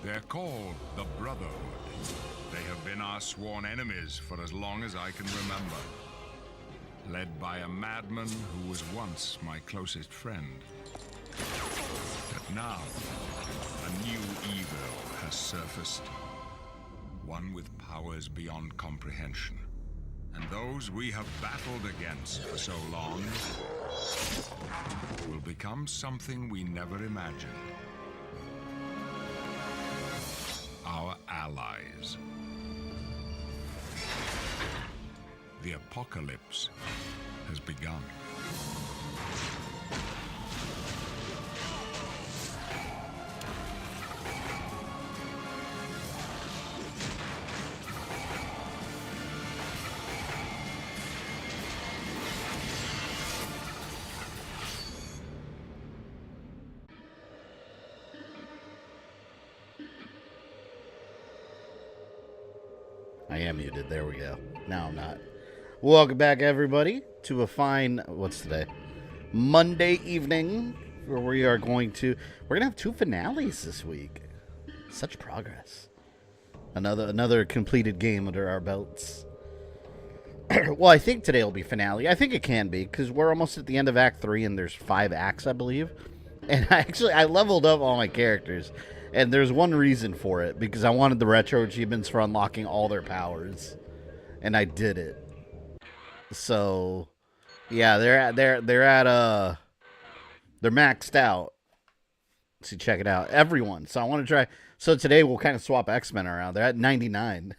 They're called the Brotherhood. They have been our sworn enemies for as long as I can remember. Led by a madman who was once my closest friend. But now, a new evil has surfaced. One with powers beyond comprehension. And those we have battled against for so long will become something we never imagined. Our allies. The apocalypse has begun. I am muted. There we go. Now I'm not. Welcome back, everybody, to a fine, what's today? Monday evening, where we're going to have 2 finales this week. Such progress. Another completed game under our belts. Well, I think today will be finale. I think it can be, because we're almost at the end of Act 3, and there's 5 acts, I believe. And I leveled up all my characters. And there's one reason for it, because I wanted the retro achievements for unlocking all their powers. And I did it. So, yeah, they're maxed out. So check it out. Everyone. So I want to try. So today we'll kind of swap X-Men around. They're at 99.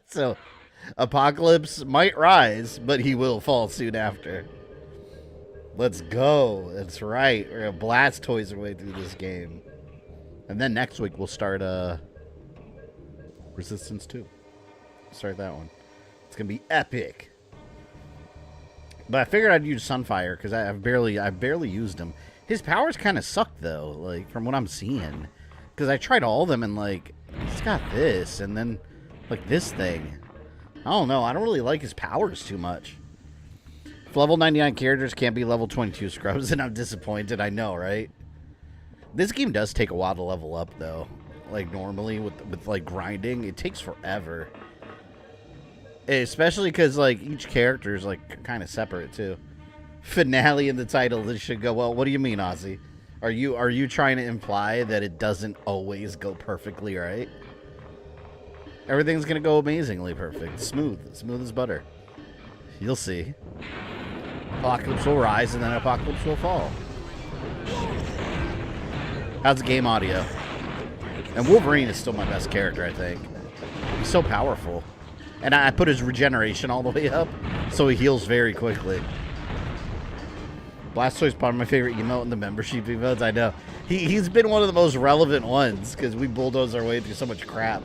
So Apocalypse might rise, but he will fall soon after. Let's go. That's right. We're going to blast toys our way through this game. And then next week we'll start Resistance 2. Start that one. It's going to be epic. But I figured I'd use Sunfire because I've barely used him. His powers kind of suck though, like from what I'm seeing. Because I tried all of them and like he's got this and then like this thing. I don't know. I don't really like his powers too much. If level 99 characters can't be level 22 scrubs, then I'm disappointed. I know, right? This game does take a while to level up though. Like normally with like grinding, it takes forever. Especially because like each character is like kind of separate too. Finale in the title. This should go well. What do you mean, Ozzy? Are you trying to imply that it doesn't always go perfectly right? Everything's gonna go amazingly perfect, smooth as butter. You'll see. Apocalypse will rise and then Apocalypse will fall. How's the game audio? And Wolverine is still my best character, I think. He's so powerful. And I put his regeneration all the way up, so he heals very quickly. Blastoise's probably my favorite emote in the membership emotes. I know. He's been one of the most relevant ones, because we bulldoze our way through so much crap.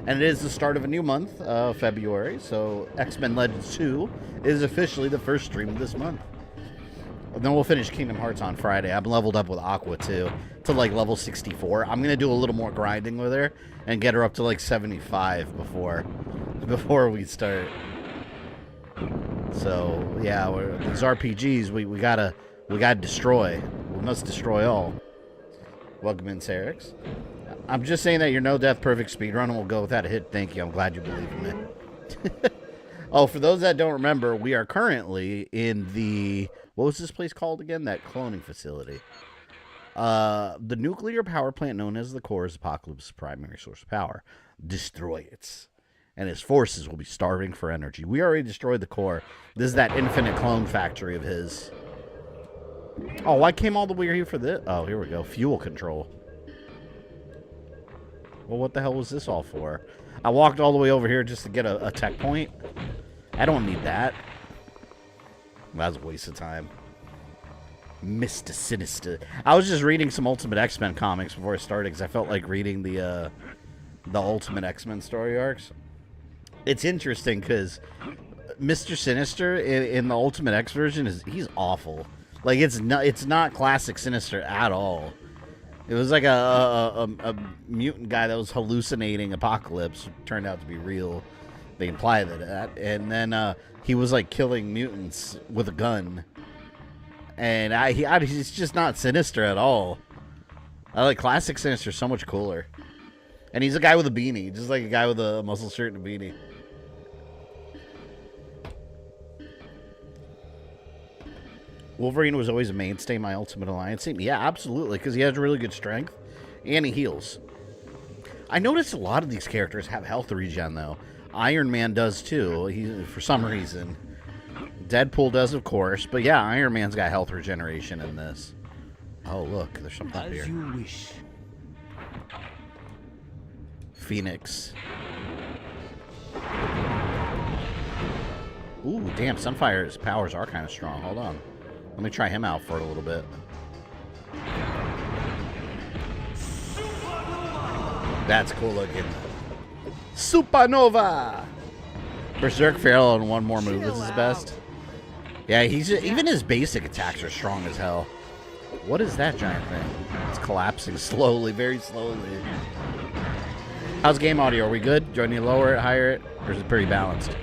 And it is the start of a new month, February, so X-Men Legends 2 is officially the first stream of this month. And then we'll finish Kingdom Hearts on Friday. I'm leveled up with Aqua, too, to, like, level 64. I'm going to do a little more grinding with her and get her up to, like, 75 before we start. So, yeah, these RPGs, we gotta destroy. We must destroy all. Welcome in, Sarix. I'm just saying that your no-death perfect speedrun will go without a hit. Thank you. I'm glad you believe in me. Oh, for those that don't remember, we are currently in the... What was this place called again? That cloning facility. The nuclear power plant known as the core is Apocalypse's primary source of power. Destroy it. And his forces will be starving for energy. We already destroyed the core. This is that infinite clone factory of his. Oh, I came all the way here for this. Oh, here we go. Fuel control. Well, what the hell was this all for? I walked all the way over here just to get a tech point. I don't need that. That was a waste of time. Mr. Sinister. I was just reading some Ultimate X-Men comics before I started because I felt like reading the Ultimate X-Men story arcs. It's interesting because Mr. Sinister in the Ultimate X version he's awful. Like it's not classic Sinister at all. It was like a mutant guy that was hallucinating Apocalypse. Turned out to be real. They imply that, and then he was like killing mutants with a gun, and he's just not Sinister at all. I like classic Sinister so much cooler, and he's a guy with a beanie, just like a guy with a muscle shirt and a beanie. Wolverine was always a mainstay in my Ultimate Alliance team. Yeah, absolutely, because he has really good strength, and he heals. I noticed a lot of these characters have health regen though. Iron Man does too, for some reason. Deadpool does, of course. But yeah, Iron Man's got health regeneration in this. Oh, look, there's something up here. As you wish. Phoenix. Ooh, damn, Sunfire's powers are kind of strong. Hold on. Let me try him out for a little bit. That's cool looking. Supernova! Berserk Feral on one more move is his best. Yeah, even his basic attacks are strong as hell. What is that giant thing? It's collapsing slowly, very slowly. How's game audio? Are we good? Do I need to lower it, higher it, or is it pretty balanced?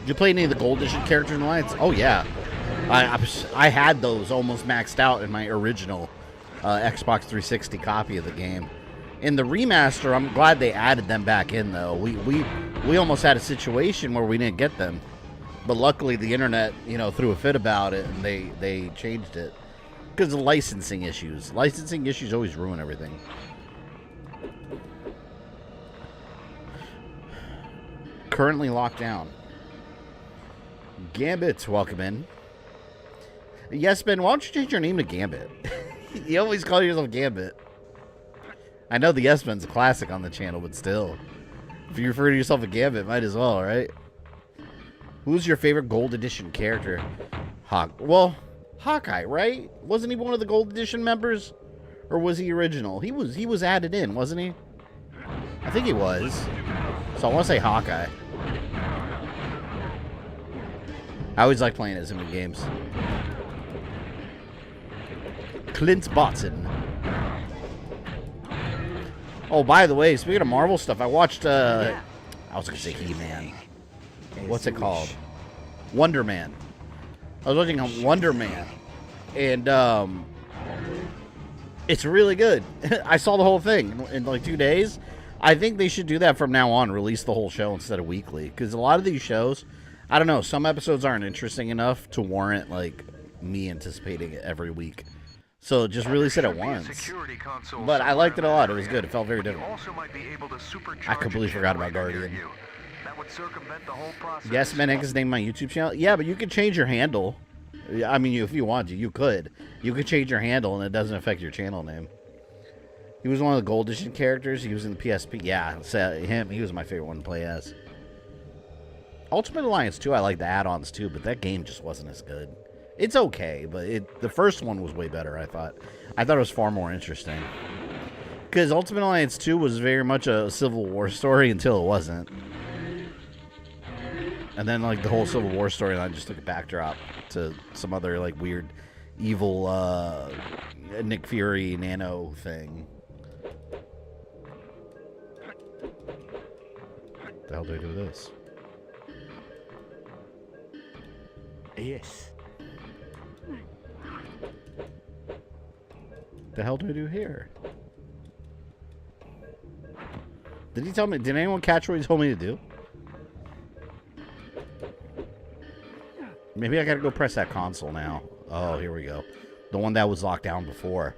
Did you play any of the Gold Edition characters in Alliance? Oh, yeah. I had those almost maxed out in my original Xbox 360 copy of the game. In the remaster, I'm glad they added them back in, though. We almost had a situation where we didn't get them. But luckily, the internet, you know, threw a fit about it, and they changed it. Because of licensing issues. Licensing issues always ruin everything. Currently locked down. Gambit's welcome in. Yes, Ben, why don't you change your name to Gambit? You always call yourself Gambit. I know the Yes Men's a classic on the channel, but still. If you refer to yourself a Gambit, might as well, right? Who's your favorite Gold Edition character? Hawkeye, right? Wasn't he one of the Gold Edition members? Or was he original? He was added in, wasn't he? I think he was. So I want to say Hawkeye. I always like playing as him in games. Clint Botson. Oh, by the way, speaking of Marvel stuff, I watched, I was going to say He-Man. What's it called? Wonder Man. I was watching Wonder Man. And, it's really good. I saw the whole thing in like 2 days. I think they should do that from now on, release the whole show instead of weekly. Because a lot of these shows, I don't know, some episodes aren't interesting enough to warrant, like, me anticipating it every week. So just release it at once. But I liked it a lot. It was good. It felt very different. I completely forgot about Guardian. Yes, man, is name my YouTube channel. Yeah, but you can change your handle. I mean, if you want to, you could. You could change your handle, and it doesn't affect your channel name. He was one of the Gold Edition characters. He was in the PSP. Yeah, so him. He was my favorite one to play as. Ultimate Alliance 2, I like the add-ons too, but that game just wasn't as good. It's okay, but the first one was way better, I thought. I thought it was far more interesting. Because Ultimate Alliance 2 was very much a Civil War story until it wasn't. And then, like, the whole Civil War storyline just took a backdrop to some other, like, weird, evil, Nick Fury nano thing. What the hell do I do with this? Yes. The hell do I do here? Did he tell me? Did anyone catch what he told me to do? Maybe I gotta go press that console now. Oh, here we go. The one that was locked down before.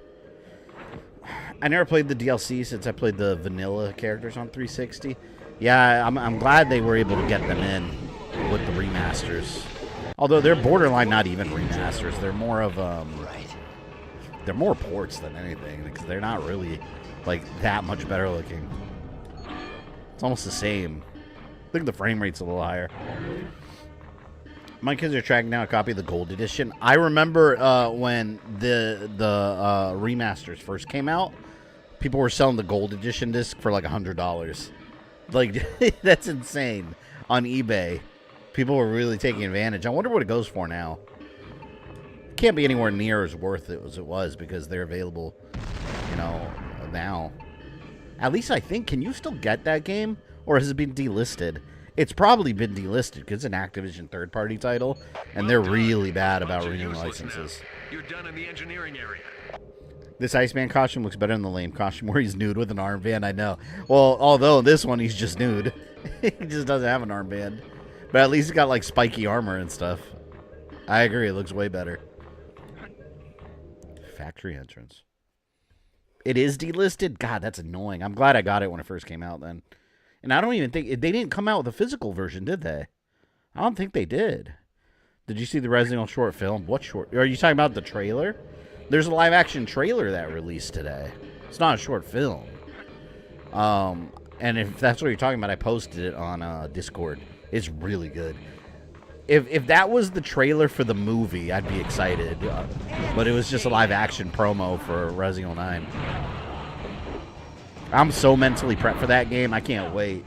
I never played the DLC since I played the vanilla characters on 360. Yeah, I'm glad they were able to get them in with the remasters. Although they're borderline not even remasters. They're more of they're more ports than anything because they're not really like that much better looking. It's almost the same. I think the frame rate's a little higher. My kids are tracking down a copy of the Gold Edition. I remember when the remasters first came out, people were selling the Gold Edition disc for like $100. Like, that's insane. On eBay, people were really taking advantage. I wonder what it goes for now. It can't be anywhere near as worth it as it was because they're available, you know, now. At least I think, can you still get that game? Or has it been delisted? It's probably been delisted because it's an Activision third-party title, and they're really bad about renewing licenses. You're done in the engineering area. This Iceman costume looks better than the lame costume where he's nude with an armband, I know. Well, although this one, he's just nude. He just doesn't have an armband. But at least he's got, like, spiky armor and stuff. I agree, it looks way better. Factory entrance. It is delisted? God, that's annoying. I'm glad I got it when it first came out then. And I don't even think... They didn't come out with a physical version, did they? I don't think they did. Did you see the Resident Evil short film? What short... Are you talking about the trailer? There's a live-action trailer that released today. It's not a short film. And if that's what you're talking about, I posted it on Discord. It's really good. If that was the trailer for the movie, I'd be excited. But it was just a live-action promo for Resident Evil 9. I'm so mentally prepped for that game. I can't wait.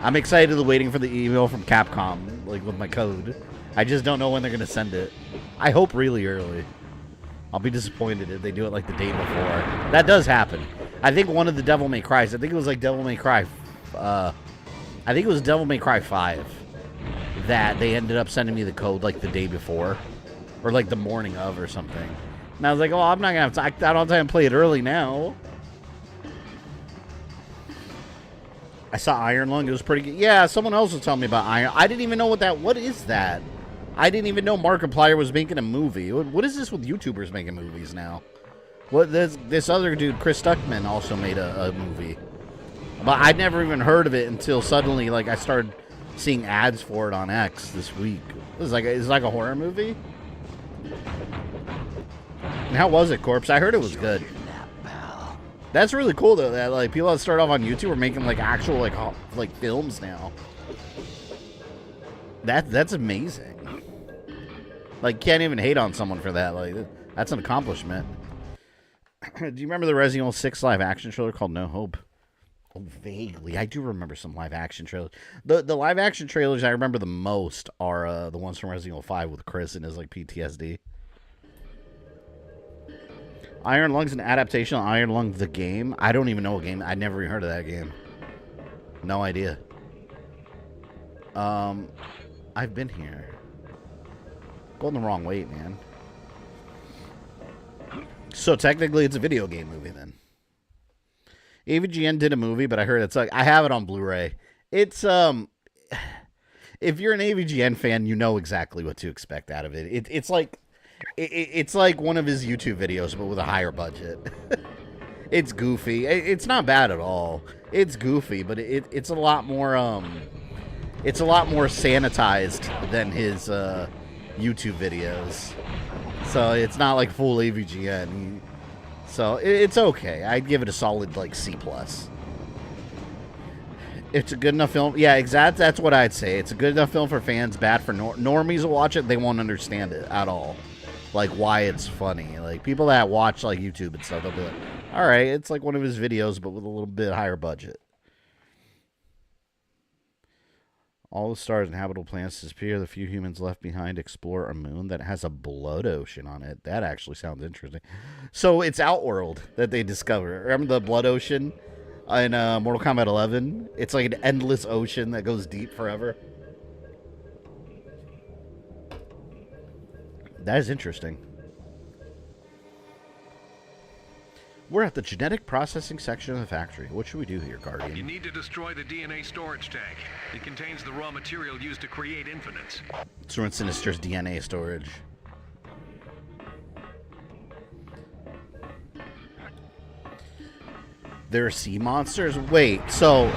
I'm excited waiting for the email from Capcom, like with my code. I just don't know when they're going to send it. I hope really early. I'll be disappointed if they do it like the day before. That does happen. I think one of the Devil May Cry's. I think it was like Devil May Cry. I think it was Devil May Cry 5 that they ended up sending me the code like the day before, or like the morning of, or something. And I was like, "Oh, I'm not gonna have to. I don't have time to play it early now." I saw Iron Lung. It was pretty good. Yeah, someone else was telling me about Iron. I didn't even know what that. What is that? I didn't even know Markiplier was making a movie. What is this with YouTubers making movies now? What this other dude, Chris Stuckman, also made a movie, but I'd never even heard of it until suddenly, like, I started seeing ads for it on X this week. It's like a horror movie. And how was it, Corpse? I heard it was good. That's really cool though. That like people that start off on YouTube are making like actual like films now. That's amazing. Like, can't even hate on someone for that. Like, that's an accomplishment. Do you remember the Resident Evil 6 live action trailer called No Hope? Oh, vaguely. I do remember some live action trailers. The live action trailers I remember the most are the ones from Resident Evil 5 with Chris and his like PTSD. Iron Lung's an adaptation of Iron Lung the game. I don't even know a game. I never even heard of that game. No idea. I've been here. Going the wrong way, man. So technically it's a video game movie then. AVGN did a movie, but I heard it's like, I have it on Blu-ray. It's if you're an AVGN fan, you know exactly what to expect out of it. It's like one of his YouTube videos, but with a higher budget. It's goofy. It's not bad at all. It's goofy, but it's a lot more sanitized than his YouTube videos. So it's not like full AVGN. So it's okay. I'd give it a solid like C+. It's a good enough film. Yeah, exactly. That's what I'd say. It's a good enough film for fans. Bad for normies will watch it. They won't understand it at all. Like why it's funny. Like people that watch like YouTube and stuff, they'll be like, all right, it's like one of his videos, but with a little bit higher budget. All the stars and habitable planets disappear. The few humans left behind explore a moon that has a blood ocean on it. That actually sounds interesting. So it's Outworld that they discover. Remember the blood ocean in Mortal Kombat 11? It's like an endless ocean that goes deep forever. That is interesting. We're at the genetic processing section of the factory. What should we do here, Guardian? You need to destroy the DNA storage tank. It contains the raw material used to create infinites. Let's run Sinister's DNA storage. There are sea monsters? Wait, so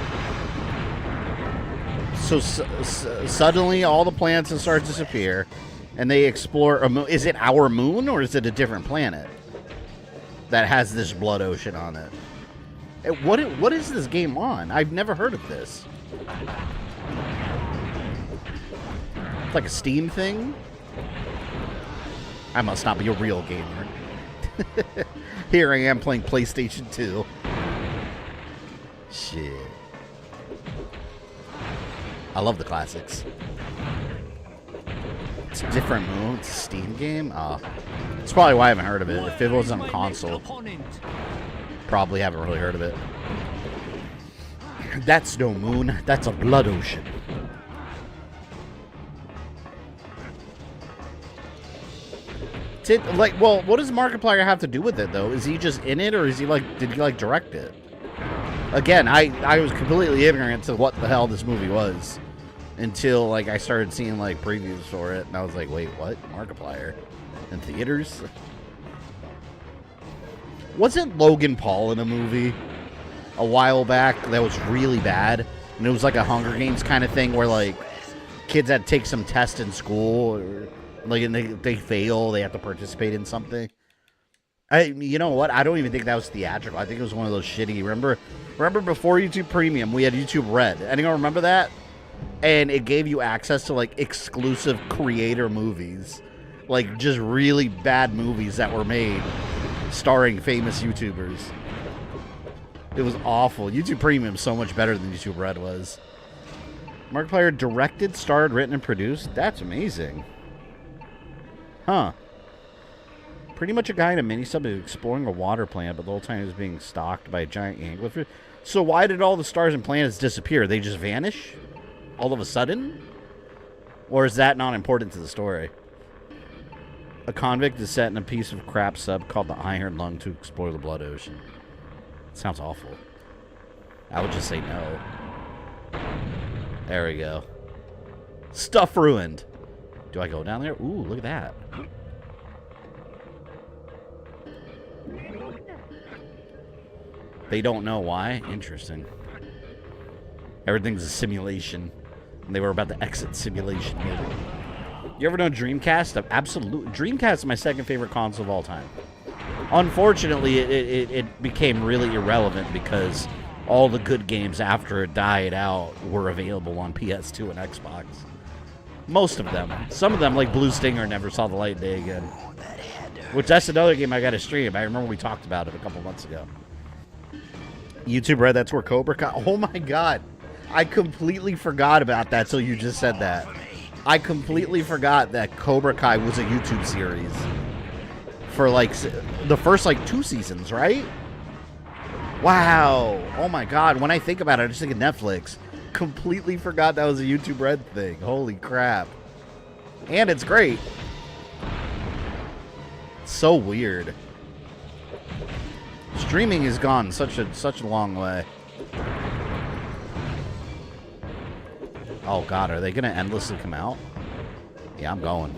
suddenly all the planets start to disappear, and they explore a moon. Is it our moon, or is it a different planet that has this blood ocean on it? What is this game on? I've never heard of this. It's like a Steam thing? I must not be a real gamer. Here I am playing PlayStation 2. Shit. I love the classics. It's a different moon. It's a Steam game? It's probably why I haven't heard of it. If it was on console, probably haven't really heard of it. That's no moon. That's a blood ocean. Well, what does Markiplier have to do with it, though? Is he just in it, or is he like, did he like direct it? Again, I was completely ignorant to what the hell this movie was until like I started seeing like previews for it, and I was like, wait, what? Markiplier in theaters? Wasn't Logan Paul in a movie a while back that was really bad? And it was like a Hunger Games kind of thing where like kids had to take some test in school, or like, and they fail, they have to participate in something. You know what? I don't even think that was theatrical. I think it was one of those shitty. Remember before YouTube Premium, we had YouTube Red. Anyone remember that? And it gave you access to like exclusive creator movies, like just really bad movies that were made starring famous YouTubers. It was awful. YouTube Premium is so much better than YouTube Red was. Markiplier directed, starred, written, and produced. That's amazing. Huh. Pretty much a guy in a mini-sub exploring a water planet, but the whole time he was being stalked by a giant anglerfish. So why did all the stars and planets disappear? They just vanish? All of a sudden? Or is that not important to the story? A convict is set in a piece of crap sub called the Iron Lung to explore the Blood Ocean. Sounds awful. I would just say no. There we go. Stuff ruined. Do I go down there? Ooh, look at that. They don't know why? Interesting. Everything's a simulation. And they were about to exit simulation mode. You ever know Dreamcast? Absolutely. Dreamcast is my second favorite console of all time. Unfortunately, it became really irrelevant because all the good games after it died out were available on PS2 and Xbox. Most of them. Some of them, like Blue Stinger, never saw the light of day again. Which, that's another game I got to stream. I remember we talked about it a couple months ago. YouTube Red, that's where Cobra Kai... Oh my god. I completely forgot about that till you just said that. I completely forgot that Cobra Kai was a YouTube series. For, like, the first, like, 2 seasons, right? Wow. Oh my god. When I think about it, I just think of Netflix. Completely forgot that was a YouTube Red thing. Holy crap. And it's great. So weird. Streaming has gone such a long way. Oh god, are they gonna endlessly come out? Yeah, I'm going.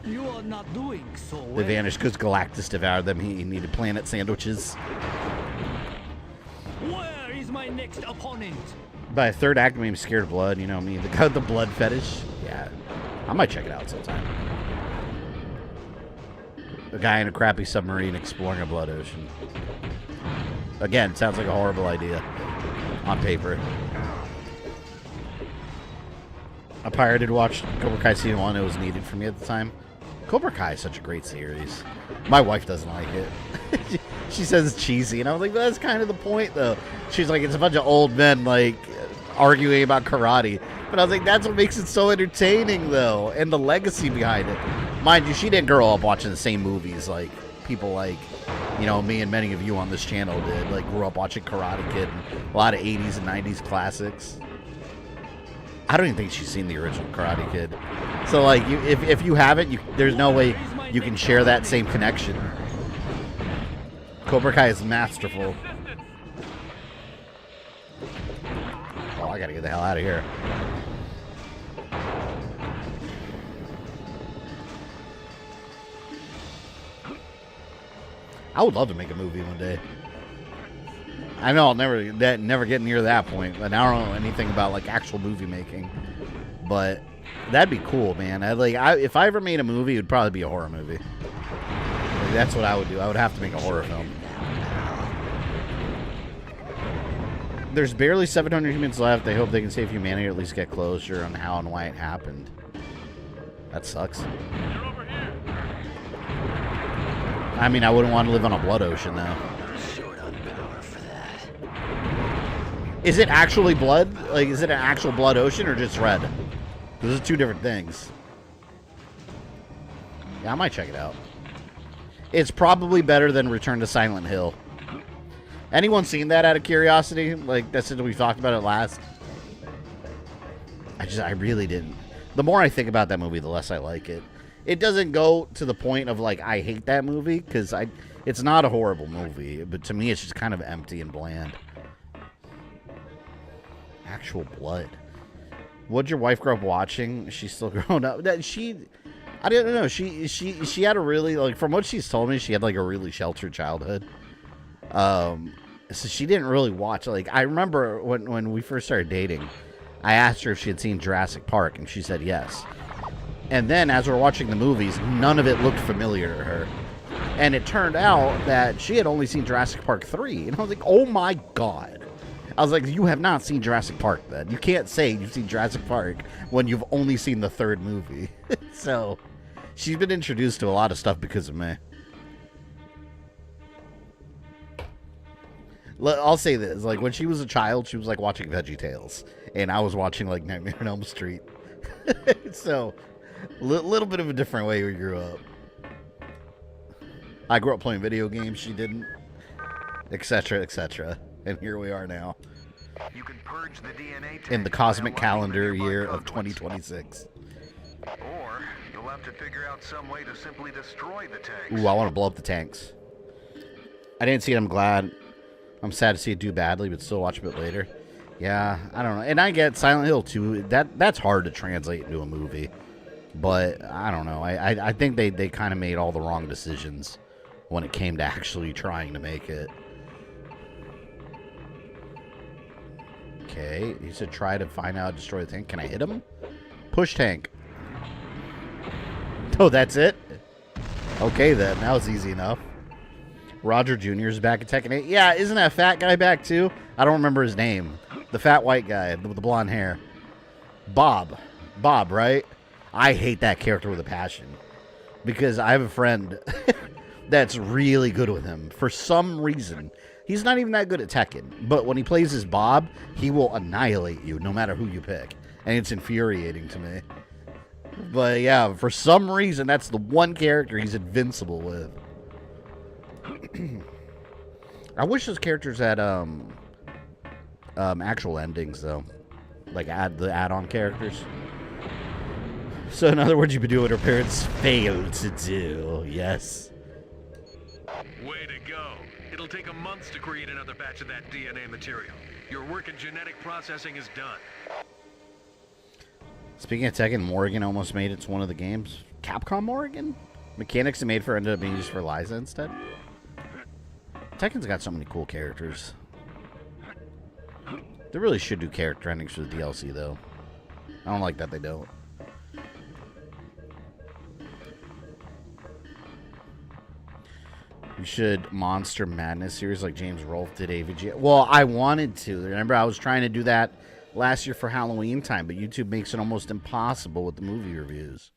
You are not doing so well. They vanished because Galactus devoured them. He needed planet sandwiches. Where is my next opponent? By a third act, I'm scared of blood. You know me, the guy with the blood fetish. Yeah, I might check it out sometime. A guy in a crappy submarine exploring a blood ocean. Again, sounds like a horrible idea on paper. A pirated watch Cobra Kai Season 1. It was needed for me at the time. Cobra Kai is such a great series. My wife doesn't like it. She says it's cheesy, and I was like, well, that's kind of the point, though. She's like, it's a bunch of old men, like, arguing about karate. But I was like, that's what makes it so entertaining, though, and the legacy behind it. Mind you, she didn't grow up watching the same movies like people like, you know, me and many of you on this channel did. Like, grew up watching Karate Kid and a lot of 80s and 90s classics. I don't even think she's seen the original Karate Kid. So, like, if you haven't, there's no way you can share that same connection. Cobra Kai is masterful. Oh, I gotta get the hell out of here. I would love to make a movie one day. I know I'll never get near that point, and I don't know anything about like actual movie making, but that'd be cool, man. If I ever made a movie, it would probably be a horror movie. Like, that's what I would do. I would have to make a horror film. There's barely 700 humans left. They hope they can save humanity or at least get closure on how and why it happened. That sucks. I mean, I wouldn't want to live on a blood ocean, though. Short on power for that. Is it actually blood? Like, is it an actual blood ocean or just red? Those are two different things. Yeah, I might check it out. It's probably better than Return to Silent Hill. Anyone seen that out of curiosity? Like, that's since we talked about it last. I really didn't. The more I think about that movie, the less I like it. It doesn't go to the point of, like, I hate that movie, because it's not a horrible movie, but to me it's just kind of empty and bland. Actual blood. What'd your wife grow up watching? She's still grown up. I don't know. She had a really, like, from what she's told me, she had, like, a really sheltered childhood. So she didn't really watch. Like, I remember when we first started dating, I asked her if she had seen Jurassic Park, and she said yes. And then, as we're watching the movies, none of it looked familiar to her. And it turned out that she had only seen Jurassic Park 3. And I was like, oh my god. I was like, you have not seen Jurassic Park then. You can't say you've seen Jurassic Park when you've only seen the 3rd movie. So, she's been introduced to a lot of stuff because of me. I'll say this. Like, when she was a child, she was, like, watching VeggieTales. And I was watching, like, Nightmare on Elm Street. So... Little bit of a different way we grew up. I grew up playing video games. She didn't, etc., etc. And here we are now. You can purge the DNA In the tank cosmic by unlocking the calendar nearby year of conduits. 2026. Or you'll have to figure out some way to simply destroy the tanks. Ooh, I want to blow up the tanks. I didn't see it. I'm glad. I'm sad to see it do badly, but still watch a bit later. Yeah, I don't know. And I get Silent Hill 2. That's hard to translate into a movie. But I don't know. I think they kind of made all the wrong decisions when it came to actually trying to make it. Okay, he said try to find out, destroy the tank. Can I hit him? Push tank. Oh, that's it? Okay, then. That was easy enough. Roger Jr. is back at Tekken 8. Yeah, isn't that fat guy back, too? I don't remember his name. The fat white guy with the blonde hair. Bob. Bob, right? I hate that character with a passion. Because I have a friend that's really good with him. For some reason. He's not even that good at Tekken. But when he plays as Bob, he will annihilate you no matter who you pick. And it's infuriating to me. But yeah, for some reason, that's the one character he's invincible with. I wish those characters had actual endings, though. Like the add-on characters. So in other words, you could do what her parents failed to do. Yes. Way to go. It'll take a month to create another batch of that DNA material. Your work in genetic processing is done. Speaking of Tekken, Morrigan almost made it to one of the games. Capcom Morrigan? Mechanics they made for ended up being used for Liza instead. Tekken's got so many cool characters. They really should do character endings for the DLC, though. I don't like that they don't. You should Monster Madness series like James Rolfe did AVG. Well, I wanted to. Remember, I was trying to do that last year for Halloween time, but YouTube makes it almost impossible with the movie reviews.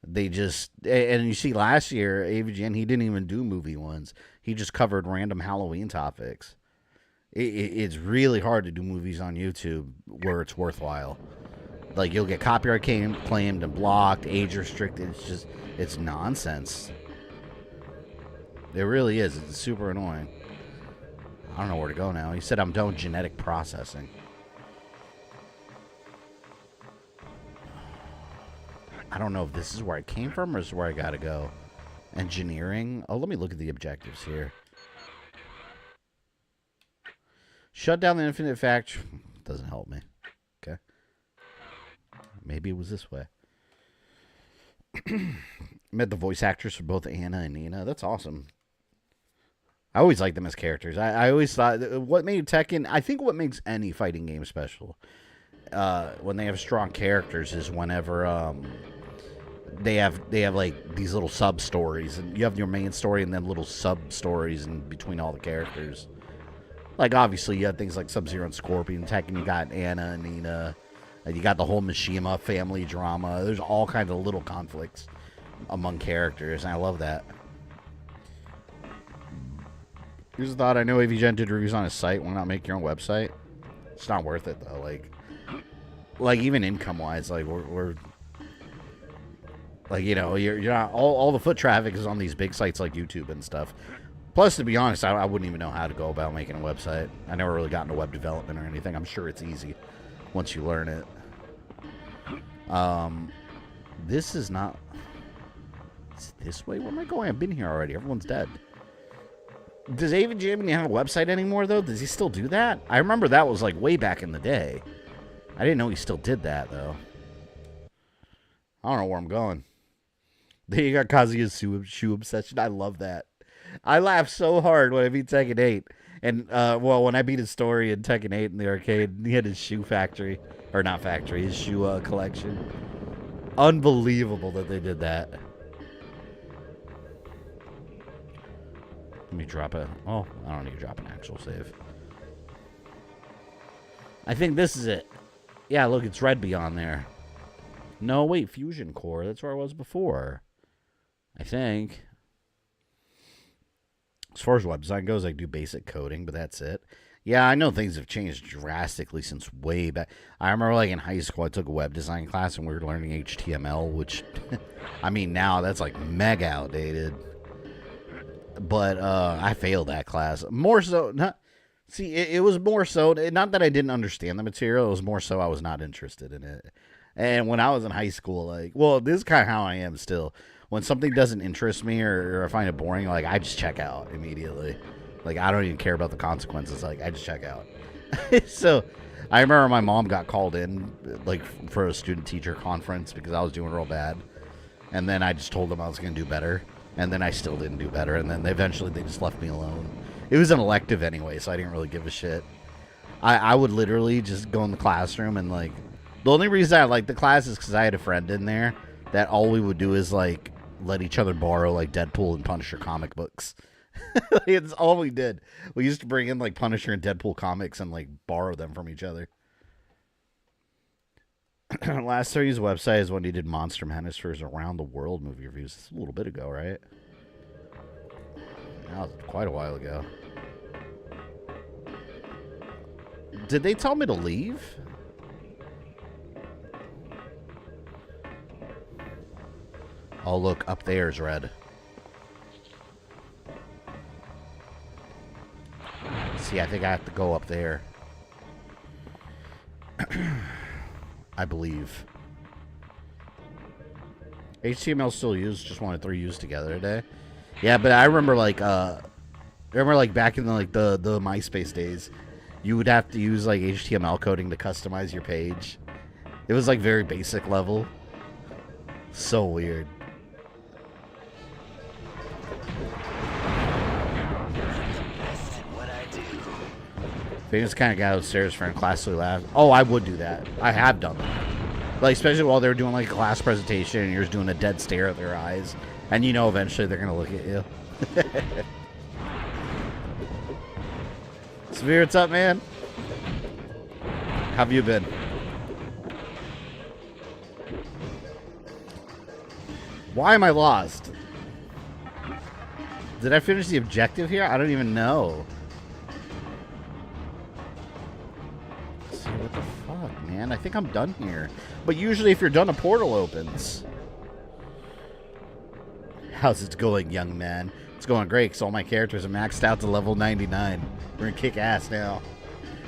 They just, and you see last year, AVGN, he didn't even do movie ones. He just covered random Halloween topics. It's really hard to do movies on YouTube where it's worthwhile. Like, you'll get copyright claimed and blocked, age restricted. It's nonsense. It really is. It's super annoying. I don't know where to go now. He said I'm done with genetic processing. I don't know if this is where I came from or this is where I gotta go. Engineering. Oh, let me look at the objectives here. Shut down the Infinite Factory. Doesn't help me. Okay. Maybe it was this way. Met the voice actors for both Anna and Nina. That's awesome. I always liked them as characters. I always thought what made Tekken, I think what makes any fighting game special when they have strong characters is whenever they have like these little sub stories, and you have your main story and then little sub stories in between all the characters. Like obviously you have things like Sub-Zero and Scorpion. Tekken, you got Anna and Nina, and you got the whole Mishima family drama. There's all kinds of little conflicts among characters, and I love that. Here's a thought. I know AVGen did reviews on his site. Why not make your own website? It's not worth it though. Like even income wise, like we're like, you know, you're not all the foot traffic is on these big sites like YouTube and stuff. Plus, to be honest, I wouldn't even know how to go about making a website. I never really got into web development or anything. I'm sure it's easy once you learn it. This is not. Is it this way? Where am I going? I've been here already. Everyone's dead. Does Aven Jam have a website anymore, though? Does he still do that? I remember that was, like, way back in the day. I didn't know he still did that, though. I don't know where I'm going. Then you got Kazuya's shoe obsession. I love that. I laugh so hard when I beat Tekken 8. And, well, when I beat his story in Tekken 8 in the arcade, he had his shoe factory. Or not factory, his shoe collection. Unbelievable that they did that. Let me drop it. Oh, I don't need to drop an actual save. I think this is it. Yeah, look, it's Red Beyond there. No, wait, Fusion Core. That's where I was before. I think. As far as web design goes, I do basic coding, but that's it. Yeah, I know things have changed drastically since way back. I remember, like, in high school, I took a web design class, and we were learning HTML, which, I mean, now that's, like, mega outdated. But I failed that class. More so, not... See, it was more so, not that I didn't understand the material, it was more so I was not interested in it. And when I was in high school, like, well, this is kind of how I am still. When something doesn't interest me or I find it boring, like, I just check out immediately. Like, I don't even care about the consequences. Like, I just check out. So, I remember my mom got called in, like, for a student-teacher conference because I was doing real bad. And then I just told them I was going to do better. And then I still didn't do better. And then eventually they just left me alone. It was an elective anyway, so I didn't really give a shit. I would literally just go in the classroom and, like... The only reason I liked the class is because I had a friend in there that all we would do is, like, let each other borrow, like, Deadpool and Punisher comic books. It's all we did. We used to bring in, like, Punisher and Deadpool comics and, like, borrow them from each other. Last time he used website is when he did Monster Menace for his Around the World movie reviews. It's a little bit ago, right? That was quite a while ago. Did they tell me to leave? Oh, look, up there is red. See, I think I have to go up there. I believe. HTML still used, just wanted 3 used together today. Yeah, but I remember like back in the MySpace days, you would have to use like HTML coding to customize your page. It was like very basic level. So weird. Famous kind of guy upstairs for a classically laugh. Oh, I would do that. I have done that. Like, especially while they're doing like a class presentation and you're just doing a dead stare at their eyes. And you know eventually they're going to look at you. Severe, what's up, man? How have you been? Why am I lost? Did I finish the objective here? I don't even know. What the fuck, man? I think I'm done here. But usually if you're done, a portal opens. How's it going, young man? It's going great because all my characters are maxed out to level 99. We're gonna kick ass now.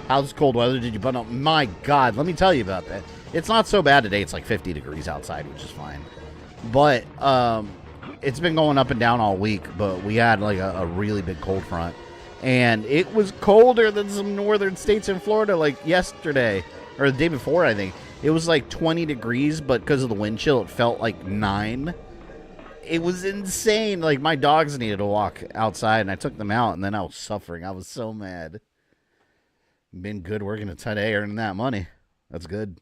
How's cold weather? Did you button up? My God, let me tell you about that. It's not so bad today. It's like 50 degrees outside, which is fine. But it's been going up and down all week. But we had like a really big cold front. And it was colder than some northern states in Florida like yesterday. Or the day before, I think. It was like 20 degrees, but because of the wind chill, it felt like 9. It was insane. Like, my dogs needed to walk outside, and I took them out, and then I was suffering. I was so mad. Been good working a today, earning that money. That's good.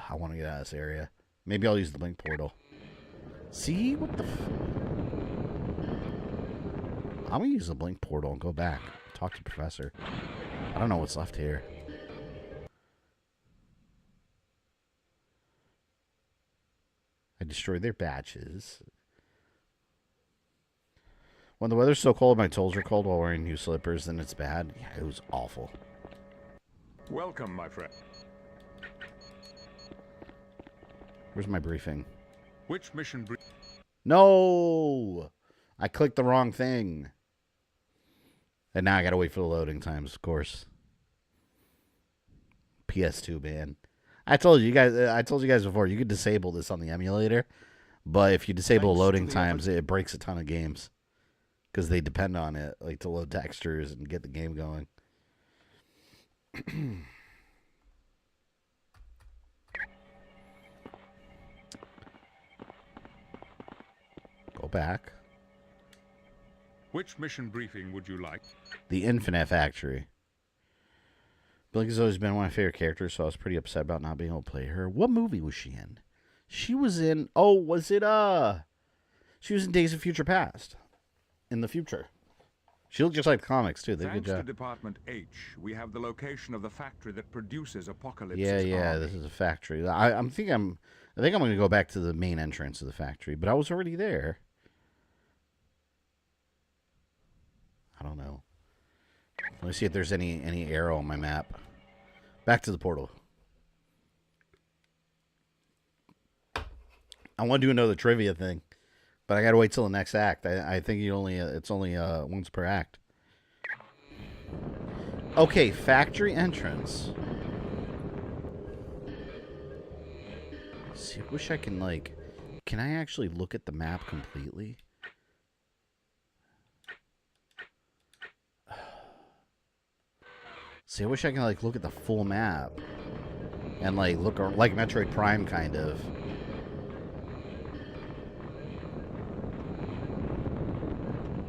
I want to get out of this area. Maybe I'll use the blink portal. See? What the I'm going to use the blink portal and go back. Talk to Professor. I don't know what's left here. I destroyed their batches. When the weather's so cold, my toes are cold while wearing new slippers, then it's bad. Yeah, it was awful. Welcome, my friend. Where's my briefing? Which mission No! I clicked the wrong thing. And now I gotta wait for the loading times, of course. PS2, man. I told you guys before, you could disable this on the emulator, but if you disable loading times, it breaks a ton of games because they depend on it, like to load textures and get the game going. Go back. Which mission briefing would you like? The Infinite Factory. Blink has always been one of my favorite characters, so I was pretty upset about not being able to play her. What movie was she in? She was in... Oh, was it... She was in Days of Future Past. In the future. She looked just like the comics, too. They did a good job. Thanks to Department H, we have the location of the factory that produces Apocalypse's Yeah, army. this is a factory. I think I'm going to go back to the main entrance of the factory, but I was already there. I don't know. Let me see if there's any arrow on my map. Back to the portal. I want to do another trivia thing, but I gotta wait till the next act. I think it's only once per act. Okay, factory entrance. See, I wish I can like. Can I actually look at the map completely? See, I wish I can like look at the full map and like look like Metroid Prime kind of.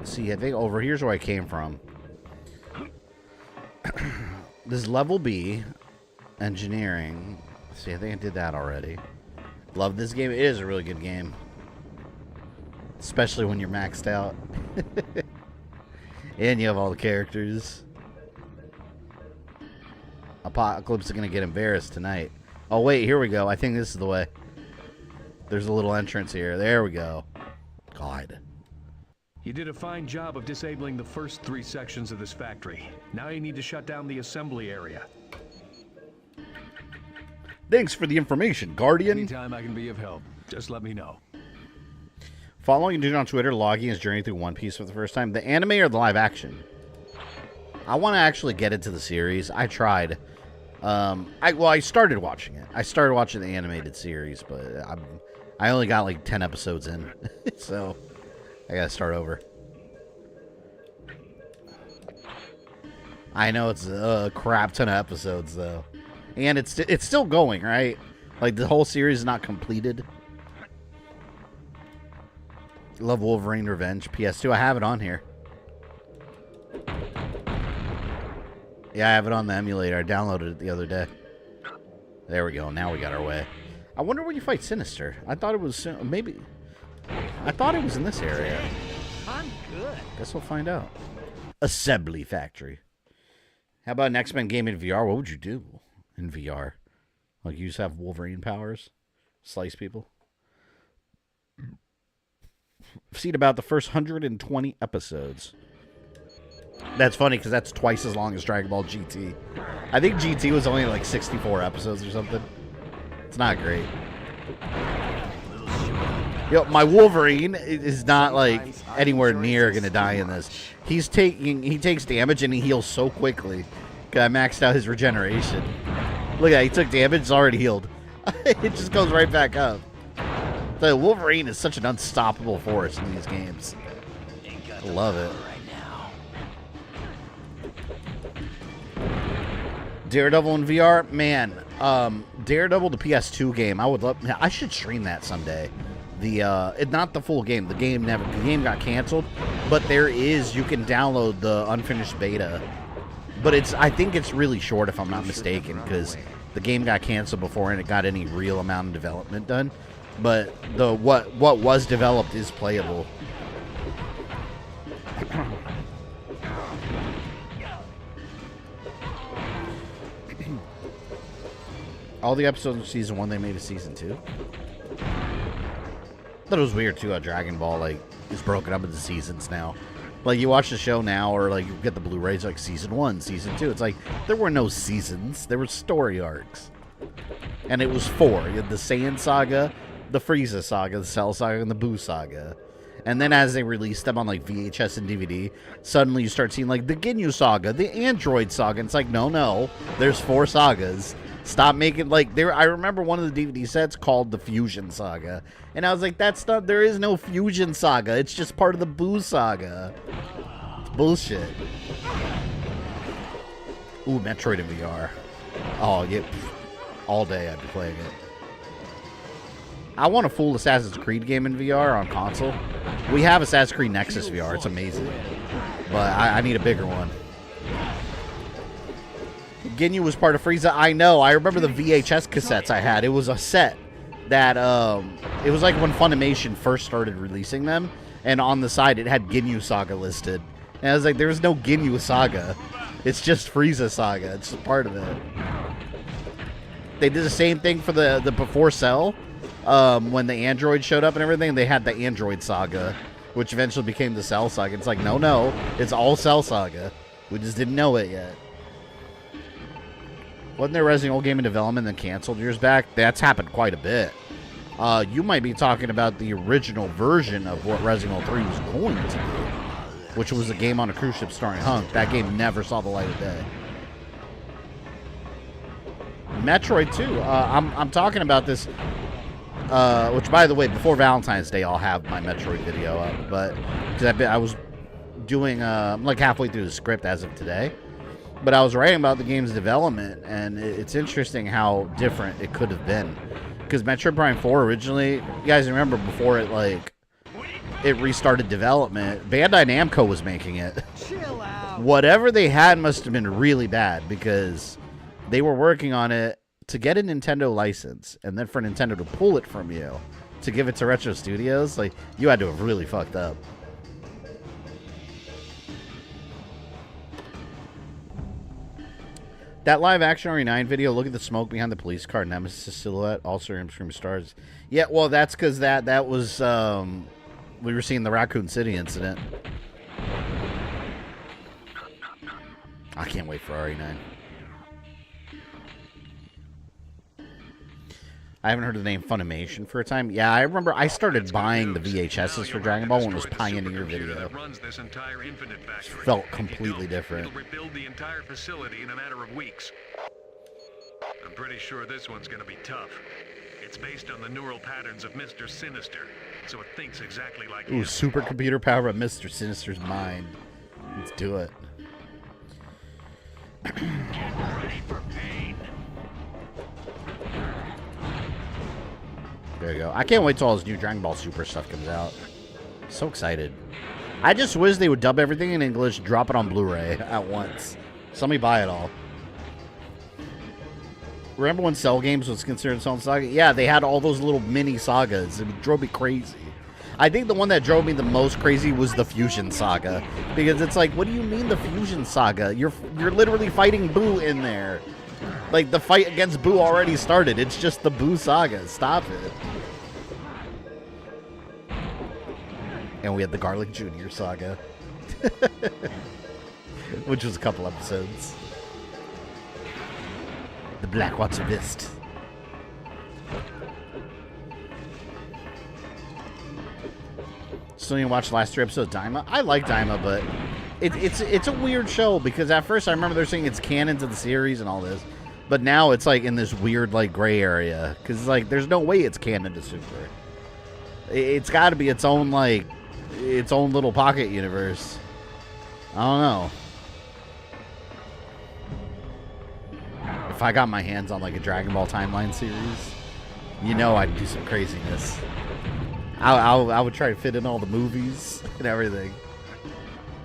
See, I think over here's where I came from. This is level B, engineering. See, I think I did that already. Love this game. It is a really good game, especially when you're maxed out and you have all the characters. Apocalypse is gonna get embarrassed tonight. Oh wait, here we go. I think this is the way. There's a little entrance here. There we go. God. You did a fine job of disabling the first 3 sections of this factory. Now you need to shut down the assembly area. Thanks for the information, Guardian. Anytime I can be of help, just let me know. Following a dude on Twitter logging his journey through One Piece for the first time. The anime or the live action? I want to actually get into the series. I tried. I started watching it. I started watching the animated series, but I only got like 10 episodes in, so I gotta start over. I know it's a crap ton of episodes though, and it's still going, right? Like the whole series is not completed. Love Wolverine Revenge PS2. I have it on here. Yeah, I have it on the emulator. I downloaded it the other day. There we go. Now we got our way. I wonder when you fight Sinister. I thought it was maybe. I thought it was in this area. I'm good. Guess we'll find out. Assembly Factory. How about an X-Men game in VR? What would you do in VR? Like you just have Wolverine powers? Slice people? I've seen about the first 120 episodes. That's funny because that's twice as long as Dragon Ball GT. I think GT was only like 64 episodes or something. It's not great. Yo, my Wolverine is not like anywhere near gonna die in this. He takes damage and he heals so quickly. Cause I maxed out his regeneration. Look at that, he took damage, it's already healed. It just goes right back up. The Wolverine is such an unstoppable force in these games. I love it. Daredevil in VR, man. Daredevil, the PS2 game. I would love. I should stream that someday. Not the full game. The game got canceled, but there is. You can download the unfinished beta, but I think it's really short if I'm not mistaken, because the game got canceled before and it got any real amount of development done. But what was developed is playable. All the episodes of season 1 they made a season 2. I thought it was weird too how Dragon Ball like is broken up into seasons now. Like you watch the show now, or like you get the Blu-rays like season 1, season 2. It's like there were no seasons; there were story arcs, and it was 4. You had the Saiyan Saga, the Frieza Saga, the Cell Saga, and the Buu Saga. And then as they released them on like VHS and DVD, suddenly you start seeing like the Ginyu Saga, the Android Saga. And it's like no, there's 4 sagas. Stop making like there. I remember one of the DVD sets called the Fusion Saga, and I was like, "That's not. There is no Fusion Saga. It's just part of the Buu Saga. It's bullshit." Ooh, Metroid in VR. Oh, yeah, all day I'd be playing it. I want a full Assassin's Creed game in VR on console. We have Assassin's Creed Nexus VR. It's amazing, but I need a bigger one. Ginyu was part of Frieza. I know. I remember the VHS cassettes I had. It was a set that, it was like when Funimation first started releasing them, and on the side it had Ginyu Saga listed. And I was like, there's no Ginyu Saga. It's just Frieza Saga. It's a part of it. They did the same thing for the before Cell, when the Android showed up and everything. They had the Android Saga, which eventually became the Cell Saga. It's like, no, it's all Cell Saga. We just didn't know it yet. Wasn't there Resident Evil game in development and then canceled years back? That's happened quite a bit. You might be talking about the original version of what Resident Evil 3 was going to be, which was a game on a cruise ship starring Hunk. That game never saw the light of day. Metroid 2. I'm talking about this, which, by the way, before Valentine's Day, I'll have my Metroid video up. But because I was doing, I'm like halfway through the script as of today. But I was writing about the game's development, and it's interesting how different it could have been. Because Metroid Prime 4 originally, you guys remember before it restarted development, Bandai Namco was making it. Chill out. Whatever they had must have been really bad, because they were working on it to get a Nintendo license, and then for Nintendo to pull it from you to give it to Retro Studios. Like, you had to have really fucked up. That live-action RE9 video, look at the smoke behind the police car, Nemesis silhouette, also Scream Stars. Yeah, well, that's because that was, we were seeing the Raccoon City incident. I can't wait for RE9. I haven't heard of the name Funimation for a time. Yeah, I remember I started buying the VHSs for Dragon Ball when it was Pioneer Video. Felt completely different. It'll rebuild the entire facility in a matter of weeks. I'm pretty sure this one's gonna be tough. It's based on the neural patterns of Mr. Sinister, so it thinks exactly like him. Ooh, supercomputer power of Mr. Sinister's mind. Let's do it. Get ready for pain. There you go. I can't wait till all this new Dragon Ball Super stuff comes out. So excited. I just wish they would dub everything in English, drop it on Blu-ray at once. Somebody buy it all. Remember when Cell Games was considered its own saga? Yeah, they had all those little mini sagas. It drove me crazy. I think the one that drove me the most crazy was the Fusion Saga. Because it's like, what do you mean the Fusion Saga? You're literally fighting Boo in there. Like, the fight against Boo already started. It's just the Boo Saga. Stop it. And we had the Garlic Jr. Saga. Which was a couple episodes. The Blackwater Fist. Still need to watch the last 3 episodes of Daima. I like Daima, but it's a weird show, because at first I remember they're saying it's canon to the series and all this, but now it's like in this weird like gray area, because like there's no way it's canon to Super. It's got to be its own like its own little pocket universe. I don't know. If I got my hands on like a Dragon Ball timeline series, you know I'd do some craziness. I would try to fit in all the movies and everything.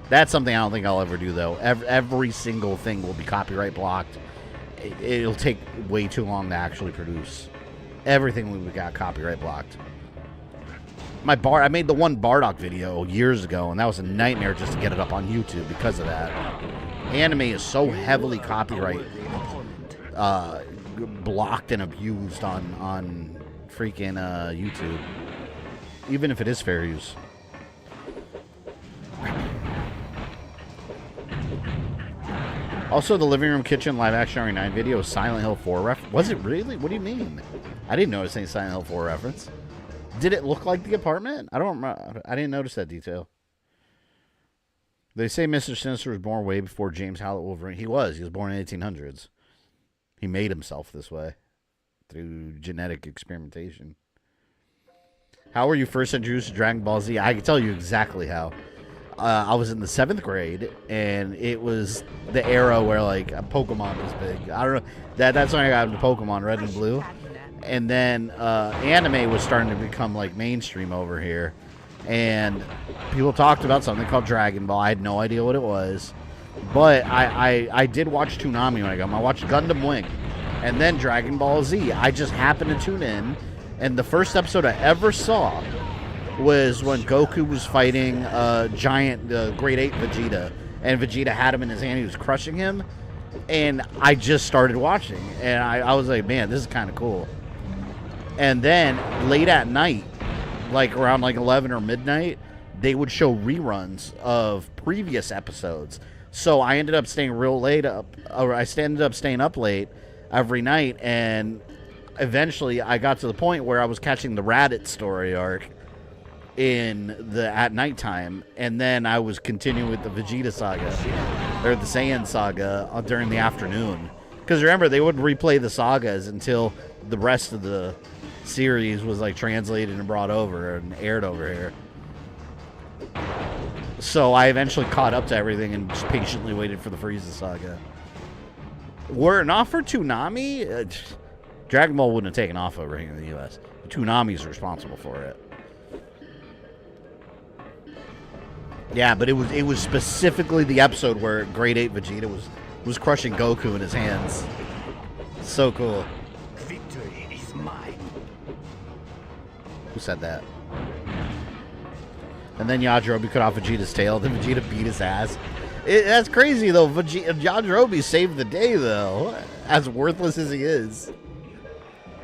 That's something I don't think I'll ever do, though. Every single thing will be copyright blocked. It'll take way too long to actually produce. Everything we got copyright blocked. I made the one Bardock video years ago, and that was a nightmare just to get it up on YouTube because of that. Anime is so heavily copyright blocked and abused on freaking YouTube. Even if it is fair use. Also, the living room kitchen live action RE9 video is Silent Hill 4 reference. Was it really? What do you mean? I didn't notice any Silent Hill 4 reference. Did it look like the apartment? I don't remember. I didn't notice that detail. They say Mr. Sinister was born way before James Howlett Wolverine. He was. He was born in the 1800s. He made himself this way through genetic experimentation. How were you first introduced to Dragon Ball Z? I can tell you exactly how. I was in the 7th grade, and it was the era where, like, Pokemon was big. I don't know. That's when I got into Pokemon Red and Blue. And then anime was starting to become, like, mainstream over here. And people talked about something called Dragon Ball. I had no idea what it was. But I did watch Toonami when I got home. I watched Gundam Wing. And then Dragon Ball Z. I just happened to tune in. And the first episode I ever saw was when Goku was fighting giant Grade 8 Vegeta. And Vegeta had him in his hand. He was crushing him. And I just started watching. And I was like, man, this is kind of cool. And then late at night, like around like 11 or midnight, they would show reruns of previous episodes. So I ended up staying real late ended up staying up late every night, and eventually I got to the point where I was catching the Raditz story arc at nighttime, and then I was continuing with the Vegeta saga, or the Saiyan saga, during the afternoon. Because remember, they wouldn't replay the sagas until the rest of the series was like translated and brought over and aired over here. So I eventually caught up to everything and just patiently waited for the Frieza saga. Were it not for Toonami, Dragon Ball wouldn't have taken off over here in the US. Toonami's responsible for it. Yeah, but it was specifically the episode where Grade 8 Vegeta was crushing Goku in his hands. So cool. Victory is mine. Who said that? And then Yajirobe cut off Vegeta's tail. Then Vegeta beat his ass. That's crazy, though. Yajirobe saved the day, though. As worthless as he is.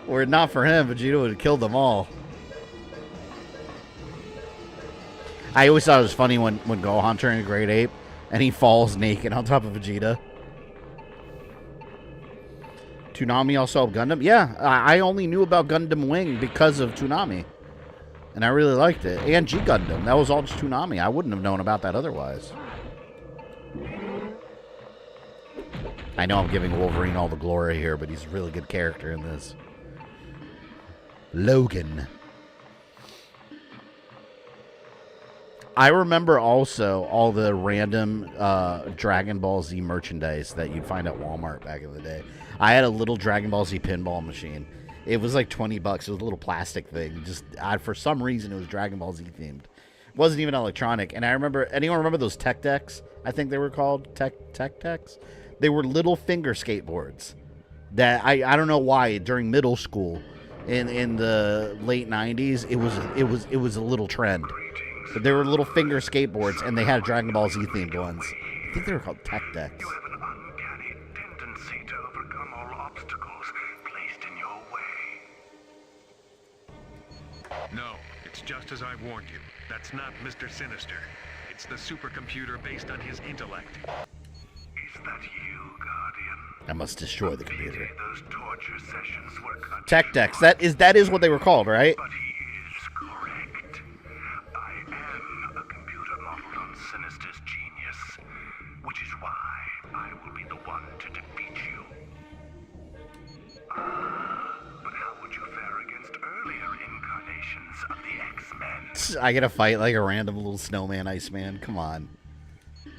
Were it not for him, Vegeta would have killed them all. I always thought it was funny when Gohan turned into Great Ape and he falls naked on top of Vegeta. Toonami also helped Gundam? Yeah, I only knew about Gundam Wing because of Toonami. And I really liked it. And G Gundam. That was all just Toonami. I wouldn't have known about that otherwise. I know I'm giving Wolverine all the glory here, but he's a really good character in this. Logan. I remember also all the random Dragon Ball Z merchandise that you'd find at Walmart back in the day. I had a little Dragon Ball Z pinball machine. It was like $20. It was a little plastic thing. Just for some reason, it was Dragon Ball Z themed. It wasn't even electronic. And I remember, anyone remember those Tech Decks? I think they were called Tech Decks. They were little finger skateboards that I don't know why during middle school in the late 90s it was a little trend. But they were little finger skateboards, and they had Dragon Ball Z themed ones. I think they were called Tech Decks. You have an uncanny tendency to overcome all obstacles placed in your way. No, it's just as I warned you. That's not Mr. Sinister. It's the supercomputer based on his intellect. Is that you, Guardian? I must destroy the computer. Those torture sessions were cut. Tech Decks. That is what they were called, right? But he is correct. I am a computer modeled on Sinister's genius, which is why I will be the one to defeat you. But how would you fare against earlier incarnations of the X-Men? I gotta fight like a random little snowman Iceman. Come on. With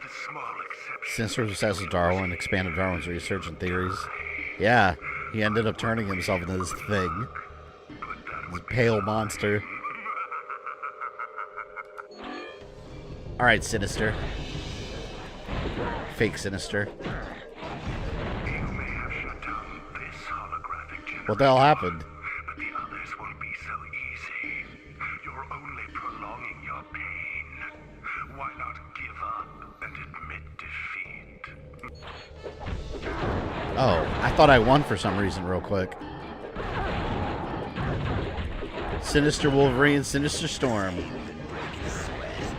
the small exception. Sinister was obsessed with Darwin, expanded Darwin's research and theories. Yeah, he ended up turning himself into this thing. This pale monster. Alright, Sinister. Fake Sinister. You may have shut down this holographic generation, What the hell happened? but the others won't be so easy. You're only prolonging your pain. Why not give up and admit defeat? Oh, I thought I won for some reason real quick. Sinister Wolverine, Sinister Storm.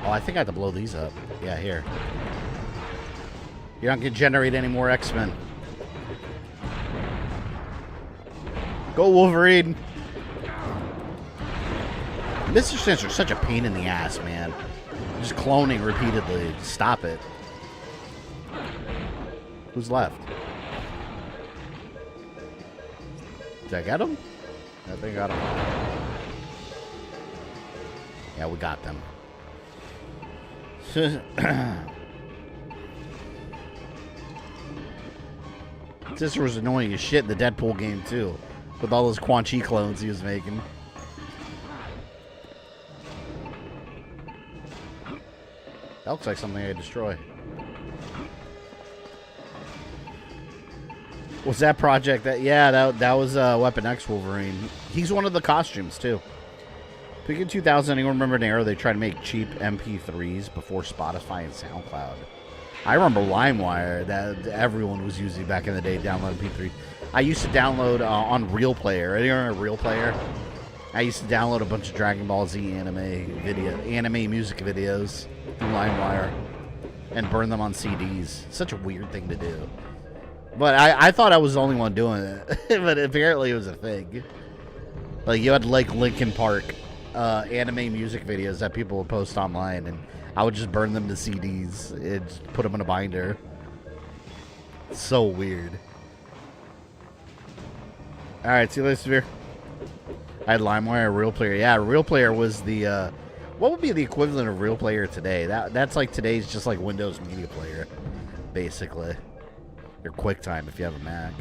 Oh, I think I have to blow these up. Yeah, here. You're not going to generate any more X-Men. Go, Wolverine. Mr. Sinister's such a pain in the ass, man. Just cloning repeatedly. Stop it. Who's left? Did I get him? I think I got him. Yeah, we got them. Sister was annoying as shit in the Deadpool game, too. With all those Quan Chi clones he was making. That looks like something I destroy. Was that project that? Yeah, that was Weapon X Wolverine. He's one of the costumes too. Back in 2000, anyone remember an era they tried to make cheap MP3s before Spotify and SoundCloud? I remember LimeWire that everyone was using back in the day. Download MP3. I used to download on Real Player. Anyone on Real Player? I used to download a bunch of Dragon Ball Z anime music videos through LimeWire. and burn them on CDs. Such a weird thing to do. But I thought I was the only one doing it. But apparently it was a thing. Like, you had, like, Linkin Park anime music videos that people would post online, and I would just burn them to CDs and just put them in a binder. So weird. Alright, see you later, Severe. I had LimeWire, Real Player. Yeah, Real Player was the, what would be the equivalent of Real Player today? That's like today's just like Windows Media Player, basically. Or QuickTime if you have a Mac.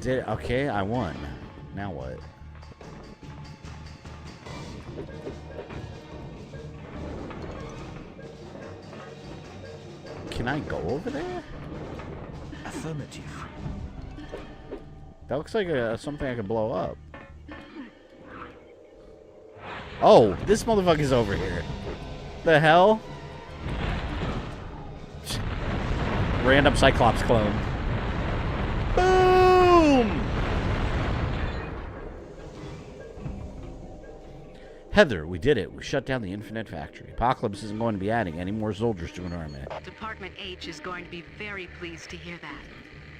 Okay, I won. Now what? Can I go over there? Affirmative. That looks like something I could blow up. Oh, this motherfucker's over here. The hell? Random Cyclops clone. Boom! Heather, we did it. We shut down the Infinite Factory. Apocalypse isn't going to be adding any more soldiers to an army. Department H is going to be very pleased to hear that.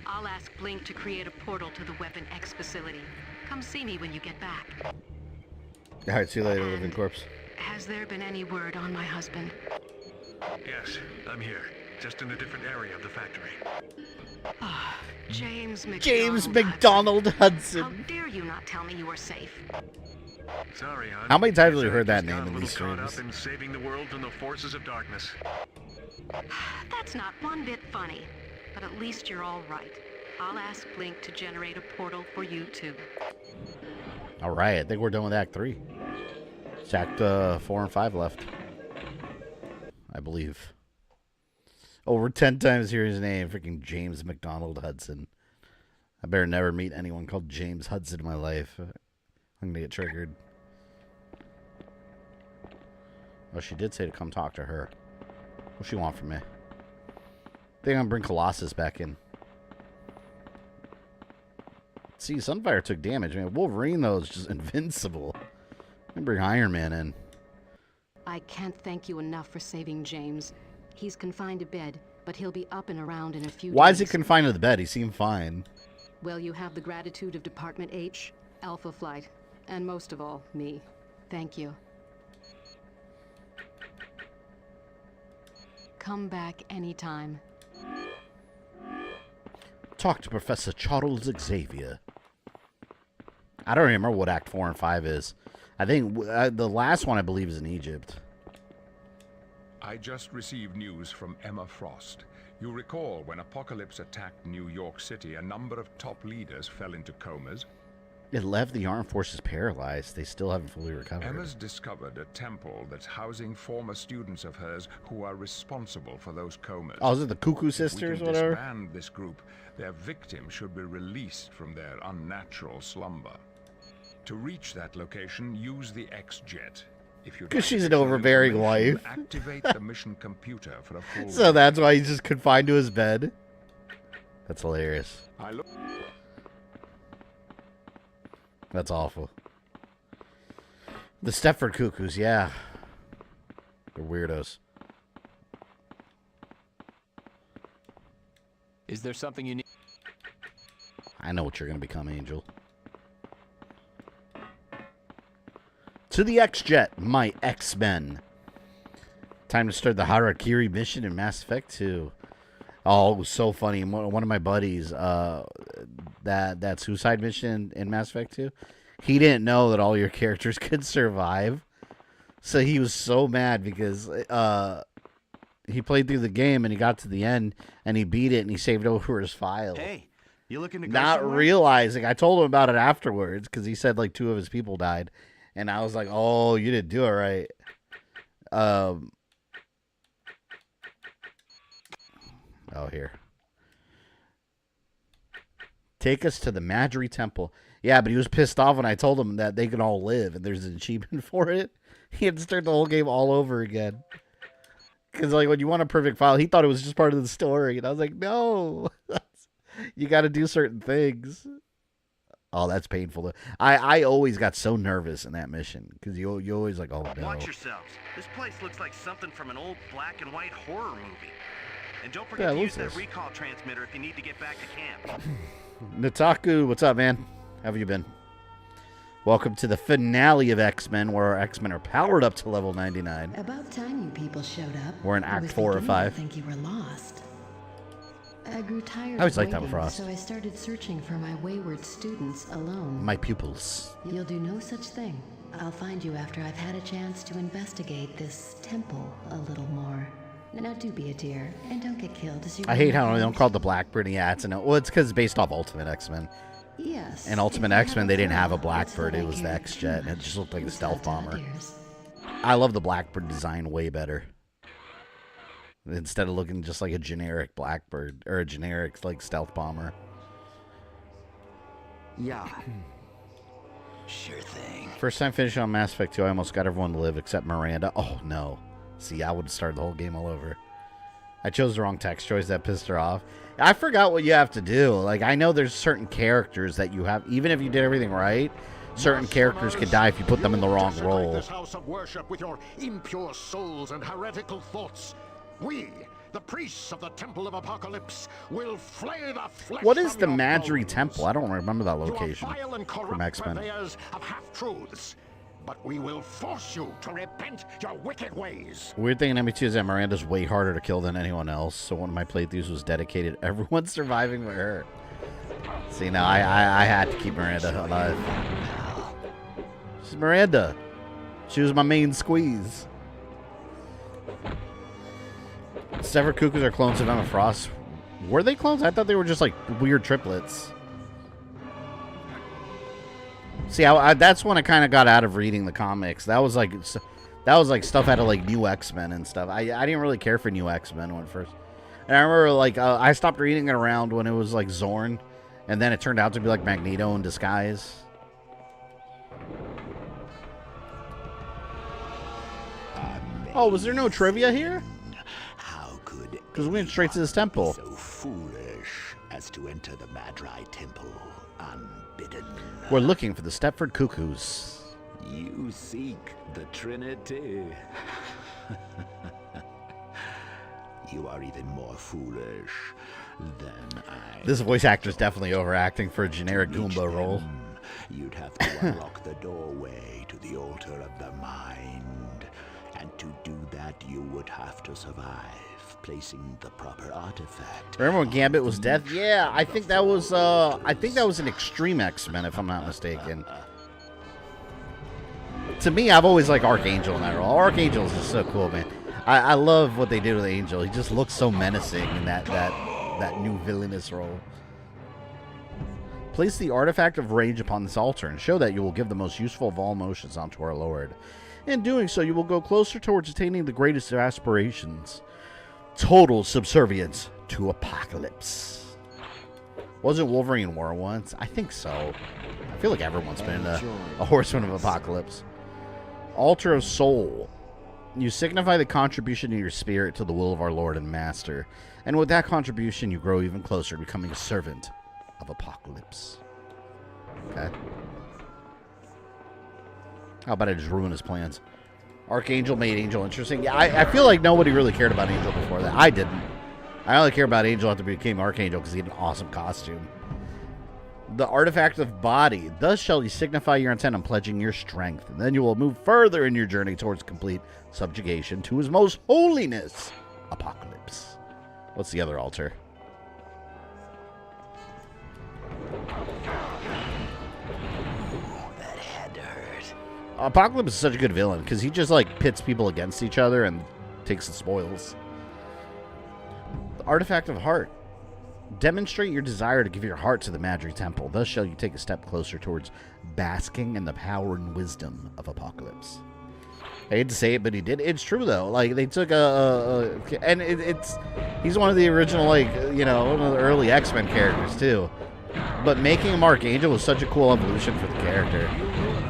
I'll ask Blink to create a portal to the Weapon X facility. Come see me when you get back. Alright, see you later, Living Corpse. Has there been any word on my husband? Yes, I'm here. Just in a different area of the factory. Ah, James McDonald. James McDonald Hudson. How dare you not tell me you were safe? Sorry, hon. How many times have we heard Just that got name a in these little caught streams? up in saving the world from the forces of darkness. That's not one bit funny. But at least you're all right. I'll ask Blink to generate a portal for you too. Alright, I think we're done with Act 3. It's Act 4 and 5 left. I believe. Over 10 times hear his name, freaking James McDonald Hudson. I better never meet anyone called James Hudson in my life. I'm gonna get triggered. Oh, she did say to come talk to her. What's she want from me? I think I'm gonna bring Colossus back in. See, Sunfire took damage, man. Wolverine, though, is just invincible. Let me bring Iron Man in. I can't thank you enough for saving James. He's confined to bed, but he'll be up and around in a few days. Why is he confined to the bed? He seemed fine. Well, you have the gratitude of Department H, Alpha Flight, and most of all, me. Thank you. Come back anytime. Talk to Professor Charles Xavier. I don't remember what Act 4 and 5 is. I think the last one, I believe, is in Egypt. I just received news from Emma Frost. You recall when Apocalypse attacked New York City, a number of top leaders fell into comas? It left the armed forces paralyzed. They still haven't fully recovered. Emma's discovered a temple that's housing former students of hers who are responsible for those comas. Oh, is it the Cuckoo If sisters, we can whatever? disband this group, their victims should be released from their unnatural slumber. To reach that location, use the X-Jet. If you'd 'Cause like she's an additional overbearing information, wife. Activate the mission computer for a full. So that's why he's just confined to his bed. That's hilarious. I look. That's awful. The Stepford Cuckoos, yeah. They're weirdos. Is there something you need? I know what you're going to become, Angel. To the X-Jet, my X-Men. Time to start the Harakiri mission in Mass Effect 2. Oh, it was so funny. One of my buddies, that suicide mission in Mass Effect 2, he didn't know that all your characters could survive. So he was so mad because he played through the game and he got to the end and he beat it and he saved over his file. Hey, you looking to go Not somewhere? realizing, I told him about it afterwards because he said like 2 of his people died. And I was like, oh, you didn't do it right. Oh, here. Take us to the Madri Temple. Yeah, but he was pissed off when I told him that they can all live and there's an achievement for it. He had to start the whole game all over again. Because, like, when you want a perfect file, he thought it was just part of the story. And I was like, no. You got to do certain things. Oh, that's painful. I always got so nervous in that mission because you always like, oh no. Watch yourselves. This place looks like something from an old black and white horror movie. And don't forget to use that recall transmitter if you need to get back to camp. Nataku, what's up, man? How have you been? Welcome to the finale of X-Men, where our X-Men are powered up to level 99. About time you people showed up. We're in Act 4 or 5. I think you were lost. I grew tired I always of liked Emma waiting, Frost. so I started searching for my wayward students alone. My pupils. You'll do no such thing. I'll find you after I've had a chance to investigate this temple a little more. Now do be a dear, and don't get killed as you... I hate how they don't call it the Blackbird. Yeah, it's well, it's because it's based off Ultimate X-Men. Yes. And Ultimate X-Men, they didn't have a Blackbird. It was the X-Jet, and it just looked like a stealth bomber. I love the Blackbird design way better. Instead of looking just like a generic Blackbird, or a generic, like, stealth bomber. Yeah. Sure thing. First time finishing on Mass Effect 2, I almost got everyone to live except Miranda. Oh, no. See, I would have started the whole game all over. I chose the wrong text choice. That pissed her off. I forgot what you have to do. Like, I know there's certain characters that you have, even if you did everything right, certain characters could die if you put them in the wrong role. This house of worship with your impure souls and heretical thoughts. We, the priests of the Temple of Apocalypse, will flay the flesh. What is the Madri Temple? I don't remember that location You are vile and corrupt from X-Men. purveyors of half-truths. But we will force you to repent your wicked ways. Weird thing in ME2 is that Miranda's way harder to kill than anyone else, so one of my playthroughs was dedicated everyone surviving with her. See, now I had to keep Miranda alive. She's Miranda. She was my main squeeze. Stepford Cuckoos are clones of Emma Frost. Were they clones? I thought they were just like weird triplets. See, that's when I kind of got out of reading the comics. That was like stuff out of like New X-Men and stuff. I didn't really care for New X-Men when first. And I remember like I stopped reading it around when it was like Zorn, and then it turned out to be like Magneto in disguise. Oh, was there no trivia here? How could Because we went straight to this temple. so foolish as to enter the Madri Temple unbidden? We're looking for the Stepford Cuckoos. You seek the Trinity. You are even more foolish than I. This voice actor is definitely overacting for a generic Goomba role. You'd have to unlock the doorway to the altar of the mind. And to do that, you would have to survive, placing the proper artifact. Remember when Gambit was death? Yeah, I think that was an Extreme X-Men, if I'm not mistaken. To me, I've always liked Archangel in that role. Archangel is just so cool, man. I love what they did with Angel. He just looks so menacing in that new villainous role. Place the artifact of rage upon this altar and show that you will give the most useful of all emotions unto our Lord. In doing so, you will go closer towards attaining the greatest of aspirations. Total subservience to Apocalypse. Wasn't Wolverine War once? I think so. I feel like everyone's been a horseman of Apocalypse. Altar of Soul. You signify the contribution of your spirit to the will of our Lord and Master. And with that contribution, you grow even closer to becoming a servant of Apocalypse. Okay. How about I just ruin his plans? Archangel made Angel interesting. Yeah, I feel like nobody really cared about Angel before that. I didn't. I only care about Angel after he became Archangel because he had an awesome costume. The artifact of body. Thus shall you signify your intent on pledging your strength. And then you will move further in your journey towards complete subjugation to his most holiness, Apocalypse. What's the other altar? That had to hurt. Apocalypse is such a good villain because he just like pits people against each other and takes the spoils. The artifact of heart. Demonstrate your desire to give your heart to the Madri Temple. Thus shall you take a step closer towards basking in the power and wisdom of Apocalypse. I hate to say it, but he did. It's true though. Like they took he's one of the original, like, you know, one of the early X-Men characters too. But making him Archangel was such a cool evolution for the character.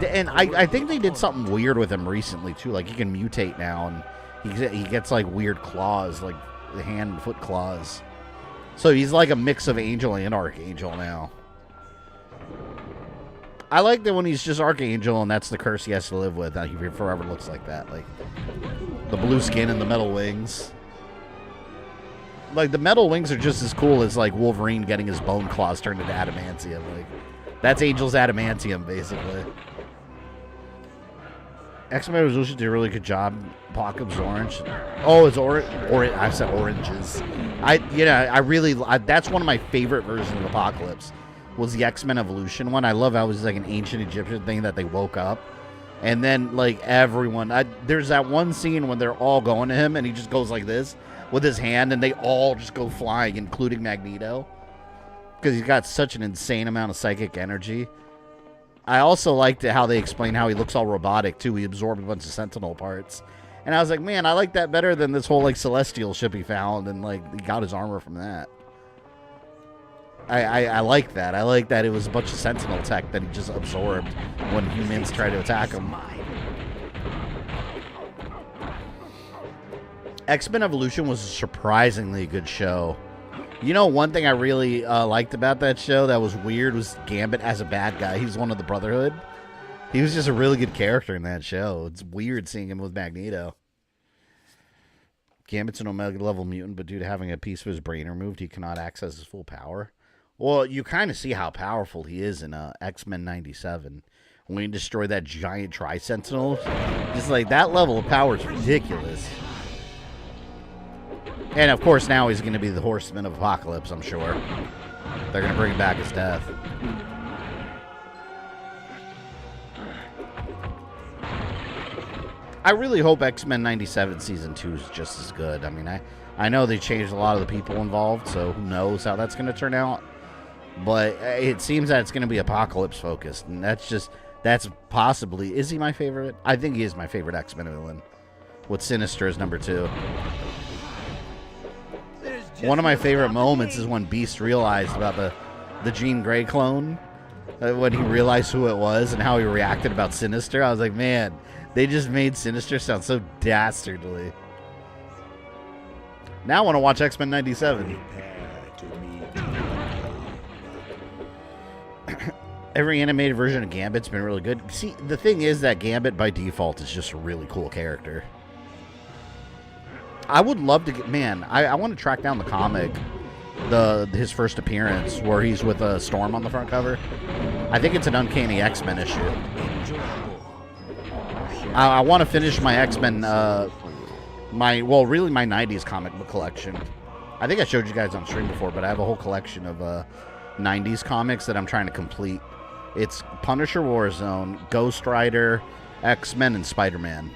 And I think they did something weird with him recently too. Like he can mutate now, and he gets like weird claws, like the hand and foot claws. So he's like a mix of Angel and Archangel now. I like that when he's just Archangel and that's the curse he has to live with. He forever looks like that. Like, the blue skin and the metal wings. Like, the metal wings are just as cool as, like, Wolverine getting his bone claws turned into adamantium. Like, that's Angel's adamantium, basically. X-Men Evolution did a really good job. Apocalypse Orange. Oh, it's orange. I said oranges. That's one of my favorite versions of Apocalypse. Was the X-Men Evolution one. I love how it was like an ancient Egyptian thing that they woke up. And then, like, everyone... there's that one scene when they're all going to him, and he just goes like this with his hand, and they all just go flying, including Magneto. Because he's got such an insane amount of psychic energy. I also liked how they explain how he looks all robotic, too. He absorbed a bunch of Sentinel parts. And I was like, man, I like that better than this whole, like, Celestial ship he found, and, like, he got his armor from that. I like that. I like that it was a bunch of Sentinel tech that he just absorbed when humans try to attack him. X-Men Evolution was a surprisingly good show. You know, one thing I really liked about that show that was weird was Gambit as a bad guy. He was one of the Brotherhood. He was just a really good character in that show. It's weird seeing him with Magneto. Gambit's an Omega-level mutant, but due to having a piece of his brain removed, he cannot access his full power. Well, you kind of see how powerful he is in X-Men 97. When you destroy that giant Tri-Sentinel, just like that level of power is ridiculous. And of course, now he's going to be the Horseman of Apocalypse, I'm sure. They're going to bring back his death. I really hope X-Men 97 Season 2 is just as good. I mean, I know they changed a lot of the people involved, so who knows how that's going to turn out. But it seems that it's going to be Apocalypse focused, and that's possibly... Is he my favorite? I think he is my favorite X-Men villain, with Sinister as number 2. One of my favorite moments is when Beast realized about the Jean Grey clone, when he realized who it was and how he reacted about Sinister. I was like, man, they just made Sinister sound so dastardly. Now I want to watch X-Men 97. Every animated version of Gambit's been really good. See, the thing is that Gambit by default is just a really cool character. I would love to get... Man, I want to track down the comic. His first appearance, where he's with a Storm on the front cover. I think it's an Uncanny X-Men issue. I want to finish my X-Men... my 90s comic book collection. I think I showed you guys on stream before, but I have a whole collection of 90s comics that I'm trying to complete. It's Punisher Warzone, Ghost Rider, X-Men, and Spider-Man.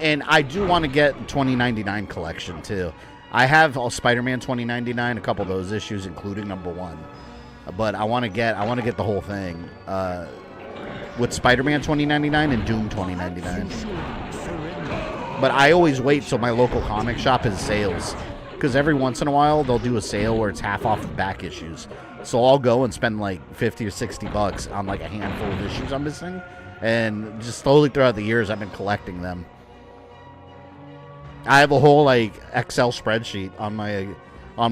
And I do want to get 2099 collection too. I have all Spider-Man 2099, a couple of those issues, including #1. But I want to get the whole thing with Spider-Man 2099 and Doom 2099. But I always wait till my local comic shop has sales, because every once in a while they'll do a sale where it's half off the back issues. So I'll go and spend like $50 or $60 on like a handful of issues I'm missing, and just slowly throughout the years I've been collecting them. I have a whole like Excel spreadsheet on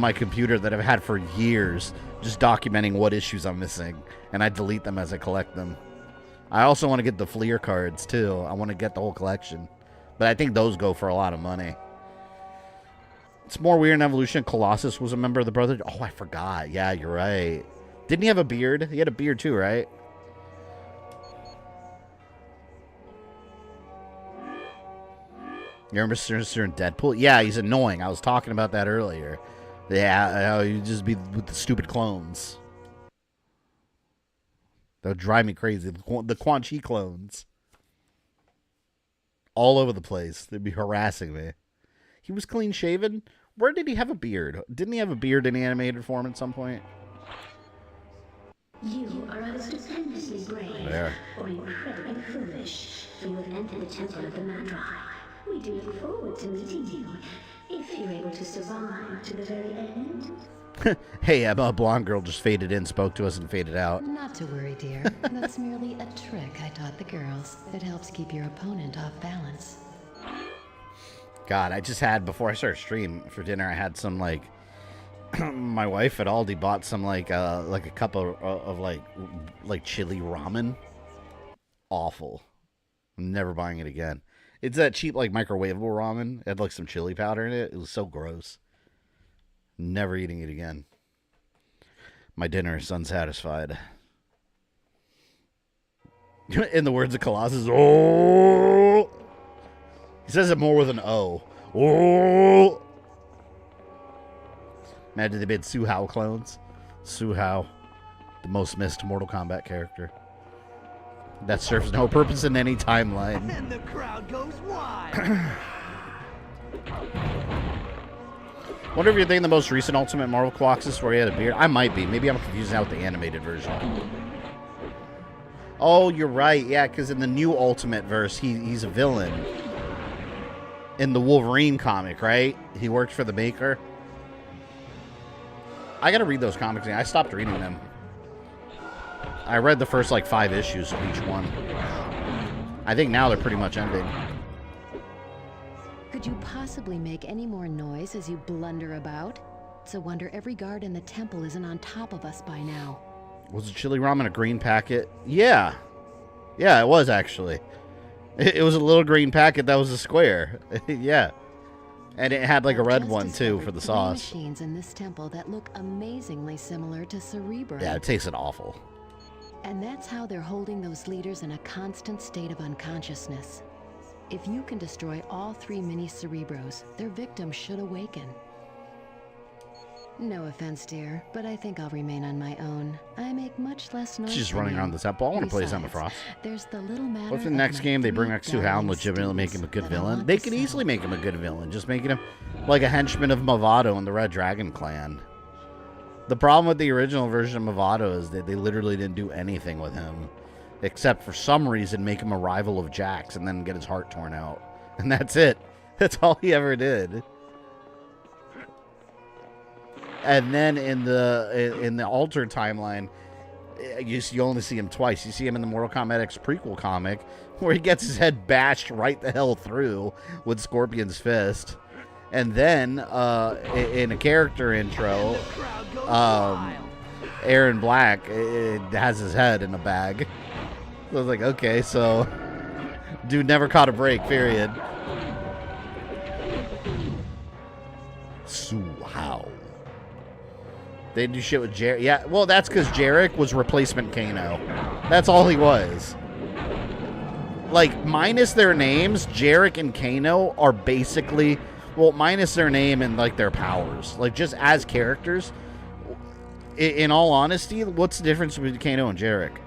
my computer that I've had for years, just documenting what issues I'm missing, and I delete them as I collect them. I also want to get the Fleer cards too. I want to get the whole collection, but I think those go for a lot of money. It's more weird in Evolution. Colossus was a member of the Brotherhood. Oh, I forgot. Yeah, you're right. Didn't he have a beard? He had a beard too, right? You remember Sinister in Deadpool? Yeah, he's annoying. I was talking about that earlier. Yeah, you just be with the stupid clones. That would drive me crazy. The Quan Chi clones. All over the place. They'd be harassing me. He was clean shaven? Where did he have a beard? Didn't he have a beard in animated form at some point? You are either stupendously brave or incredibly foolish. You have entered the Temple of the Madri. We do look forward to meeting you, if you're able to survive to the very end. Hey, a blonde girl just faded in, spoke to us, and faded out. Not to worry, dear. That's merely a trick I taught the girls. It helps keep your opponent off balance. God, I just had, before I started stream for dinner, I had some, like, My wife at Aldi bought some like a cup of like chili ramen. Awful. I'm never buying it again. It's that cheap like microwavable ramen. It had like some chili powder in it. It was so gross. Never eating it again. My dinner is unsatisfied. In the words of Colossus, oh. He says it more with an O. Oh. Imagine they made Suhao clones. Suhao, the most missed Mortal Kombat character. That serves no purpose in any timeline. And the crowd goes wild. Wonder if you're thinking the most recent Ultimate Marvel Colossus where he had a beard. I might be. Maybe I'm confusing out with the animated version. Oh, you're right. Yeah, because in the new Ultimate verse, he's a villain. In the Wolverine comic, right? He worked for the Maker. I gotta read those comics. I stopped reading them. I read the first, like, 5 issues of each one. I think now they're pretty much ending. Could you possibly make any more noise as you blunder about? It's a wonder every guard in the temple isn't on top of us by now. Was the chili ramen a green packet? Yeah. Yeah, it was, actually. It was a little green packet that was a square. Yeah. And it had like a red one too for the sauce. Machines in this temple that look amazingly similar to Cerebro. Yeah, it tasted awful. And that's how they're holding those leaders in a constant state of unconsciousness. If you can destroy all 3 mini Cerebros, their victims should awaken. No offense, dear, but I think I'll remain on my own. I make much less noise. She's running around the temple. I want to play Emma Frost. There's the little matter. What if in the next game they bring back Suhao and legitimately make him a good villain? They could easily make him a good villain, just making him like a henchman of Movado in the Red Dragon Clan. The problem with the original version of Movado is that they literally didn't do anything with him, except for some reason make him a rival of Jax and then get his heart torn out. And that's it. That's all he ever did. And then in the altered timeline, you only see him twice. You see him in the Mortal Kombat X prequel comic, where he gets his head bashed right the hell through with Scorpion's fist. And then in a character intro, Aaron Black has his head in a bag. So I was like, okay, so dude never caught a break, period. Suhao. They do shit with Jarek. Yeah, well, that's because Jarek was replacement Kano. That's all he was. Like, minus their names, Jarek and Kano are basically, well, minus their name and, like, their powers. Like, just as characters, in all honesty, what's the difference between Kano and Jarek?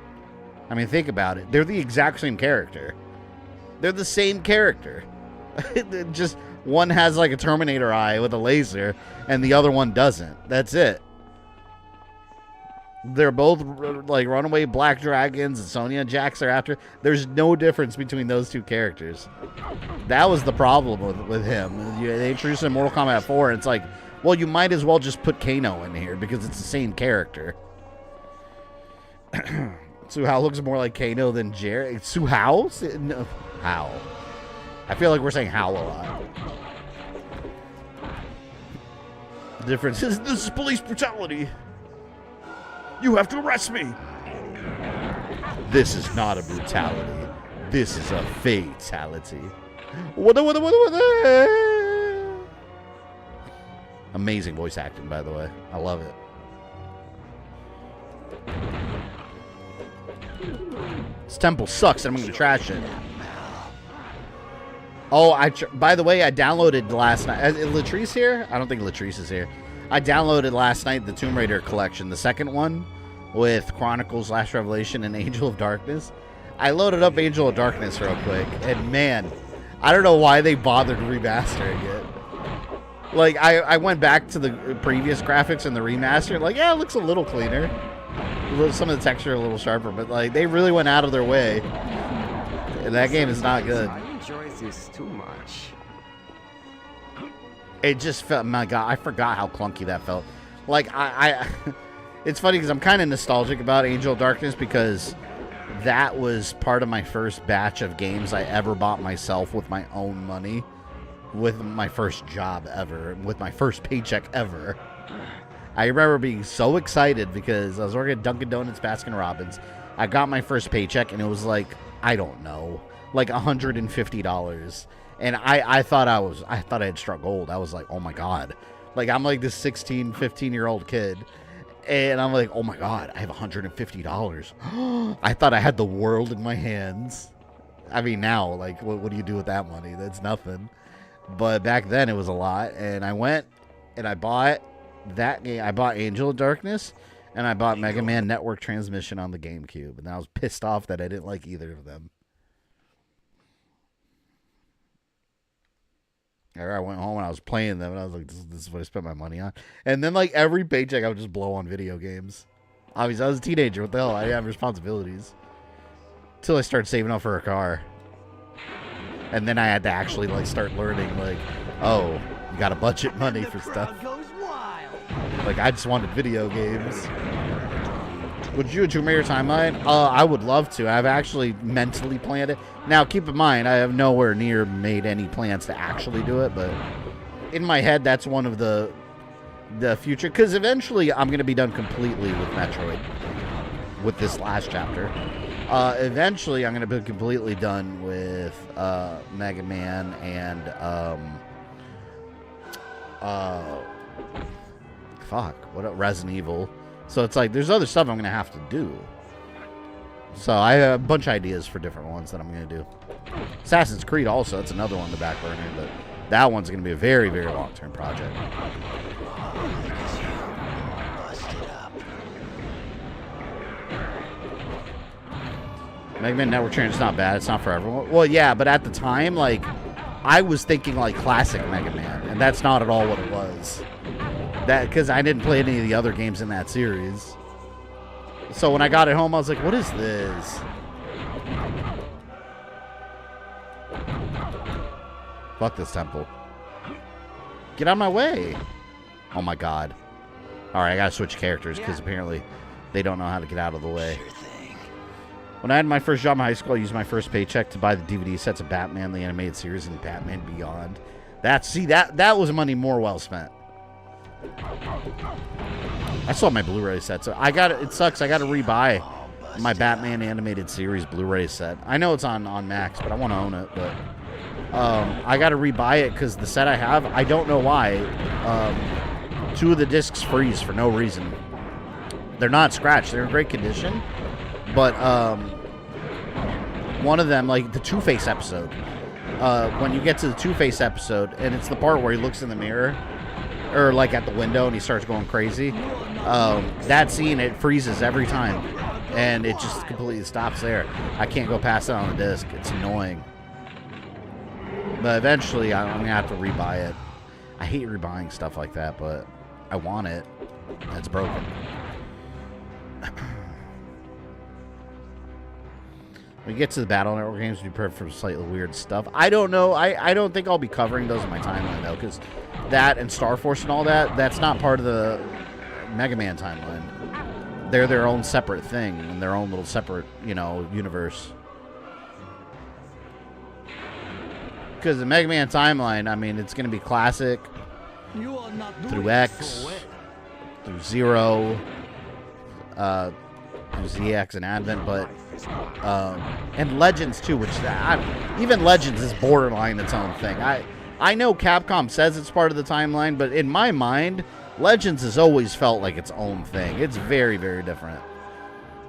I mean, think about it. They're the exact same character. They're the same character. Just one has, like, a Terminator eye with a laser, and the other one doesn't. That's it. They're both, like, runaway black dragons, and Sonya and Jax are after. There's no difference between those two characters. That was the problem with him. They introduced him in Mortal Kombat 4, and it's like, well, you might as well just put Kano in here, because it's the same character. Suhao looks more like Kano than Jarek. Suhao? No. How? I feel like we're saying how a lot. The difference is, this is police brutality. You have to arrest me. This is not a brutality. This is a fatality. Amazing voice acting, by the way. I love it. This temple sucks, and I'm going to trash it. Oh, by the way, I downloaded last night. Is Latrice here? I don't think Latrice is here. I downloaded last night the Tomb Raider collection, the second one, with Chronicles, Last Revelation, and Angel of Darkness. I loaded up Angel of Darkness real quick, and man, I don't know why they bothered remastering it. Like, I went back to the previous graphics and the remaster, like, yeah, it looks a little cleaner. Some of the texture a little sharper, but, like, they really went out of their way. And that game is not good. I enjoy this too much. It just felt, my God, I forgot how clunky that felt. Like, it's funny because I'm kind of nostalgic about Angel of Darkness because that was part of my first batch of games I ever bought myself with my own money, with my first job ever, with my first paycheck ever. I remember being so excited because I was working at Dunkin' Donuts, Baskin Robbins. I got my first paycheck, and it was like, I don't know, like $150. And I thought I had struck gold. I was like, oh my God. Like, I'm like this 16, 15-year-old kid. And I'm like, oh my God, I have $150. I thought I had the world in my hands. I mean, now, like, what do you do with that money? That's nothing. But back then, it was a lot. And I went and I bought that game. I bought Angel of Darkness, and I bought Mega Man Network Transmission on the GameCube. And I was pissed off that I didn't like either of them. I went home and I was playing them, and I was like, this is what I spent my money on. And then, like, every paycheck I would just blow on video games. Obviously, I was a teenager. What the hell? I didn't have responsibilities. Until I started saving up for a car. And then I had to actually, like, start learning, like, oh, you got to budget money for stuff. Like, I just wanted video games. Would you do your timeline? I would love to. I've actually mentally planned it. Now, keep in mind, I have nowhere near made any plans to actually do it, but in my head, that's one of the future. Because eventually, I'm going to be done completely with Metroid, with this last chapter. Eventually, I'm going to be completely done with Mega Man and Resident Evil. So it's like, there's other stuff I'm going to have to do. So I have a bunch of ideas for different ones that I'm going to do. Assassin's Creed also, that's another one in the back burner, but that one's going to be a very, very long-term project. Mega Man Network Train is not bad. It's not for everyone. Well, yeah, but at the time, like, I was thinking, like, classic Mega Man, and that's not at all what it was. That because I didn't play any of the other games in that series. So when I got it home, I was like, what is this? Fuck this temple. Get out of my way. Oh my God. Alright, I gotta switch characters because apparently they don't know how to get out of the way. When I had my first job in high school, I used my first paycheck to buy the DVD sets of Batman, the animated series, and Batman Beyond. That was money more well spent. I still have my Blu-ray set, so it sucks. I got to rebuy my Batman animated series Blu-ray set. I know it's on Max, but I want to own it. But I got to rebuy it because the set I have, I don't know why. 2 of the discs freeze for no reason. They're not scratched. They're in great condition. But one of them, like the Two-Face episode, when you get to the Two-Face episode, and it's the part where he looks in the mirror, or like at the window, and he starts going crazy. That scene, it freezes every time, and it just completely stops there. I can't go past it on the disc. It's annoying. But eventually, I'm gonna have to rebuy it. I hate rebuying stuff like that, but I want it. And it's broken. When you get to the Battle Network games, we prepare for slightly weird stuff. I don't know. I don't think I'll be covering those in my timeline, though, because that and Star Force and all that, that's not part of the Mega Man timeline. They're their own separate thing, and their own little separate, universe. Because the Mega Man timeline, I mean, it's going to be classic through X, through Zero, through ZX and Advent, but and Legends too, which even Legends is borderline its own thing. I know Capcom says it's part of the timeline, but in my mind, Legends has always felt like its own thing. It's very, very different,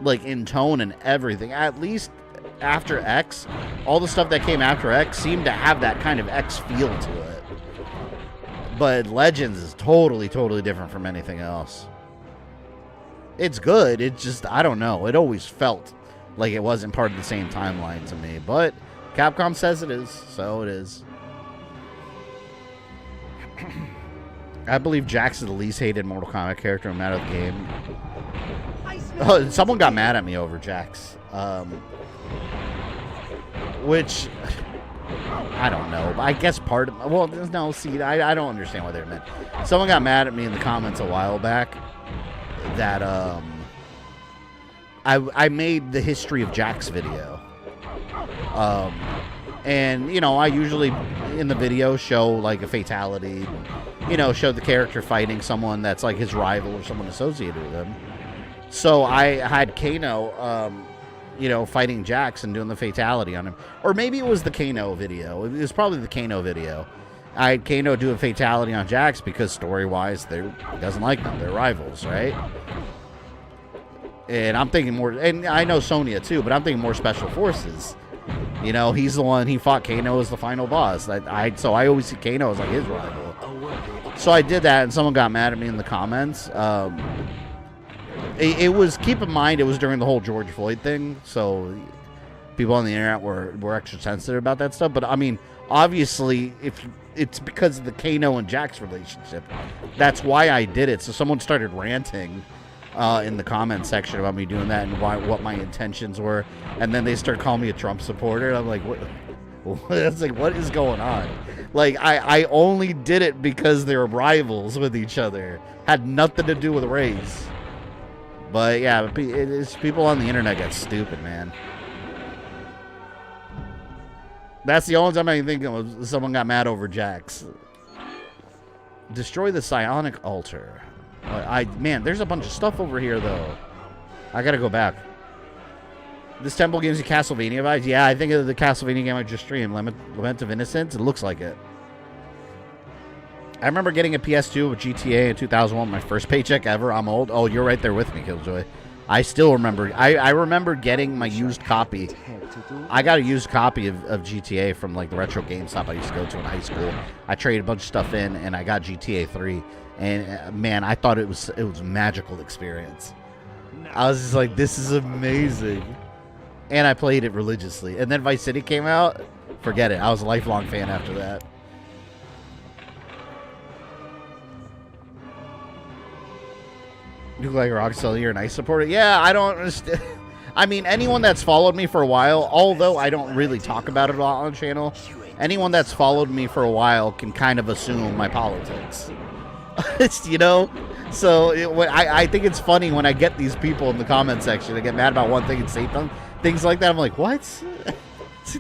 like in tone and everything. At least after X, all the stuff that came after X seemed to have that kind of X feel to it. But Legends is totally, totally different from anything else. It's good. It's just, I don't know. It always felt like it wasn't part of the same timeline to me. But Capcom says it is, so it is. I believe Jax is the least hated Mortal Kombat character no matter the game. Oh, someone got mad at me over Jax. Which, I don't know. I guess part of, well, no, see, I don't understand why they're mad. Someone got mad at me in the comments a while back that I made the history of Jax video. And, I usually, in the video show like a fatality, you know, show the character fighting someone that's like his rival or someone associated with him. So I had Kano, you know, fighting Jax and doing the fatality on him. Or maybe it was the Kano video. It was probably the Kano video. I had Kano do a fatality on Jax because story-wise, he doesn't like them. They're rivals, right? And I'm thinking more, and I know Sonya too, but I'm thinking more Special Forces. You know, he's the one, he fought Kano as the final boss. So I always see Kano as like his rival. So I did that, and someone got mad at me in the comments. It was, keep in mind, it was during the whole George Floyd thing, so people on the internet were extra sensitive about that stuff. But I mean, obviously, if it's because of the Kano and Jax relationship, that's why I did it. So someone started ranting in the comment section about me doing that and what my intentions were, and then they started calling me a Trump supporter. And I'm like, what? It's like, what is going on? Like, I only did it because they were rivals with each other. Had nothing to do with race. But yeah, people on the internet get stupid, man. That's the only time I can think of someone got mad over Jax. Destroy the psionic altar. Man, there's a bunch of stuff over here, though. I gotta go back. This temple gives you Castlevania vibes. Yeah, I think of the Castlevania game I just streamed, Lament of Innocence. It looks like it. I remember getting a PS2 with GTA in 2001, my first paycheck ever. I'm old. Oh, you're right there with me, Killjoy. I still remember. I remember getting my used copy. I got a used copy of GTA from like the retro GameStop I used to go to in high school. I traded a bunch of stuff in, and I got GTA 3. And man, I thought it was a magical experience. I was just like, this is amazing. And I played it religiously. And then Vice City came out. Forget it. I was a lifelong fan after that. You look like Rockstar, you're a nice supporter. Yeah, I don't understand. I mean, anyone that's followed me for a while, although I don't really talk about it a lot on the channel, anyone that's followed me for a while can kind of assume my politics. You know? So I think it's funny when I get these people in the comment section that get mad about one thing and say things like that. I'm like, what? What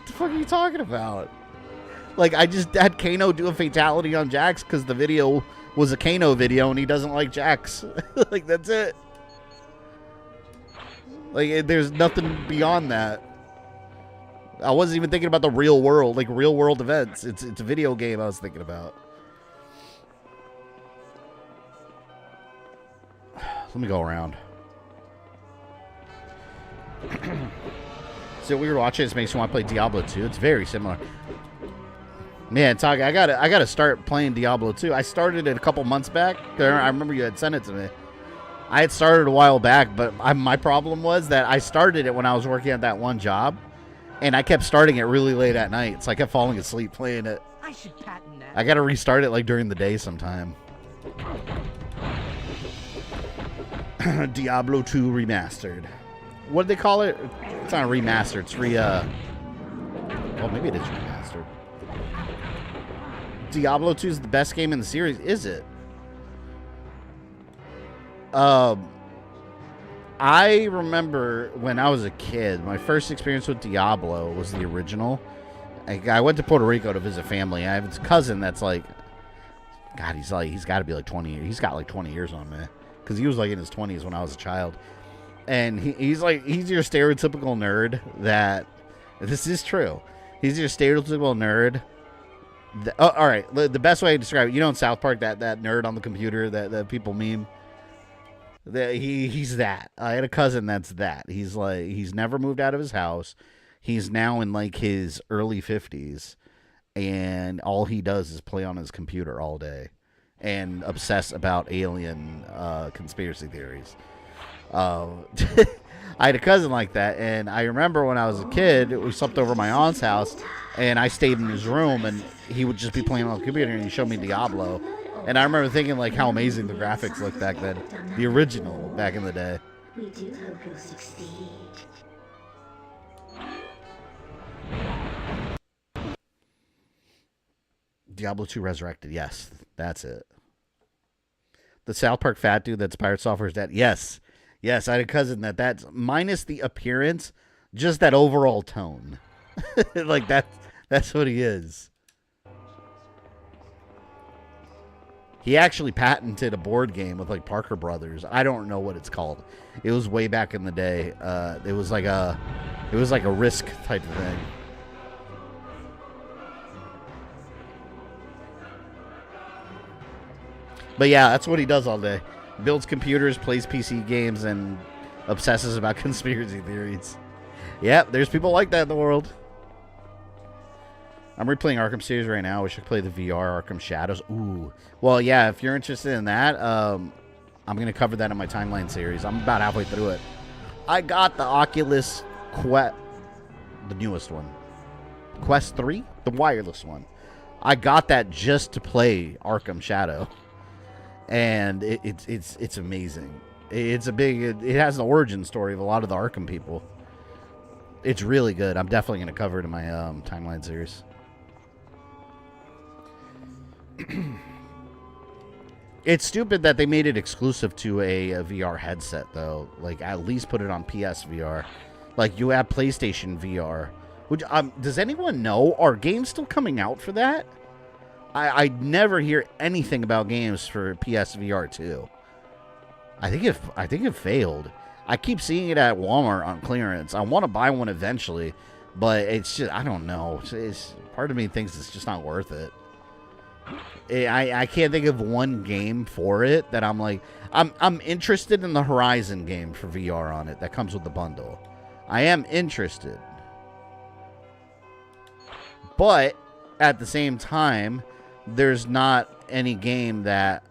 the fuck are you talking about? Like, I just had Kano do a fatality on Jax because the video was a Kano video and he doesn't like Jax. Like, that's it. Like, there's nothing beyond that. I wasn't even thinking about the real world, like real world events. It's a video game I was thinking about. Let me go around. So we were watching. This makes me want to play Diablo 2. It's very similar. Man, Tog, I gotta start playing Diablo 2. I started it a couple months back. I remember you had sent it to me. I had started a while back, but my problem was that I started it when I was working at that one job, and I kept starting it really late at night, so I kept falling asleep playing it. I should patent that. I gotta restart it like during the day sometime. Diablo 2 Remastered. What did they call it? It's not a remaster. It's well, maybe it is remastered. Diablo 2 is the best game in the series. Is it? I remember when I was a kid, my first experience with Diablo was the original. I went to Puerto Rico to visit family. I have this cousin that's like, God, he's got to be like 20 years. He's got like 20 years on me. Because he was like in his 20s when I was a child. And he's your stereotypical nerd that, this is true. He's your stereotypical nerd. All right, the best way to describe it, you know in South Park, that nerd on the computer that people meme? He's that. I had a cousin that's that. He's never moved out of his house. He's now in like his early 50s. And all he does is play on his computer all day. And obsess about alien conspiracy theories. I had a cousin like that, and I remember when I was a kid, we slept over at my aunt's house, and I stayed in his room, and he would just be playing on the computer, and he showed me Diablo. And I remember thinking, like, how amazing the graphics looked back then. The original back in the day. We do hope you'll succeed. Diablo 2 Resurrected. Yes, that's it. The South Park fat dude that's Pirate Software's dad. Yes. Yes, I had a cousin that's minus the appearance, just that overall tone. Like, that's what he is. He actually patented a board game with like Parker Brothers. I don't know what it's called. It was way back in the day. It was like a Risk type of thing. But yeah, that's what he does all day. Builds computers, plays PC games, and obsesses about conspiracy theories. Yep, there's people like that in the world. I'm replaying Arkham series right now. I wish I could play the VR Arkham Shadows. Ooh. Well, yeah, if you're interested in that, I'm going to cover that in my timeline series. I'm about halfway through it. I got the Oculus Quest, the newest one. Quest 3? The wireless one. I got that just to play Arkham Shadow. And it's amazing. It's a big... It has the origin story of a lot of the Arkham people. It's really good. I'm definitely going to cover it in my timeline series. It's stupid that they made it exclusive to a VR headset, though. Like, at least put it on PSVR. Like, you have PlayStation VR. Which, does anyone know? Are games still coming out for that? I never hear anything about games for PSVR 2. I think it failed. I keep seeing it at Walmart on clearance. I want to buy one eventually, but it's just, I don't know. It's part of me thinks it's just not worth it. I can't think of one game for it that I'm like, I'm interested in the Horizon game for VR on it that comes with the bundle. I am interested. But at the same time, there's not any game that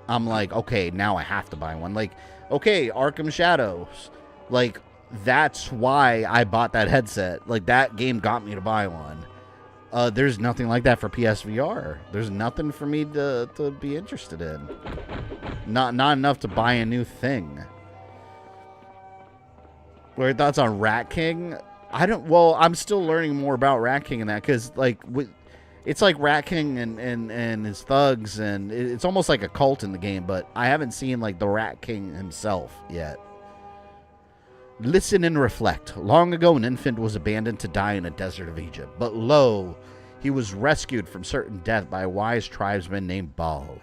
I'm like, okay, now I have to buy one. Like, okay, Arkham Shadows. Like, that's why I bought that headset. Like, that game got me to buy one. There's nothing like that for PSVR. There's nothing for me to be interested in. Not enough to buy a new thing. What are your thoughts on Rat King? I'm still learning more about Rat King and that, because, like, it's like Rat King and his thugs, and it's almost like a cult in the game, but I haven't seen, like, the Rat King himself yet. Listen and reflect. Long ago, an infant was abandoned to die in a desert of Egypt. But lo, he was rescued from certain death by a wise tribesman named Baal.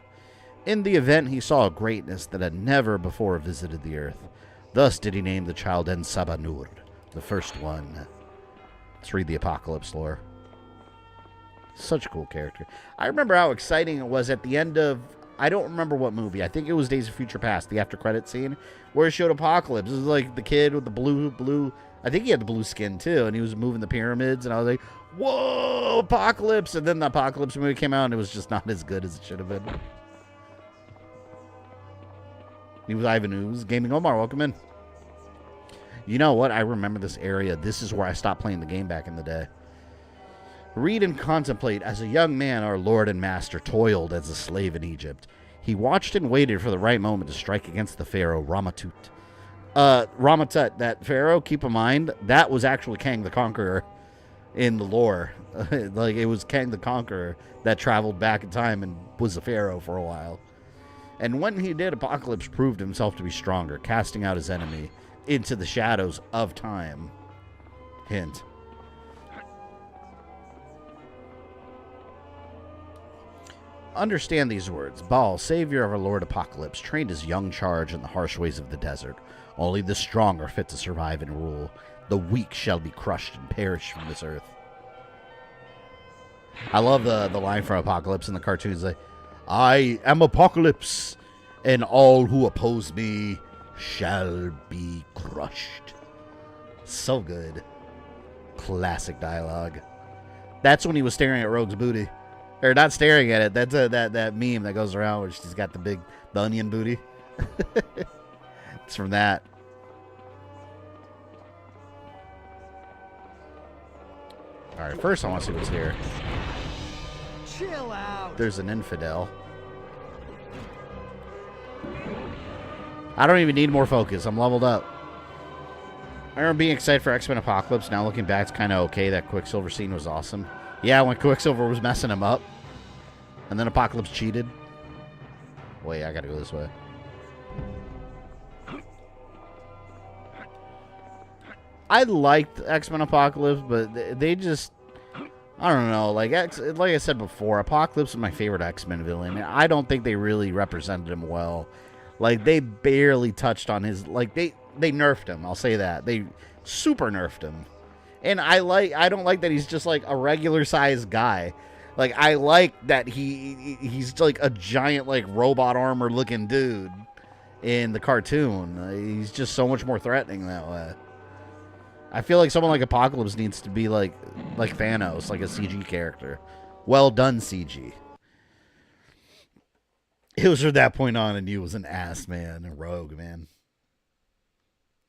In the event, he saw a greatness that had never before visited the earth. Thus did he name the child En-Sabanur, the first one. Let's read the Apocalypse lore. Such a cool character. I remember how exciting it was at the end of... I don't remember what movie. I think it was Days of Future Past, the after credit scene, where it showed Apocalypse. It was like the kid with the blue. I think he had the blue skin too, and he was moving the pyramids, and I was like, "Whoa, Apocalypse!" And then the Apocalypse movie came out, and it was just not as good as it should have been. He was Ivan Ooze. Gaming Omar, welcome in. You know what? I remember this area. This is where I stopped playing the game back in the day. Read and contemplate. As a young man, our Lord and Master toiled as a slave in Egypt. He watched and waited for the right moment to strike against the pharaoh Ramatut. Ramatut, that pharaoh, keep in mind, that was actually Kang the Conqueror in the lore. Like, it was Kang the Conqueror that traveled back in time and was a pharaoh for a while. And when he did, Apocalypse proved himself to be stronger, casting out his enemy into the shadows of time. Hint. Understand these words. Baal, savior of our Lord Apocalypse, trained his young charge in the harsh ways of the desert. Only the strong are fit to survive and rule. The weak shall be crushed and perish from this earth. I love the line from Apocalypse in the cartoons. Like, I am Apocalypse, and all who oppose me shall be crushed. So good. Classic dialogue. That's when he was staring at Rogue's booty. Or not staring at it. That's that meme that goes around where she's got the onion booty. It's from that. Alright, first I want to see what's here. Chill out. There's an infidel. I don't even need more focus. I'm leveled up. I remember being excited for X-Men Apocalypse. Now looking back, it's kind of okay. That Quicksilver scene was awesome. Yeah, when Quicksilver was messing him up. And then Apocalypse cheated. Wait, I gotta go this way. I liked X-Men Apocalypse, but they just... I don't know. Like I said before, Apocalypse is my favorite X-Men villain. And I don't think they really represented him well. Like, they barely touched on his... Like, they nerfed him. I'll say that. They super nerfed him. And I don't like that he's just, like, a regular-sized guy. Like, I like that he's like a giant, like, robot armor-looking dude in the cartoon. He's just so much more threatening that way. I feel like someone like Apocalypse needs to be like Thanos, like a CG character. Well done, CG. It was from that point on, and you was an ass, man. A rogue, man.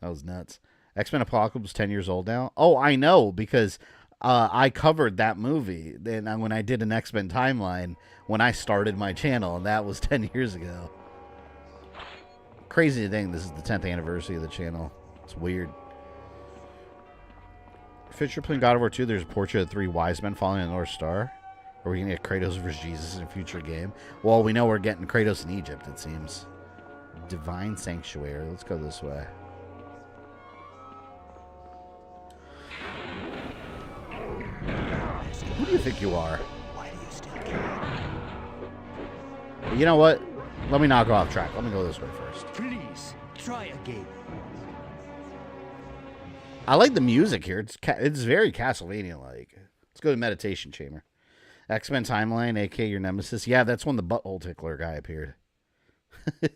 That was nuts. X-Men Apocalypse 10 years old now. Oh, I know, because I covered that movie then when I did an X-Men timeline when I started my channel, and that was 10 years ago. Crazy to think this is the 10th anniversary of the channel. It's weird. Fisher playing God of War 2, there's a portrait of 3 wise men following the North Star. Are we going to get Kratos versus Jesus in a future game? Well, we know we're getting Kratos in Egypt, it seems. Divine Sanctuary. Let's go this way. Who do you think you are? Why do you still care? You know what? Let me not go off track. Let me go this way first. Please, try again. I like the music here. It's very Castlevania-like. Let's go to Meditation Chamber. X-Men Timeline, a.k.a. your nemesis. Yeah, that's when the butthole tickler guy appeared.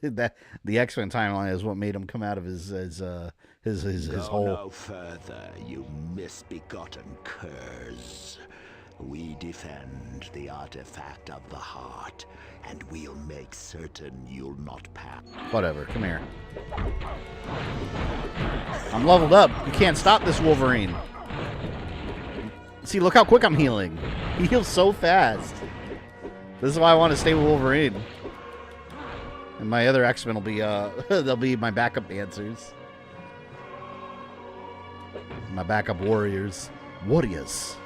The X-Men Timeline is what made him come out of his hole. No further, you misbegotten curs. We defend the artifact of the heart, and we'll make certain you'll not pass. Whatever, come here. I'm leveled up. You can't stop this Wolverine. See, look how quick I'm healing. He heals so fast. This is why I want to stay with Wolverine. And my other X-Men will be, they'll be my backup dancers. My backup warriors. Warriors.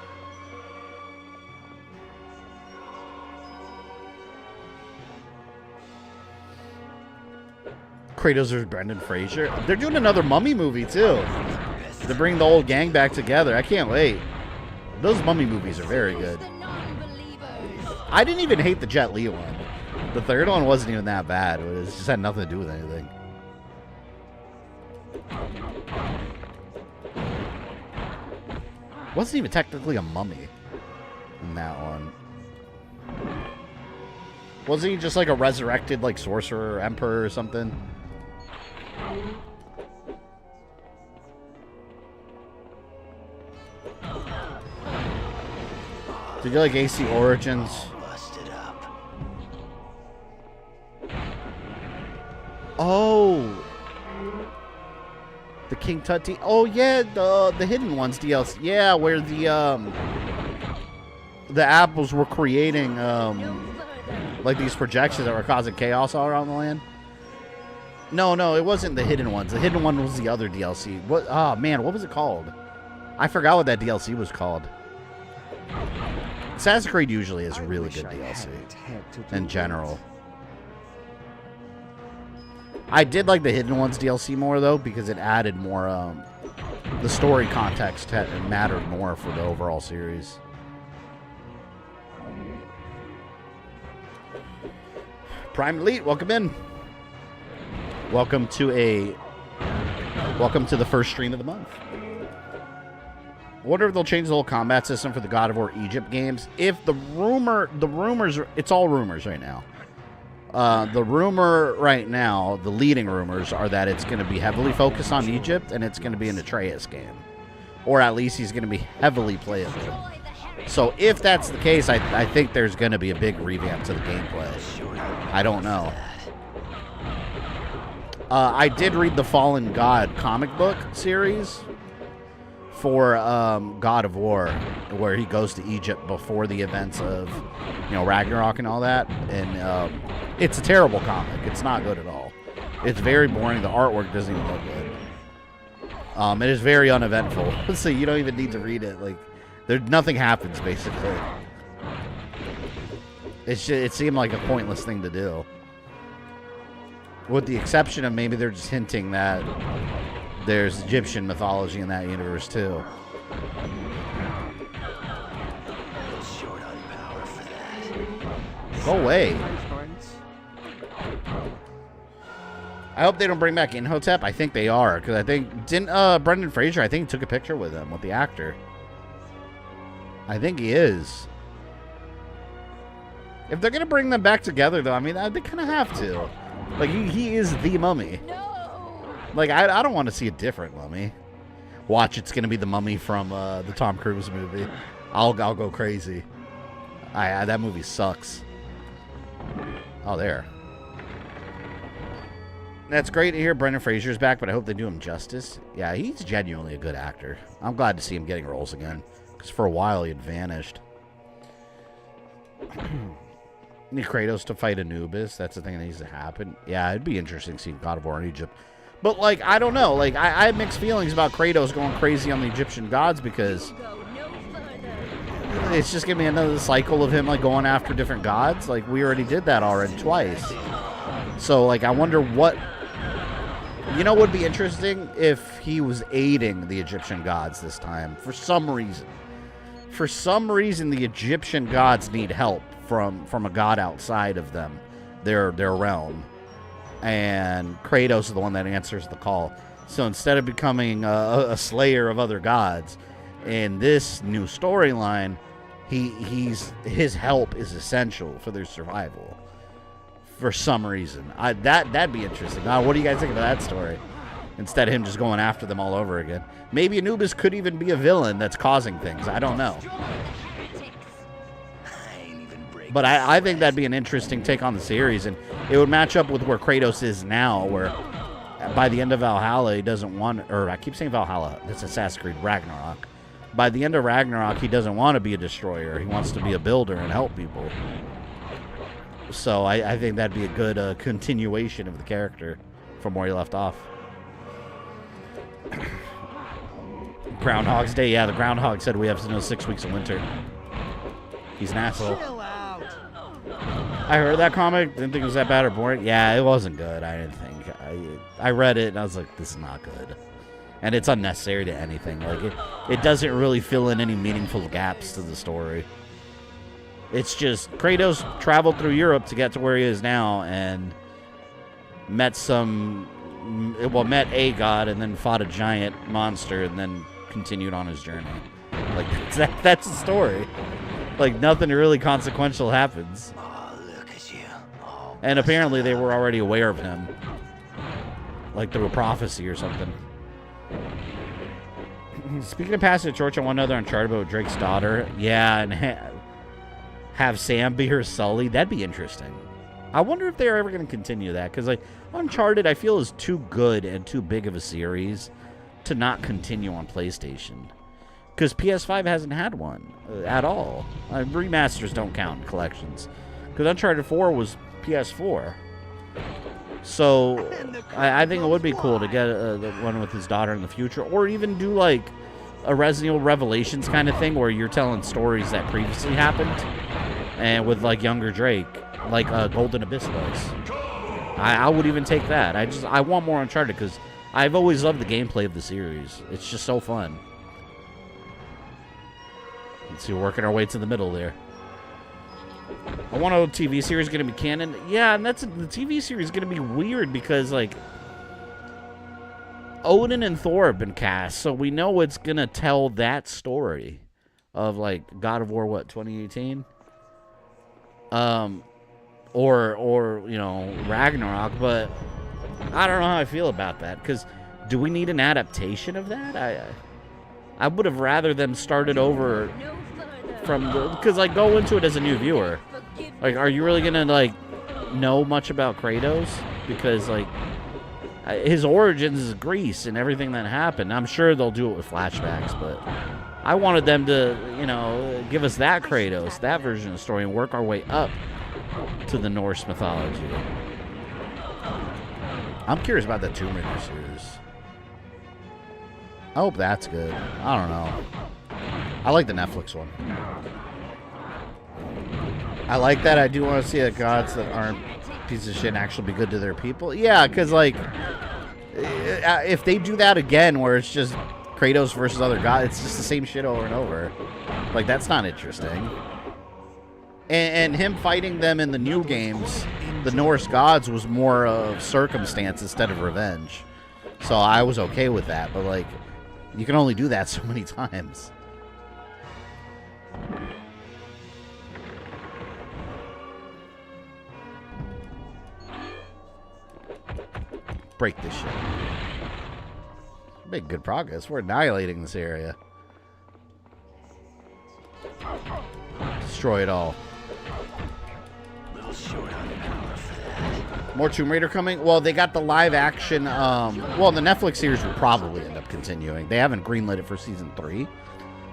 Kratos versus Brendan Fraser. They're doing another Mummy movie, too. They're bringing the old gang back together. I can't wait. Those Mummy movies are very good. I didn't even hate the Jet Li one. The third one wasn't even that bad. It just had nothing to do with anything. Wasn't even technically a mummy in that one. Wasn't he just like a resurrected like sorcerer, emperor or something? Did you like AC Origins? Oh, the King Tut. Oh yeah, the Hidden Ones DLC. Yeah, where the apples were creating like these projections that were causing chaos all around the land. No, it wasn't the Hidden Ones. The Hidden One was the other DLC. What? Oh man, what was it called? I forgot what that DLC was called. Assassin's Creed usually is really good DLC in general. I did like the Hidden Ones DLC more, though, because it added more, the story context mattered more for the overall series. Prime Elite, welcome in. Welcome to the first stream of the month. I wonder if they'll change the whole combat system for the God of War Egypt games. If the rumors, it's all rumors right now. The rumor right now, the leading rumors are that it's going to be heavily focused on Egypt and it's going to be an Atreus game. Or at least he's going to be heavily playable. So if that's the case, I think there's going to be a big revamp to the gameplay. I don't know. I did read the Fallen God comic book series for God of War, where he goes to Egypt before the events of, Ragnarok and all that. And it's a terrible comic. It's not good at all. It's very boring. The artwork doesn't even look good. It is very uneventful. So you don't even need to read it. Like, nothing happens, basically. It seemed like a pointless thing to do. With the exception of maybe they're just hinting that there's Egyptian mythology in that universe, too. Go away. I hope they don't bring back Imhotep. I think they are, because I think didn't Brendan Fraser, I think, took a picture with him, with the actor. I think he is. If they're gonna bring them back together, though, I mean, they kind of have to. Like, he is the Mummy. Like, I don't want to see a different Mummy. Watch, it's gonna be the Mummy from the Tom Cruise movie. I'll go crazy. That movie sucks. Oh, there. That's great to hear Brendan Fraser's back, but I hope they do him justice. Yeah, he's genuinely a good actor. I'm glad to see him getting roles again, because for a while he had vanished. Need Kratos to fight Anubis. That's the thing that needs to happen. Yeah, it'd be interesting to see God of War in Egypt. But, like, I don't know. Like, I have mixed feelings about Kratos going crazy on the Egyptian gods, because it's just going to be another cycle of him, like, going after different gods. Like, we already did that already twice. So, like, I wonder what... You know what would be interesting? If he was aiding the Egyptian gods this time, for some reason. For some reason, the Egyptian gods need help from a god outside of them, their realm. And Kratos is the one that answers the call. So instead of becoming a slayer of other gods, in this new storyline, his help is essential for their survival. For some reason. That'd be interesting. What do you guys think of that story? Instead of him just going after them all over again. Maybe Anubis could even be a villain that's causing things. I don't know. But I think that'd be an interesting take on the series, and it would match up with where Kratos is now, where by the end of Valhalla, he doesn't want... Or I keep saying Valhalla. That's Assassin's Creed Ragnarok. By the end of Ragnarok, he doesn't want to be a destroyer. He wants to be a builder and help people. So I think that'd be a good continuation of the character from where he left off. Groundhog's Day. Yeah, the Groundhog said we have to know 6 weeks of winter. He's an asshole. I heard that comic. Didn't think it was that bad or boring. Yeah, it wasn't good. I didn't think. I read it and I was like, this is not good. And it's unnecessary to anything. Like it doesn't really fill in any meaningful gaps to the story. It's just Kratos traveled through Europe to get to where he is now and met a god and then fought a giant monster and then continued on his journey. Like that's the story. Like nothing really consequential happens. Oh, look at you. Oh, and apparently they were already aware of him. Like through a prophecy or something. Speaking of Passage Torch, I want another Uncharted about Drake's daughter. Yeah, and have Sam be her Sully. That'd be interesting. I wonder if they're ever going to continue that. Because like Uncharted, I feel, is too good and too big of a series to not continue on PlayStation. Because PS5 hasn't had one at all. Remasters don't count in collections. Because Uncharted 4 was PS4. So I think it would be cool to get the one with his daughter in the future. Or even do like a Resident Evil Revelations kind of thing where you're telling stories that previously happened. And with like younger Drake. Like Golden Abyss was. I would even take that. I want more Uncharted because I've always loved the gameplay of the series. It's just so fun. Let's see, we're working our way to the middle there. I want a TV series going to be canon. Yeah, and the TV series is going to be weird because, like, Odin and Thor have been cast, so we know it's going to tell that story of, like, God of War, what, 2018? Or you know, Ragnarok, but I don't know how I feel about that, because do we need an adaptation of that? I would have rather them started over from because like go into it as a new viewer. Like, are you really gonna like know much about Kratos? Because like his origins is Greece and everything that happened. I'm sure they'll do it with flashbacks, but I wanted them to, you know, give us that Kratos, that version of the story, and work our way up to the Norse mythology. I'm curious about the Tomb Raider series. I hope that's good. I don't know. I like the Netflix one. I like that. I do want to see the gods that aren't pieces of shit and actually be good to their people. Yeah, because, like, if they do that again where it's just Kratos versus other gods, it's just the same shit over and over. Like, that's not interesting. And him fighting them in the new games, the Norse gods, was more of circumstance instead of revenge. So I was okay with that, but like, you can only do that so many times. Break this shit. Make good progress. We're annihilating this area. Destroy it all. More Tomb Raider coming? Well, they got the live action. Well, the Netflix series will probably end up continuing. They haven't greenlit it for season 3.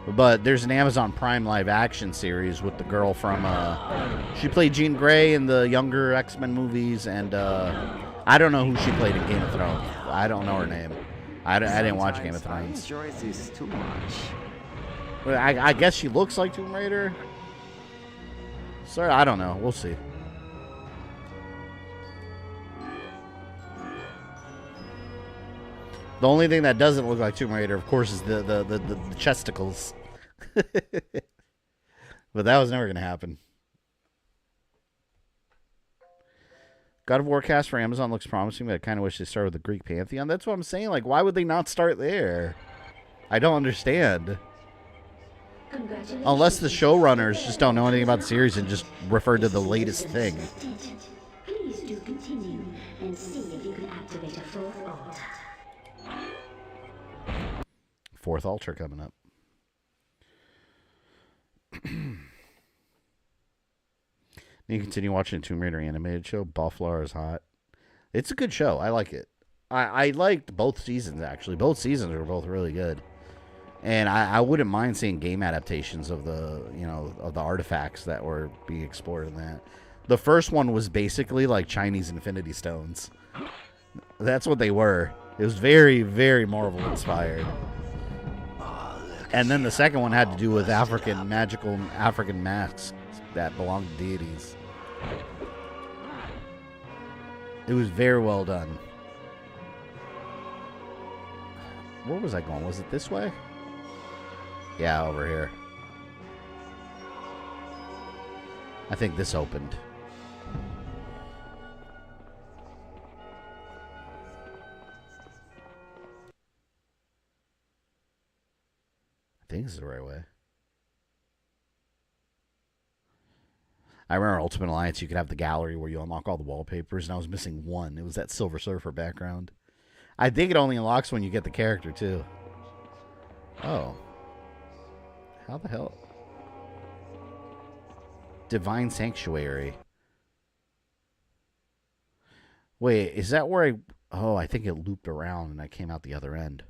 But there's an Amazon Prime live action series with the girl from. She played Jean Grey in the younger X-Men movies. And I don't know who she played in Game of Thrones. I don't know her name. I didn't watch Game of Thrones. I enjoy this too much. Well, I guess she looks like Tomb Raider. Sorry, I don't know. We'll see. The only thing that doesn't look like Tomb Raider, of course, is the chesticles. But that was never going to happen. God of War cast for Amazon looks promising, but I kind of wish they started with the Greek pantheon. That's what I'm saying. Like, why would they not start there? I don't understand. Unless the showrunners just don't know anything about the series and just refer to the latest thing. Please do continue and see if you can activate a fourth altar. Fourth altar coming up. You continue watching the Tomb Raider animated show. Buffalo is hot. It's a good show. I like it. I liked both seasons, actually. Both seasons are both really good. And I wouldn't mind seeing game adaptations of the, of the artifacts that were being explored in that. The first one was basically like Chinese Infinity Stones. That's what they were. It was very, very Marvel inspired. And then the second one had to do with magical African masks that belonged to deities. It was very well done. Where was I going? Was it this way? Yeah, over here. I think this opened. I think this is the right way. I remember Ultimate Alliance, you could have the gallery where you unlock all the wallpapers, and I was missing one. It was that Silver Surfer background. I think it only unlocks when you get the character, too. Oh. How the hell? Divine Sanctuary. Wait, is that where I... Oh, I think it looped around and I came out the other end.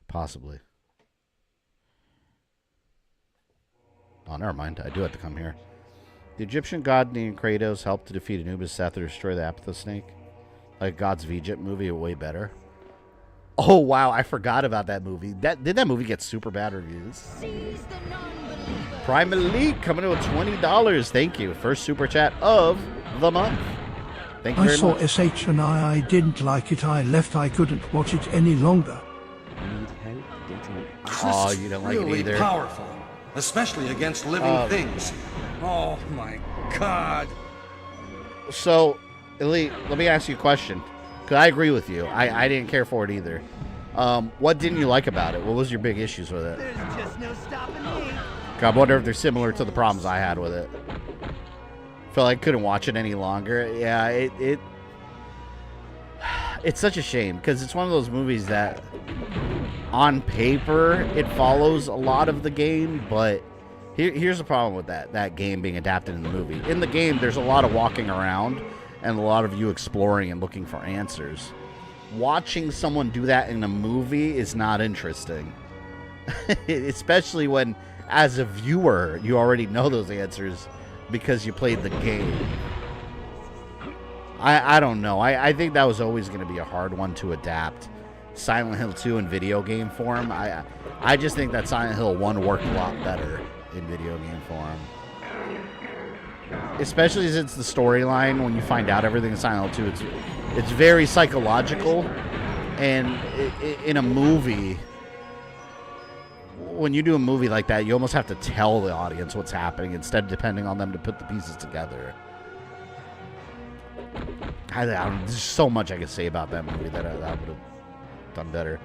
Possibly. Oh, never mind. I do have to come here. The Egyptian god named Kratos helped to defeat Anubis, Seth, to destroy the Apophis snake. Like Gods of Egypt movie, way better. Oh, wow. I forgot about that movie. Did that movie get super bad reviews? Prime Elite coming to with $20. Thank you. First super chat of the month. Thank you very much. I saw SH and I didn't like it. I left. I couldn't watch it any longer. Oh, you don't like it either. Powerful, especially against living things. Oh my God. So, Elite, let me ask you a question. Because I agree with you. I didn't care for it either. What didn't you like about it? What was your big issues with it? There's just no stopping me. I wonder if they're similar to the problems I had with it. Felt like I couldn't watch it any longer. Yeah, it's such a shame because it's one of those movies that on paper it follows a lot of the game, but here's the problem with that game being adapted in the movie. In the game, there's a lot of walking around and a lot of you exploring and looking for answers. Watching someone do that in a movie is not interesting. Especially when, as a viewer, you already know those answers because you played the game. I don't know. I think that was always going to be a hard one to adapt. Silent Hill 2 in video game form. I just think that Silent Hill 1 worked a lot better in video game form. Especially since the storyline, when you find out everything in Silent Hill 2, it's very psychological. And in a movie, when you do a movie like that, you almost have to tell the audience what's happening instead of depending on them to put the pieces together. I don't, there's so much I could say about that movie that I would have done better.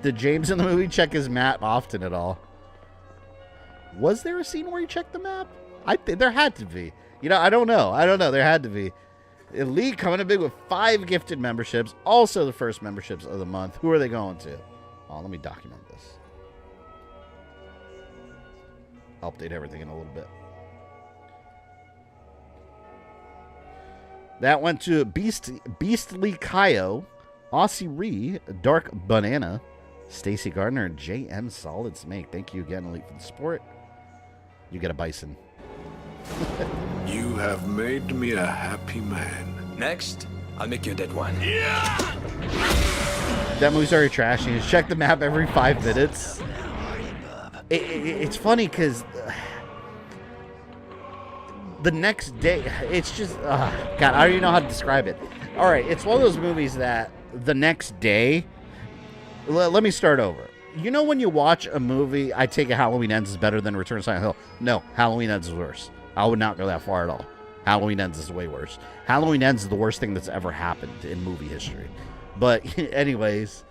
Did James in the movie check his map often at all? Was there a scene where he checked the map? There had to be. You know, I don't know. There had to be. Elite coming in big with 5 gifted memberships. Also the first memberships of the month. Who are they going to? Oh, let me document this. I'll update everything in a little bit. That went to Beastly Kaio, Aussie Ree, Dark Banana, Stacy Gardner, and JM Solid Snake. Thank you again, Elite, for the support. You get a bison. You have made me a happy man. Next, I'll make you a dead one. Yeah! That movie's already trashy. You check the map every 5 minutes. It's funny because the next day, it's just, God, I don't even know how to describe it. All right, it's one of those movies that the next day, let me start over. You know when you watch a movie, I take it Halloween Ends is better than Return to Silent Hill. No, Halloween Ends is worse. I would not go that far at all. Halloween Ends is way worse. Halloween Ends is the worst thing that's ever happened in movie history. But anyways,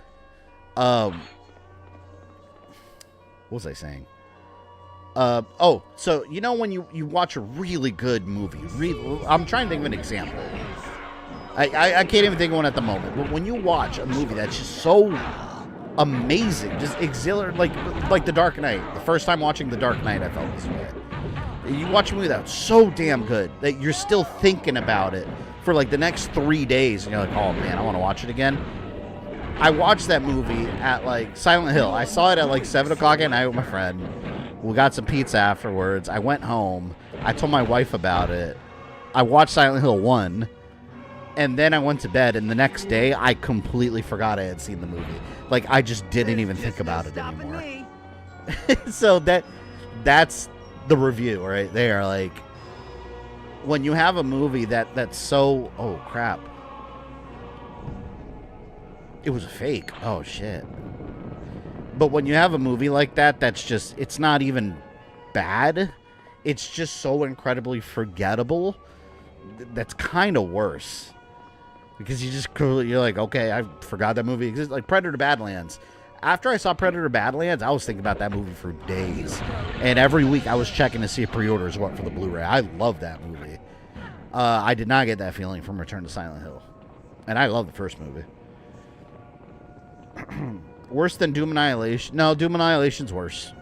what was I saying? So you know when you watch a really good movie, I'm trying to think of an example. I can't even think of one at the moment. But when you watch a movie that's just so amazing, just exhilarating, like The Dark Knight. The first time watching The Dark Knight, I felt this way. You watch a movie that's so damn good that you're still thinking about it for like the next 3 days, and you're like, oh man, I want to watch it again. I watched that movie at like Silent Hill. I saw it at like 7 o'clock at night with my friend. We got some pizza afterwards. I went home. I told my wife about it. I watched Silent Hill 1. And then I went to bed, and the next day, I completely forgot I had seen the movie. Like, I just didn't even think about it anymore. So that's the review right there. Like, when you have a movie that's so... Oh, crap. It was a fake. Oh, shit. But when you have a movie like that, that's just... It's not even bad. It's just so incredibly forgettable. That's kind of worse. Because you're like, okay, I forgot that movie exists. Like Predator Badlands. After I saw Predator Badlands, I was thinking about that movie for days. And every week I was checking to see if pre-orders went for the Blu-ray. I love that movie. I did not get that feeling from Return to Silent Hill. And I love the first movie. Worse than Doom Annihilation? No, Doom Annihilation's worse.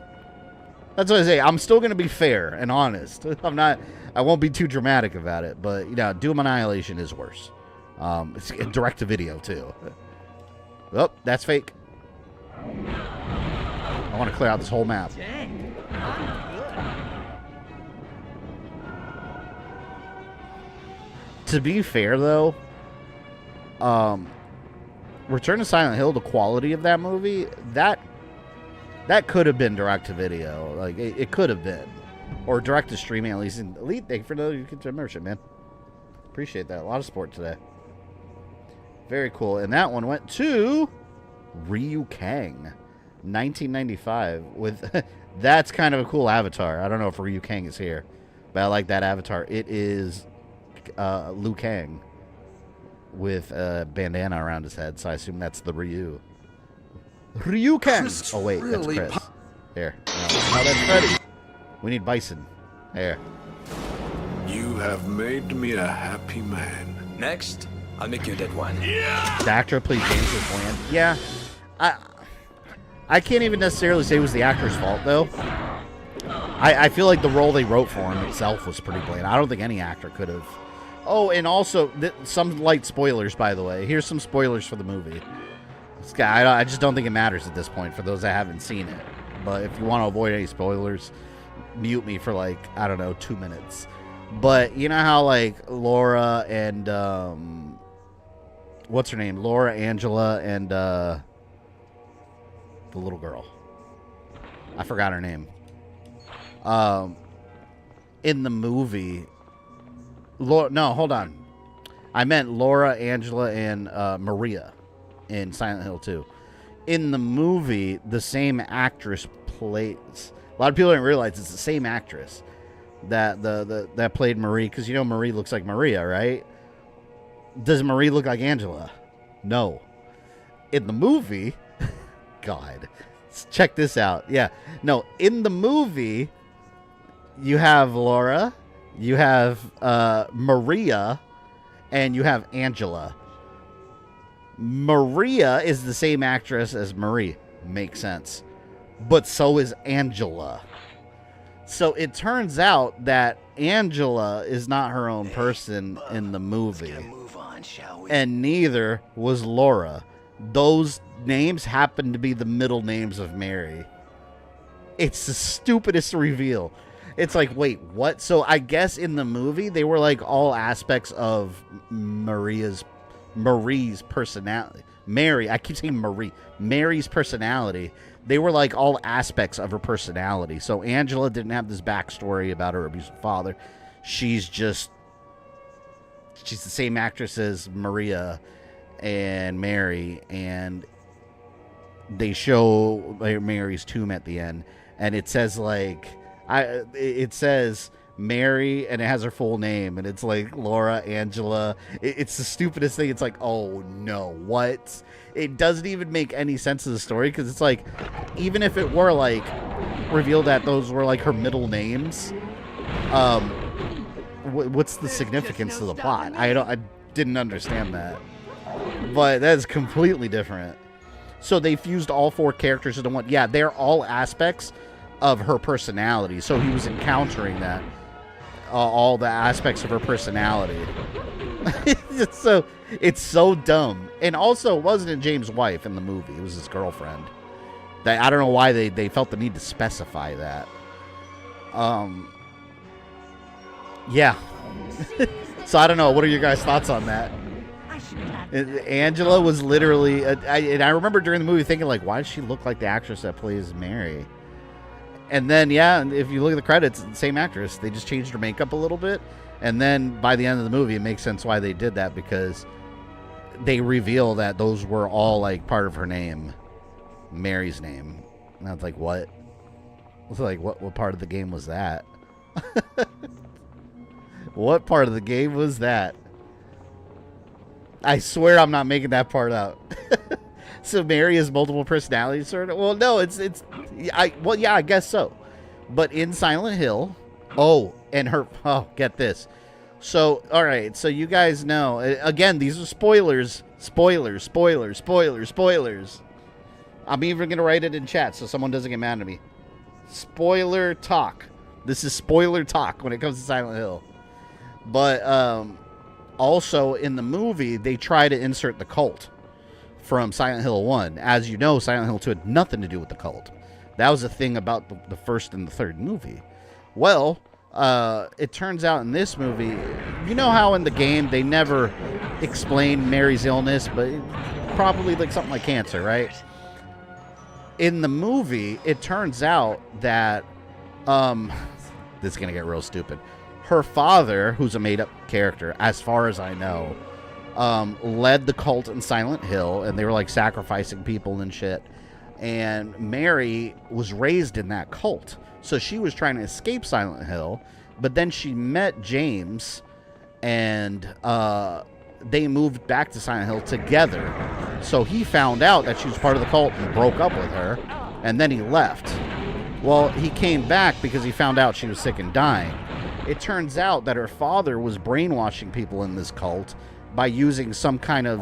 That's what I say. I'm still going to be fair and honest. I won't be too dramatic about it. But, you know, Doom Annihilation is worse. It's direct to video too. Oh, that's fake. I want to clear out this whole map. Dang. To be fair though, Return to Silent Hill, the quality of that movie, that could have been direct to video. Like it could have been, or direct to streaming at least. Elite, thank you for the membership, man. Appreciate that. A lot of support today. Very cool. And that one went to Ryu Kang, 1995. With that's kind of a cool avatar. I don't know if Ryu Kang is here, but I like that avatar. It is Liu Kang with a bandana around his head, so I assume that's the Ryu. Ryu Kang. Oh wait, that's Chris. Here. No, that's Freddy. We need Bison. Here. You have made me a happy man. Next, I'll make you a dead one. Yeah! The actor played James Bland. Yeah. I can't even necessarily say it was the actor's fault, though. I feel like the role they wrote for him itself was pretty bland. I don't think any actor could have. Oh, and also, some light spoilers, by the way. Here's some spoilers for the movie. This guy, I just don't think it matters at this point for those that haven't seen it. But if you want to avoid any spoilers, mute me for, like, I don't know, 2 minutes. But you know how, like, Laura and... what's her name? Laura, Angela, and the little girl. I forgot her name. In the movie, no, hold on. I meant Laura, Angela, and Maria in Silent Hill 2. In the movie, the same actress plays. A lot of people didn't realize it's the same actress that that played Marie, because you know Marie looks like Maria, right? Does Marie look like Angela? No. In the movie, God, check this out. Yeah, no, in the movie, you have Laura, you have Maria, and you have Angela. Maria is the same actress as Marie. Makes sense. But so is Angela. So it turns out that Angela is not her own person in the movie. And neither was Laura. Those names happen to be the middle names of Mary. It's the stupidest reveal. It's like, wait, what? So I guess in the movie, they were like all aspects of Marie's personality. Mary, I keep saying Marie. Mary's personality. They were like all aspects of her personality. So Angela didn't have this backstory about her abusive father. She's the same actress as Maria and Mary, and they show Mary's tomb at the end, and it says it says Mary, and it has her full name, and it's like Laura Angela. It's the stupidest thing. It's like, oh no, what? It doesn't even make any sense of the story, because it's like, even if it were like revealed that those were like her middle names, what's the significance of the plot? I didn't understand that, but that is completely different. So they fused all four characters into one. Yeah, they're all aspects of her personality. So he was encountering that, all the aspects of her personality. It's so dumb. And also, it wasn't James' wife in the movie. It was his girlfriend. I don't know why they felt the need to specify that. Yeah. So I don't know. What are your guys' thoughts on that? Angela was literally... and I remember during the movie thinking, like, why does she look like the actress that plays Mary? And then, yeah, if you look at the credits, it's the same actress. They just changed her makeup a little bit. And then by the end of the movie, it makes sense why they did that, because they reveal that those were all, like, part of her name. Mary's name. And I was like, what? I was like, what part of the game was that? What part of the game was that? I swear I'm not making that part up. So Mary has multiple personalities, sort of. Well, no, I guess so. But in Silent Hill, get this. So, all right, so you guys know, again, these are spoilers. Spoilers. I'm even going to write it in chat so someone doesn't get mad at me. Spoiler talk. This is spoiler talk when it comes to Silent Hill. But also in the movie, they try to insert the cult from Silent Hill 1. As you know, Silent Hill 2 had nothing to do with the cult. That was the thing about the first and the third movie. Well, it turns out in this movie, you know how in the game they never explain Mary's illness, but probably like something like cancer, right? In the movie, it turns out that this is gonna get real stupid. Her father, who's a made-up character, as far as I know, led the cult in Silent Hill, and they were like sacrificing people and shit. And Mary was raised in that cult, so she was trying to escape Silent Hill, but then she met James, and they moved back to Silent Hill together. So he found out that she was part of the cult and broke up with her, and then he left. Well, he came back because he found out she was sick and dying. It turns out that her father was brainwashing people in this cult by using some kind of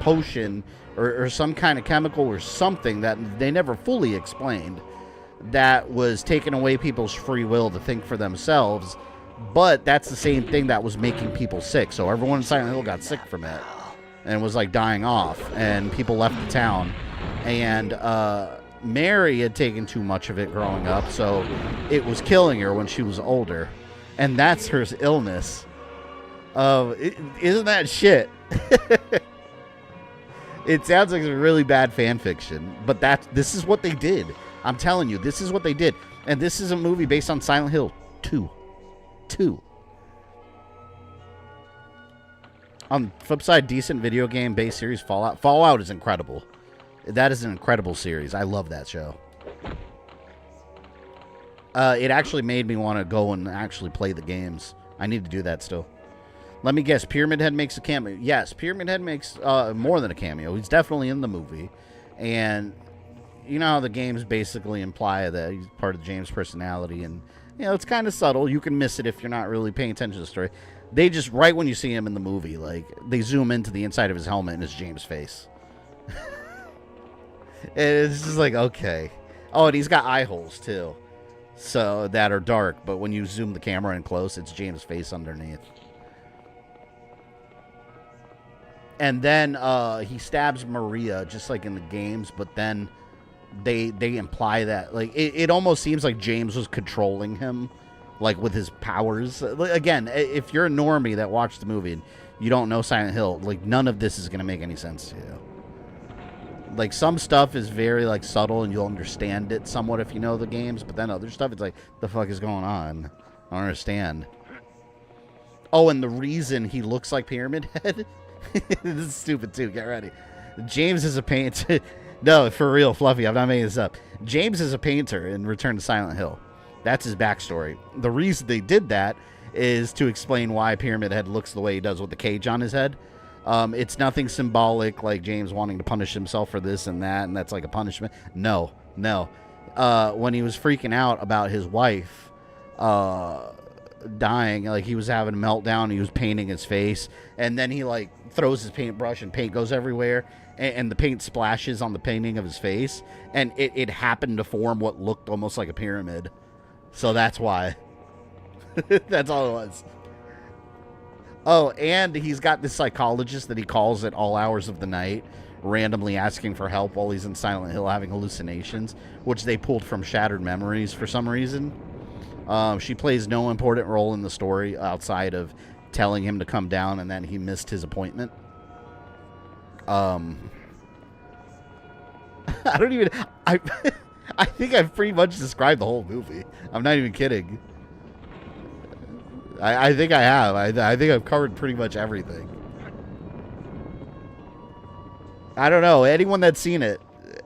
potion or some kind of chemical or something that they never fully explained, that was taking away people's free will to think for themselves. But that's the same thing that was making people sick. So everyone in Silent Hill got sick from it and was like dying off, and people left the town. And Mary had taken too much of it growing up, so it was killing her when she was older. And that's her illness. Isn't that shit? It sounds like a really bad fan fiction, but this is what they did. I'm telling you, this is what they did. And this is a movie based on Silent Hill 2. On the flip side, decent video game based series, Fallout. Fallout is incredible. That is an incredible series. I love that show. It actually made me want to go and actually play the games. I need to do that still. Let me guess. Pyramid Head makes a cameo. Yes, Pyramid Head makes more than a cameo. He's definitely in the movie. And you know how the games basically imply that he's part of James' personality. And, you know, it's kind of subtle. You can miss it if you're not really paying attention to the story. They just, right when you see him in the movie, like, they zoom into the inside of his helmet and it's James' face. It's just like, okay. Oh, and he's got eye holes, too. So, that are dark. But when you zoom the camera in close, it's James' face underneath. And then he stabs Maria, just like in the games. But then they imply that, like, it almost seems like James was controlling him, like, with his powers. Again, if you're a normie that watched the movie and you don't know Silent Hill, like, none of this is going to make any sense to you. Like, some stuff is very, like, subtle and you'll understand it somewhat if you know the games. But then other stuff, it's like, the fuck is going on? I don't understand. Oh, and the reason he looks like Pyramid Head... This is stupid, too. Get ready. James is a painter. No, for real, Fluffy. I'm not making this up. James is a painter in Return to Silent Hill. That's his backstory. The reason they did that is to explain why Pyramid Head looks the way he does with the cage on his head. It's nothing symbolic like James wanting to punish himself for this and that, and that's like a punishment. No. When he was freaking out about his wife dying, like, he was having a meltdown, he was painting his face, and then he, like, throws his paintbrush and paint goes everywhere, and the paint splashes on the painting of his face, and it happened to form what looked almost like a pyramid. So that's why. That's all it was. Oh, and he's got this psychologist that he calls at all hours of the night, randomly asking for help while he's in Silent Hill having hallucinations, which they pulled from Shattered Memories for some reason. She plays no important role in the story outside of telling him to come down and then he missed his appointment. I think I've pretty much described the whole movie. I'm not even kidding. I think I have. I think I've covered pretty much everything. I don't know. Anyone that's seen it,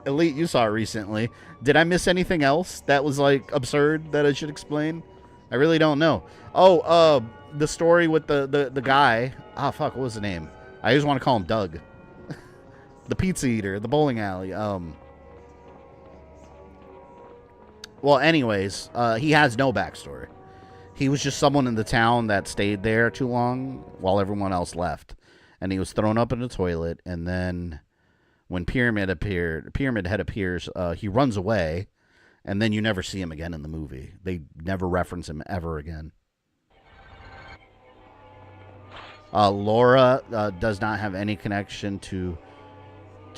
Elite, you saw it recently. Did I miss anything else that was, like, absurd that I should explain? I really don't know. Oh, the story with the guy. Ah, fuck, what was the name? I just want to call him Doug. The pizza eater, the bowling alley. Well, anyways, he has no backstory. He was just someone in the town that stayed there too long while everyone else left. And he was thrown up in the toilet, and then when Pyramid Head appears, he runs away, and then you never see him again in the movie. They never reference him ever again. Laura does not have any connection to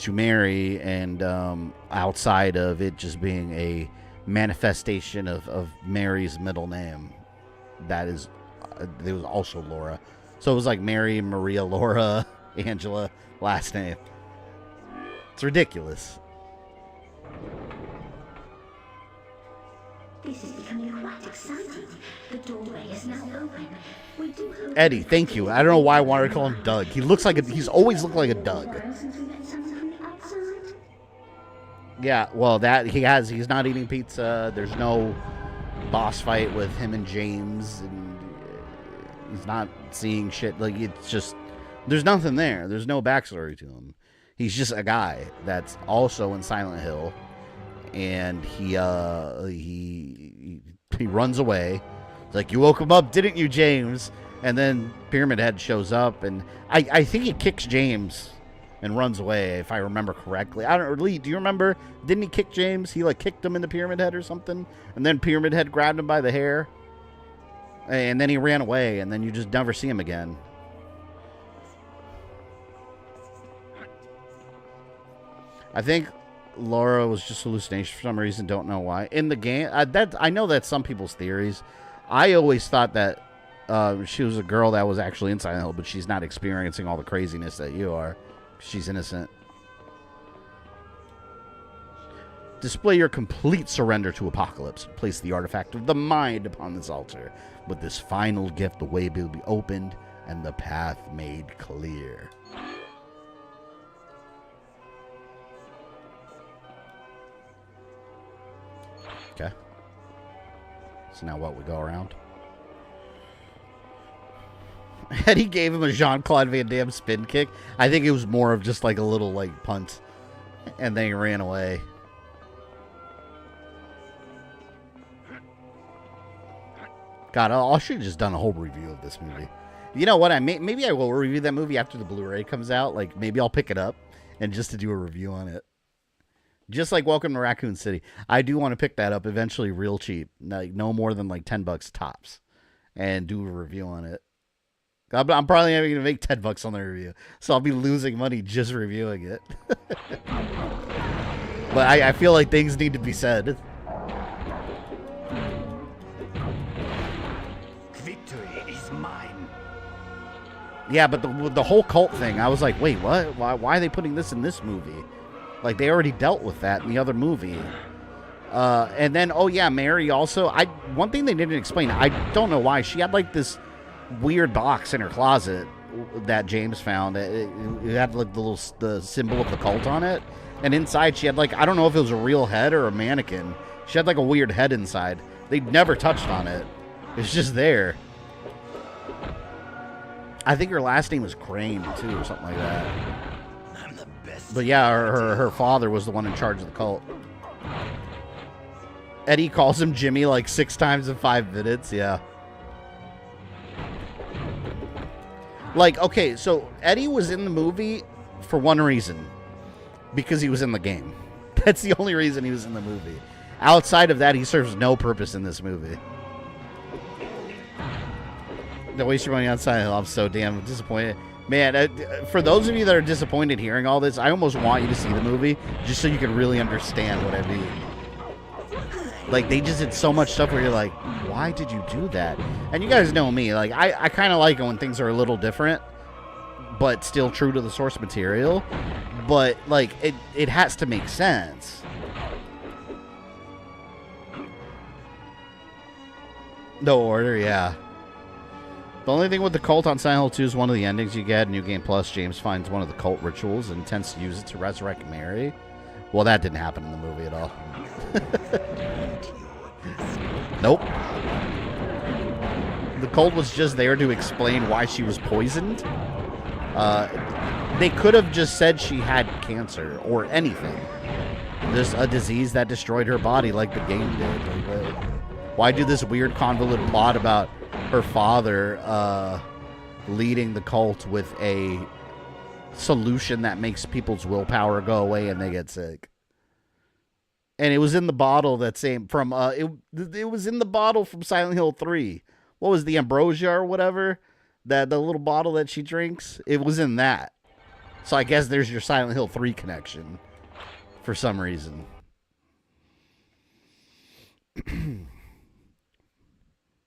Mary, and outside of it just being a manifestation of Mary's middle name. That is, it was also Laura. So it was like Mary, Maria, Laura, Angela, last name. It's ridiculous. This is becoming quite exciting. The doorway is now open. We do hope Eddie, thank you. I don't know why I wanted to call him Doug. He looks like he's always looked like a Doug. Yeah, well, he's not eating pizza. There's no boss fight with him and James, and he's not seeing shit. Like, it's just, there's nothing there. There's no backstory to him. He's just a guy that's also in Silent Hill, and he runs away. It's like, you woke him up, didn't you, James? And then Pyramid Head shows up, and I think he kicks James and runs away, if I remember correctly. I don't really. Do you remember? Didn't he kick James? He, like, kicked him in the Pyramid Head or something, and then Pyramid Head grabbed him by the hair, and then he ran away, and then you just never see him again. I think Laura was just hallucination for some reason. Don't know why. In the game, I know that's some people's theories. I always thought that she was a girl that was actually in Silent Hill, but she's not experiencing all the craziness that you are. She's innocent. Display your complete surrender to Apocalypse. Place the artifact of the mind upon this altar. With this final gift, the way will be opened and the path made clear. Okay. So now what, we go around? Eddie gave him a Jean-Claude Van Damme spin kick. I think it was more of just like a little like punt. And then he ran away. God, I should have just done a whole review of this movie. You know what? Maybe I will review that movie after the Blu-ray comes out. Like, maybe I'll pick it up and just to do a review on it. Just like Welcome to Raccoon City. I do want to pick that up eventually real cheap. Like, no more than like $10 tops. And do a review on it. I'm probably not even going to make $10 on the review. So I'll be losing money just reviewing it. But I feel like things need to be said. Yeah, but the whole cult thing, I was like, wait, what? Why are they putting this in this movie? Like, they already dealt with that in the other movie. And then, oh yeah, Mary also, one thing they didn't explain, I don't know why, she had like this weird box in her closet that James found. It had like the symbol of the cult on it. And inside she had like, I don't know if it was a real head or a mannequin. She had like a weird head inside. They never touched on it. It's just there. I think her last name was Crane, too, or something like that. I'm the best. But yeah, her father was the one in charge of the cult. Eddie calls him Jimmy like 6 times in 5 minutes, yeah. Like, okay, so Eddie was in the movie for one reason. Because he was in the game. That's the only reason he was in the movie. Outside of that, he serves no purpose in this movie. Don't waste your money on Silent Hill. I'm so damn disappointed. Man, for those of you that are disappointed hearing all this, I almost want you to see the movie just so you can really understand what I mean. Like, they just did so much stuff where you're like, why did you do that? And you guys know me. Like, I kind of like it when things are a little different, but still true to the source material. But, like, it has to make sense. No order, yeah. The only thing with the cult on Silent Hill 2 is one of the endings you get. New Game Plus, James finds one of the cult rituals and intends to use it to resurrect Mary. Well, that didn't happen in the movie at all. Nope. The cult was just there to explain why she was poisoned. They could have just said she had cancer or anything. Just a disease that destroyed her body like the game did. Like, why do this weird convoluted plot about her father leading the cult with a solution that makes people's willpower go away and they get sick? And it was in the bottle that same from it was in the bottle from Silent Hill 3. What was the ambrosia or whatever? The little bottle that she drinks? It was in that. So I guess there's your Silent Hill 3 connection for some reason.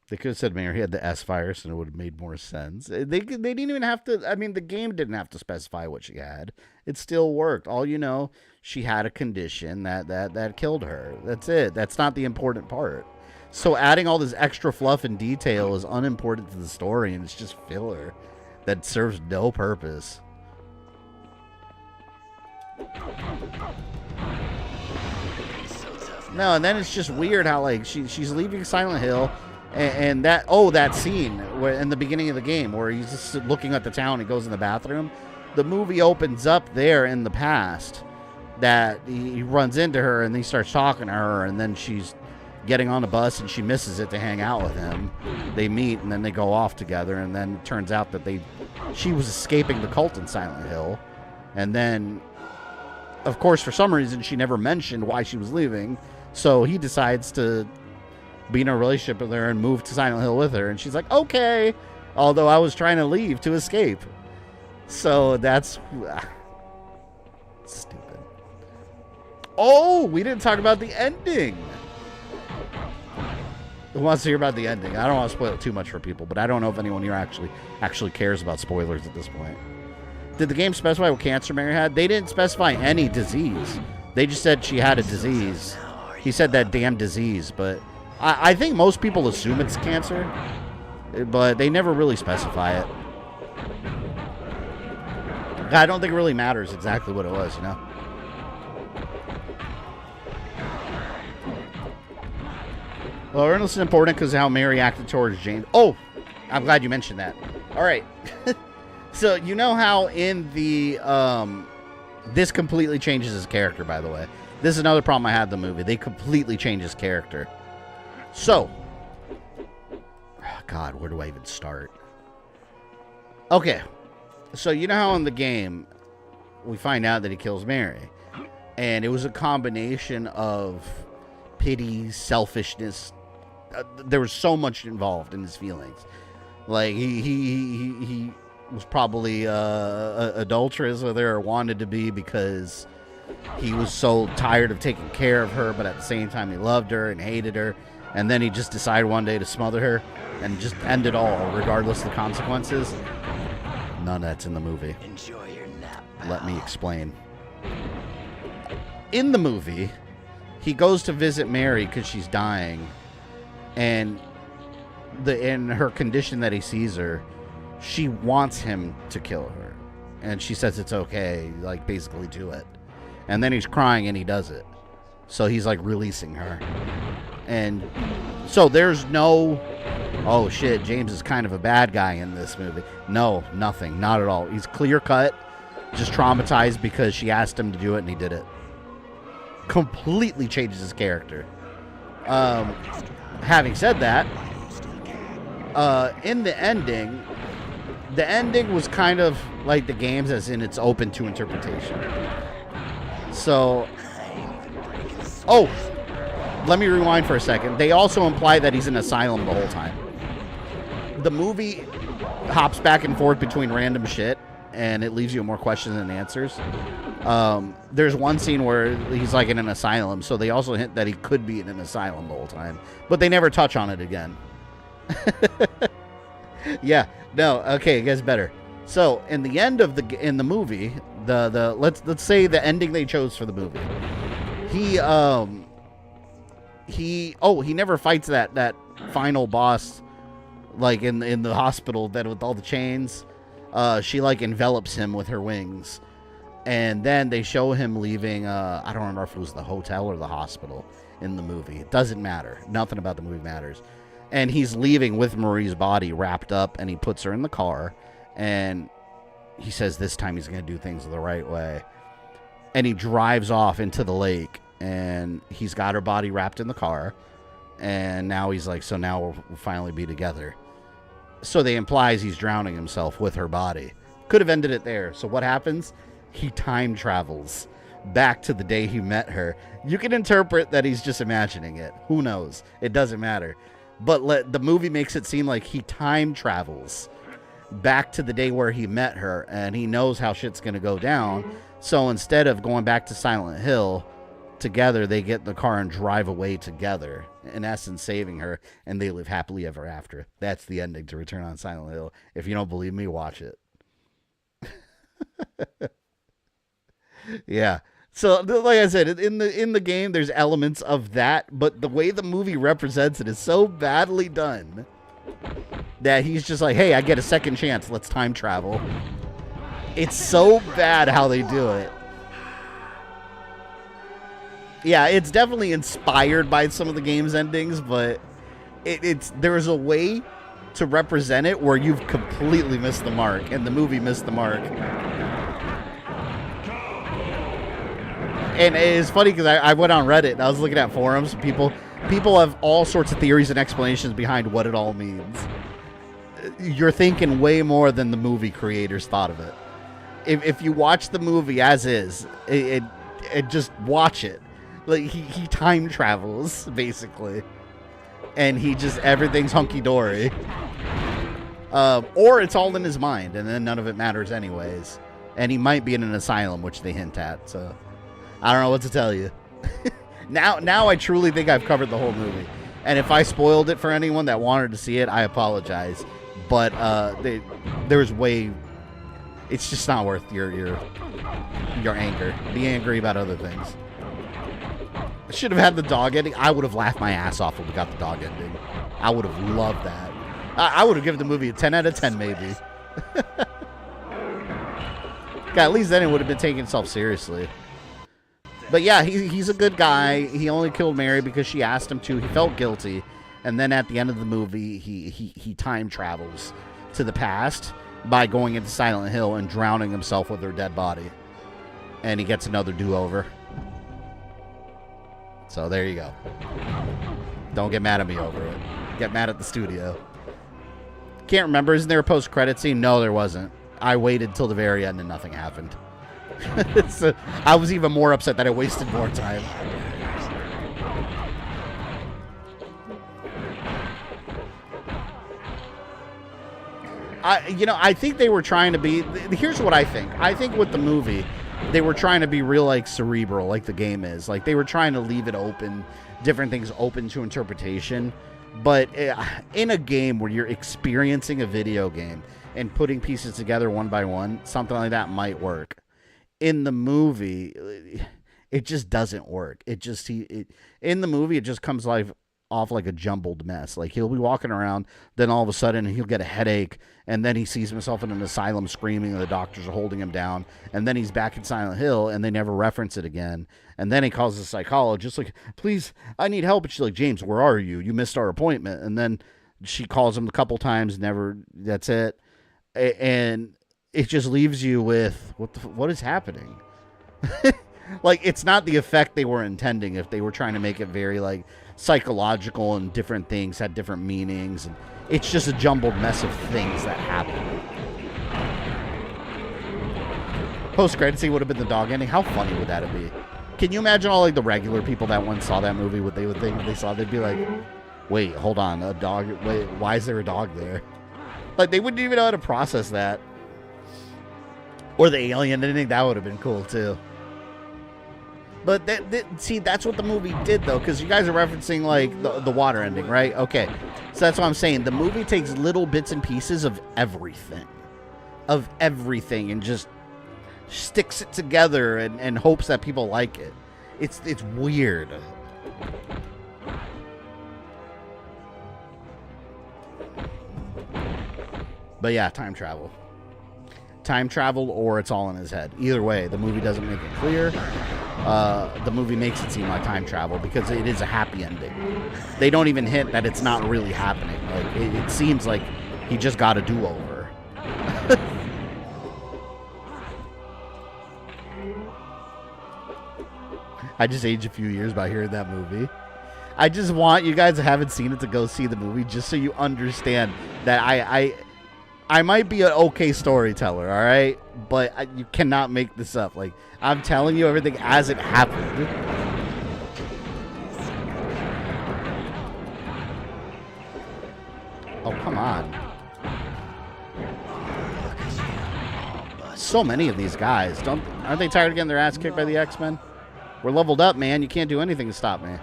They could have said Mary had the S virus and it would have made more sense. They didn't even have to. I mean, the game didn't have to specify what she had. It still worked. All you know, she had a condition that killed her. That's it. That's not the important part. So adding all this extra fluff and detail is unimportant to the story, and it's just filler that serves no purpose. No, and then it's just weird how like she's leaving Silent Hill. And that scene where in the beginning of the game where he's just looking at the town, he goes in the bathroom. The movie opens up there in the past that he runs into her and he starts talking to her, and then she's getting on the bus and she misses it to hang out with him. They meet and then they go off together, and then it turns out that she was escaping the cult in Silent Hill. And then, of course, for some reason, she never mentioned why she was leaving, so he decides to be in a relationship with her and move to Silent Hill with her. And she's like, okay, although I was trying to leave to escape. So that's stupid. Oh, we didn't talk about the ending. Who wants to hear about the ending? I don't want to spoil it too much for people, but I don't know if anyone here actually cares about spoilers at this point. Did the game specify what cancer Mary had? They didn't specify any disease. They just said she had a disease. He said that damn disease, but I think most people assume it's cancer, but they never really specify it. I don't think it really matters exactly what it was, you know? Well, earnestness is important because of how Mary acted towards James. Oh, I'm glad you mentioned that. All right. So, you know how in the... this completely changes his character, by the way. This is another problem I had in the movie. They completely change his character. So... Oh, God, where do I even start? Okay. So, you know how in the game, we find out that he kills Mary. And it was a combination of pity, selfishness. There was so much involved in his feelings. Like, he was probably adulterous with her, or wanted to be, because he was so tired of taking care of her, but at the same time he loved her and hated her. And then he just decided one day to smother her and just end it all, regardless of the consequences. None of that's in the movie. Enjoy your nap, pal. Let me explain. In the movie, he goes to visit Mary because she's dying, and in her condition that he sees her, she wants him to kill her, and she says it's okay, like, basically do it. And then he's crying and he does it, so he's like releasing her. And so there's no, oh shit, James is kind of a bad guy in this movie. No, nothing, not at all. He's clear cut, just traumatized because she asked him to do it and he did it. Completely changes his character. Having said that, in the ending was kind of like the games, as in it's open to interpretation. So, oh, let me rewind for a second. They also imply that he's in an asylum the whole time. The movie hops back and forth between random shit, and it leaves you with more questions than answers. There's one scene where he's like in an asylum, so they also hint that he could be in an asylum the whole time, but they never touch on it again. Yeah, no, okay, it gets better. So in the end of the movie, let's say the ending they chose for the movie, he never fights that final boss, like in the hospital, that with all the chains. She like envelops him with her wings, and then they show him leaving. I don't remember if it was the hotel or the hospital in the movie. It doesn't matter. Nothing about the movie matters. And he's leaving with Marie's body wrapped up, and he puts her in the car, and he says this time he's going to do things the right way. And he drives off into the lake, and he's got her body wrapped in the car, and now he's like, so now we'll finally be together. So they implies he's drowning himself with her body. Could have ended it there. So what happens? He time travels back to the day he met her. You can interpret that he's just imagining it. Who knows? It doesn't matter. But the movie makes it seem like he time travels back to the day where he met her, and he knows how shit's going to go down. So instead of going back to Silent Hill together, they get in the car and drive away together, in essence saving her, and they live happily ever after. That's the ending to Return on Silent Hill. If you don't believe me, watch it. Yeah. So, like I said, in the game, there's elements of that, but the way the movie represents it is so badly done that he's just like, hey, I get a second chance. Let's time travel. It's so bad how they do it. Yeah, it's definitely inspired by some of the game's endings, but there's a way to represent it where you've completely missed the mark, and the movie missed the mark. And it's funny because I went on Reddit and I was looking at forums. People have all sorts of theories and explanations behind what it all means. You're thinking way more than the movie creators thought of it. If you watch the movie as is, it just watch it. Like he time travels basically, and everything's hunky dory. Or it's all in his mind, and then none of it matters anyways. And he might be in an asylum, which they hint at. So I don't know what to tell you. Now I truly think I've covered the whole movie. And if I spoiled it for anyone that wanted to see it, I apologize. But there's way. It's just not worth your anger. Be angry about other things. I should have had the dog ending. I would have laughed my ass off if we got the dog ending. I would have loved that. I would have given the movie a 10 out of 10 maybe. God, at least then it would have been taking itself seriously. But yeah, he's a good guy. He only killed Mary because she asked him to. He felt guilty. And then at the end of the movie, he time travels to the past by going into Silent Hill and drowning himself with her dead body. And he gets another do-over. So there you go. Don't get mad at me over it. Get mad at the studio. Can't remember. Isn't there a post-credit scene? No, there wasn't. I waited till the very end and nothing happened. So I was even more upset that I wasted more time. I think they were trying to be... Here's what I think. I think with the movie, they were trying to be real, like, cerebral, like the game is. Like, they were trying to leave it open, different things open to interpretation. But in a game where you're experiencing a video game and putting pieces together one by one, something like that might work. In the movie, it just doesn't work. In the movie, it just comes off like a jumbled mess. Like, he'll be walking around, then all of a sudden he'll get a headache, and then he sees himself in an asylum screaming, and the doctors are holding him down, and then he's back in Silent Hill, and they never reference it again. And then he calls the psychologist, like, please, I need help. And she's like, James, where are you? You missed our appointment. And then she calls him a couple times, never, that's it. And it just leaves you with, what is happening? Like, it's not the effect they were intending if they were trying to make it very, like, psychological and different things had different meanings. And it's just a jumbled mess of things that happen. Post-credit scene would have been the dog ending. How funny would that be? Can you imagine all, like, the regular people that once saw that movie, what they would think they saw? They'd be like, wait, hold on, a dog? Wait, why is there a dog there? Like, they wouldn't even know how to process that. Or the alien ending, that would have been cool, too. But, see, that's what the movie did, though, because you guys are referencing, like, the water ending, right? Okay, so that's what I'm saying. The movie takes little bits and pieces of everything. And just sticks it together and hopes that people like it. It's weird. But yeah, time travel. Time travel, or it's all in his head. Either way, the movie doesn't make it clear. The movie makes it seem like time travel because it is a happy ending. They don't even hint that it's not really happening. Like, it seems like he just got a do-over. I just aged a few years by hearing that movie. I just want you guys that haven't seen it to go see the movie just so you understand that I might be an okay storyteller, all right? But you cannot make this up. Like, I'm telling you everything as it happened. Oh, come on. So many of these guys. Aren't they tired of getting their ass kicked by the X-Men? We're leveled up, man. You can't do anything to stop me.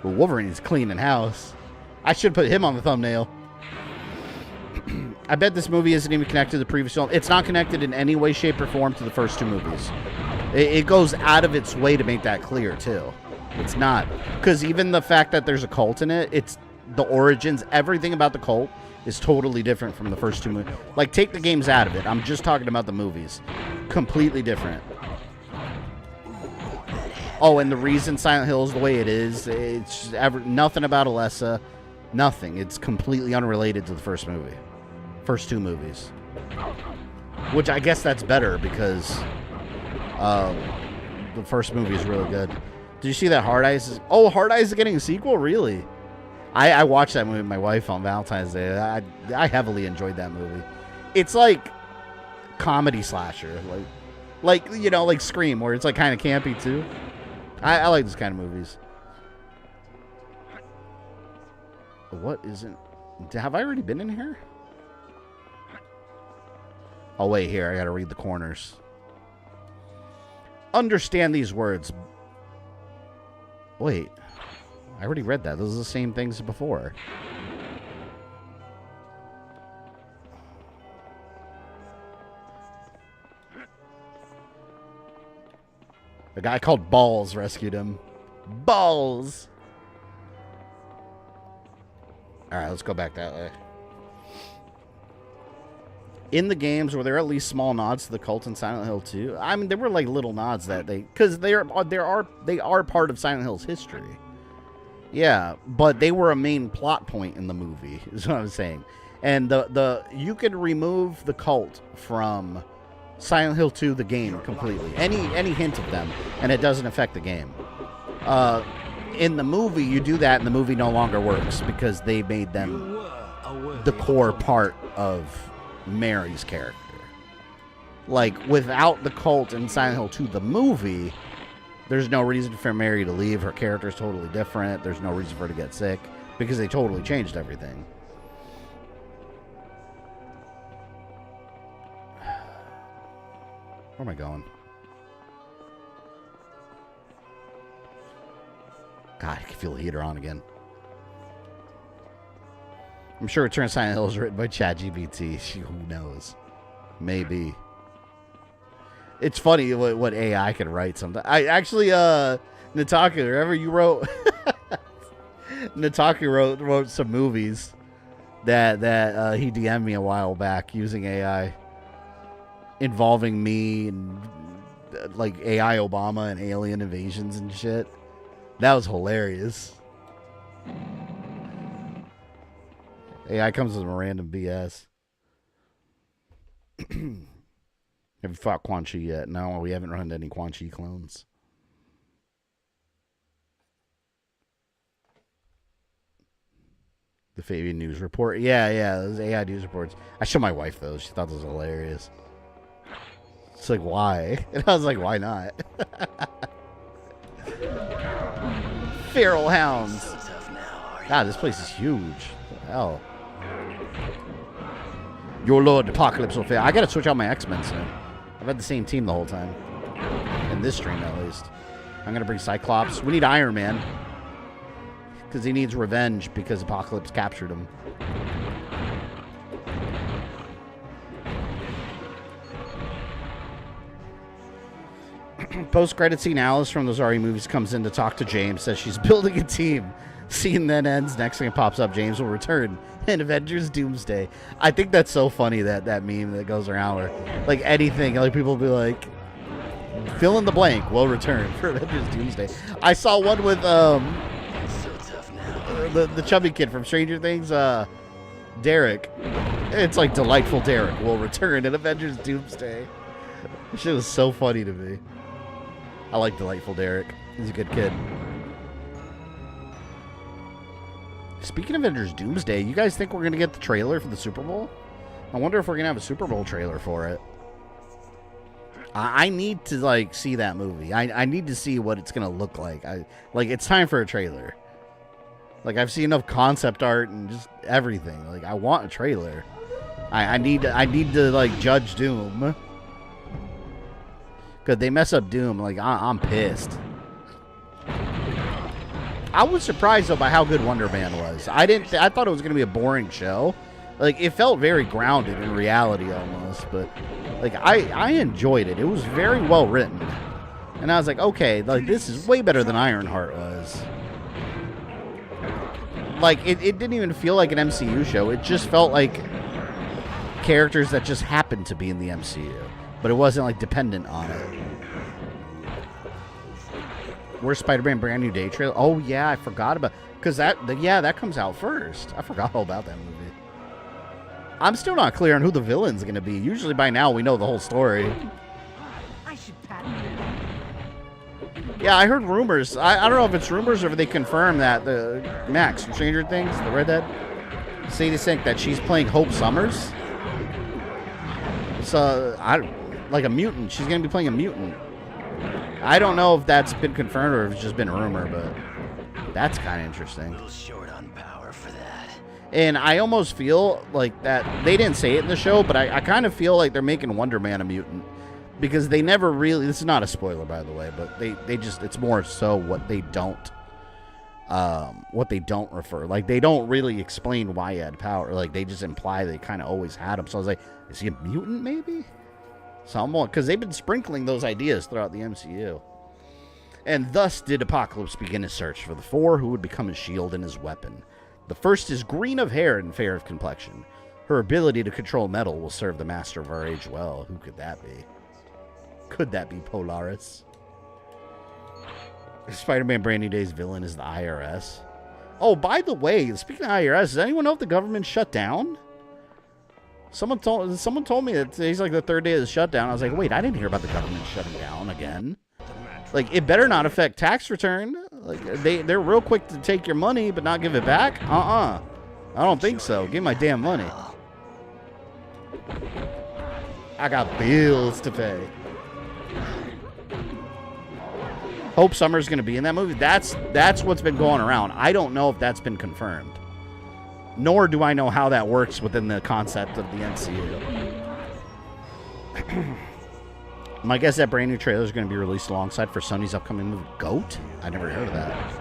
Well, Wolverine's cleaning house. I should put him on the thumbnail. I bet this movie isn't even connected to the previous film. It's not connected in any way, shape, or form to the first two movies. It goes out of its way to make that clear, too. It's not. Because even the fact that there's a cult in it, it's the origins, everything about the cult is totally different from the first two movies. Like, take the games out of it. I'm just talking about the movies. Completely different. Oh, and the reason Silent Hill is the way it is, it's nothing about Alessa. Nothing. It's completely unrelated to the first movie. First two movies. Which I guess that's better because the first movie is really good. Did you see that Hard Eyes? Oh, Hard Eyes is getting a sequel? Really? I watched that movie with my wife on Valentine's Day. I heavily enjoyed that movie. It's like comedy slasher. Like you know, like Scream, where it's like kind of campy too. I like this kind of movies. What isn't... Have I already been in here? Oh, wait, here. I gotta read the corners. Understand these words. Wait. I already read that. Those are the same things as before. A guy called Balls rescued him. Balls! Alright, let's go back that way. in the games, were there at least small nods to the cult in Silent Hill 2? I mean, there were like little nods that because they are part of Silent Hill's history. Yeah, but they were a main plot point in the movie, is what I'm saying. And you could remove the cult from Silent Hill 2, the game, completely. Any hint of them, and it doesn't affect the game. In the movie, you do that, and the movie no longer works because they made them the core part of Mary's character. Like, without the cult in Silent Hill 2, the movie, there's no reason for Mary to leave. Her character's totally different. There's no reason for her to get sick because they totally changed everything. Where am I going? God, I can feel the heater on again. I'm sure Return to Silent Hill is written by ChatGPT. Who knows? Maybe. It's funny what AI can write sometimes. I actually, Nataku, remember you wrote... Nataku wrote some movies that he DM'd me a while back using AI. Involving me and, like, AI Obama and alien invasions and shit. That was hilarious. AI comes with some random BS. Have you fought Quan Chi yet? No, we haven't run into any Quan Chi clones. The Fabian News Report. Yeah, those AI news reports. I showed my wife those. She thought those were hilarious. It's like, why? And I was like, why not? Feral hounds. God, this place is huge. What the hell? Your Lord Apocalypse will fail. I gotta switch out my X-Men soon. I've had the same team the whole time. In this stream, at least. I'm gonna bring Cyclops. We need Iron Man. Because he needs revenge because Apocalypse captured him. Post-credit scene, Alice from those RE movies comes in to talk to James, says she's building a team. Scene then ends, next thing it pops up, James will return in Avengers Doomsday. I think that's so funny, that meme that goes around where, like, anything, like, people will be like, fill in the blank, will return for Avengers Doomsday. I saw one with, the chubby kid from Stranger Things, Derek. It's like, delightful Derek will return in Avengers Doomsday. This shit was so funny to me. I like Delightful Derek. He's a good kid. Speaking of Avengers Doomsday, you guys think we're going to get the trailer for the Super Bowl? I wonder if we're going to have a Super Bowl trailer for it. I need to, like, see that movie. I need to see what it's going to look like. It's time for a trailer. Like, I've seen enough concept art and just everything. Like, I want a trailer. I need to, like, judge Doom. Because they mess up Doom. Like, I'm pissed. I was surprised, though, by how good Wonder Man was. I thought it was going to be a boring show. Like, it felt very grounded in reality, almost. But, like, I enjoyed it. It was very well written. And I was like, okay, like, this is way better than Ironheart was. Like, it didn't even feel like an MCU show. It just felt like characters that just happened to be in the MCU. But it wasn't, like, dependent on it. Where's Spider-Man Brand New Day trailer? Oh, yeah, I forgot about... Because that comes out first. I forgot all about that movie. I'm still not clear on who the villain's going to be. Usually by now we know the whole story. Yeah, I heard rumors. I don't know if it's rumors or if they confirm that the Max from Stranger Things, the redhead, Sadie Sink, that she's playing Hope Summers. So, like a mutant. She's going to be playing a mutant. I don't know if that's been confirmed or if it's just been a rumor, but that's kind of interesting. A little short on power for that. And I almost feel like that they didn't say it in the show, but I kind of feel like they're making Wonder Man a mutant because they never really. This is not a spoiler, by the way, but they just it's more so what they don't refer. Like they don't really explain why he had power. Like they just imply they kind of always had him. So I was like, is he a mutant maybe? Somewhat, because they've been sprinkling those ideas throughout the MCU. And thus did Apocalypse begin his search for the four who would become his shield and his weapon. The first is green of hair and fair of complexion. Her ability to control metal will serve the master of our age well. Who could that be? Could that be Polaris? Spider-Man Brand New Day's villain is the IRS. Oh, by the way, speaking of IRS, does anyone know if the government shut down? Someone told me that today's like the third day of the shutdown. I was like, wait, I didn't hear about the government shutting down again. Like, it better not affect tax return. Like, they're real quick to take your money but not give it back. I don't think so. Give my damn money. I got bills to pay. Hope Summer's going to be in that movie. That's what's been going around. I don't know if that's been confirmed. Nor do I know how that works within the concept of the MCU. My guess that brand new trailer is going to be released alongside for Sony's upcoming movie GOAT? I never heard of that.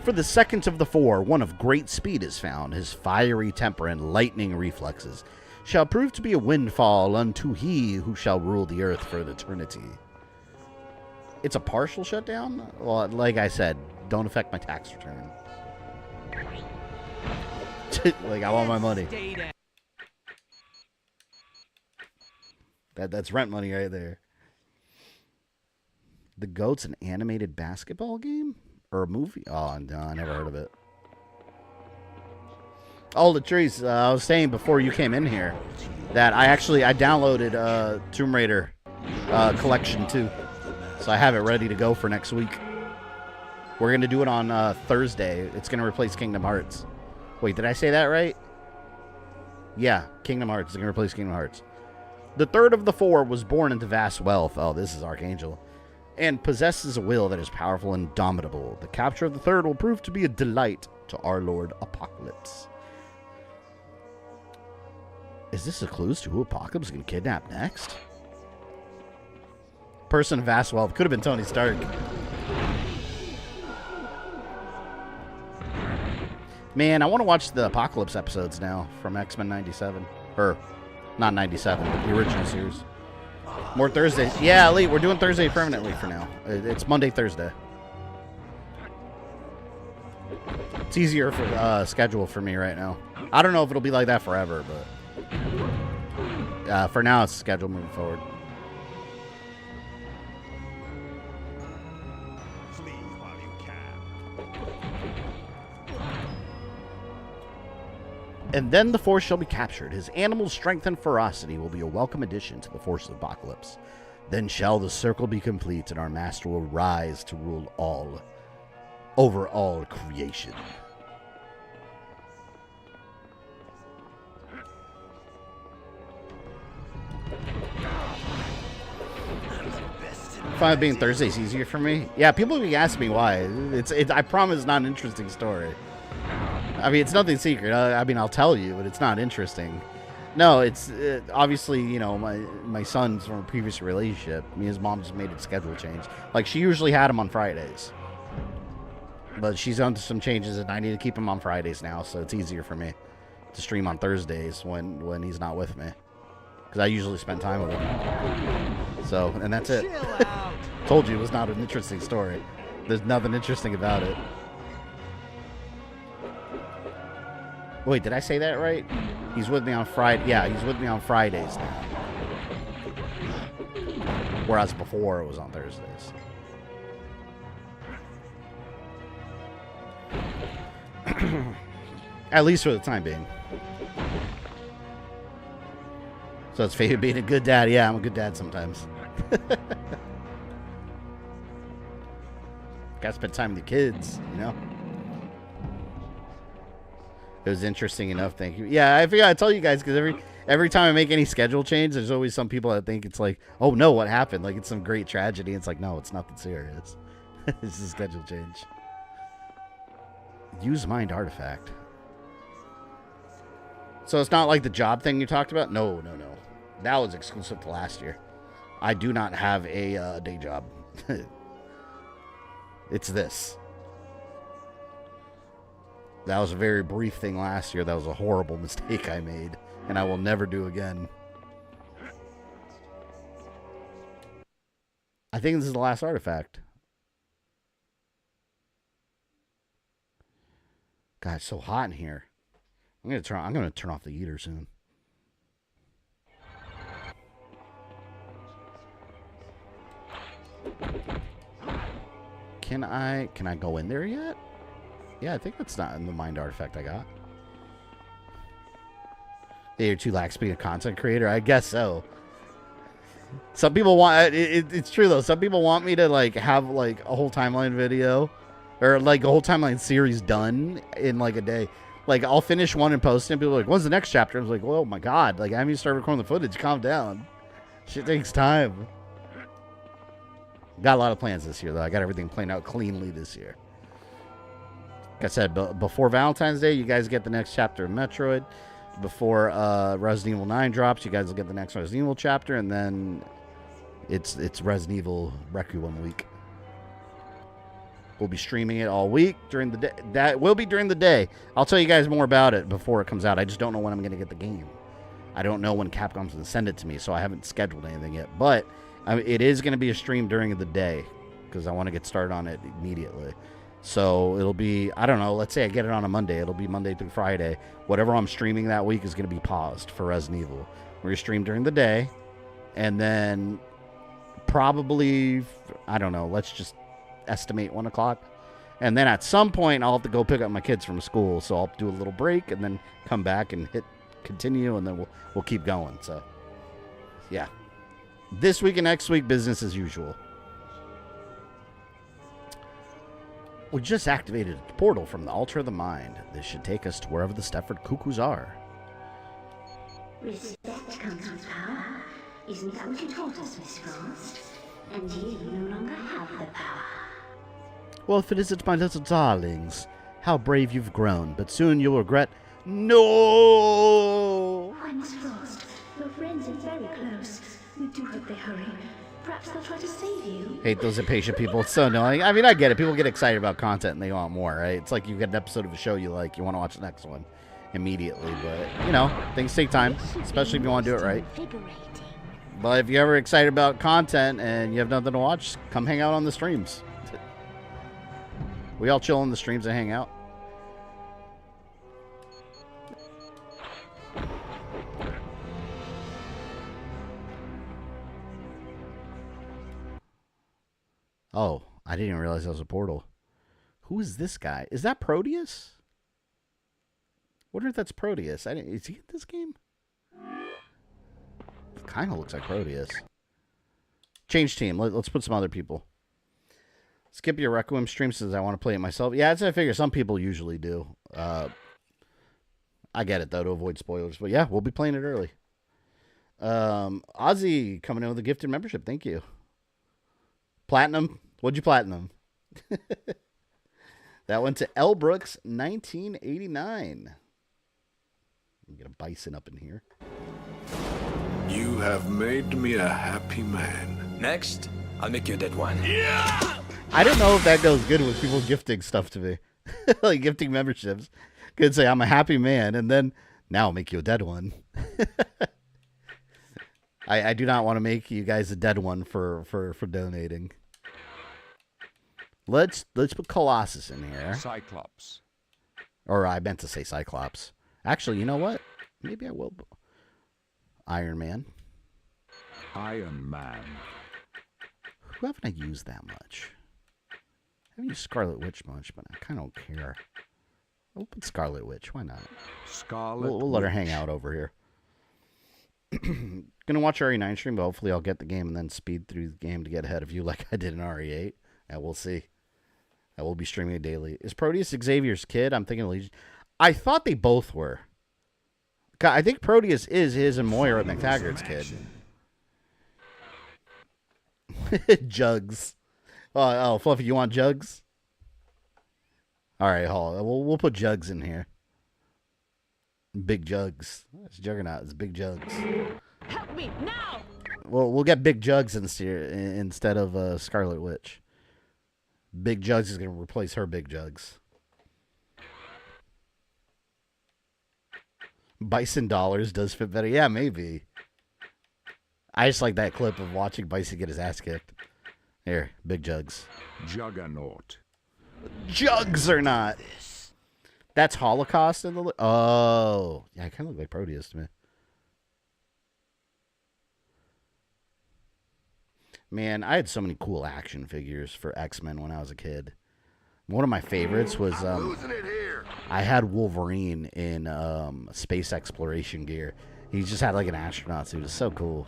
For the second of the four, one of great speed is found. His fiery temper and lightning reflexes shall prove to be a windfall unto he who shall rule the earth for eternity. It's a partial shutdown? Well, like I said, don't affect my tax return. Like, I want my money. That's rent money right there. The GOAT's an animated basketball game? Or a movie? Oh, no, I never heard of it. Oh, Latrice, I was saying before you came in here that I downloaded Tomb Raider Collection 2. So I have it ready to go for next week. We're going to do it on Thursday. It's going to replace Kingdom Hearts. Wait, did I say that right? Yeah, Kingdom Hearts is going to replace Kingdom Hearts. The third of the four was born into vast wealth. Oh, this is Archangel. And possesses a will that is powerful and indomitable. The capture of the third will prove to be a delight to our Lord Apocalypse. Is this a clue as to who Apocalypse is going to kidnap next? Person of vast wealth. Could have been Tony Stark. Man, I want to watch the Apocalypse episodes now from X-Men 97. Or, not 97, but the original series. More Thursdays. Yeah, Elite, we're doing Thursday permanently for now. It's Monday, Thursday. It's easier for schedule for me right now. I don't know if it'll be like that forever, but for now, it's scheduled moving forward. And then the Force shall be captured. His animal strength and ferocity will be a welcome addition to the forces of Apocalypse. Then shall the circle be complete, and our master will rise to rule all, over all creation. Five being Thursday is easier for me. Yeah, people be asking me why. I promise it's not an interesting story. I mean, it's nothing secret. I mean, I'll tell you, but it's not interesting. No, it's obviously, you know, my son's from a previous relationship. Me and his mom just made a schedule change. Like, she usually had him on Fridays. But she's done some changes, and I need to keep him on Fridays now, so it's easier for me to stream on Thursdays when he's not with me. Because I usually spend time with him. So, and that's it. Told you it was not an interesting story. There's nothing interesting about it. Wait, did I say that right? He's with me on Friday. Yeah, he's with me on Fridays now. Whereas before it was on Thursdays. At least for the time being. So it's Fabian being a good dad. Yeah, I'm a good dad sometimes. Gotta spend time with the kids, you know? It was interesting enough, thank you. Yeah, I figured I'd tell you guys, because every time I make any schedule change, there's always some people that think it's like, oh no, what happened? Like, it's some great tragedy. It's like, no, it's nothing serious. It's a schedule change. Use mind artifact. So it's not like the job thing you talked about? No. That was exclusive to last year. I do not have a day job. It's this. That was a very brief thing last year. That was a horrible mistake I made, and I will never do again. I think this is the last artifact. God, it's so hot in here. I'm gonna turn off the heater soon. Can I go in there yet? Yeah, I think that's not in the mind artifact I got. You're too lax being a content creator? I guess so. Some people want it's true though. Some people want me to like have like a whole timeline video or like a whole timeline series done in like a day. Like I'll finish one and post it and people are like, when's the next chapter? I was like, well, oh my god, like I haven't even started recording the footage. Calm down. Shit takes time. Got a lot of plans this year though. I got everything planned out cleanly this year. Like I said, before Valentine's Day, you guys get the next chapter of Metroid. Before Resident Evil 9 drops, you guys will get the next Resident Evil chapter, and then it's Resident Evil Requiem week. We'll be streaming it all week during the day. That will be during the day. I'll tell you guys more about it before it comes out. I just don't know when I'm going to get the game. I don't know when Capcom's going to send it to me, so I haven't scheduled anything yet. But it is going to be a stream during the day because I want to get started on it immediately. So it'll be, I don't know, let's say I get it on a Monday. It'll be Monday through Friday. Whatever I'm streaming that week is going to be paused for Resident Evil. We're going to stream during the day. And then probably, I don't know, let's just estimate 1 o'clock. And then at some point, I'll have to go pick up my kids from school. So I'll do a little break and then come back and hit continue. And then we'll keep going. So, yeah. This week and next week, business as usual. We just activated a portal from the Altar of the Mind. This should take us to wherever the Stepford Cuckoos are. Respect comes with power. Isn't that what you taught us, Miss Frost? And you no longer have the power. Well, if it isn't my little darlings, how brave you've grown, but soon you'll regret. No! Why, Miss Frost? Your friends are very close. We do hope they hurry. Perhaps they'll try to save you. Hate those impatient people. It's so annoying. I mean, I get it. People get excited about content and they want more, right? It's like you get an episode of a show you like. You want to watch the next one immediately. But, you know, things take time, especially if you want to do it right. But if you're ever excited about content and you have nothing to watch, come hang out on the streams. We all chill on the streams and hang out. Oh, I didn't even realize that was a portal. Who is this guy? Is that Proteus? Wonder if that's Proteus. Is he in this game? Kind of looks like Proteus. Change team. Let's put some other people. Skip your Requiem stream since I want to play it myself. Yeah, that's what I figure. Some people usually do. I get it, though, to avoid spoilers. But yeah, we'll be playing it early. Ozzy coming in with a gifted membership. Thank you. Platinum. What'd you platinum? That went to L. Brooks, 1989. Get a bison up in here. You have made me a happy man. Next, I'll make you a dead one. Yeah! I don't know if that goes good with people gifting stuff to me. Like gifting memberships. Could say I'm a happy man, and then now I'll make you a dead one. I do not want to make you guys a dead one for donating. Let's put Colossus in here. Cyclops. Or I meant to say Cyclops. Actually, you know what? Maybe I will. Iron Man. Iron Man. Who haven't I used that much? I haven't used Scarlet Witch much, but I kind of don't care. We'll put Scarlet Witch. Why not? Scarlet We'll let her hang out over here. Gonna watch RE9 stream, but hopefully I'll get the game and then speed through the game to get ahead of you like I did in RE8. And we'll see. I will be streaming it daily. Is Proteus Xavier's kid? I'm thinking Legion. I thought they both were. I think Proteus is his and Moira McTaggart's kid. Jugs. Oh, Fluffy, you want Jugs? All right, hold on. We'll put Jugs in here. Big Jugs. It's Juggernaut. It's Big Jugs. Help me now! We'll get Big Jugs instead of Scarlet Witch. Big Jugs is going to replace her Big Jugs. Bison Dollars does fit better. Yeah, maybe. I just like that clip of watching Bison get his ass kicked. Here, Big Jugs. Juggernaut. Jugs or not. That's Holocaust in the... Oh. Yeah, it kind of look like Proteus to me. Man, I had so many cool action figures for X-Men when I was a kid. One of my favorites was... I had Wolverine in space exploration gear. He just had like an astronaut suit. It was so cool.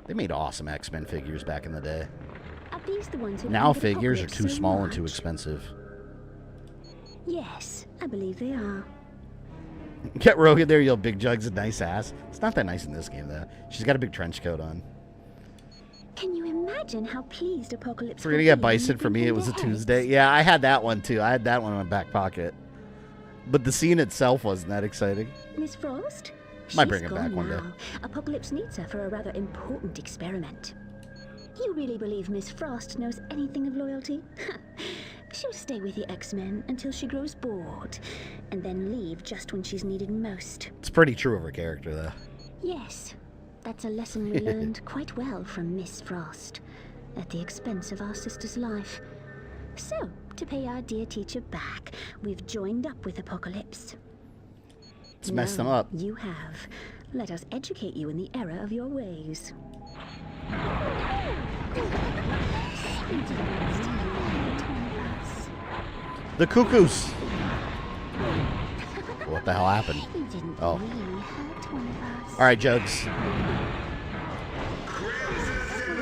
They made awesome X-Men figures back in the day. Are these the ones who Now figures are too small and too expensive. Yes, I believe they are. Get Rogue in there, you big jugs and nice ass. It's not that nice in this game, though. She's got a big trench coat on. Can you imagine how pleased Apocalypse We're going to get Bison for me. It was a Tuesday. Yeah, I had that one, too. I had that one in my back pocket. But the scene itself wasn't that exciting. Miss Frost? Might bring it back one day. Apocalypse needs her for a rather important experiment. You really believe Miss Frost knows anything of loyalty? She'll stay with the X-Men until she grows bored, and then leave just when she's needed most. It's pretty true of her character, though. Yes, that's a lesson we learned quite well from Miss Frost, at the expense of our sister's life. So, to pay our dear teacher back, we've joined up with Apocalypse. Let's mess them up. You have. Let us educate you in the error of your ways. The Cuckoos! What the hell happened? Oh. Alright, Jugs.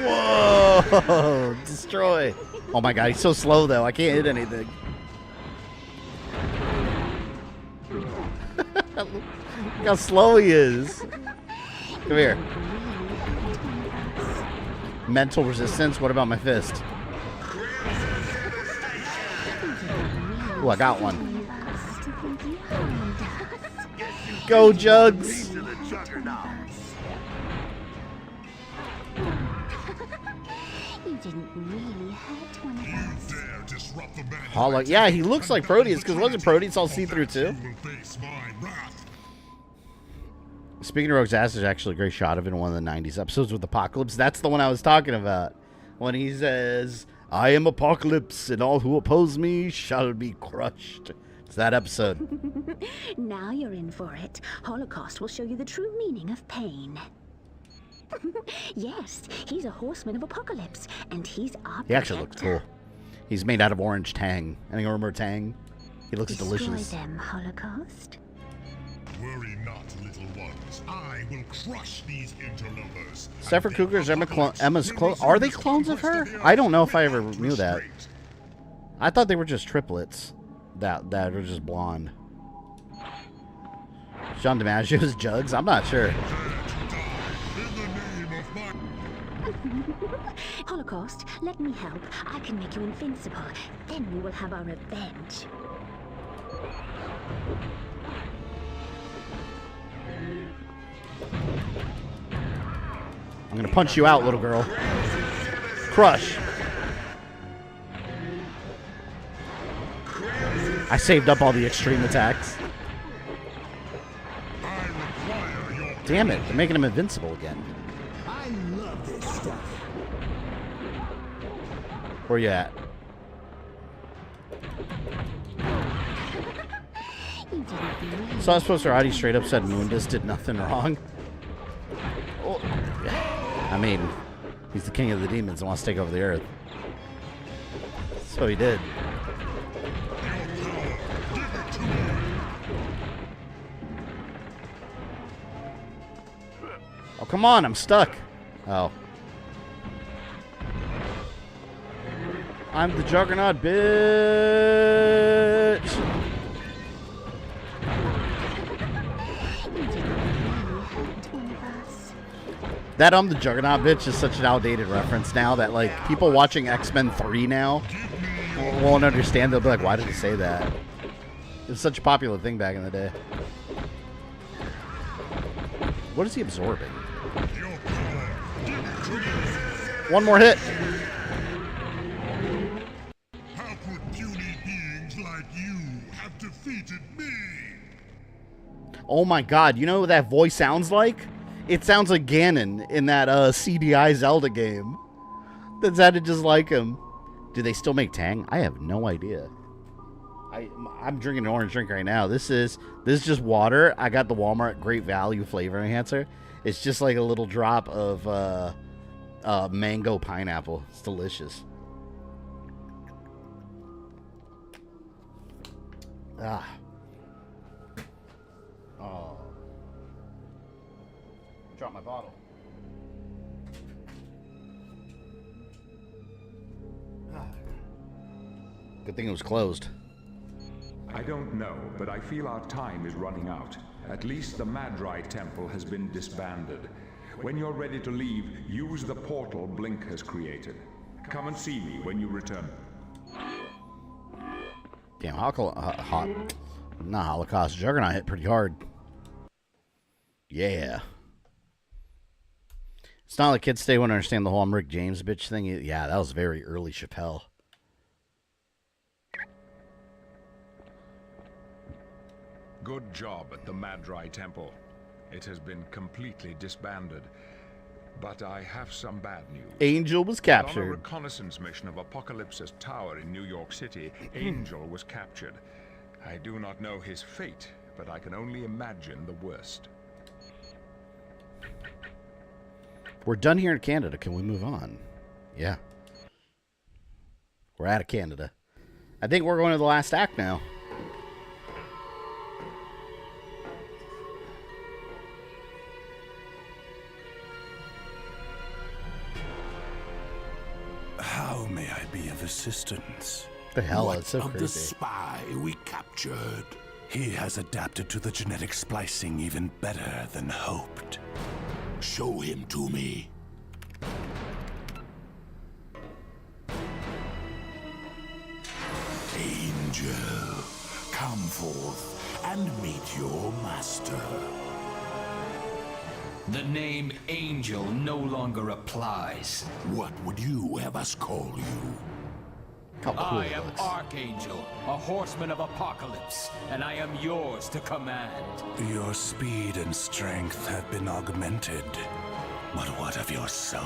Whoa! Destroy! Oh my god, he's so slow though. I can't hit anything. Look how slow he is. Come here. Mental resistance. What about my fist? Oh, I got one. Go, Jugs. Hollow. Yeah, he looks like Proteus, because wasn't Proteus all see-through too? Speaking of Rogue's ass, there's actually a great shot of it in one of the 90s episodes with Apocalypse. That's the one I was talking about. When he says, I am Apocalypse, and all who oppose me shall be crushed. It's that episode. Now you're in for it. Holocaust will show you the true meaning of pain. Yes, he's a horseman of Apocalypse, and he's our He actually looks cool. He's made out of orange Tang. Anyone remember Tang? He looks delicious. Destroy them, Holocaust. Worry not, little ones. I will crush these interlopers. Stepford Cougars, Emma's clone. Are they clones of her? I don't know if I ever knew that. I thought they were just triplets. That are just blonde. John DiMaggio's Jugs? I'm not sure. Holocaust, let me help. I can make you invincible. Then we will have our revenge. I'm gonna punch you out, little girl. Crush. I saved up all the extreme attacks. Damn it, they're making him invincible again. I love this stuff. Where you at? So I was supposed to already straight up said Mundus did nothing wrong. Oh. I mean, he's the king of the demons and wants to take over the earth. So he did. Oh, come on, I'm stuck. Oh. I'm the Juggernaut, bitch. That I'm the Juggernaut, bitch is such an outdated reference now that, like, people watching X-Men 3 now won't understand. They'll be like, why did he say that? It was such a popular thing back in the day. What is he absorbing? One more hit. How could puny beings like you have defeated me? Oh my god, you know what that voice sounds like? It sounds like Ganon in that CDI Zelda game. That sounded just like him. Do they still make Tang? I have no idea. I'm drinking an orange drink right now. This is just water. I got the Walmart Great Value flavor enhancer. It's just like a little drop of mango pineapple. It's delicious. Ah. Oh. Drop my bottle. Good thing it was closed. I don't know, but I feel our time is running out. At least the Madri Temple has been disbanded. When you're ready to leave, use the portal Blink has created. Come and see me when you return. Damn, Holocaust Juggernaut hit pretty hard. Yeah. It's not like kids today won't understand the whole I'm Rick James bitch thing. Yeah, that was very early Chappelle. Good job at the Madri Temple. It has been completely disbanded. But I have some bad news. Angel was On a captured. reconnaissance mission of Apocalypse's tower in New York City, Angel was captured. I do not know his fate, but I can only imagine the worst. We're done here in Canada. Can we move on? Yeah. We're out of Canada. I think we're going to the last act now. How may I be of assistance? The hell, What it's so of the crazy. spy we captured? He has adapted to the genetic splicing even better than hoped. Show him to me. Angel, come forth and meet your master. The name Angel no longer applies. What would you have us call you? I am Archangel, a horseman of apocalypse, and I am yours to command. Your speed and strength have been augmented. But what of your soul?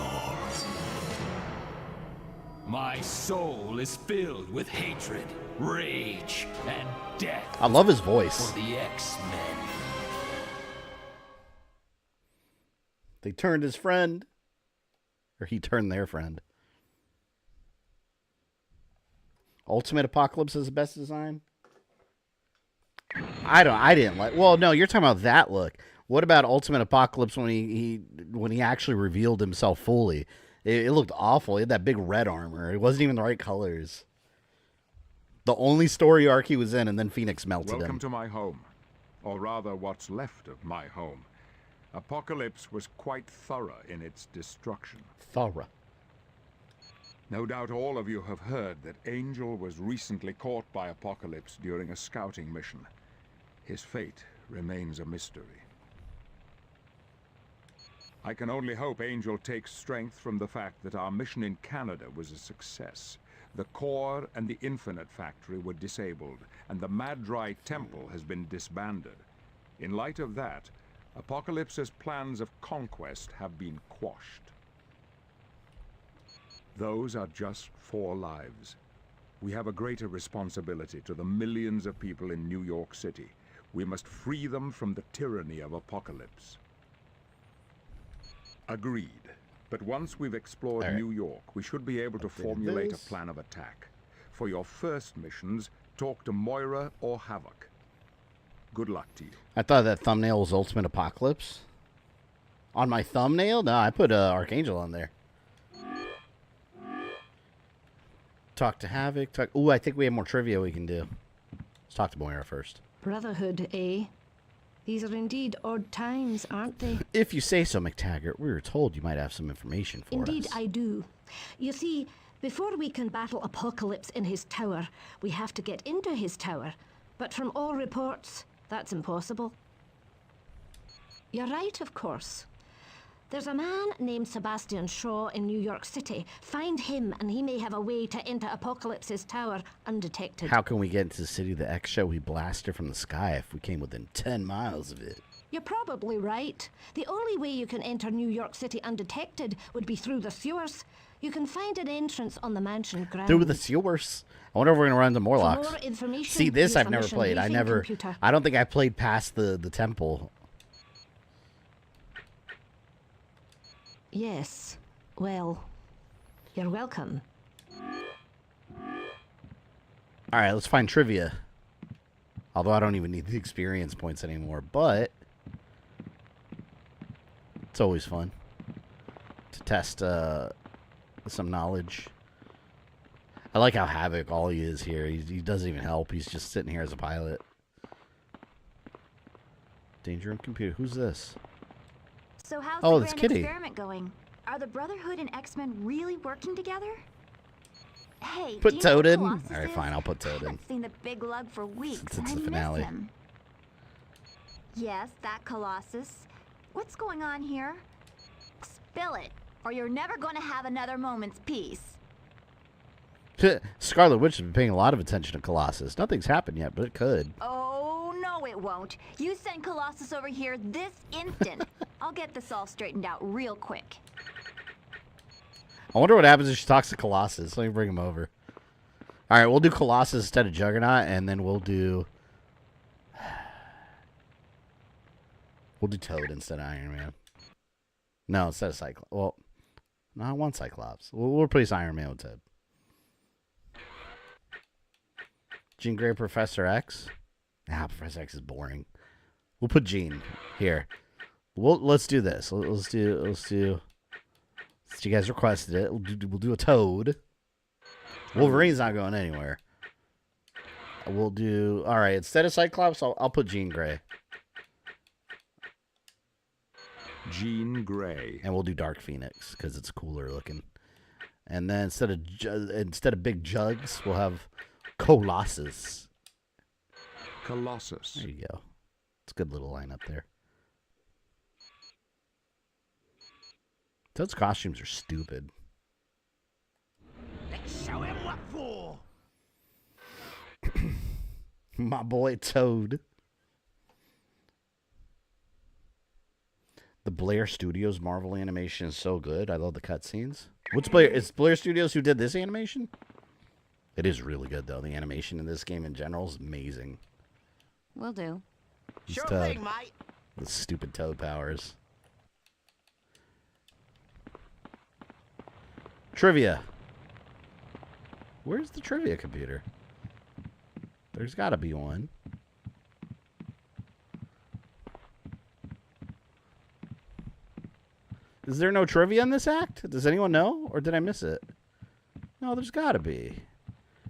My soul is filled with hatred, rage, and death. I love his voice. For the X-Men. They turned his friend. Or he turned their friend. Ultimate Apocalypse is the best design? I didn't like. Well, no, you're talking about that look. What about Ultimate Apocalypse when he actually revealed himself fully? It looked awful. He had that big red armor. It wasn't even the right colors. The only story arc he was in, and then Phoenix melted Welcome him. to my home. Or rather, what's left of my home. Apocalypse was quite thorough in its destruction. Thorough. No doubt all of you have heard that Angel was recently caught by Apocalypse during a scouting mission. His fate remains a mystery. I can only hope Angel takes strength from the fact that our mission in Canada was a success. The core and the Infinite Factory were disabled, and the Madri Temple has been disbanded. In light of that, Apocalypse's plans of conquest have been quashed. Those are just 4 lives. We have a greater responsibility to the millions of people in New York City. We must free them from the tyranny of Apocalypse. Agreed. But once we've explored New York, we should be able to formulate a plan of attack. For your first missions, talk to Moira or Havoc. Good luck to you. I thought that thumbnail was Ultimate Apocalypse. On my thumbnail? No, I put Archangel on there. Talk to Havoc. Ooh, I think we have more trivia we can do. Let's talk to Moira first. Brotherhood, eh? These are indeed odd times, aren't they? If you say so, McTaggart. We were told you might have some information for Indeed, us. I do. You see, before we can battle Apocalypse in his tower, we have to get into his tower. But from all reports, that's impossible. You're right, of course. There's a man named Sebastian Shaw in New York City. Find him, and he may have a way to enter Apocalypse's tower undetected. How can we get into the city of the X show? We blast her from the sky if we came within 10 miles of it. You're probably right. The only way you can enter New York City undetected would be through the sewers. You can find an entrance on the mansion grounds. Through the sewers. I wonder if we're gonna run into Morlocks. For more information, See, this use I've the never mission played. briefing computer. I don't think I played past the temple. Yes. Well, you're welcome. All right, let's find trivia. Although I don't even need the experience points anymore, but it's always fun to test some knowledge. I like how Havoc all he is here. He doesn't even help. He's just sitting here as a pilot. Danger in computer. Who's this? So how's Oh, the it's grand Kitty. experiment going? Are the Brotherhood and X-Men really working together? Hey, Put do you know Toad what in? Colossus Alright, is? fine. I'll put Toad I in. haven't seen the big lug for weeks, Since it's and the I finale. miss him. Yes, that Colossus. What's going on here? Spill it, or you're never going to have another moment's peace. Scarlet Witch has been paying a lot of attention to Colossus. Nothing's happened yet, but it could. Oh, no it won't. You send Colossus over here this instant. I'll get this all straightened out real quick. I wonder what happens if she talks to Colossus. Let me bring him over. All right, we'll do Colossus instead of Juggernaut, and then we'll do Toad instead of Iron Man. No, instead of Cyclops. Well, no, I want Cyclops. We'll replace Iron Man with Toad. Jean Grey, Professor X. Professor X is boring. We'll put Jean here. Let's do this. Let's do. Since you guys requested it, we'll do a Toad. Wolverine's not going anywhere. We'll do... All right, instead of Cyclops, I'll put Jean Grey. Jean Grey. And we'll do Dark Phoenix, because it's cooler looking. And then instead of Big Jugs, we'll have Colossus. Colossus. There you go. It's a good little lineup there. Toad's costumes are stupid. Let's show him what for. My boy Toad. The Blair Studios Marvel animation is so good. I love the cutscenes. What's Blair? It's Blair Studios who did this animation? It is really good, though. The animation in this game in general is amazing. Will do. It's Sure Toad. thing, mate. The stupid Toad powers. Trivia. Where's the trivia computer? There's got to be one. Is there no trivia in this act? Does anyone know? Or did I miss it? No, there's got to be.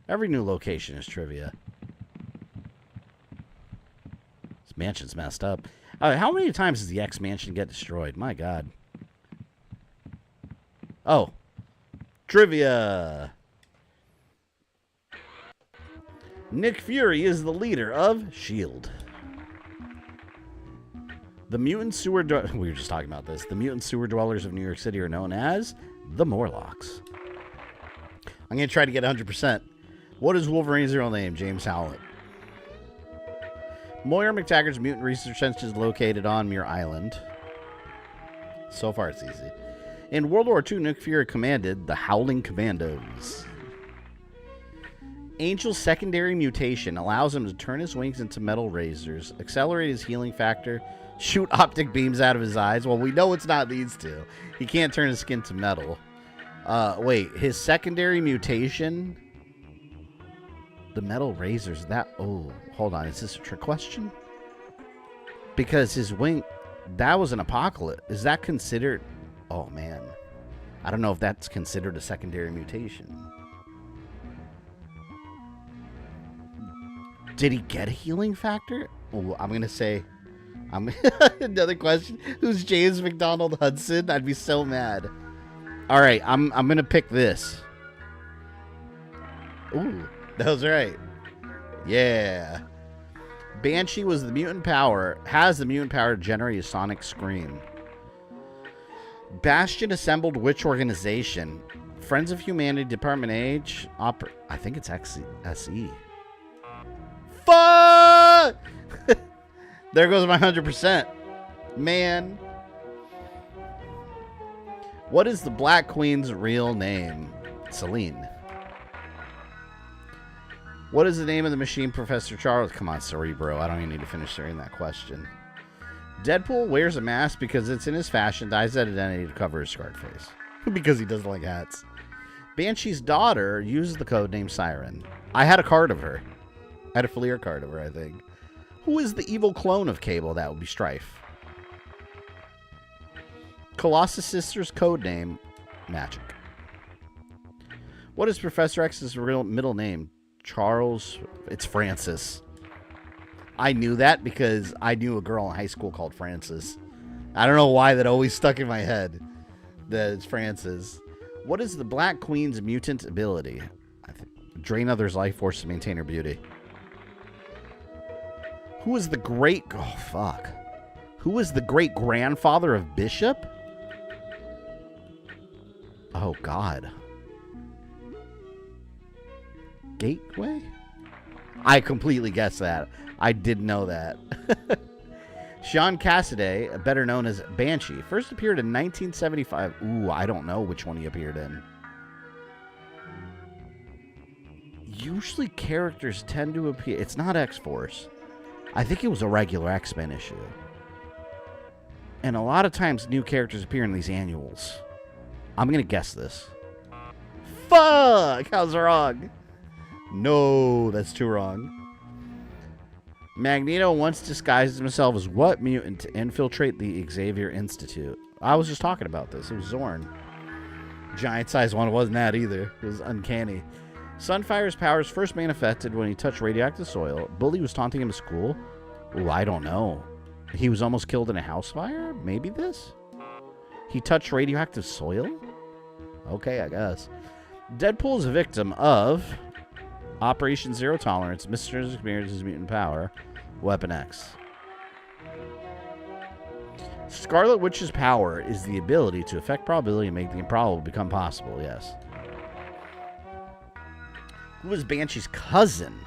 Every new location is trivia. This mansion's messed up. How many times does the X mansion get destroyed? My God. Oh. Trivia. Nick Fury is the leader of S.H.I.E.L.D. The mutant sewer... We were just talking about this. The mutant sewer dwellers of New York City are known as the Morlocks. I'm going to try to get 100%. What is Wolverine's real name? James Howlett. Moira McTaggart's mutant research center is located on Muir Island. So far, it's easy. In World War II, Nick Fury commanded the Howling Commandos. Angel's secondary mutation allows him to turn his wings into metal razors, accelerate his healing factor, shoot optic beams out of his eyes. Well, we know it's not these two. He can't turn his skin to metal. Wait, his secondary mutation... The metal razors, oh, hold on. Is this a trick question? Because his wing... That was an apocalypse. Is that considered... Oh, man. I don't know if that's considered a secondary mutation. Did he get a healing factor? Oh, I'm going to say... Another question. Who's James McDonald Hudson? I'd be so mad. All right, I'm going to pick this. Ooh, that was right. Yeah. Banshee was the mutant power, has the mutant power to generate a sonic scream. Bastion assembled which organization? Friends of Humanity, Department H, I think it's SE. Fuck! There goes my 100%. Man. What is the Black Queen's real name? Celine. What is the name of the machine Professor Charles? Come on, Cerebro. I don't even need to finish sharing that question. Deadpool wears a mask because it's in his fashion, dyes that identity to cover his scarred face. Because he doesn't like hats. Banshee's daughter uses the code name Siren. I had a card of her. I had a Fleer card of her, I think. Who is the evil clone of Cable? That would be Stryfe. Colossus' sister's code name, Magic. What is Professor X's real middle name? Charles. It's Francis. I knew that because I knew a girl in high school called Francis. I don't know why that always stuck in my head. That it's Francis. What is the Black Queen's mutant ability? Drain others' life force to maintain her beauty. Who is the great... Oh, fuck. Who is the great-grandfather of Bishop? Oh, God. Gateway? I completely guessed that. I didn't know that. Sean Cassidy, better known as Banshee, first appeared in 1975. Ooh, I don't know which one he appeared in. Usually characters tend to appear... It's not X-Force. I think it was a regular X-Men issue. And a lot of times new characters appear in these annuals. I'm going to guess this. Fuck! How's wrong? No, that's too wrong. Magneto once disguised himself as what mutant to infiltrate the Xavier Institute? I was just talking about this. It was Zorn. Giant-sized one. It wasn't that either. It was uncanny. Sunfire's powers first manifested when he touched radioactive soil. Bully was taunting him at school. Ooh, I don't know. He was almost killed in a house fire? Maybe this? He touched radioactive soil? Okay, I guess. Deadpool is a victim of Operation Zero Tolerance, Mr. Experience's mutant power, Weapon X. Scarlet Witch's power is the ability to affect probability and make the improbable become possible, yes. Who is Banshee's cousin?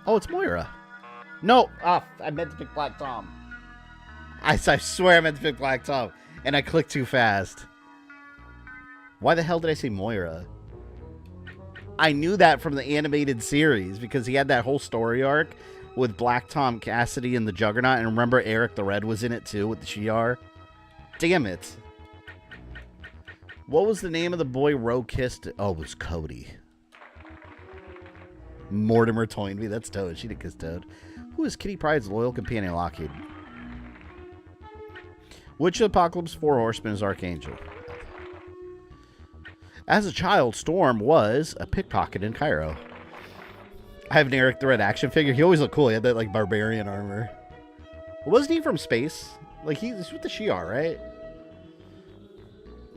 Oh, it's Moira. No, I meant to pick Black Tom. I swear I meant to pick Black Tom, and I clicked too fast. Why the hell did I say Moira? I knew that from the animated series because he had that whole story arc with Black Tom Cassidy and the Juggernaut, and remember Eric the Red was in it too with the Shi'ar? Damn it. What was the name of the boy Ro kissed? Oh, it was Cody. Mortimer Toynbee. That's Toad. She didn't kiss Toad. Who is Kitty Pryde's loyal companion, Lockheed? Which of Apocalypse's 4 horsemen is Archangel? As a child, Storm was a pickpocket in Cairo. I have an Eric the Red action figure. He always looked cool. He had that, like, barbarian armor. Wasn't he from space? Like, he's with the Shi'ar, right?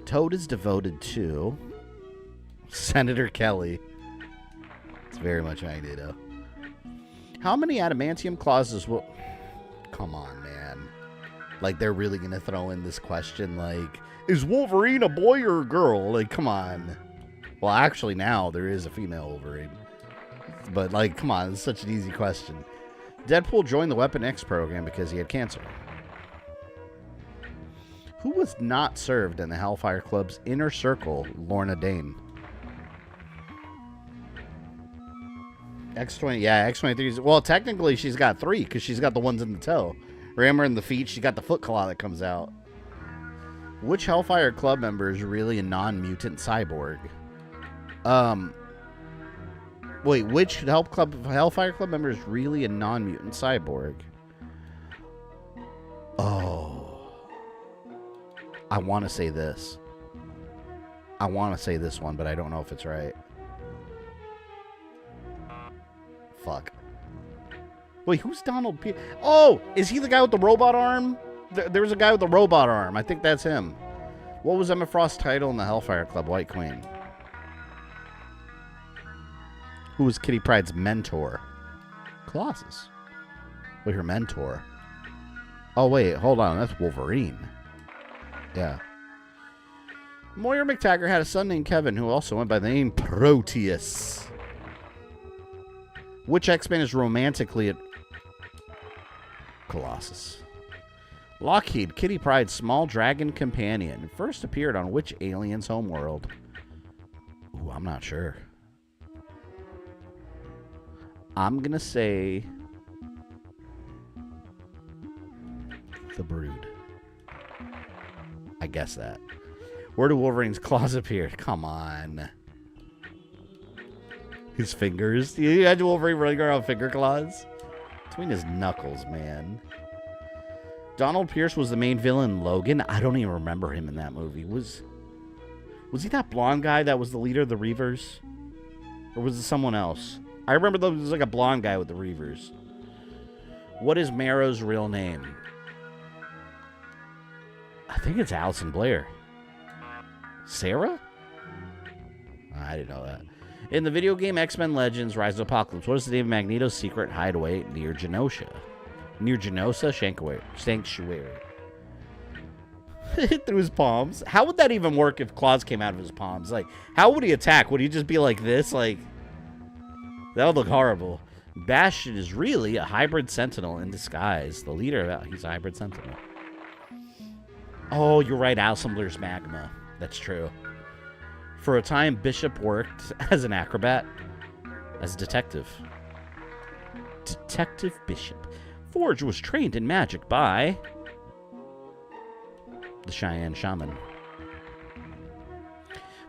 Toad is devoted to Senator Kelly. It's very much Magneto. How many adamantium clauses will... Come on, man. Like, they're really going to throw in this question, like, is Wolverine a boy or a girl? Like, come on. Well, actually, now there is a female Wolverine. But, like, come on. It's such an easy question. Deadpool joined the Weapon X program because he had cancer. Who was not served in the Hellfire Club's inner circle, Lorna Dane? X-20, yeah, X-23. Well, technically, she's got 3 because she's got the ones in the toe. Rammer in the feet, she got the foot claw that comes out. Which Hellfire Club member is really a non-mutant cyborg? Wait, which Hellfire Club member is really a non-mutant cyborg? Oh. I want to say this. I want to say this one, but I don't know if it's right. Fuck. Wait, who's Donald P? Oh, is he the guy with the robot arm? There's a guy with the robot arm. I think that's him. What was Emma Frost's title in the Hellfire Club? White Queen. Who was Kitty Pryde's mentor? Colossus. Wait, her mentor. Oh, wait, hold on. That's Wolverine. Yeah. Moira McTaggart had a son named Kevin who also went by the name Proteus. Which X-Men is romantically at Colossus? Lockheed, Kitty Pryde's small dragon companion, first appeared on which alien's homeworld? Ooh, I'm not sure. I'm gonna say the Brood. I guess that. Where do Wolverine's claws appear? Come on. His fingers. You had Wolverine running around with finger claws? Between his knuckles, man. Donald Pierce was the main villain in Logan. I don't even remember him in that movie. Was he that blonde guy that was the leader of the Reavers? Or was it someone else? I remember there was like a blonde guy with the Reavers. What is Marrow's real name? I think it's Allison Blair. Sarah? I didn't know that. In the video game X-Men Legends Rise of Apocalypse, what is the name of Magneto's secret hideaway near Genosha? Near Genosa? Sanctuary. Through his palms. How would that even work if claws came out of his palms? Like, how would he attack? Would he just be like this? Like, that would look horrible. Bastion is really a hybrid sentinel in disguise. The leader, he's a hybrid sentinel. Oh, you're right. Alison Blair's Magma. That's true. For a time, Bishop worked as an acrobat, as a detective. Detective Bishop. Forge was trained in magic by the Cheyenne Shaman.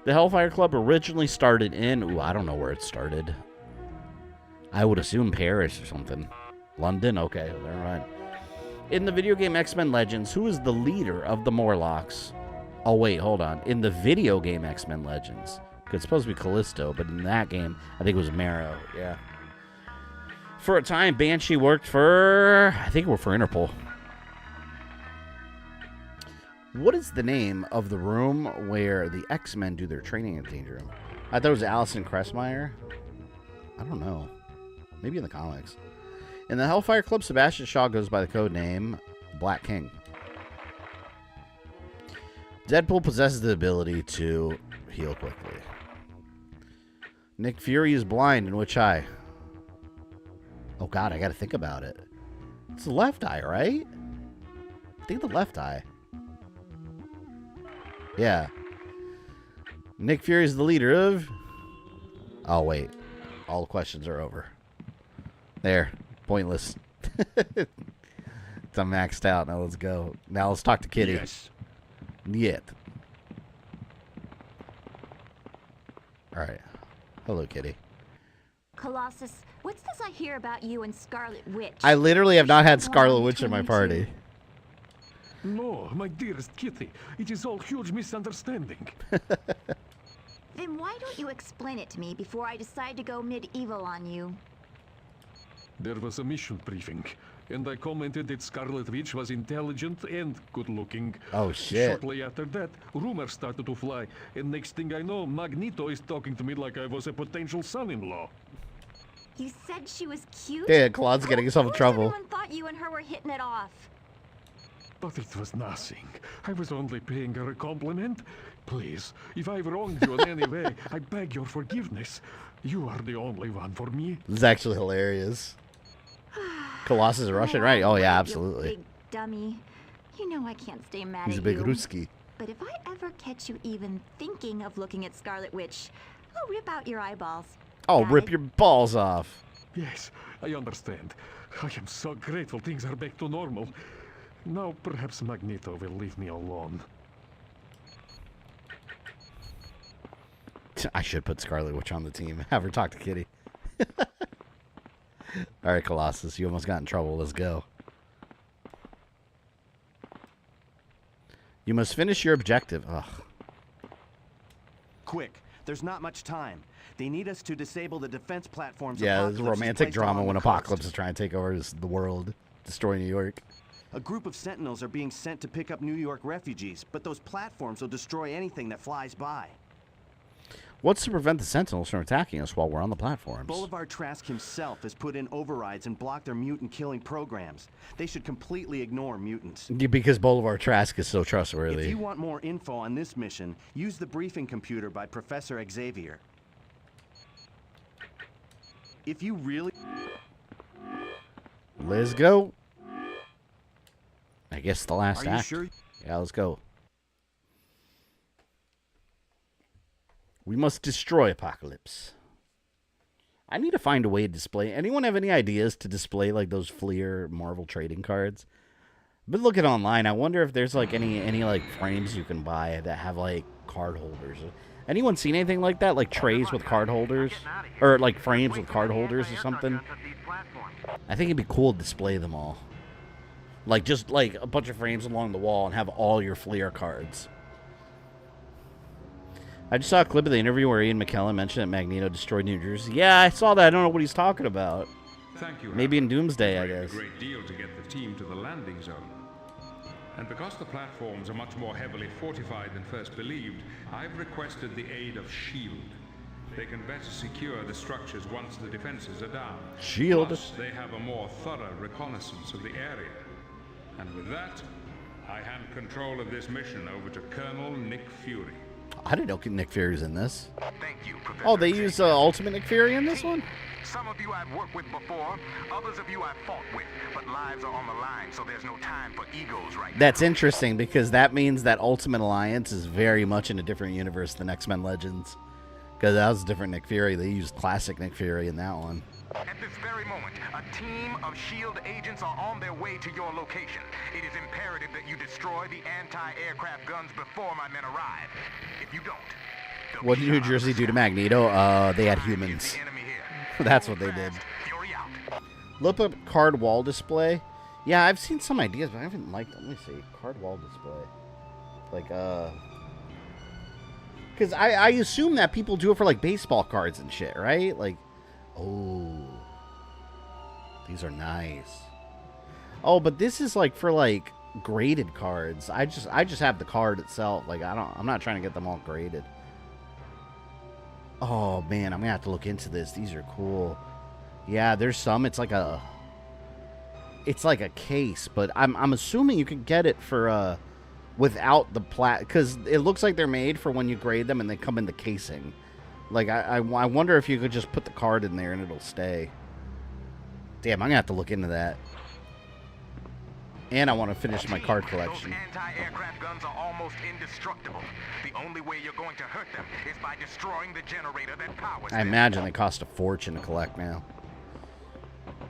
The Hellfire Club originally started in... Ooh, I don't know where it started. I would assume Paris or something. London? Okay, never mind. In the video game X-Men Legends, who is the leader of the Morlocks? Oh, wait, hold on. In the video game X-Men Legends, it's supposed to be Callisto, but in that game, I think it was Marrow. Yeah. For a time, Banshee worked for... I think it worked for Interpol. What is the name of the room where the X-Men do their training in the Danger Room? I thought it was Allison Cressmeyer. I don't know. Maybe in the comics. In the Hellfire Club, Sebastian Shaw goes by the code name Black King. Deadpool possesses the ability to heal quickly. Nick Fury is blind in which eye? Oh god, I gotta think about it. It's the left eye, right? I think the left eye. Yeah. Nick Fury is the leader of... Oh, wait. All the questions are over. There. Pointless. It's maxed out. Now let's go. Now let's talk to Kitty. Yes. Yet. Alright. Hello, Kitty. Colossus, what's this I hear about you and Scarlet Witch? I literally have not had Scarlet Witch in my party. No, my dearest Kitty. It is all huge misunderstanding. Then why don't you explain it to me before I decide to go medieval on you? There was a mission briefing, and I commented that Scarlet Witch was intelligent and good-looking. Oh, shit. Shortly after that, rumors started to fly, and next thing I know, Magneto is talking to me like I was a potential son-in-law. You said she was cute? Yeah, Claude's getting himself in trouble. Everyone thought you and her were hitting it off. But it was nothing. I was only paying her a compliment. Please, if I wronged you in any way, I beg your forgiveness. You are the only one for me. This is actually hilarious. Colossus is Russian, right? Oh, yeah, absolutely. Big dummy. You know I can't stay mad He's at a big you. Ruski. But if I ever catch you even thinking of looking at Scarlet Witch, I'll rip out your eyeballs. Oh, rip your balls off. Yes, I understand. I am so grateful things are back to normal. Now perhaps Magneto will leave me alone. I should put Scarlet Witch on the team. Have her talk to Kitty. All right, Colossus, you almost got in trouble. Let's go. You must finish your objective. Ugh. Quick, there's not much time. They need us to disable the defense platforms. Yeah, there's a romantic drama when Apocalypse is trying to take over the world, destroy New York. A group of Sentinels are being sent to pick up New York refugees, but those platforms will destroy anything that flies by. What's to prevent the Sentinels from attacking us while we're on the platforms? Boulevard Trask himself has put in overrides and blocked their mutant-killing programs. They should completely ignore mutants. Yeah, because Boulevard Trask is so trustworthy. If you want more info on this mission, use the briefing computer by Professor Xavier. If you really... Let's go. I guess the last Are you act. sure? Yeah, let's go. We must destroy Apocalypse. I need to find a way to display. Anyone have any ideas to display like those Fleer Marvel trading cards? I've been looking online. I wonder if there's like any like frames you can buy that have like card holders. Anyone seen anything like that? Like trays with card holders? Or like frames with card holders or something? I think it'd be cool to display them all. Like just like a bunch of frames along the wall and have all your Fleer cards. I just saw a clip of the interview where Ian McKellen mentioned that Magneto destroyed New Jersey. Yeah, I saw that. I don't know what he's talking about. Thank you. Maybe in Doomsday, I guess. A great deal to get the team to the landing zone. And because the platforms are much more heavily fortified than first believed, I've requested the aid of S.H.I.E.L.D. They can better secure the structures once the defenses are down. S.H.I.E.L.D. Plus, they have a more thorough reconnaissance of the area. And with that, I hand control of this mission over to Colonel Nick Fury. I didn't know Nick Fury's in this. Thank you, Professor. Oh, they use Ultimate Nick Fury in this one? Some of you I've worked with before, others of you I've fought with, but lives are on the line, so there's no time for egos right now. That's interesting because that means that Ultimate Alliance is very much in a different universe than X-Men Legends. Because that was a different Nick Fury. They used classic Nick Fury in that one. At this very moment, a team of S.H.I.E.L.D. agents are on their way to your location. It is imperative that you destroy the anti-aircraft guns before my men arrive. If you don't... What did New Jersey do to Magneto? They had humans. That's what they did. Look up card wall display. Yeah, I've seen some ideas, but I haven't liked them. Let me see. Card wall display. Like, because I assume that people do it for, like, baseball cards and shit, right? Like, oh. These are nice. Oh, but this is, like, for, like, graded cards. I just have the card itself. Like, I'm not trying to get them all graded. Oh, man, I'm going to have to look into this. These are cool. Yeah, there's some. It's like a case, but I'm assuming you can get it for, without the because it looks like they're made for when you grade them and they come in the casing. Like, I wonder if you could just put the card in there and it'll stay. Damn, I'm going to have to look into that. And I want to finish my card collection. Those anti-aircraft guns are almost indestructible. The only way you're going to hurt them is by destroying the generator that powers them. I imagine they cost a fortune to collect now.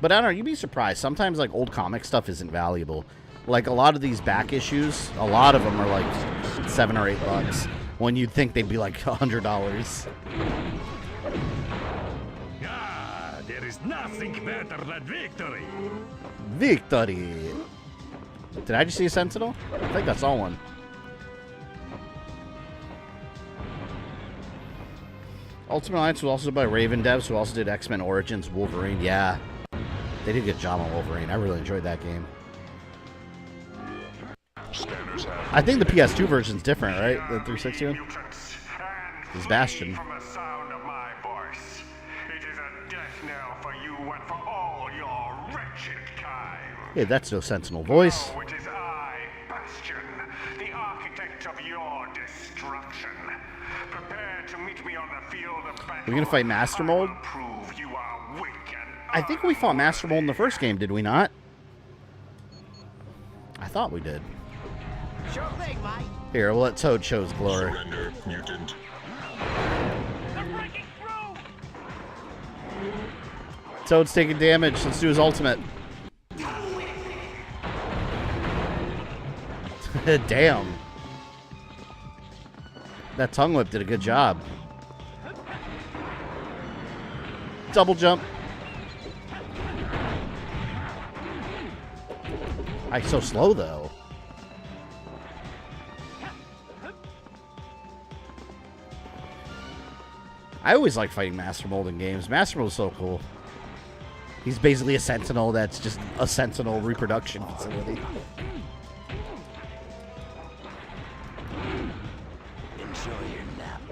But I don't know, you'd be surprised. Sometimes, like, old comic stuff isn't valuable. Like, a lot of these back issues, a lot of them are, like, $7 or $8. When you'd think they'd be, like, $100. Ah, there is nothing better than victory. Victory. Did I just see a Sentinel? I think I saw one. Ultimate Alliance was also by Raven Devs, who also did X-Men Origins Wolverine. Yeah, they did a good job on Wolverine. I really enjoyed that game. I think the PS2 version's different, right? The 360 one? It's Bastion. From the sound of my voice. It is a death knell for you and for all your wretched kind. Hey, that's no Sentinel voice. Oh, it is I, Bastion, the architect of your destruction. Prepare to meet me on the field of battle. We're gonna fight Master Mold? Prove you are weak and I think we fought Master Mold in the first game, did we not? I thought we did. Sure thing, mate. Here, we'll let Toad show his glory. Surrender, mutant. They're breaking through! Toad's taking damage. Let's do his ultimate. Damn. That tongue whip did a good job. Double jump. He's so slow, though. I always like fighting Master Mold in games. Master Mold is so cool. He's basically a Sentinel that's just a Sentinel reproduction facility.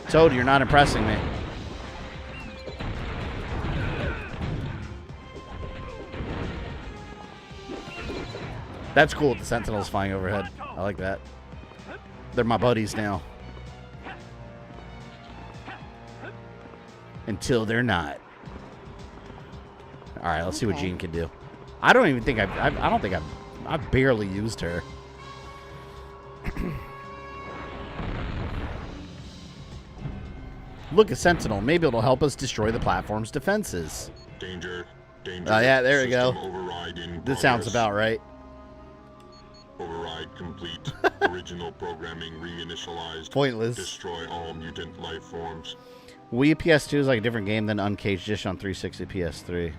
Toad, you're not impressing me. That's cool with the Sentinels flying overhead. I like that. They're my buddies now. Until they're not. All right, let's see what Gene can do. I don't even think I don't think I've I barely used her. Look, a sentinel. Maybe it'll help us destroy the platform's defenses. Danger. Danger. Oh, yeah, there we go. Override in This sounds about right. Override complete. Original programming reinitialized. Pointless. Destroy all mutant life forms. Wii PS2 is like a different game than Uncaged Dish on 360 PS3.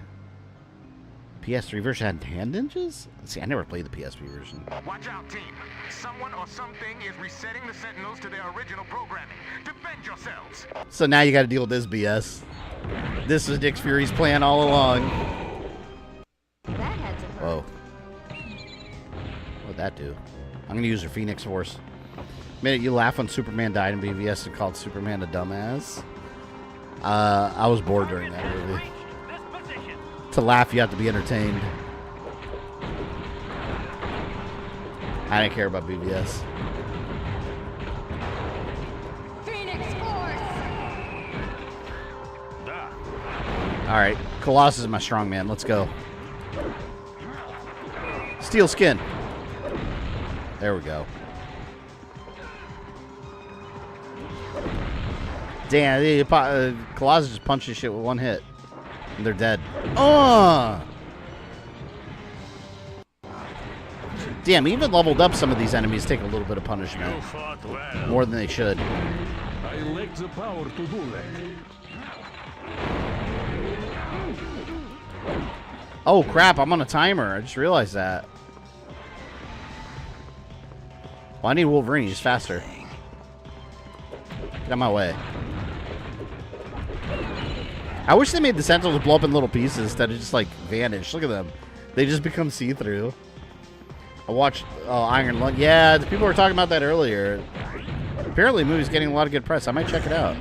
PS3 version had hand ninjas? See, I never played the PSP version. Watch out, team. Someone or something is resetting the Sentinels to their original programming. Defend yourselves. So now you got to deal with this BS. This was Nick Fury's plan all along. Whoa. What'd that do? I'm going to use her Phoenix Force. Minute you laugh when Superman died in BVS and called Superman a dumbass. I was bored during that movie. To laugh, you have to be entertained. I didn't care about BVS. Phoenix Force. All right, Colossus is my strong man. Let's go. Steel skin. There we go. Damn, Colossus just punched this shit with one hit. And they're dead. Oh! Damn, even leveled up, some of these enemies take a little bit of punishment. Well. More than they should. I lack the power to do that. Oh, crap, I'm on a timer. I just realized that. Well, I need Wolverine. He's faster. Get out of my way. I wish they made the Sentinels blow up in little pieces instead of just, like, vanish. Look at them. They just become see-through. I watched Iron Lung. Yeah, people were talking about that earlier. Apparently the movie's getting a lot of good press. I might check it out.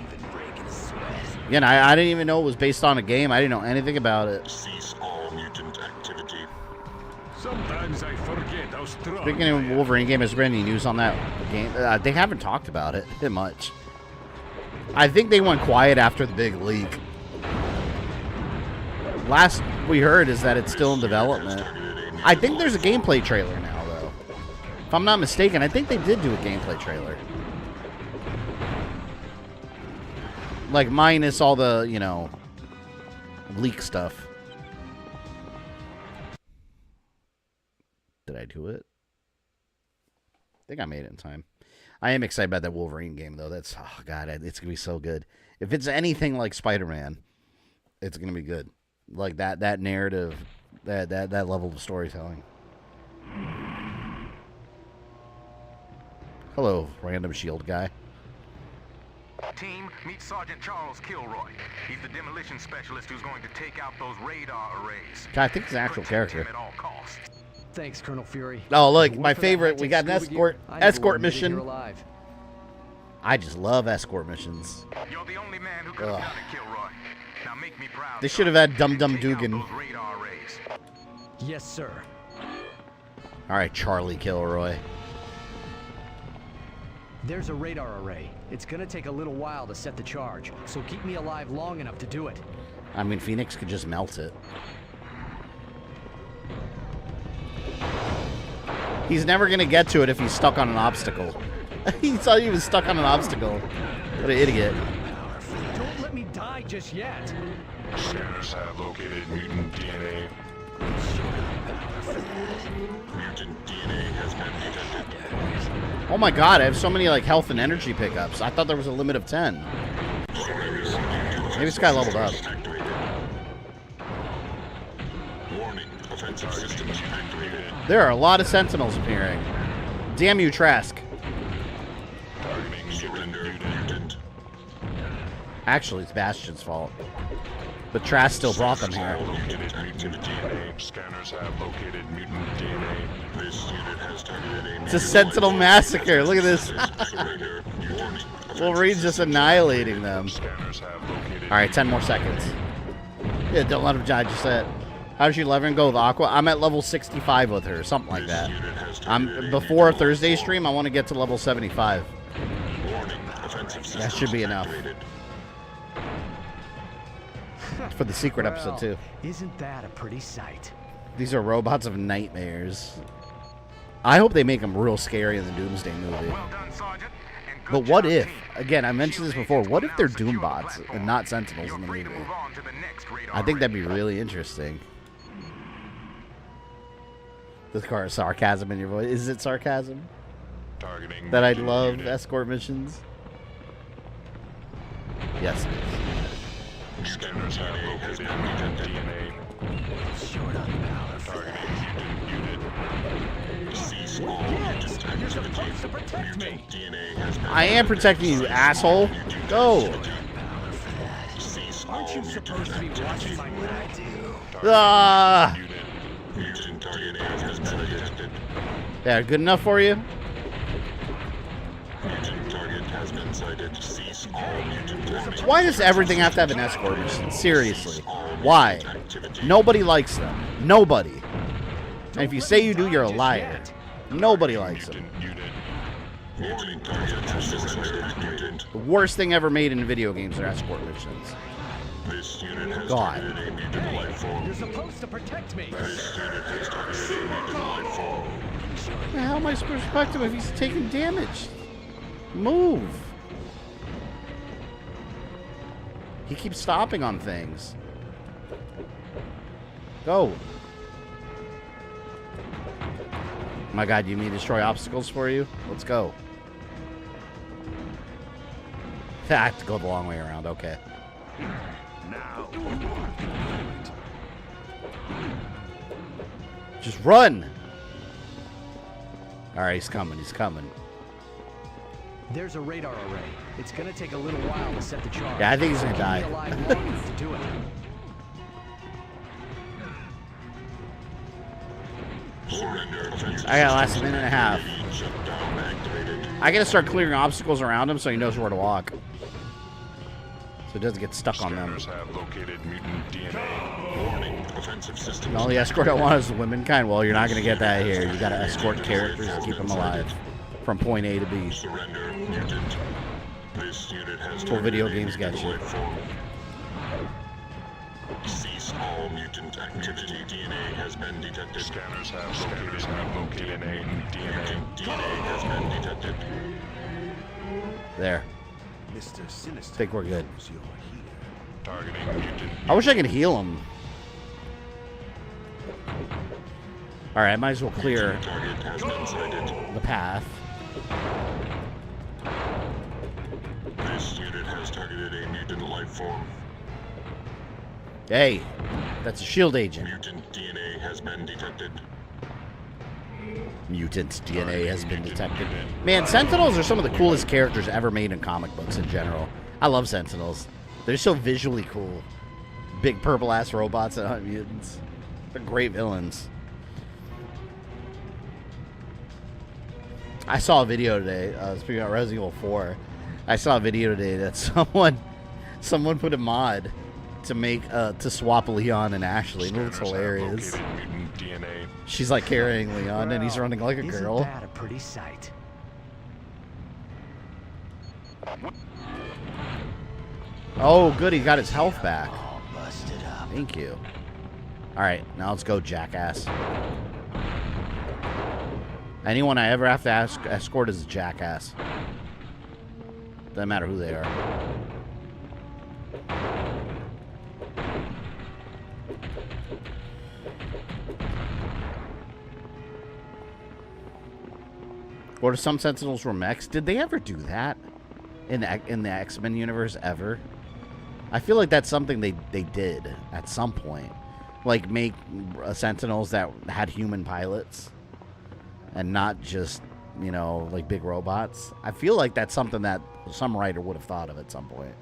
Again, I didn't even know it was based on a game. I didn't know anything about it. Cease all mutant activity. Sometimes I forget how strong. Speaking of Wolverine game, is there any news on that game? They haven't talked about it much. I think they went quiet after the big leak. Last we heard is that it's still in development. I think there's a gameplay trailer now, though. If I'm not mistaken, I think they did do a gameplay trailer. Like, minus all the, you know, leak stuff. Did I do it? I think I made it in time. I am excited about that Wolverine game, though. That's, oh, God, it's going to be so good. If it's anything like Spider-Man, it's going to be good. Like, that narrative, that level of storytelling. Hello, random shield guy. Team, meet Sergeant Charles Kilroy. He's the demolition specialist who's going to take out those radar arrays. God, I think he's an actual character. At all costs. Thanks, Colonel Fury. Oh, look, my favorite. We got an escort mission. I just love escort missions. You're the only man who could have done it, Kilroy. Now make me proud. They should have had Dum Dum Dugan. Yes, sir. All right, Charlie Kilroy. There's a radar array. It's gonna take a little while to set the charge, so keep me alive long enough to do it. I mean, Phoenix could just melt it. He's never gonna get to it if he's stuck on an obstacle. He thought he was stuck on an obstacle. What an idiot. Don't let me die just yet. Scanners have located mutant DNA. Mutant DNA has been detected. Oh my God, I have so many like health and energy pickups. I thought there was a limit of 10. Maybe this guy leveled up. Warning, offensive systems activated. There are a lot of Sentinels appearing. Damn you, Trask. Targeting surrender mutant. Actually, it's Bastion's fault. But Trask still brought them here. Scanners have located mutant DNA. This unit has targeted a It's a Sentinel massacre. Look at this. Wolverine's just annihilating them. Alright, 10 more seconds. Yeah, don't let him die, just said. How does she level and go with Aqua? I'm at level 65 with her, something like that. Before Thursday stream, I want to get to level 75. That should be enough. For the secret episode, too. Isn't that a pretty sight? These are robots of nightmares. I hope they make him real scary in the Doomsday movie. But what if, again, I mentioned this before, what if they're Doom bots and not Sentinels in the movie? I think that'd be really interesting. This car is sarcasm in your voice. Is it sarcasm? Targeting That I love escort missions? Yes, it is. Scanners have located mutant DNA. Short on power. Targeting mutant unit. Cease all mutant activity. Mutant DNA has been... I am protecting you, asshole. Go. Cease all mutant activity. Ah. Mutant DNA has been detected. Yeah, good enough for you? Mutant target has been sighted. Cease all mutant activity. Why does everything have to have an escort mission? Seriously. Why? Nobody likes them. Nobody. And if you say you do, you're a liar. Nobody likes them. Mutant target has been sighted. Mutant. The worst thing ever made in video games are escort missions. This unit has God. targeted a mutant life form. You're supposed to protect me. This unit has targeted a mutant life form. How am I supposed to protect him if he's taking damage? Move. He keeps stopping on things. Go. My God, you mean destroy obstacles for you? Let's go. I have to go the long way around. Okay. Now. Just run. All right, he's coming. He's coming. There's a radar array. It's gonna take a little while to set the charge. Yeah, I think he's gonna die. Keep me alive long enough to do it. I got the last minute and a half. I gotta start clearing obstacles around him so he knows where to walk. So he doesn't get stuck on them. Have located mutant DNA. Warning, offensive system. The only escort I want is the womenkind. Well, you're not gonna get that here. You gotta escort characters to keep them alive from point A to B. Surrender, mutant. This unit has Full video games get you. Cease all mutant activity. DNA has been detected. Scanners have located mutant DNA. Mutant DNA has been detected. There. Mr. Sinister. Think we're good. Targeting mutant. I wish I could heal him. All right, I might as well clear Target has been sighted. the path. This unit has targeted a mutant life form. Hey, that's a shield agent. Mutant DNA has been detected. Mutant DNA has been detected. Man, Sentinels are some of the coolest characters ever made in comic books in general. I love Sentinels. They're so visually cool. Big purple-ass robots that hunt mutants. They're great villains. I saw a video today, speaking about Resident Evil 4, I saw a video today that someone put a mod to make to swap Leon and Ashley. And it's hilarious. She's like carrying Leon and he's running like a girl. Isn't that a pretty sight? Oh, good, he got his health back. Thank you. All right, now let's go, jackass. Anyone I ever have to escort is a jackass. Doesn't matter who they are. Or do some Sentinels were mechs? Did they ever do that in the X-Men universe ever? I feel like that's something they did at some point. Like make Sentinels that had human pilots and not just, you know, like big robots. I feel like that's something that some writer would have thought of at some point.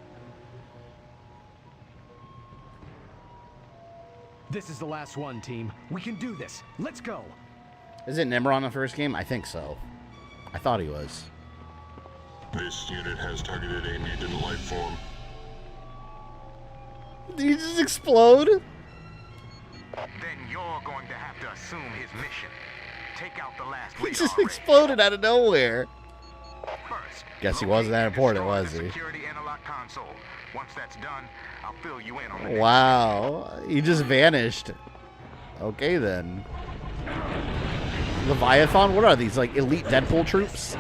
This is the last one, team. We can do this. Let's go. Is it Nimrod in the first game? I think so. I thought he was. This unit has targeted a mutant life form. Did he just explode? Then you're going to have to assume his mission. Take out the last He just exploded out of nowhere. Guess he wasn't that important, was he? Security interlock console. Once that's done, I'll fill you in on the Wow. He just vanished. Okay, then. Leviathan? What are these, like elite Deadpool troops?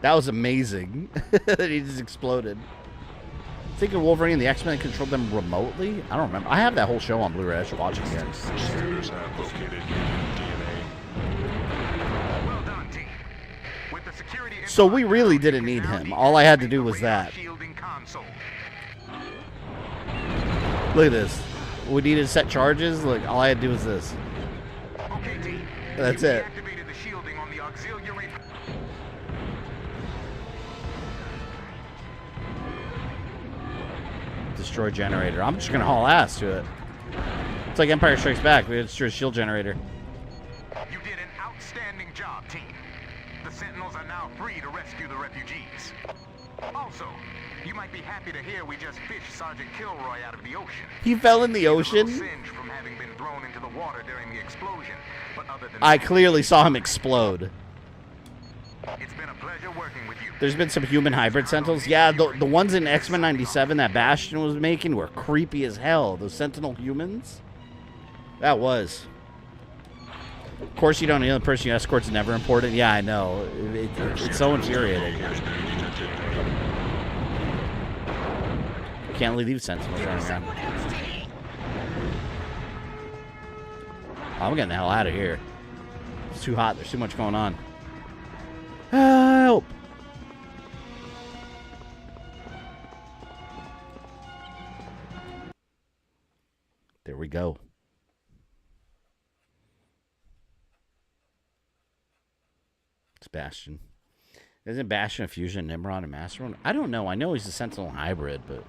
That was amazing. He just exploded. Thinking Wolverine and the X-Men controlled them remotely? I don't remember. I have that whole show on Blu-ray. I should watch it again. Scanners have located DNA. Well done, team. With the security So we really didn't need him. All I had to do was that. shielding console. Look at this. We needed to set charges. Look, all I had to do was this. Okay, team. That's You it. deactivated the shielding on the auxiliary. Destroy generator. I'm just gonna haul ass to it. It's like Empire Strikes Back. We had to destroy a shield generator. You did an outstanding job, team. The Sentinels are now free to rescue the refugees. Also, you might be happy to hear we just fished Sergeant Kilroy out of the ocean. He fell in the ocean. Singed from having been thrown into the water during the explosion. But other than I that, clearly saw him explode. it's been a pleasure working with you. There's been some human hybrid Sentinels. Yeah, the ones in X-Men 97 that Bastion was making were creepy as hell. Those Sentinel humans. That was. Of course, you don't know the person you escort's never important. Yeah, I know. It's so infuriating. Can't leave Sentinels running around. I'm getting the hell out of here. It's too hot. There's too much going on. Help! There we go. It's Bastion. Isn't Bastion a fusion of Nimrod and Mastermind? I don't know. I know he's a Sentinel hybrid, but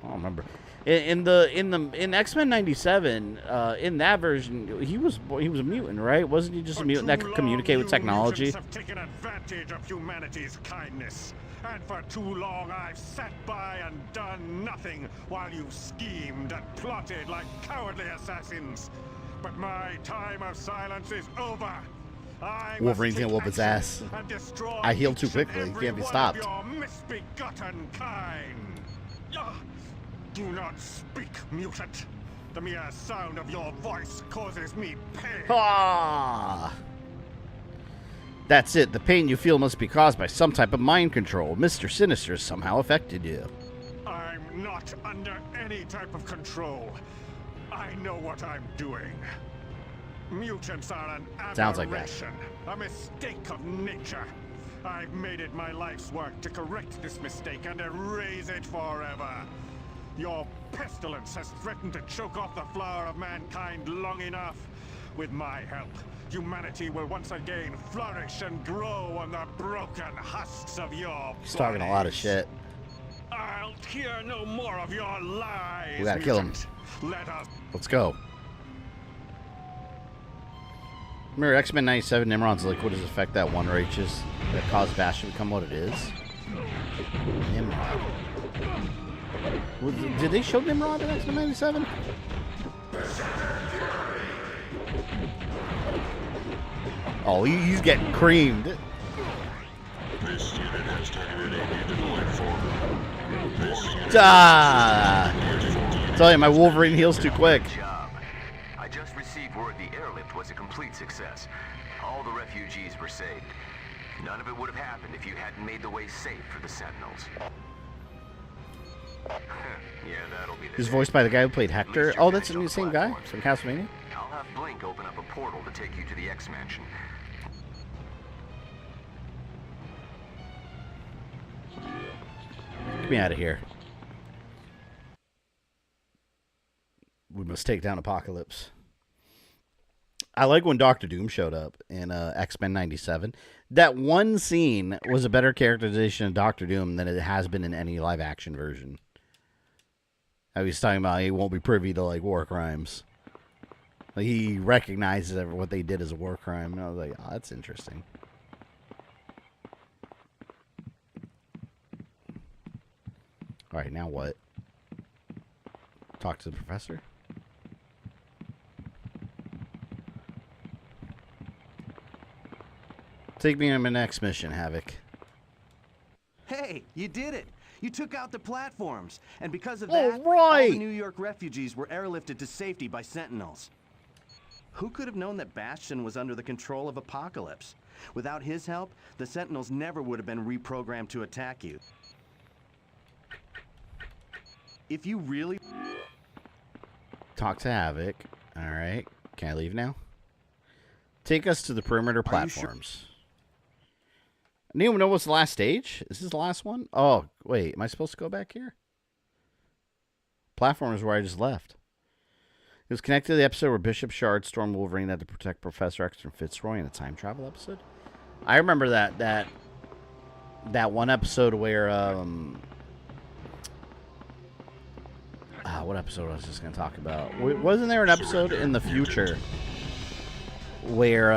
I don't remember. In X-Men 97, in that version, he was a mutant, right? Wasn't he just a mutant that could communicate with technology? Have taken advantage of humanity's kindness. And for too long I've sat by and done nothing while you schemed and plotted like cowardly assassins. But my time of silence is over. Wolverine's gonna whoop his ass. I heal too quickly. He can't be stopped. Your misbegotten kind. Do not speak, mutant. The mere sound of your voice causes me pain. Ah! That's it. The pain you feel must be caused by some type of mind control. Mr. Sinister has somehow affected you. I'm not under any type of control. I know what I'm doing. Mutants are an aberration, Sounds like that. a mistake of nature. I've made it my life's work to correct this mistake and erase it forever. Your pestilence has threatened to choke off the flower of mankind long enough. With my help, humanity will once again flourish and grow on the broken husks of your He's talking a lot of shit. I'll hear no more of your lies. We gotta kill him. Let us. Let's go. Remember X-Men 97, Nimrod's like, what does affect that one righteous that caused Bastion to become what it is? Nimrod. Did they show Nimrod in X-Men 97? Oh, he's getting creamed. This unit has targeted a mutant life form. This unit Tell you, my Wolverine heals too quick. I just received word the airlift was a complete success. All the refugees were saved. None of it would have happened if you hadn't made the way safe for the Sentinels. Yeah, that'll be the He's day. voiced by the guy who played Hector. Oh, that's the same guy from Castlevania. I'll have Blink open up a portal to take you to the X-Mansion. Get me out of here. We must take down Apocalypse. I like when Doctor Doom showed up in X-Men 97. That one scene was a better characterization of Doctor Doom than it has been in any live-action version. How he's talking about he won't be privy to, like, war crimes. Like, he recognizes what they did as a war crime. And I was like, oh, that's interesting. All right, now what? Talk to the professor? Take me on my next mission, Havoc. Hey, you did it! You took out the platforms, and because of that, all right. all the New York refugees were airlifted to safety by Sentinels. Who could have known that Bastion was under the control of Apocalypse? Without his help, the Sentinels never would have been reprogrammed to attack you. If you really... Talk to Havoc. Alright. Can I leave now? Take us to the perimeter platforms. I didn't even know what's the last stage. Is this the last one? Oh, wait. Am I supposed to go back here? Platform is where I just left. It was connected to the episode where Bishop Shard stormed Wolverine had to protect Professor X from Fitzroy in a time travel episode. I remember that one episode where what episode I was just going to talk about? Wasn't there an episode in the future where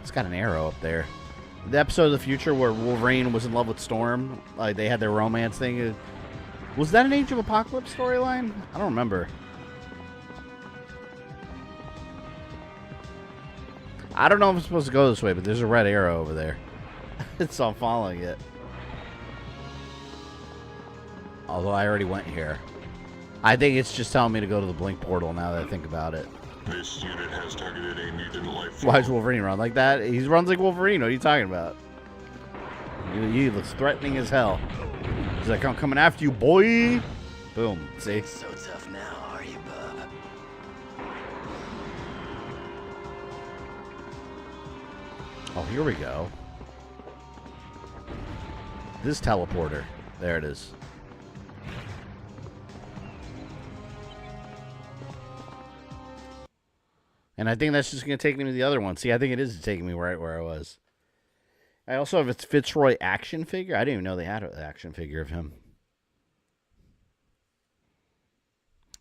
it's got an arrow up there? The episode of the future where Wolverine was in love with Storm, like they had their romance thing. Was that an Age of Apocalypse storyline? I don't remember. I don't know if I'm supposed to go this way, but there's a red arrow over there. So I'm following it. Although I already went here. I think it's just telling me to go to the Blink portal now that I think about it. This unit has targeted a mutant life form. Why does Wolverine run like that? He runs like Wolverine. What are you talking about? He looks threatening as hell. He's like, I'm coming after you, boy. Boom. See? So tough now, are you, bub? Oh, here we go. This teleporter. There it is. And I think that's just going to take me to the other one. See, I think it is taking me right where I was. I also have a Fitzroy action figure. I didn't even know they had an action figure of him.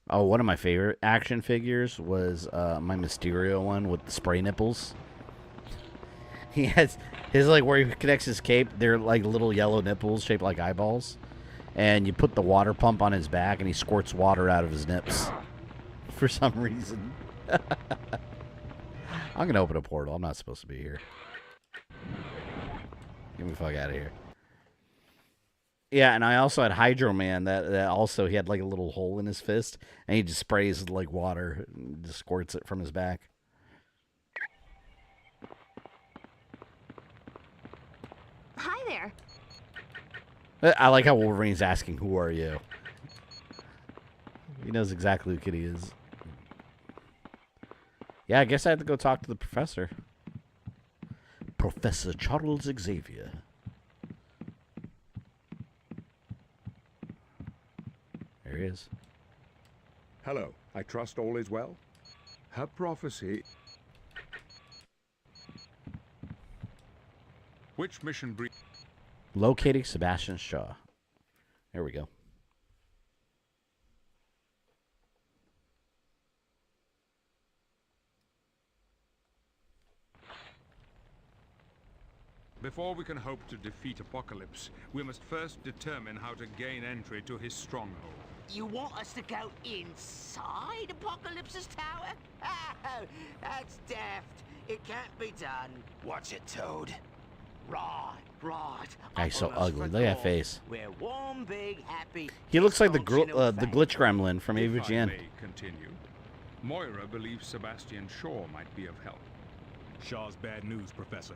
Oh, one of my favorite action figures was my Mysterio one with the spray nipples. He has his, like, where he connects his cape, they're like little yellow nipples shaped like eyeballs. And you put the water pump on his back and he squirts water out of his nips. For some reason. I'm going to open a portal. I'm not supposed to be here. Get me the fuck out of here. Yeah, and I also had Hydro Man that also, he had like a little hole in his fist, and he just sprays like water and just squirts it from his back. Hi there. I like how Wolverine's asking, who are you? He knows exactly who Kitty is. Yeah, I guess I have to go talk to the professor. Professor Charles Xavier. There he is. Hello. I trust all is well. Her prophecy... Which mission brief? Locating Sebastian Shaw. There we go. Before we can hope to defeat Apocalypse, we must first determine how to gain entry to his stronghold. You want us to go inside Apocalypse's tower? Oh, that's daft. It can't be done. Watch it, Toad. Right. Guy's so ugly. Look at that face. We're one big happy. He looks like the glitch gremlin from AVGN. Continue. Moira believes Sebastian Shaw might be of help. Shaw's bad news, Professor.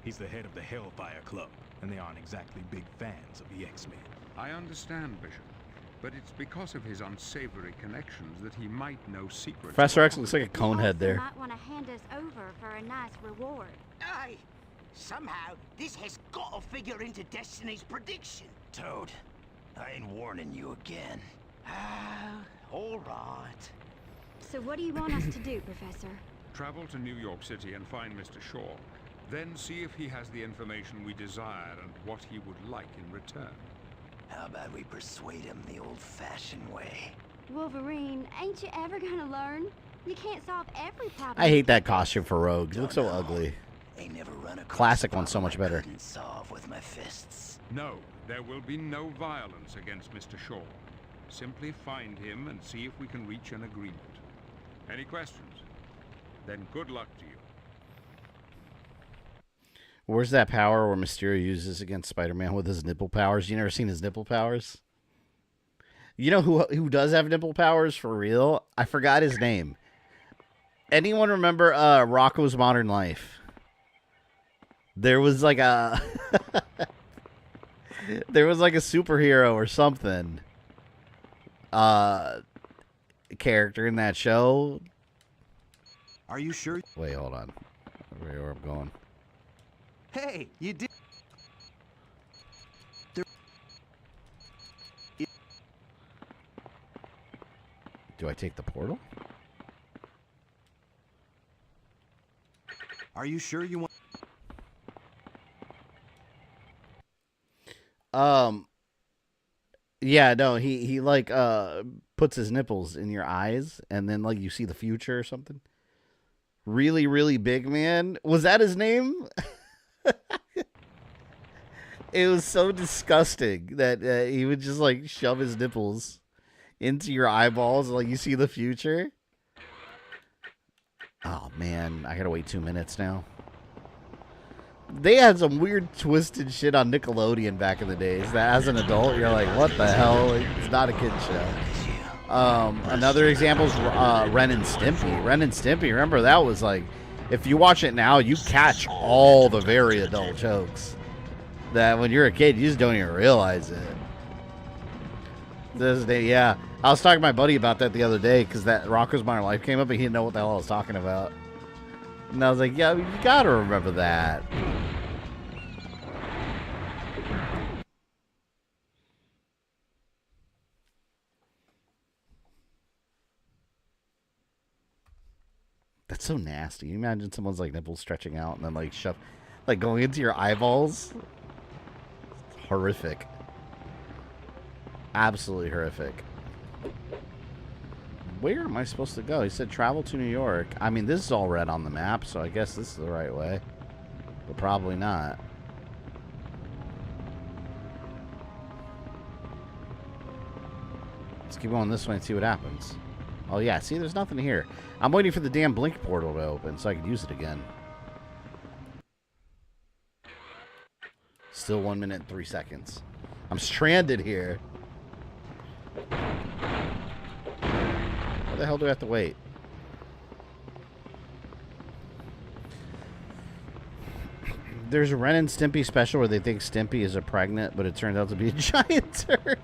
He's the head of the Hellfire Club, and they aren't exactly big fans of the X-Men. I understand, Bishop, but it's because of his unsavory connections that he might know secrets. Professor X looks like a cone head there. Might want to hand us over for a nice reward. Aye. Somehow, this has got to figure into Destiny's prediction. Toad, I ain't warning you again. All right. So what do you want us to do, Professor? Travel to New York City and find Mr. Shaw. Then see if he has the information we desire and what he would like in return. How about we persuade him the old-fashioned way? Wolverine, ain't you ever gonna learn? You can't solve every problem. I hate that costume for Rogue. It looks so ugly. Ain't never run across classic one's so much better. Solve with my fists. No, there will be no violence against Mr. Shaw. Simply find him and see if we can reach an agreement. Any questions? Then good luck to you. Where's that power where Mysterio uses against Spider-Man with his nipple powers? You never seen his nipple powers? You know who does have nipple powers for real? I forgot his name. Anyone remember Rocco's Modern Life? There was like a there was like a superhero or something character in that show. Are you sure? Wait, hold on. Where I'm going. Hey, you did. Do I take the portal? Are you sure you want? Yeah, no, he like puts his nipples in your eyes and then like you see the future or something. Really, really big man. Was that his name? It was so disgusting that he would just like shove his nipples into your eyeballs like you see the future. Oh man, I gotta wait 2 minutes now. They had some weird twisted shit on Nickelodeon back in the days that as an adult you're like, what the hell? Like, it's not a kid's show. Another example is Ren and Stimpy. Ren and Stimpy, remember that was like, if you watch it now, you catch all the very adult jokes that when you're a kid, you just don't even realize it. This day, yeah. I was talking to my buddy about that the other day because that Rocco's Modern Life came up and he didn't know what the hell I was talking about. And I was like, yeah, you gotta remember that. That's so nasty. You imagine someone's like nipples stretching out and then like shove, like going into your eyeballs. It's horrific. Absolutely horrific. Where am I supposed to go? He said travel to New York. I mean, this is all red on the map, so I guess this is the right way. But probably not. Let's keep going this way and see what happens. Oh, yeah. See, there's nothing here. I'm waiting for the damn blink portal to open so I can use it again. Still 1 minute and 3 seconds. I'm stranded here. Why the hell do I have to wait? There's a Ren and Stimpy special where they think Stimpy is a pregnant, but it turns out to be a giant turd.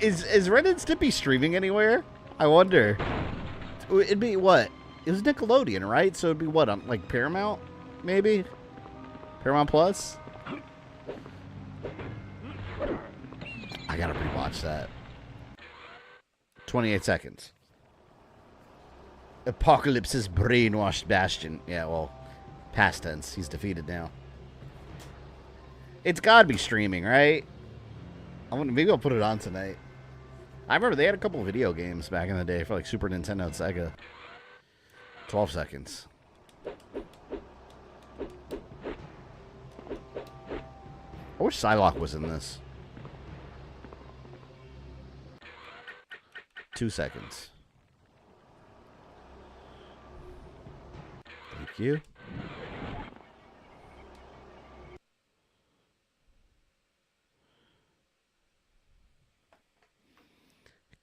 Is Ren and Stimpy streaming anywhere? I wonder. It'd be what? It was Nickelodeon, right? So it'd be what? On like Paramount, maybe? Paramount Plus? I gotta rewatch that. 28 seconds. Apocalypse has brainwashed Bastion. Yeah, well, past tense. He's defeated now. It's gotta be streaming, right? Maybe I'll put it on tonight. I remember they had a couple of video games back in the day for like Super Nintendo and Sega. 12 seconds. I wish Psylocke was in this. 2 seconds. Thank you.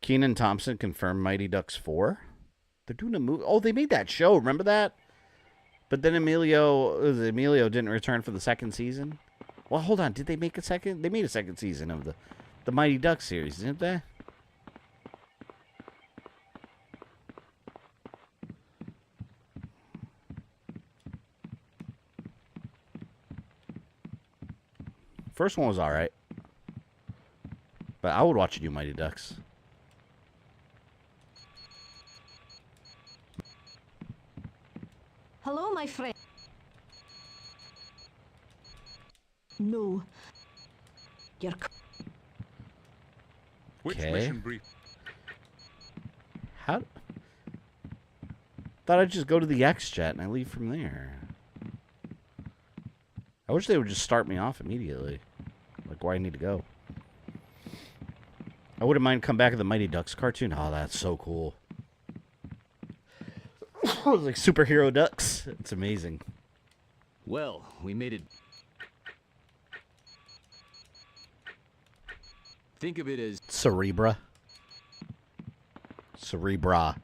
Kenan Thompson confirmed Mighty Ducks 4. They're doing a movie. Oh, they made that show. Remember that? But then Emilio didn't return for the second season. Well, hold on. Did they make a second? They made a second season of the Mighty Ducks series, didn't they? First one was alright. But I would watch you do Mighty Ducks. Hello, my friend. No. You're... Which Okay. mission brief? How? Thought I'd just go to the X-Jet and I leave from there. I wish they would just start me off immediately. Like where I need to go. I wouldn't mind come back to the Mighty Ducks cartoon. Oh, that's so cool. Like superhero ducks. It's amazing. Well, we made it. Think of it as Cerebra. Cerebra.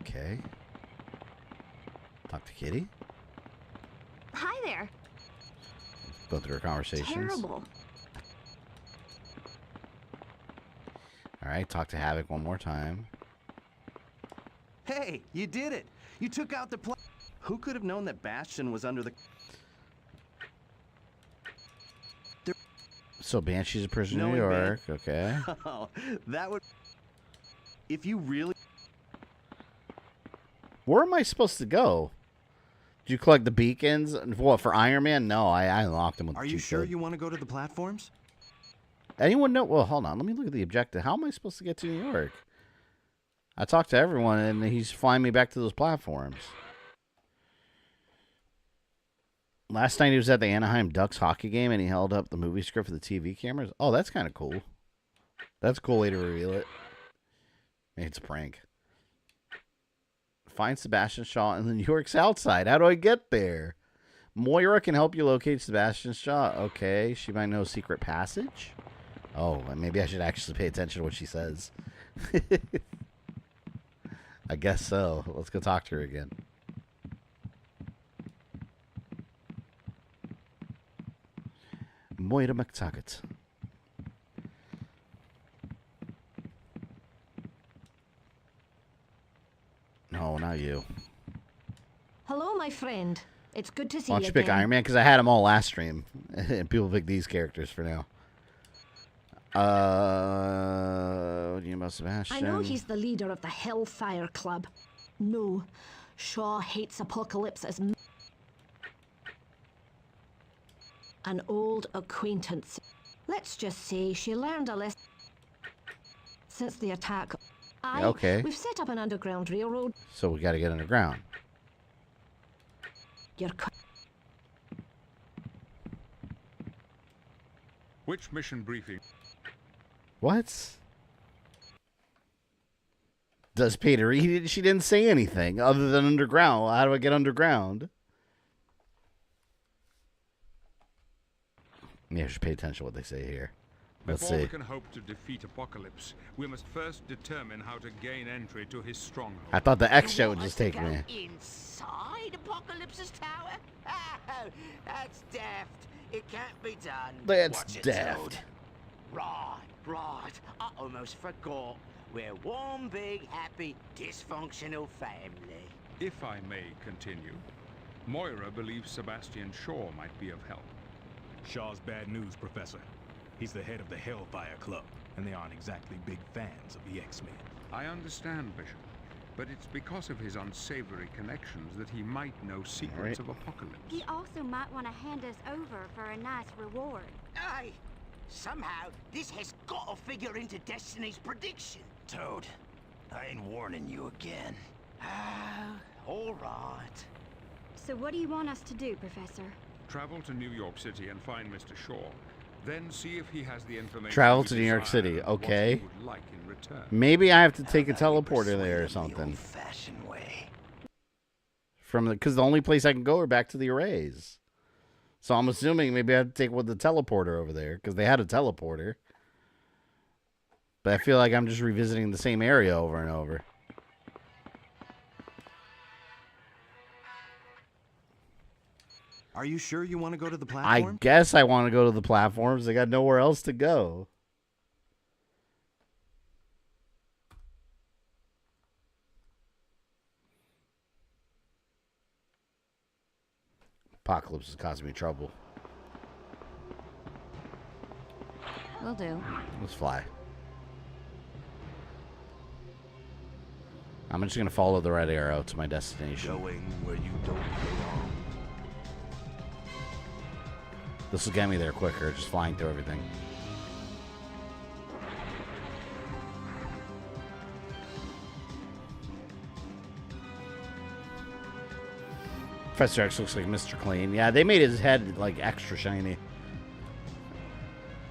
Okay. Talk to Kitty. Hi there. Go through her conversations. Terrible. Alright, talk to Havoc one more time. Hey, you did it! You took out the Who could have known that Bastion was under the... So Banshee's a prisoner in New York, okay. Oh, that would... If you really... Where am I supposed to go? Did you collect the beacons? What, for Iron Man? No, I unlocked them with Are you sure you want to go to the platforms? Anyone know? Well, hold on. Let me look at the objective. How am I supposed to get to New York? I talked to everyone, and he's flying me back to those platforms. Last night he was at the Anaheim Ducks hockey game, and he held up the movie script for the TV cameras. Oh, that's kind of cool. That's a cool way to reveal it. Maybe it's a prank. Find Sebastian Shaw in the New York South Side. How do I get there? Moira can help you locate Sebastian Shaw. Okay, she might know secret passage. Oh, maybe I should actually pay attention to what she says. I guess so. Let's go talk to her again. Moira McTaggart. No, not you. Hello, my friend. It's good to see Why you don't you pick again. Iron Man? Because I had them all last stream. And people pick these characters for now. What do you know about Sebastian? I know he's the leader of the Hellfire Club. No, Shaw hates Apocalypse as an old acquaintance. Let's just say she learned a lesson since the attack. Okay. We've set up an underground railroad. So we got to get underground. Which mission briefing? What? Does Peter? She didn't say anything other than underground. How do I get underground? Yeah, I should pay attention to what they say here. Let's Before see. we can hope to defeat Apocalypse, we must first determine how to gain entry to his stronghold. I thought the X show would just take me. Inside Apocalypse's tower? Oh, that's daft. It can't be done. That's Watch it, daft. Toad. Right. I almost forgot. We're one big, happy, dysfunctional family. If I may continue, Moira believes Sebastian Shaw might be of help. Shaw's bad news, Professor. He's the head of the Hellfire Club, and they aren't exactly big fans of the X-Men. I understand, Bishop, but it's because of his unsavory connections that he might know secrets of Apocalypse. He also might want to hand us over for a nice reward. Aye. Somehow, this has got to figure into Destiny's prediction. Toad, I ain't warning you again. All right. So what do you want us to do, Professor? Travel to New York City and find Mr. Shaw. Then see if he has the information. Travel you to New York desire City. and what Okay. he would like in return. Maybe I have to take a teleporter there or something. Fashion way. Because the only place I can go are back to the arrays. So I'm assuming maybe I have to take the teleporter over there because they had a teleporter. But I feel like I'm just revisiting the same area over and over. Are you sure you want to go to the I platform? guess I want to go to the platforms. I got nowhere else to go. Apocalypse is causing me trouble. Will do. Let's fly. I'm just going to follow the red arrow to my destination. Going where you don't belong. This will get me there quicker, just flying through everything. Professor X looks like Mr. Clean. Yeah, they made his head like extra shiny.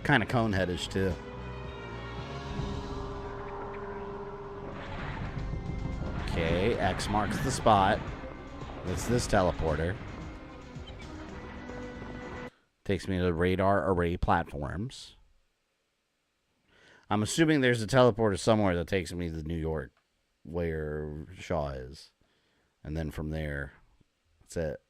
Kind of cone-headish too. Okay, X marks the spot. That's this teleporter. Takes me to the radar array platforms. I'm assuming there's a teleporter somewhere that takes me to New York, where Shaw is. And then from there, that's it.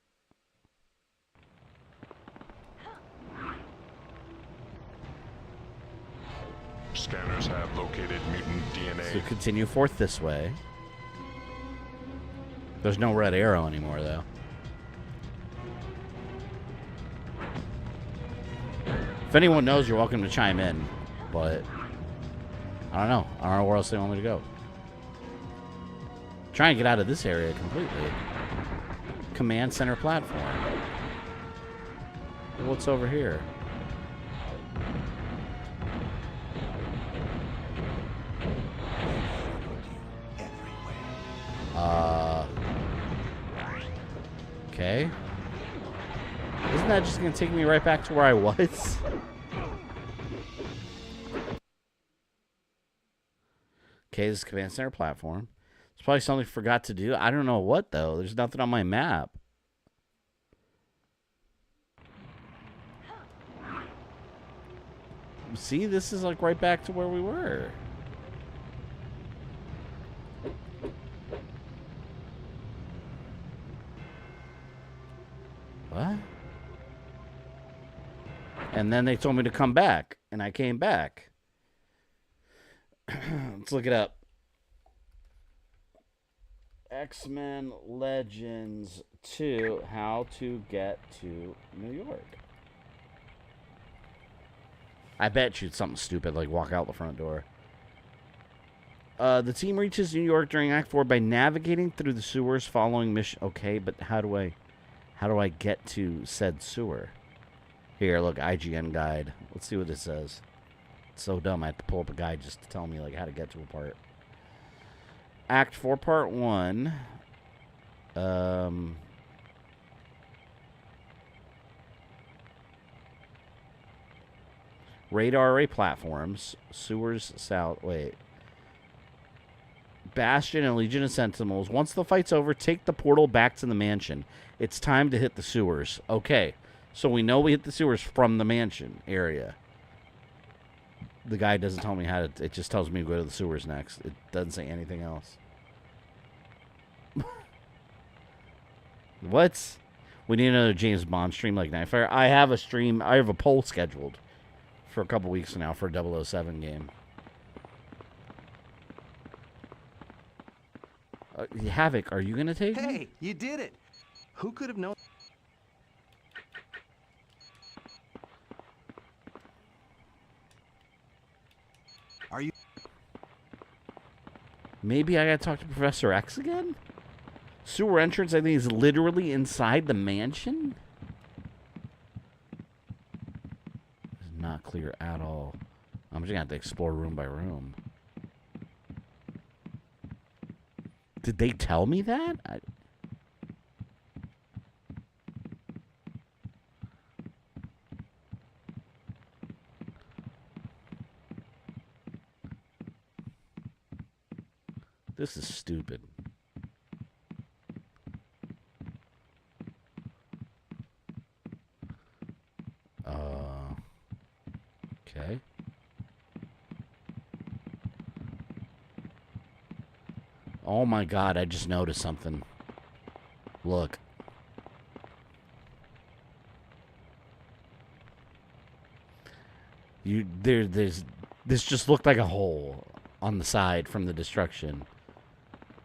Scanners have located mutant DNA. So continue forth this way. There's no red arrow anymore, though. If anyone knows, you're welcome to chime in. But I don't know. I don't know where else they want me to go. Try and get out of this area completely. Command center platform. What's over here? Okay. Isn't that just going to take me right back to where I was? Okay, this is command center platform. It's probably something I forgot to do. I don't know what, though. There's nothing on my map. See, this is like right back to where we were. What? And then they told me to come back, and I came back. Let's look it up. X-Men Legends 2, How to Get to New York. I bet you it's something stupid like walk out the front door. The team reaches New York during Act 4 by navigating through the sewers following mission. Okay, but how do I get to said sewer? Here, look, IGN guide. Let's see what it says. It's so dumb I have to pull up a guide just to tell me like how to get to a part. Act 4, Part 1. Radar array platforms. Sewers south. Wait. Bastion and Legion of Sentinels. Once the fight's over, take the portal back to the mansion. It's time to hit the sewers. Okay. So we know we hit the sewers from the mansion area. The guy doesn't tell me how to... It just tells me to go to the sewers next. It doesn't say anything else. What? We need another James Bond stream like Nightfire. I have a stream. I have a poll scheduled for a couple weeks now for a 007 game. Havoc, are you going to take me? Hey, you did it. Who could have known? Are you? Maybe I got to talk to Professor X again? Sewer entrance, I think, is literally inside the mansion? It's not clear at all. I'm just going to have to explore room by room. Did they tell me that? This is stupid. Okay. Oh my God, I just noticed something. Look. This just looked like a hole on the side from the destruction.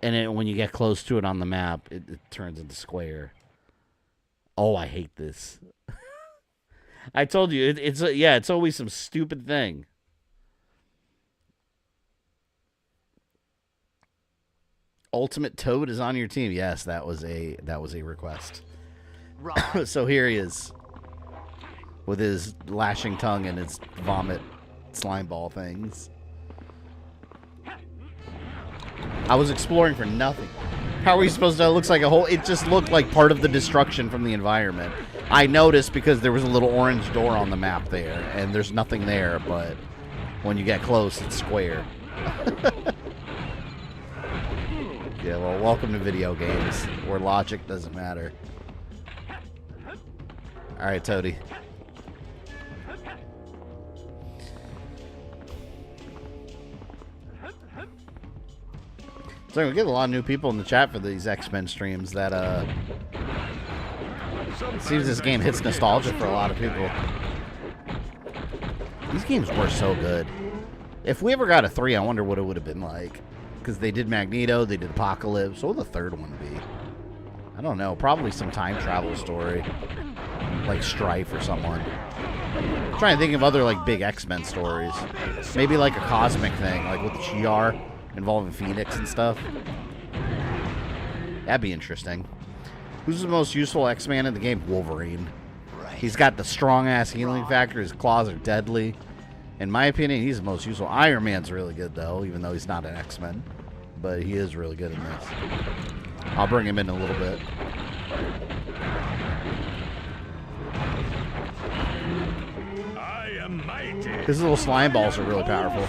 And when you get close to it on the map, it turns into square. Oh, I hate this. I told you, it's always some stupid thing. Ultimate Toad is on your team. Yes, that was a request. Right. So here he is, with his lashing tongue and his vomit slime ball things. I was exploring for nothing. How are we supposed to? It looks like a whole. It just looked like part of the destruction from the environment. I noticed because there was a little orange door on the map there, and there's nothing there. But when you get close, it's square. Yeah, well, welcome to video games, where logic doesn't matter. Alright, Toady. So we get a lot of new people in the chat for these X-Men streams that, it seems this game hits nostalgia for a lot of people. These games were so good. If we ever got a 3, I wonder what it would have been like. Because they did Magneto, they did Apocalypse. What would the third one be? I don't know. Probably some time travel story. Like Stryfe or someone. I'm trying to think of other like big X-Men stories. Maybe like a cosmic thing, like with the GR involving Phoenix and stuff. That'd be interesting. Who's the most useful X-Man in the game? Wolverine. He's got the strong-ass healing factor. His claws are deadly. In my opinion, he's the most useful. Iron Man's really good, though, even though he's not an X-Men. But he is really good in this. I'll bring him in a little bit. I am mighty. His little slime balls are really powerful.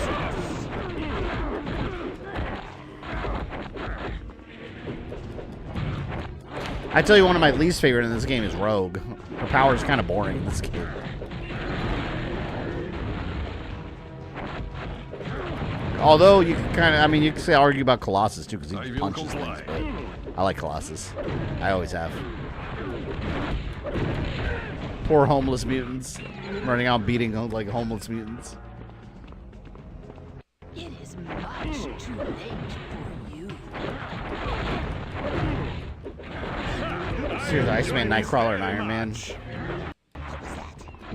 I tell you, one of my least favorite in this game is Rogue. Her power is kind of boring in this game. Although you can kind of, I mean, you can say argue about Colossus too because he punches things. But I like Colossus. I always have. Poor homeless mutants running out beating like homeless mutants. It is much too late for you. Seriously, Iceman, Nightcrawler, and Iron Man.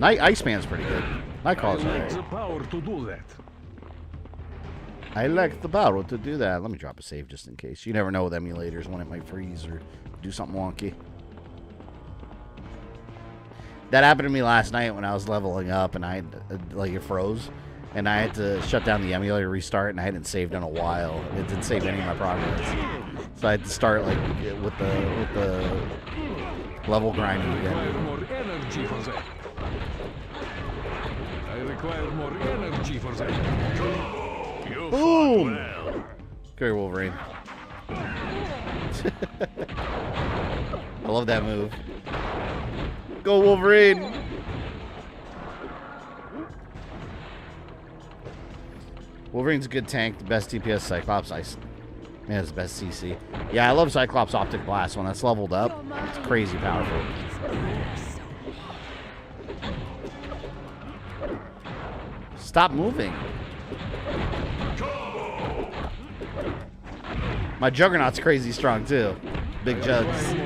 Iceman's pretty good. Nightcrawler's alright. The power to do that. I like the power to do that. Let me drop a save just in case. You never know with emulators when it might freeze or do something wonky. That happened to me last night when I was leveling up and I like it froze. And I had to shut down the emulator, restart, and I hadn't saved in a while. It didn't save any of my progress. So I had to start like with the level grinding again. More energy for that. I require more energy for that. You Boom! well. Okay, Wolverine. I love that move. Go Wolverine! Wolverine's a good tank, the best DPS Cyclops. Man, it's the best CC. Yeah, I love Cyclops Optic Blast when that's leveled up. It's crazy powerful. Stop moving. My Juggernaut's crazy strong too. Big Jugs. The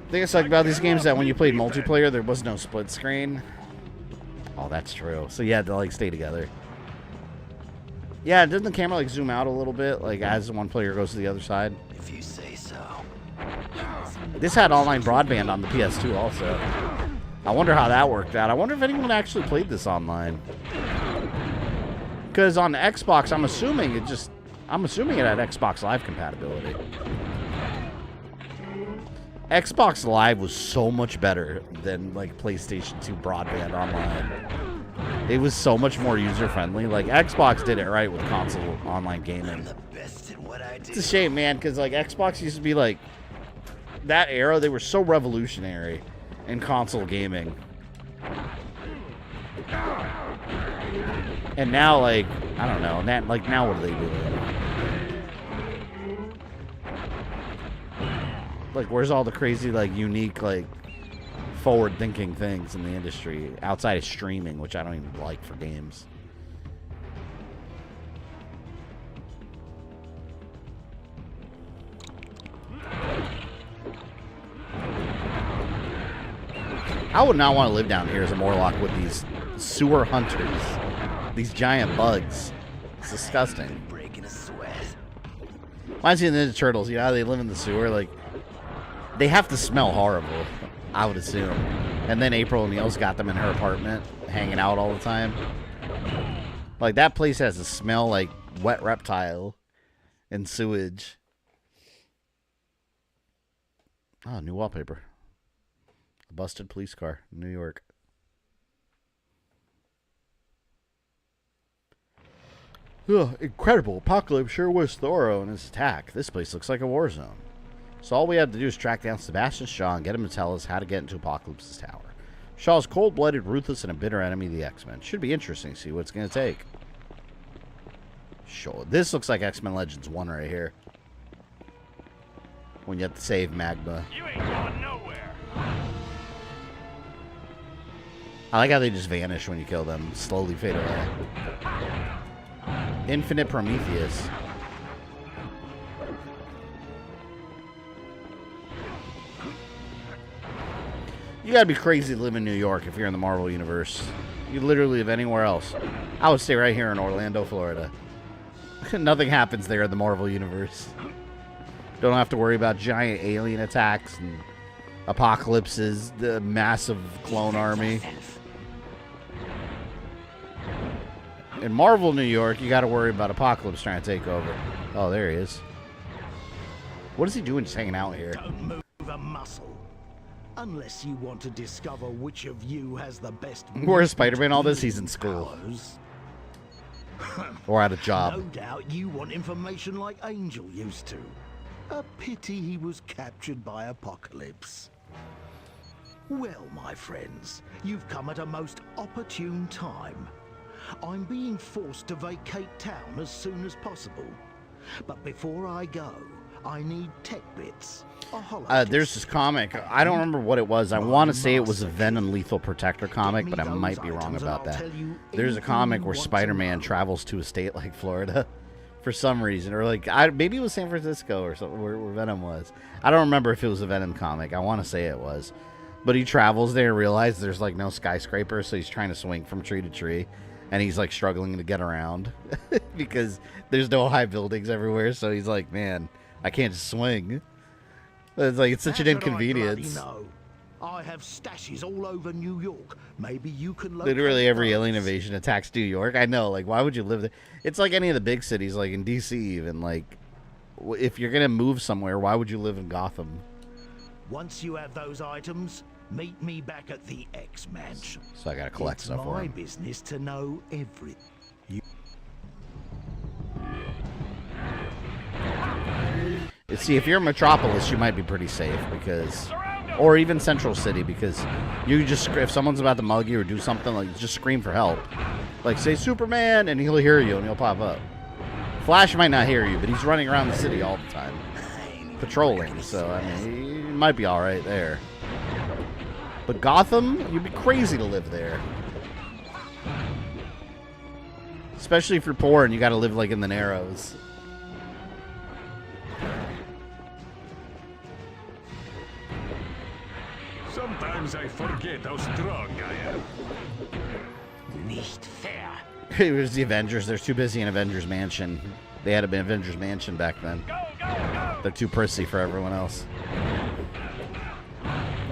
thing I like about these games is that when you played multiplayer, there was no split screen. Oh, that's true. So you had to like stay together. Yeah, doesn't the camera like zoom out a little bit, like as one player goes to the other side? If you say so. This had online broadband on the PS2 also. I wonder how that worked out. I wonder if anyone actually played this online. Because on the Xbox, I'm assuming it had Xbox Live compatibility. Xbox Live was so much better than like PlayStation 2 broadband online. It was so much more user-friendly. Like, Xbox did it right with console online gaming. It's a shame, man, because, like, Xbox used to be, like, that era, they were so revolutionary in console gaming. And now, like, I don't know. Now what are they doing? Like, where's all the crazy, like, unique, like, forward-thinking things in the industry outside of streaming, which I don't even like for games. I would not want to live down here as a Morlock with these sewer hunters, these giant bugs. It's disgusting. Reminds me of the Ninja Turtles. You know how they live in the sewer? Like, they have to smell horrible, I would assume. And then April O'Neil's got them in her apartment, hanging out all the time. Like, that place has a smell like wet reptile and sewage. Oh, new wallpaper. A busted police car in New York. Ugh, incredible. Apocalypse sure was thorough in his attack. This place looks like a war zone. So all we have to do is track down Sebastian Shaw and get him to tell us how to get into Apocalypse's tower. Shaw's cold-blooded, ruthless, and a bitter enemy of the X-Men. Should be interesting to see what it's going to take. Sure. This looks like X-Men Legends 1 right here. When you have to save Magma. You ain't going nowhere. I like how they just vanish when you kill them. Slowly fade away. Infinite Prometheus. You gotta be crazy to live in New York if you're in the Marvel Universe. You literally live anywhere else. I would stay right here in Orlando, Florida. Nothing happens there in the Marvel Universe. Don't have to worry about giant alien attacks and apocalypses, the massive clone army. In Marvel New York, you gotta worry about Apocalypse trying to take over. Oh, there he is. What is he doing just hanging out here? Don't move a muscle. Unless you want to discover which of you has the best. Where's Spider-Man all this? He's in school. Or at a job. No doubt you want information like Angel used to. A pity he was captured by Apocalypse. Well, my friends, you've come at a most opportune time. I'm being forced to vacate town as soon as possible. But before I go, I need tech bits. There's this comic. I don't remember what it was. I want to say it was a Venom Lethal Protector comic, but I might be wrong about that. There's a comic where Spider-Man travels to a state like Florida for some reason. Or like, maybe it was San Francisco or something where Venom was. I don't remember if it was a Venom comic. I want to say it was. But he travels there and realizes there's like no skyscraper, so he's trying to swing from tree to tree. And he's like struggling to get around because there's no high buildings everywhere. So he's like, man, I can't just swing. It's like, it's such an inconvenience. I have stashes all over New York. Maybe you can literally every alien invasion attacks New York. I know, like, why would you live there? It's like any of the big cities, like in DC even. Like, if you're gonna move somewhere, why would you live in Gotham? Once you have those items, meet me back at the X Mansion. So I gotta collect stuff for him. It's my business to know everything. See, if you're Metropolis, you might be pretty safe because, or even Central City, because you just, if someone's about to mug you or do something, like just scream for help, like say Superman, and he'll hear you and he'll pop up. Flash might not hear you, but he's running around the city all the time, patrolling. So I mean, he might be all right there. But Gotham, you'd be crazy to live there, especially if you're poor and you got to live like in the Narrows. Sometimes I forget how strong I am. Nicht fair. It was the Avengers. They're too busy in Avengers Mansion. They had to be Avengers Mansion back then. They're too prissy for everyone else.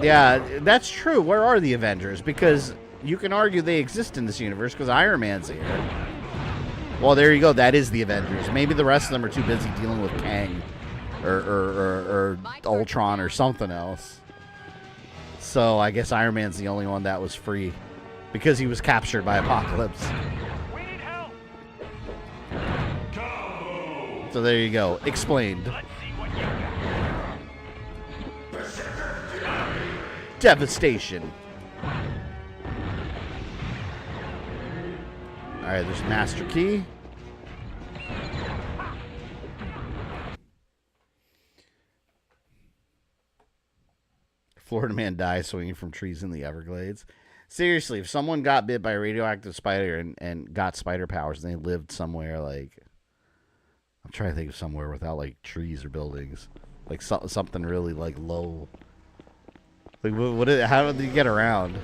Yeah, that's true. Where are the Avengers? Because you can argue they exist in this universe because Iron Man's here. Well, there you go. That is the Avengers. Maybe the rest of them are too busy dealing with Kang or Ultron or something else. So I guess Iron Man's the only one that was free because he was captured by Apocalypse. We need help. So there you go. Explained. Let's see what you got. Devastation. Alright, there's Master Key. Florida man dies swinging from trees in the Everglades. Seriously, if someone got bit by a radioactive spider and got spider powers and they lived somewhere like... I'm trying to think of somewhere without like trees or buildings. Like something really like low. Like how did you get around?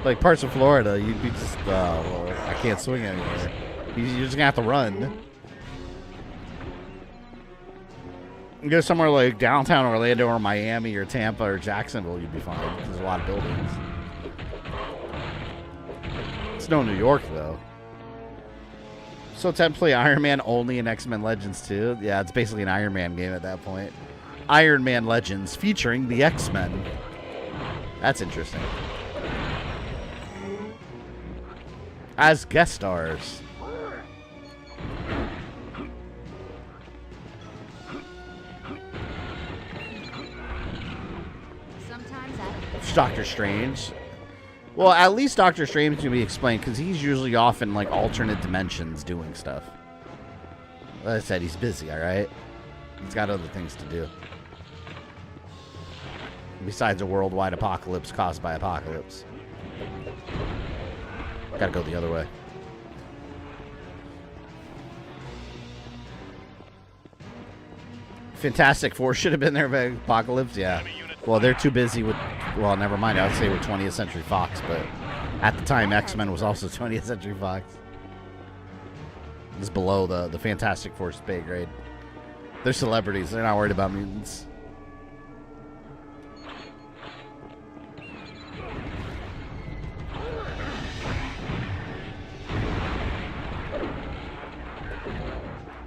Like parts of Florida, you'd be just, well, I can't swing anywhere. You're just gonna have to run. You go somewhere like downtown Orlando or Miami or Tampa or Jacksonville, you'd be fine. There's a lot of buildings. It's no New York, though. So technically Iron Man only in X-Men Legends 2? Yeah, it's basically an Iron Man game at that point. Iron Man Legends featuring the X-Men. That's interesting. As guest stars. time's up. Doctor Strange. Well, at least Doctor Strange can be explained because he's usually off in like alternate dimensions doing stuff. Like I said, he's busy, all right? He's got other things to do. Besides a worldwide apocalypse caused by apocalypse. Gotta go the other way. Fantastic Four should have been there by Apocalypse, yeah. Well, they're too busy with... Well, never mind. I would say with 20th Century Fox, but at the time, X-Men was also 20th Century Fox. It's below the Fantastic Four's pay grade. They're celebrities. They're not worried about mutants.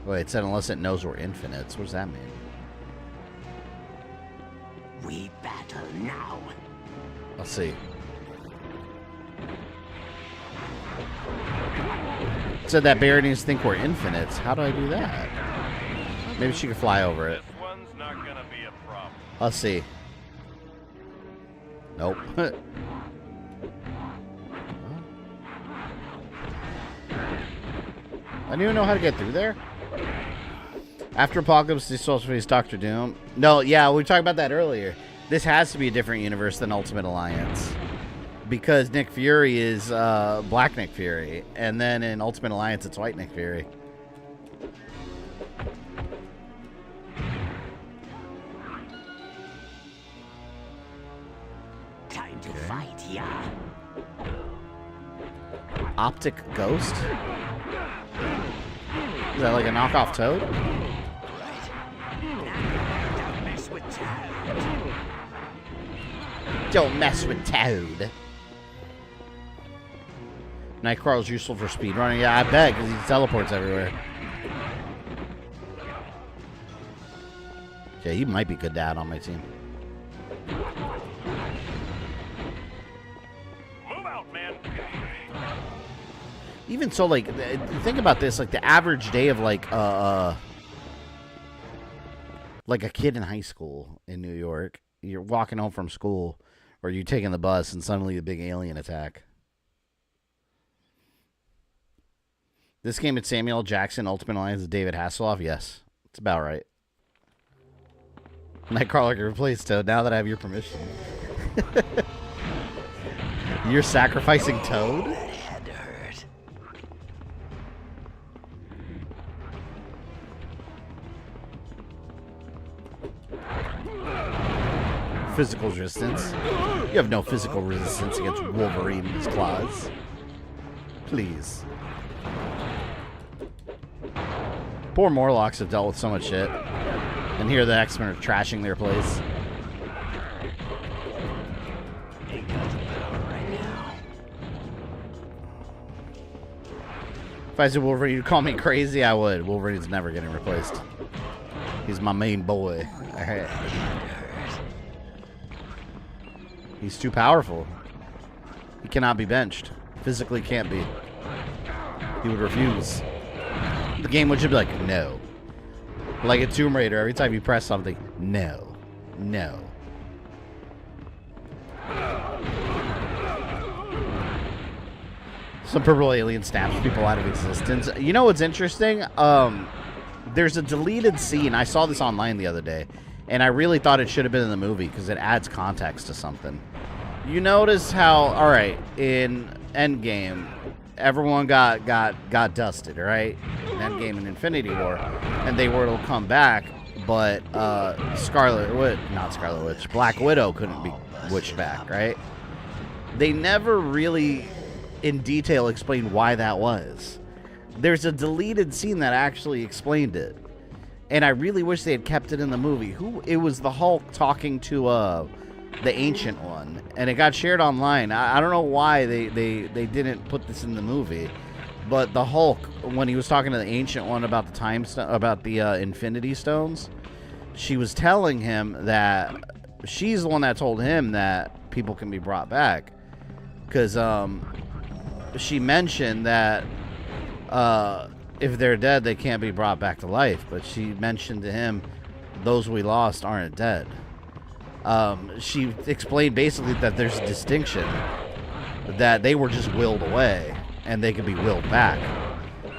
Wait, it said unless it knows we're infinites. What does that mean? We battle now. Let's see. It said that Barry needs to think we're infinites. How do I do that? Maybe she could fly over it. This one's not gonna be a problem. Let's see. Nope. I don't even know how to get through there. After Apocalypse, he's supposed to face Doctor Doom. No, yeah, we talked about that earlier. This has to be a different universe than Ultimate Alliance. Because Nick Fury is Black Nick Fury. And then in Ultimate Alliance, it's White Nick Fury. Time to fight, yeah. Optic Ghost? Is that like a knockoff Toad? Don't mess with Toad. Don't mess with Toad. Nightcrawler's useful for speedrunning. Yeah, I bet, because he teleports everywhere. Yeah, he might be good to add on my team. Move out, man. Even so, like, think about this, like, the average day of, like a kid in high school in New York. You're walking home from school, or you're taking the bus, and suddenly a big alien attack. This game, it's Samuel L. Jackson, Ultimate Alliance, David Hasselhoff. Yes, it's about right. Nightcrawler can replace Toad now that I have your permission. You're sacrificing Toad? Physical resistance. You have no physical resistance against Wolverine's claws. Please. Poor Morlocks have dealt with so much shit. And here the X-Men are trashing their place. If I said Wolverine, you'd call me crazy, I would. Wolverine's never getting replaced. He's my main boy. Alright. He's too powerful. He cannot be benched. Physically can't be. He would refuse. The game would just be like, no. Like a Tomb Raider, every time you press something, no. No. Some purple alien snaps people out of existence. You know what's interesting? There's a deleted scene. I saw this online the other day. And I really thought it should have been in the movie because it adds context to something. You notice how, alright, in Endgame, everyone got dusted, right? In Endgame and Infinity War. And they were to come back, but Black Widow couldn't be witched back, right? They never really, in detail, explained why that was. There's a deleted scene that actually explained it. And I really wish they had kept it in the movie. It was the Hulk talking to the Ancient One, and it got shared online. I don't know why they didn't put this in the movie, but the Hulk, when he was talking to the Ancient One about the Infinity Stones, she was telling him that she's the one that told him that people can be brought back, because she mentioned that if they're dead, they can't be brought back to life. But she mentioned to him, those we lost aren't dead. she explained basically that there's a distinction, that they were just willed away and they could be willed back.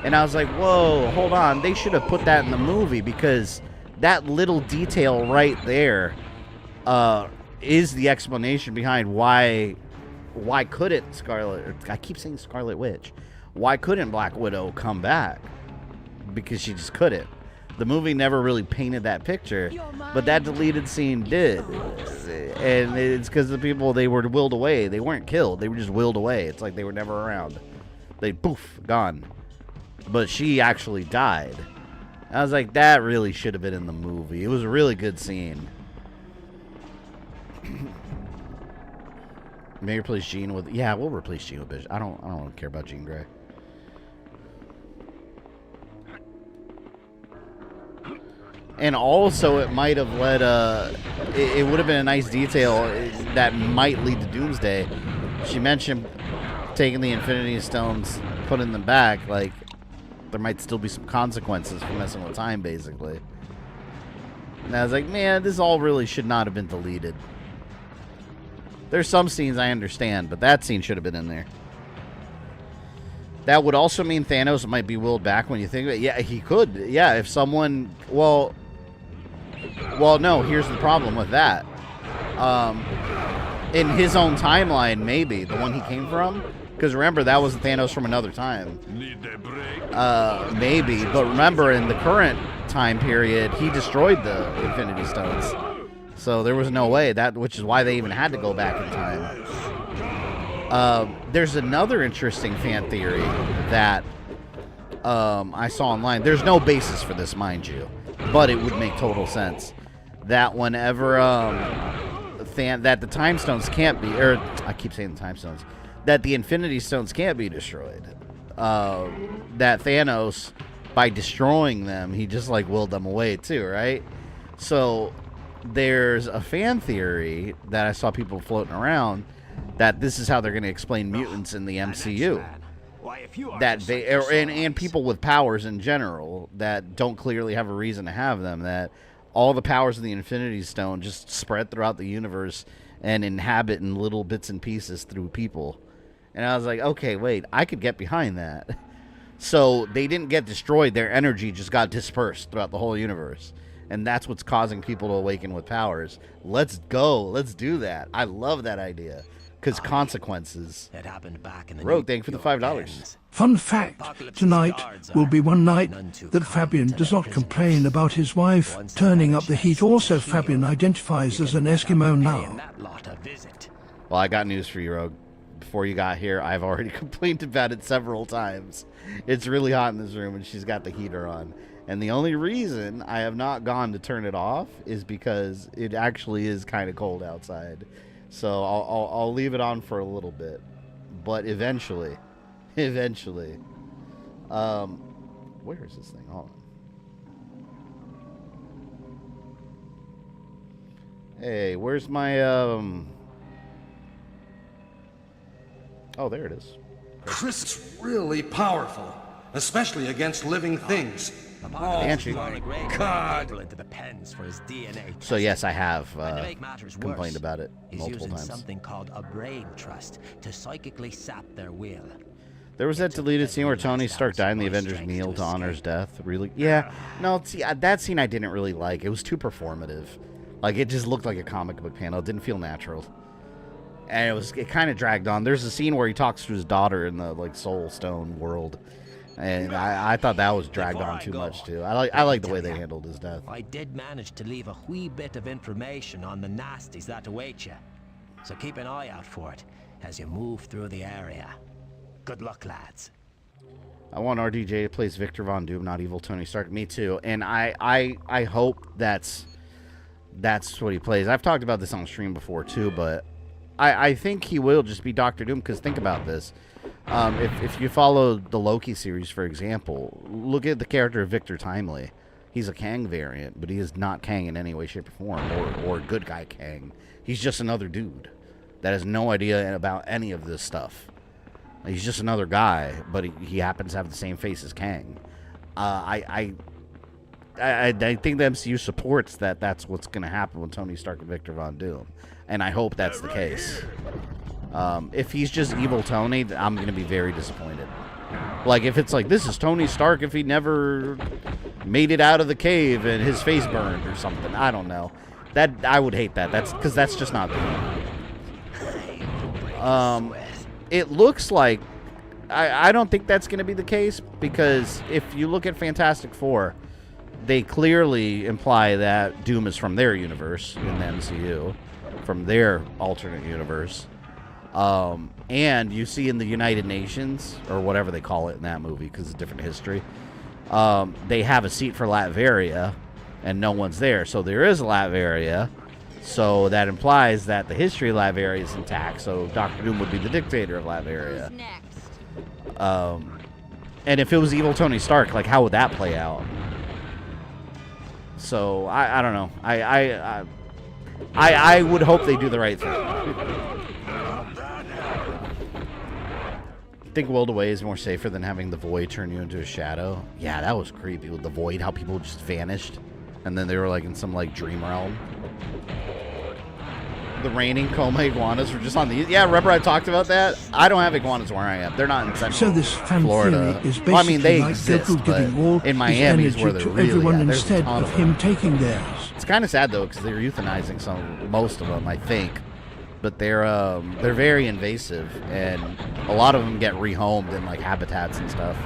And I was like, whoa, hold on. They should have put that in the movie, because that little detail right there is the explanation behind why couldn't Scarlet, I keep saying Scarlet Witch, why couldn't Black Widow come back? Because she just couldn't. The movie never really painted that picture, but that deleted scene did. And it's because the people, they were willed away. They weren't killed. They were just willed away. It's like they were never around. They, poof, gone. But she actually died. I was like, that really should have been in the movie. It was a really good scene. Maybe replace Jean with... Yeah, we'll replace Jean with Bishop. I don't care about Jean Grey. And also, it might have led it would have been a nice detail that might lead to Doomsday. She mentioned taking the Infinity Stones, putting them back. Like, there might still be some consequences for messing with time, basically. And I was like, man, this all really should not have been deleted. There's some scenes I understand, but that scene should have been in there. That would also mean Thanos might be willed back when you think of it. Yeah, he could. Yeah, if someone... Well, no, here's the problem with that. In his own timeline, maybe, the one he came from. Because remember, that was Thanos from another time. Maybe, but remember, in the current time period, he destroyed the Infinity Stones. So there was no way, which is why they even had to go back in time. There's another interesting fan theory that I saw online. There's no basis for this, mind you, but it would make total sense that whenever that the Time Stones can't be, or I keep saying the Time Stones, that the Infinity Stones can't be destroyed. That Thanos, by destroying them, he just like willed them away too, right? So there's a fan theory that I saw people floating around that this is how they're going to explain mutants in the MCU. That they and people with powers in general that don't clearly have a reason to have them. That all the powers of the Infinity Stone just spread throughout the universe and inhabit in little bits and pieces through people. And I was like, okay, wait, I could get behind that. So they didn't get destroyed. Their energy just got dispersed throughout the whole universe. And that's what's causing people to awaken with powers. Let's go. Let's do that. I love that idea. Because consequences. It happened back in the Rogue, thank you for the $5. Fun fact, tonight will be one night that Fabian does not complain about his wife turning up the heat. Also, Fabian identifies as an Eskimo now. Well, I got news for you, Rogue. Before you got here, I've already complained about it several times. It's really hot in this room, and she's got the heater on. And the only reason I have not gone to turn it off is because it actually is kind of cold outside. So I'll leave it on for a little bit. But eventually, where is this thing? Hold on. Hey, where's my, Oh, there it is. Chris really powerful, especially against living things. Banshee. God. So yes, I have complained about it multiple times. Something called a brain trust to psychically sap their will. There was that deleted scene where Tony Stark died and the Avengers kneel to honor his death. Really? Yeah. No, see, that scene I didn't really like. It was too performative. Like, it just looked like a comic book panel. It didn't feel natural. And it kind of dragged on. There's a scene where he talks to his daughter in the, like, Soul Stone world. And I thought that was dragged on too much, too. I like the way they handled his death. I did manage to leave a wee bit of information on the nasties that await you. So keep an eye out for it as you move through the area. Good luck, lads. I want RDJ to play Victor Von Doom, not evil Tony Stark. Me too. And I hope that's what he plays. I've talked about this on stream before, too, but I think he will just be Dr. Doom, because think about this. If you follow the Loki series, for example, look at the character of Victor Timely. He's a Kang variant, but he is not Kang in any way, shape, or form, or good guy Kang. He's just another dude that has no idea about any of this stuff. He's just another guy, but he happens to have the same face as Kang. I I think the MCU supports that that's what's going to happen with Tony Stark and Victor Von Doom. And I hope that's the case. If he's just evil Tony, I'm going to be very disappointed. Like, if it's like, this is Tony Stark if he never made it out of the cave and his face burned or something. I don't know. That I would hate that. That's because that's just not good. It looks like... I don't think that's going to be the case, because if you look at Fantastic Four, they clearly imply that Doom is from their universe in the MCU, from their alternate universe. And you see in the United Nations, or whatever they call it in that movie, because it's a different history, they have a seat for Latveria, and no one's there. So there is a Latveria, so that implies that the history of Latveria is intact, so Doctor Doom would be the dictator of Latveria. Who's next? And if it was evil Tony Stark, like, how would that play out? So, I don't know. I would hope they do the right thing. Think World Away is more safer than having the Void turn you into a shadow? Yeah, that was creepy with the Void, how people just vanished. And then they were, like, in some, like, dream realm. The raining coma iguanas were just on the... Yeah, remember I talked about that? I don't have iguanas where I am. They're not in Central Florida. Theory is basically well, I mean, they like exist, Deadpool giving but all in Miami his is where energy they're to really everyone at. There's a instead ton of them. him taking theirs. It's kind of sad, though, because they're euthanizing most of them, I think. But they're very invasive, and a lot of them get rehomed in, like, habitats and stuff.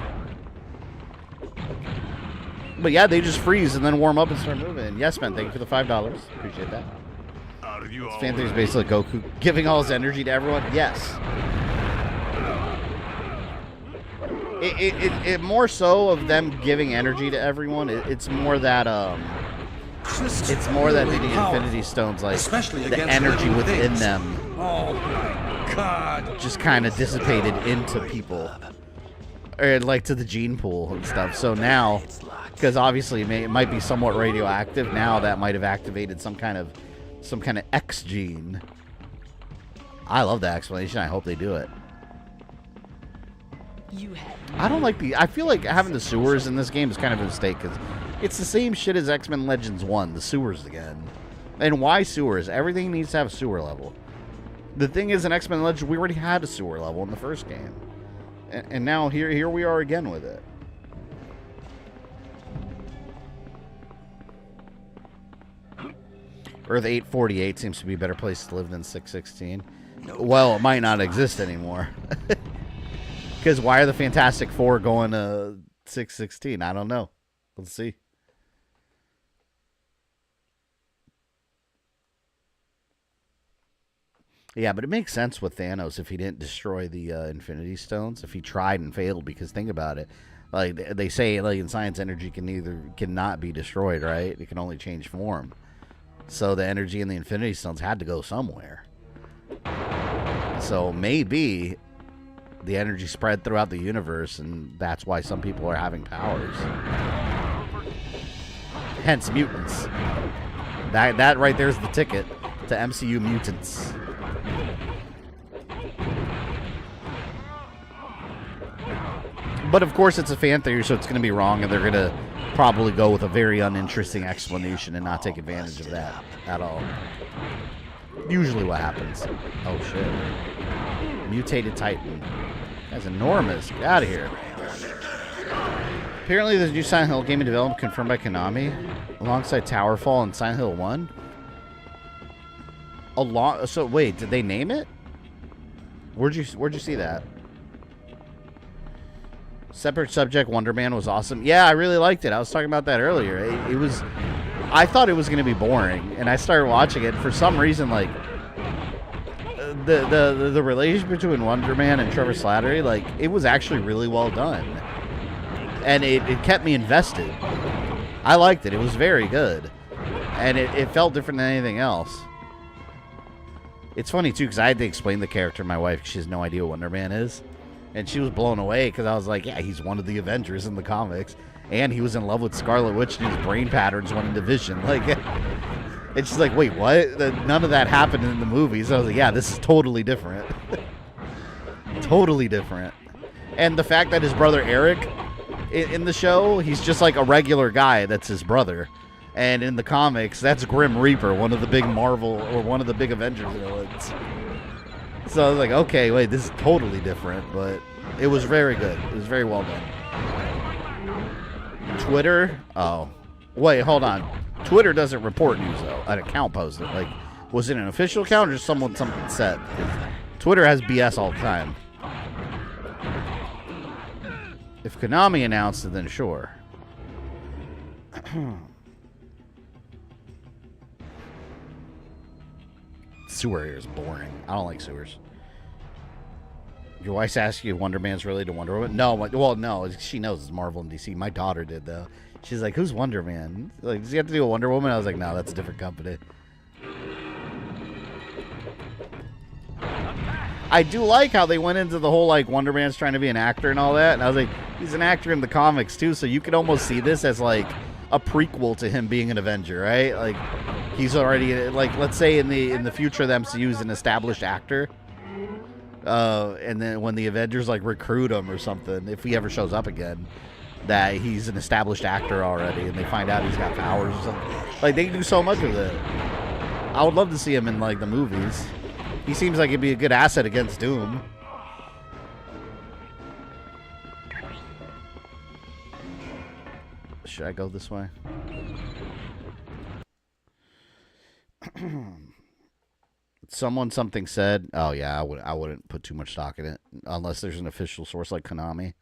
But yeah, they just freeze and then warm up and start moving. Yes, man, thank you for the $5. Appreciate that. This fan theory is basically Goku giving all his energy to everyone. Yes. It more so of them giving energy to everyone. It's more that it's more that the Infinity Stones, like, the energy within them. Oh my God! Just kind of dissipated into people, or like to the gene pool and stuff. So now, because obviously it might be somewhat radioactive, now that might have activated some kind of X gene. I love that explanation. I hope they do it. I don't like I feel like having the sewers in this game is kind of a mistake, because it's the same shit as X-Men Legends 1, the sewers again. And why sewers? Everything needs to have a sewer level. The thing is, in X-Men Legends, we already had a sewer level in the first game. And now here we are again with it. Earth 848 seems to be a better place to live than 616. Well, it might not exist anymore. Because why are the Fantastic Four going to 616? I don't know. Let's see. Yeah, but it makes sense with Thanos if he didn't destroy the Infinity Stones. If he tried and failed, because think about it. Like, they say, like, in science, energy cannot be destroyed, right? It can only change form. So the energy in the Infinity Stones had to go somewhere. So maybe the energy spread throughout the universe, and that's why some people are having powers. Hence mutants. That right there is the ticket to MCU mutants. But of course it's a fan theory, so it's going to be wrong, and they're going to probably go with a very uninteresting explanation and not take advantage of that at all. Usually what happens. Oh shit. Mutated Titan. That's enormous. Get out of here. Apparently there's a new Silent Hill game in development confirmed by Konami alongside Towerfall and Silent Hill 1. So wait, did they name it? Where'd you see that? Separate subject, Wonder Man was awesome. Yeah, I really liked it. I was talking about that earlier. It was, I thought it was going to be boring, and I started watching it. For some reason, like, the relationship between Wonder Man and Trevor Slattery, like, it was actually really well done. And it kept me invested. I liked it. It was very good. And it felt different than anything else. It's funny, too, because I had to explain the character to my wife, because she has no idea what Wonder Man is. And she was blown away, because I was like, yeah, he's one of the Avengers in the comics. And he was in love with Scarlet Witch, and his brain patterns went into Vision. Like, and she's like, wait, what? None of that happened in the movies. I was like, yeah, this is totally different. Totally different. And the fact that his brother Eric in the show, he's just like a regular guy that's his brother. And in the comics, that's Grim Reaper, one of the big Marvel or one of the big Avengers villains. So I was like, okay, wait, this is totally different, but it was very good. It was very well done. Twitter? Oh. Wait, hold on. Twitter doesn't report news, though. An account posted. Like, was it an official account or just something said? Twitter has BS all the time. If Konami announced it, then sure. Sewer here is boring. I don't like sewers. Your wife asked you if Wonder Man's related to Wonder Woman? No, well, no. She knows it's Marvel and DC. My daughter did, though. She's like, who's Wonder Man? Like, does he have to do a Wonder Woman? I was like, no, that's a different company. I do like how they went into the whole, like, Wonder Man's trying to be an actor and all that. And I was like, he's an actor in the comics, too. So you could almost see this as, like, a prequel to him being an Avenger, right? Like, he's already, like, let's say in the future, the MCU is an established actor. And then when the Avengers, like, recruit him or something, if he ever shows up again, that he's an established actor already, and they find out he's got powers or something. Like, they do so much with it. I would love to see him in, like, the movies. He seems like he'd be a good asset against Doom. Should I go this way? Something said, oh yeah, I wouldn't put too much stock in it unless there's an official source like Konami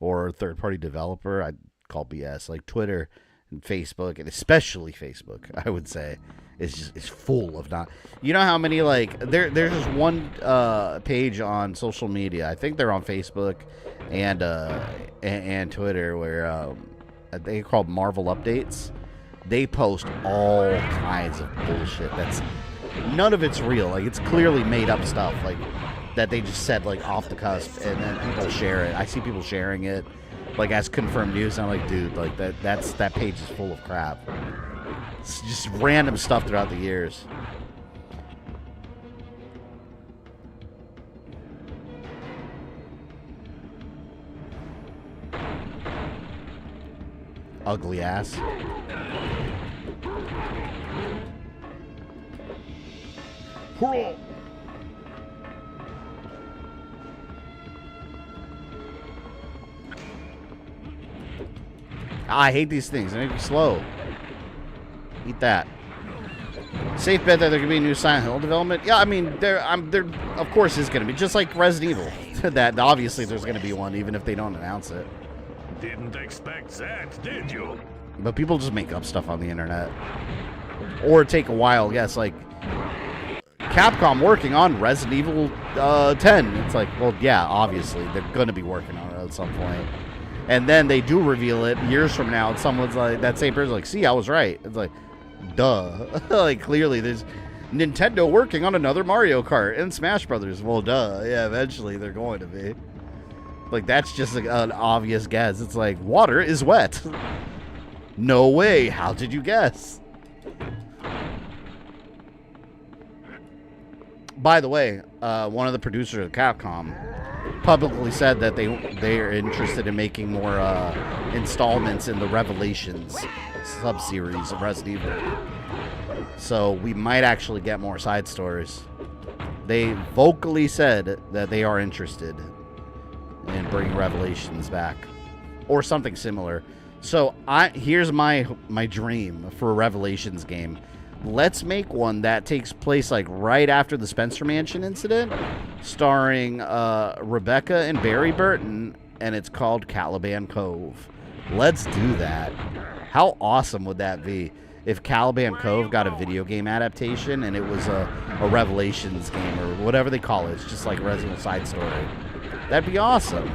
or a third-party developer. I'd call BS. Like Twitter and Facebook, and especially Facebook, I would say, is full of not. You know how many, like, there's just one page on social media. I think they're on Facebook and Twitter where they call Marvel Updates. They post all kinds of bullshit. None of it's real. Like, it's clearly made up stuff, like, that they just said, like, off the cusp, and then people share it. I see people sharing it, like, as confirmed news. I'm like, dude, like, that page is full of crap. It's just random stuff throughout the years. Ugly ass. Hurrah! I hate these things. They make me slow. Eat that. Safe bet that there could be a new Silent Hill development. Yeah, I mean, there of course is going to be, just like Resident Evil. That obviously there's going to be one, even if they don't announce it. Didn't expect that, did you? But people just make up stuff on the internet, or take a while. Yes, like Capcom working on Resident Evil 10. It's like, well, yeah, obviously they're going to be working on it at some point. And then they do reveal it years from now, and someone's like, that same person's like, see, I was right. It's like, duh. Like, clearly there's Nintendo working on another Mario Kart and Smash Brothers. Well, duh. Yeah, eventually they're going to be. Like, that's just like an obvious guess. It's like, water is wet. No way. How did you guess? By the way, one of the producers of Capcom publicly said that they are interested in making more installments in the Revelations sub-series of Resident Evil. So we might actually get more side stories. They vocally said that they are interested in bringing Revelations back or something similar. So here's my dream for a Revelations game. Let's make one that takes place like right after the Spencer Mansion incident, starring Rebecca and Barry Burton, and it's called Caliban Cove. Let's do that. How awesome would that be if Caliban Cove got a video game adaptation and it was a Revelations game or whatever they call it? It's just like a Resident Evil side story. That'd be awesome.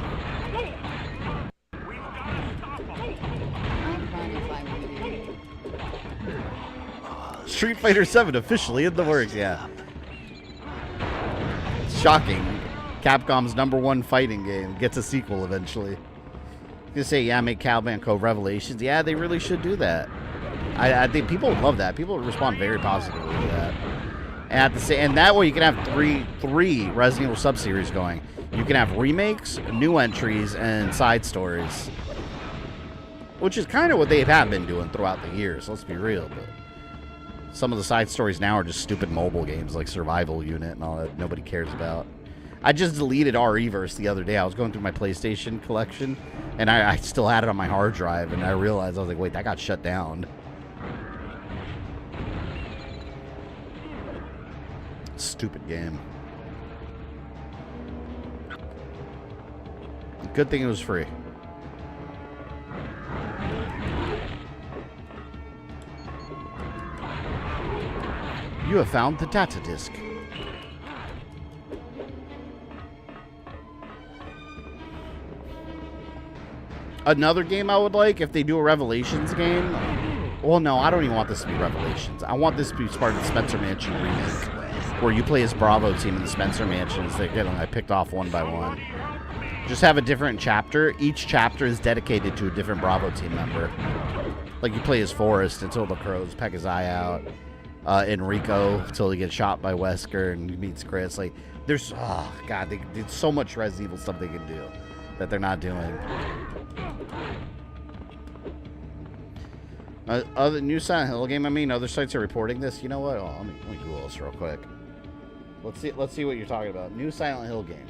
Street Fighter 7 officially in the works, yeah. Shocking. Capcom's #1 fighting game gets a sequel eventually. You say, yeah, make Caliban Cove Revelations. Yeah, they really should do that. I think people would love that. People would respond very positively to that. And that way you can have three Resident Evil sub-series going. You can have remakes, new entries, and side stories. Which is kind of what they have been doing throughout the years, let's be real. But some of the side stories now are just stupid mobile games like Survival Unit and all that nobody cares about. I just deleted RE-verse the other day. I was going through my PlayStation collection, and I still had it on my hard drive, and I realized, I was like, wait, that got shut down. Stupid game. Good thing it was free. You have found the data disk. Another game I would like, if they do a Revelations game. Well, no, I don't even want this to be Revelations. I want this to be part of the Spencer Mansion remake, where you play as Bravo team in the Spencer Mansions. They get them picked off one by one. Just have a different chapter. Each chapter is dedicated to a different Bravo team member. Like you play as Forrest until the crows peck his eye out. Enrico until he gets shot by Wesker and he meets Chris. Like, there's, oh god, they did so much Resident Evil stuff they can do that they're not doing. Other new Silent Hill game. I mean, other sites are reporting this. You know what? Oh, let me Google this real quick. Let's see what you're talking about. New Silent Hill game.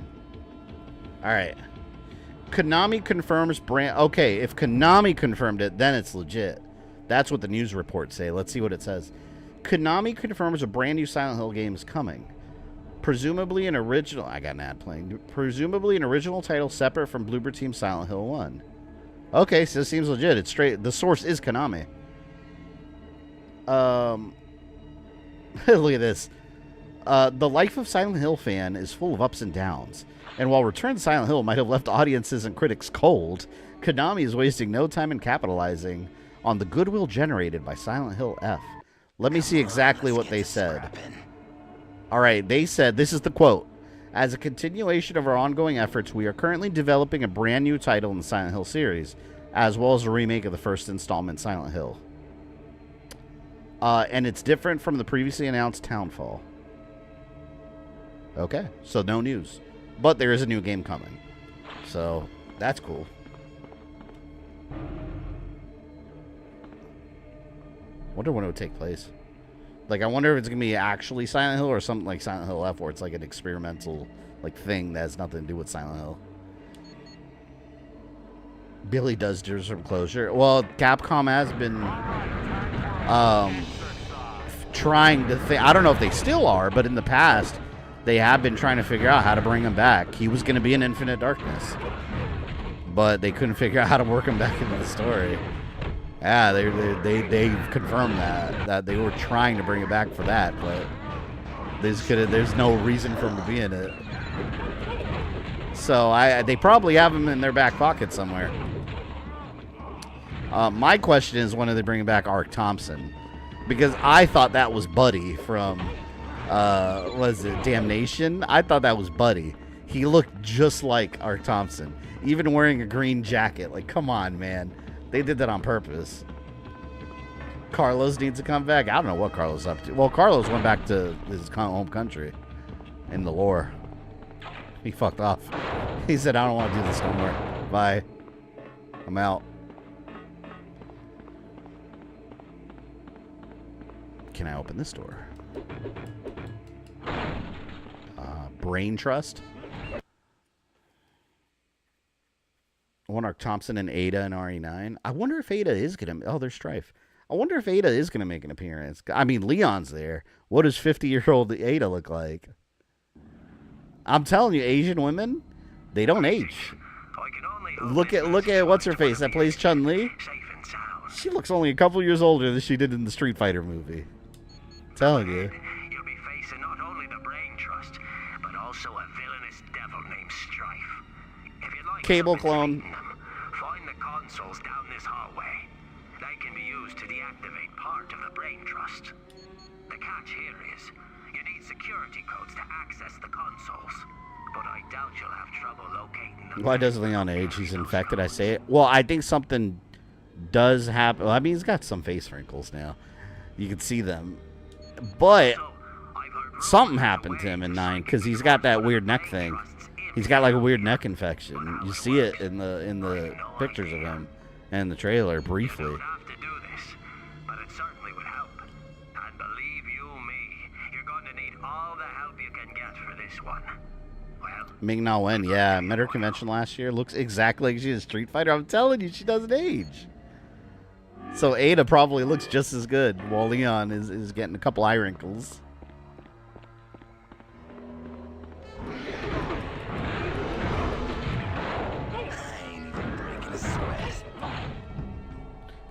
All right. Konami confirms brand. Okay, if Konami confirmed it, then it's legit. That's what the news reports say. Let's see what it says. Konami confirms a brand new Silent Hill game is coming. Presumably an original... I got an ad playing. Presumably an original title separate from Bloober Team Silent Hill 1. Okay, so it seems legit. It's straight... The source is Konami. Look at this. The Life of Silent Hill fan is full of ups and downs. And while Return to Silent Hill might have left audiences and critics cold, Konami is wasting no time in capitalizing on the goodwill generated by Silent Hill F. Let me see exactly what they said. All right, they said, this is the quote. As a continuation of our ongoing efforts, we are currently developing a brand new title in the Silent Hill series, as well as a remake of the first installment, Silent Hill. And it's different from the previously announced Townfall. Okay, so no news. But there is a new game coming. So, that's cool. Wonder when it would take place. Like, I wonder if it's going to be actually Silent Hill or something like Silent Hill F, where it's like an experimental thing that has nothing to do with Silent Hill. Billy does deserve some closure. Well, Capcom has been trying to think. I don't know if they still are, but in the past, they have been trying to figure out how to bring him back. He was going to be in Infinite Darkness, but they couldn't figure out how to work him back into the story. Yeah, they confirmed that they were trying to bring it back for that, but there's no reason for him to be in it. So they probably have him in their back pocket somewhere. My question is, when are they bringing back Ark Thompson? Because I thought that was Buddy from was it Damnation? I thought that was Buddy. He looked just like Ark Thompson, even wearing a green jacket. Like, come on, man. They did that on purpose. Carlos needs to come back. I don't know what Carlos is up to. Well, Carlos went back to his home country in the lore. He fucked off. He said, I don't want to do this no more. Bye. I'm out. Can I open this door? Brain Trust. I want Ark Thompson and Ada and RE9. I wonder if Ada is going to... Oh, there's Stryfe. I wonder if Ada is going to make an appearance. I mean, Leon's there. What does 50-year-old Ada look like? I'm telling you, Asian women, they don't age. Look at what's-her-face that plays Chun-Li. She looks only a couple years older than she did in the Street Fighter movie. I'm telling you. You'll be facing not only the Brain Trust, but also a villainous devil named Stryfe. If you'd like Cable clone. find the consoles down this hallway. They can be used to deactivate part of the Brain Trust. The catch here is, you need security codes to access the consoles. But I doubt you'll have trouble locating them. Why does Leon age? He's infected, I say it. Well, I think something does happen. Well, I mean, he's got some face wrinkles now. You can see them. But something happened to him in 9 because he's got that weird neck thing. He's got like a weird neck infection. You see it in the pictures of him. And the trailer, briefly. You don't have to do this, but it certainly would help. And believe you me, you're going to need all the help you can get for this one. Well, Ming Na Wen, yeah, met her convention last year. Looks exactly like she's a Street Fighter. I'm telling you, she doesn't age. So Ada probably looks just as good, while Leon is getting a couple eye wrinkles.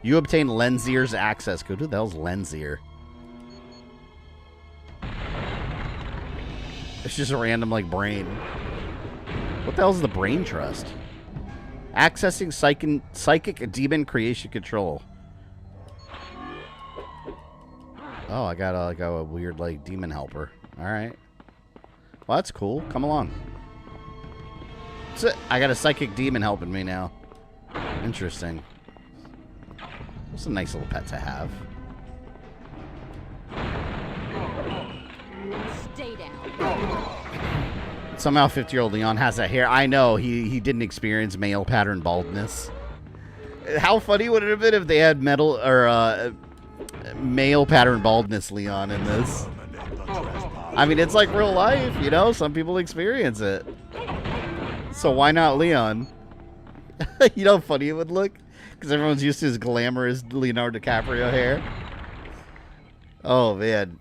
You obtain Lensier's access code. Who the hell's Lensier? It's just a random, like, brain. What the hell's the brain trust? Accessing psychic demon creation control. Oh, I got like a weird, like, demon helper. All right. Well, that's cool. Come along. So, I got a psychic demon helping me now. Interesting. It's a nice little pet to have. Stay down. Somehow 50-year-old Leon has that hair. I know, he didn't experience male pattern baldness. How funny would it have been if they had male pattern baldness Leon in this? I mean, it's like real life, you know? Some people experience it. So why not Leon? You know how funny it would look? Because everyone's used to his glamorous Leonardo DiCaprio hair. Oh, man.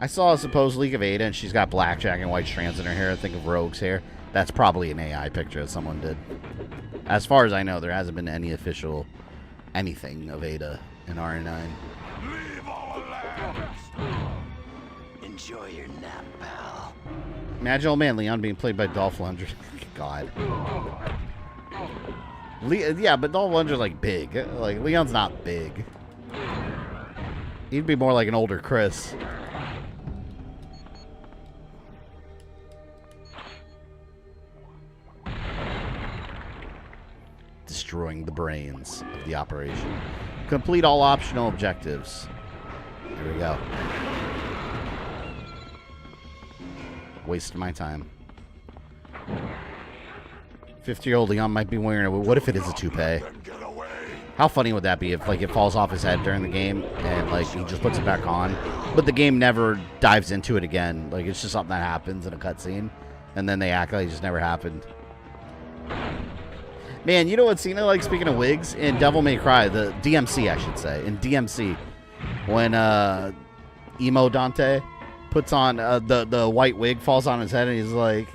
I saw a supposed leak of Ada, and she's got blackjack and white strands in her hair. I think of Rogue's hair. That's probably an AI picture that someone did. As far as I know, there hasn't been any official anything of Ada in RE9. Enjoy your nap, pal. Imagine old man Leon being played by Dolph Lundgren. God. Yeah, but Dolph Lundgren's like big. Like, Leon's not big. He'd be more like an older Chris. Destroying the brains of the operation. Complete all optional objectives. Here we go. Wasting my time. 50-year-old Leon might be wearing it. What if it is a toupee? How funny would that be if, like, it falls off his head during the game and, like, he just puts it back on, but the game never dives into it again? Like, it's just something that happens in a cutscene, and then they act like it just never happened. Man, you know what Cena, like, speaking of wigs, in Devil May Cry, the DMC, I should say, in DMC, when Emo Dante puts on the white wig, falls on his head, and he's like,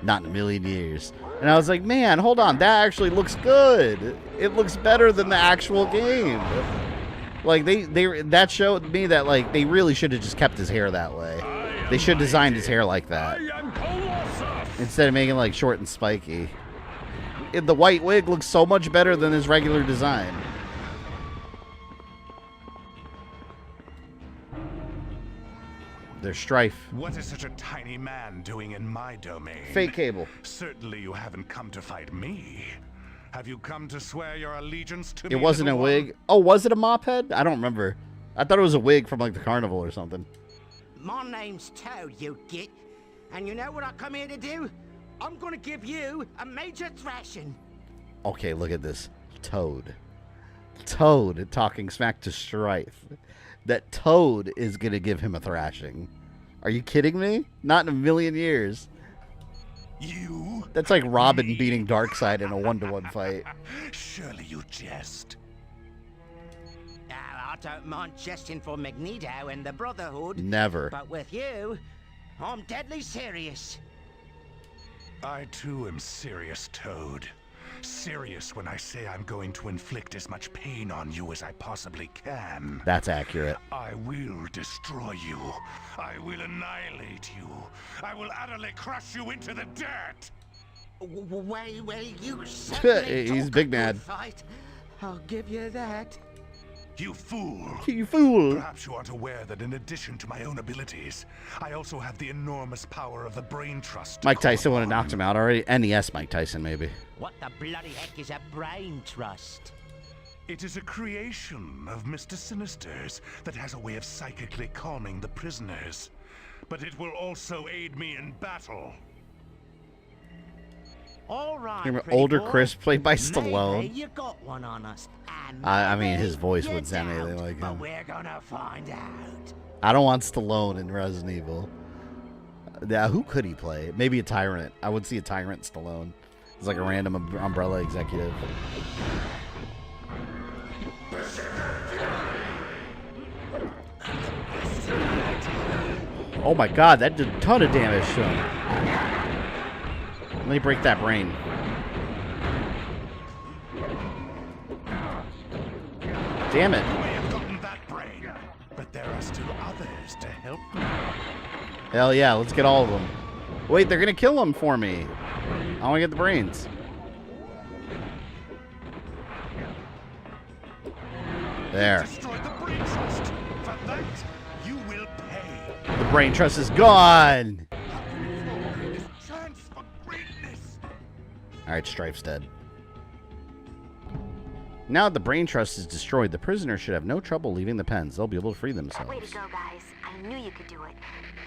not in a million years. And I was like, man, hold on, that actually looks good. It looks better than the actual game. Like, that showed me that, like, they really should have just kept his hair that way. They should have designed his hair like that, instead of making it, like, short and spiky. The white wig looks so much better than his regular design. There's Stryfe. What is such a tiny man doing in my domain? Fake cable. Certainly you haven't come to fight me. Have you come to swear your allegiance to me? It wasn't a wig. Oh, was it a mop head? I don't remember. I thought it was a wig from, like, the carnival or something. My name's Toad, you git. And you know what I come here to do? I'm gonna give you a major thrashing. Okay, look at this. Toad. Toad talking smack to Stryfe. That Toad is gonna give him a thrashing. Are you kidding me? Not in a million years. You? That's like Robin beating Darkseid in a 1-to-1 fight. Surely you jest. I don't mind jesting for Magneto and the Brotherhood. Never. But with you, I'm deadly serious. I too am serious, Toad. Serious when I say I'm going to inflict as much pain on you as I possibly can. That's accurate. I will destroy you. I will annihilate you. I will utterly crush you into the dirt. Well, you certainly He's big mad. Fight. I'll give you that. You fool! You fool! Perhaps you aren't aware that in addition to my own abilities, I also have the enormous power of the brain trust. Mike Tyson would have knocked him out already. NES Mike Tyson, maybe. What the bloody heck is a brain trust? It is a creation of Mr. Sinister's that has a way of psychically calming the prisoners. But it will also aid me in battle. All right, Remember pretty older boy. Chris played by Maybe Stallone? you got one on us. And I mean, maybe his voice you wouldn't sound anything don't, like but him. we're gonna find out. I don't want Stallone in Resident Evil. Now, who could he play? Maybe a tyrant. I would see a tyrant Stallone. It's like a random Umbrella executive. Oh my god, that did a ton of damage to him. Let me break that brain. Damn it. We have gotten that brain, but there are still others to help you. Hell yeah, let's get all of them. Wait, they're gonna kill him for me. I wanna get the brains. There. Destroyed the brain trust. For that, you will pay. The brain trust is gone. Chance for greatness. Alright, Stryfe's dead. Now that the brain trust is destroyed, the prisoners should have no trouble leaving the pens. They'll be able to free themselves. Way to go, guys. I knew you could do it.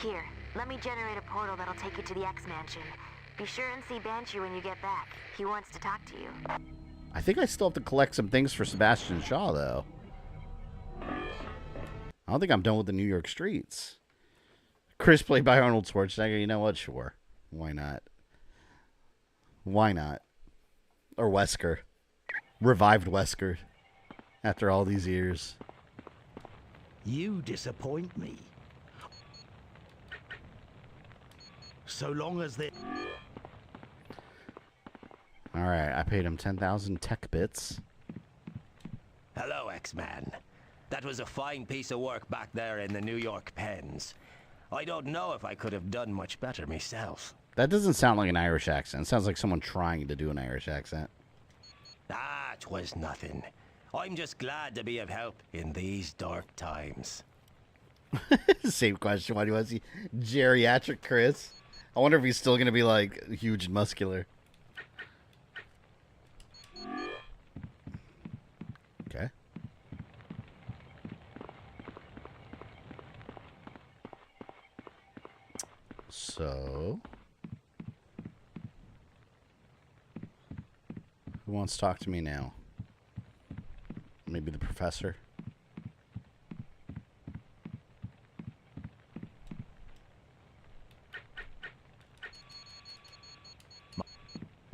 Here, let me generate a portal that'll take you to the X-Mansion. Be sure and see Banshee when you get back. He wants to talk to you. I think I still have to collect some things for Sebastian Shaw, though. I don't think I'm done with the New York streets. Chris played by Arnold Schwarzenegger. You know what? Sure. Why not? Why not? Or Wesker. Revived Wesker. After all these years. You disappoint me. So long as they... Alright, I paid him 10,000 tech bits. Hello, X-Man. That was a fine piece of work back there in the New York pens. I don't know if I could have done much better myself. That doesn't sound like an Irish accent. It sounds like someone trying to do an Irish accent. That was nothing. I'm just glad to be of help in these dark times. Same question. Why do you want to see geriatric Chris? I wonder if he's still going to be, like, huge and muscular. Okay. So... who wants to talk to me now? Maybe the professor?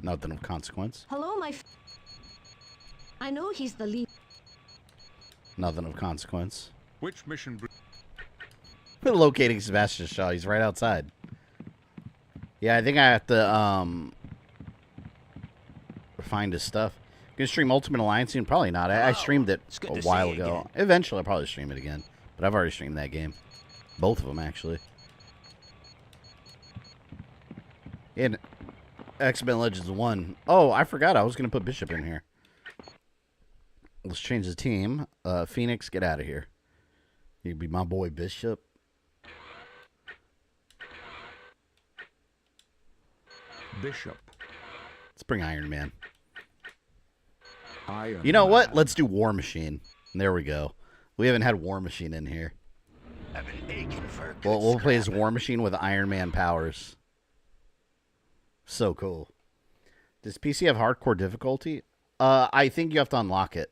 Nothing of consequence. Hello, I know he's the lead. Nothing of consequence. Which mission? We're locating Sebastian Shaw. He's right outside. Yeah, I think I have to find his stuff. Gonna stream Ultimate Alliance soon? Probably not. I streamed it a while ago. Eventually, I'll probably stream it again. But I've already streamed that game. Both of them, actually. In X-Men Legends 1. Oh, I forgot I was going to put Bishop in here. Let's change the team. Phoenix, get out of here. You'd be my boy Bishop. Bishop. Let's bring Iron Man. Iron You know Man. what? Let's do War Machine. There we go. We haven't had War Machine in here. I've been aching for a We'll play as War Machine with Iron Man powers. So cool. Does PC have hardcore difficulty? I think you have to unlock it.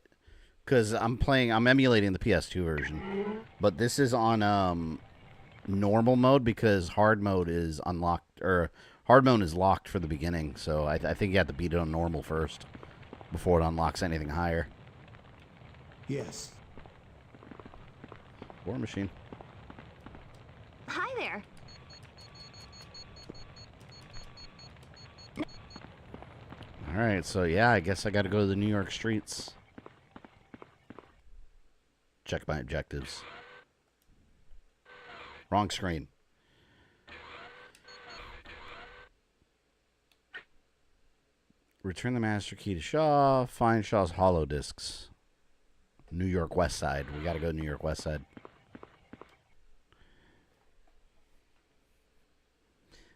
Because I'm emulating the PS2 version. But this is on normal mode because hard mode is unlocked, or hard mode is locked for the beginning. So I think you have to beat it on normal first before it unlocks anything higher. Yes. War Machine. Hi there. Alright, so yeah, I guess I gotta go to the New York streets. Check my objectives. Wrong screen. Return the master key to Shaw. Find Shaw's hollow discs. New York West Side. We gotta go to New York West Side.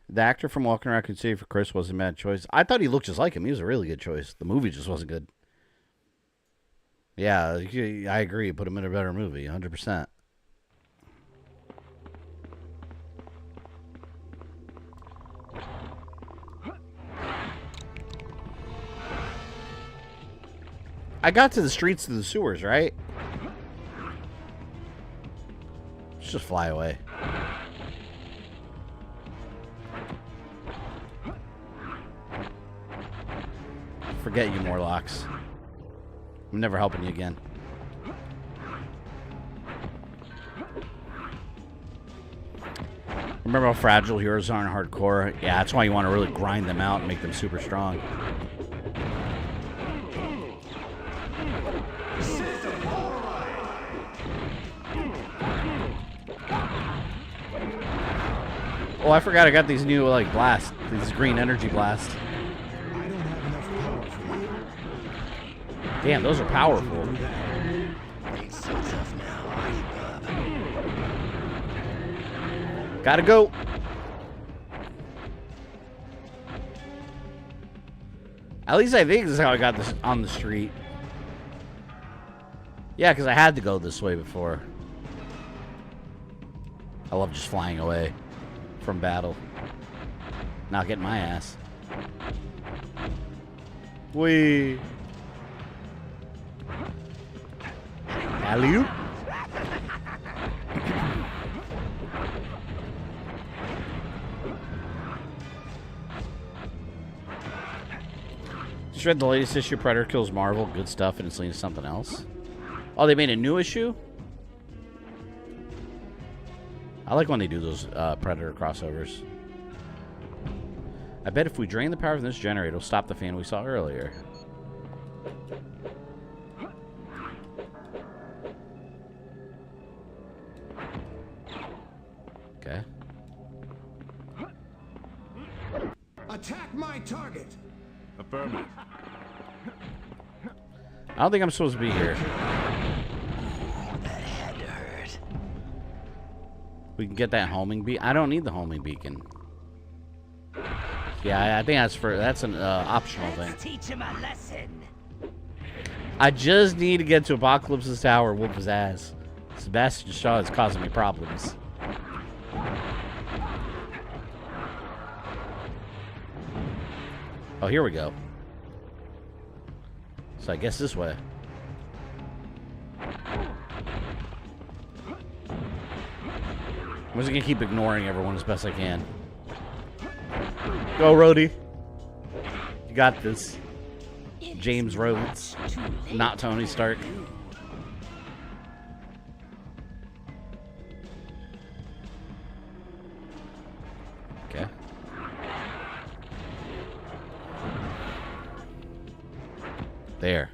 The actor from Walking Around Raccoon City for Chris wasn't a bad choice. I thought he looked just like him. He was a really good choice. The movie just wasn't good. Yeah, I agree. Put him in a better movie, 100%. I got to the streets of the sewers, right? Let's just fly away. Forget you, Morlocks. I'm never helping you again. Remember how fragile heroes are in hardcore? Yeah, that's why you want to really grind them out and make them super strong. Oh, I forgot I got these new, like, blast. These green energy blast. Damn, those are powerful. Gotta go. At least I think this is how I got this on the street. Yeah, because I had to go this way before. I love just flying away from battle. Not getting my ass. Whee. Alley-oop. Just read the latest issue, Predator kills Marvel. Good stuff, and it's leading to something else. Oh, they made a new issue? I like when they do those Predator crossovers. I bet if we drain the power from this generator, it'll stop the fan we saw earlier. Okay. Attack my target. Affirmative. I don't think I'm supposed to be here. That had to hurt. We can get that homing beacon. I don't need the homing beacon. Yeah, I think that's an optional thing. Teach him a lesson. I just need to get to Apocalypse's tower, whoop his ass. Sebastian Shaw is causing me problems. Oh, here we go. So I guess this way. I'm just gonna keep ignoring everyone as best I can. Go, Rhodey. You got this. James Rhodes, not Tony Stark. Okay. There.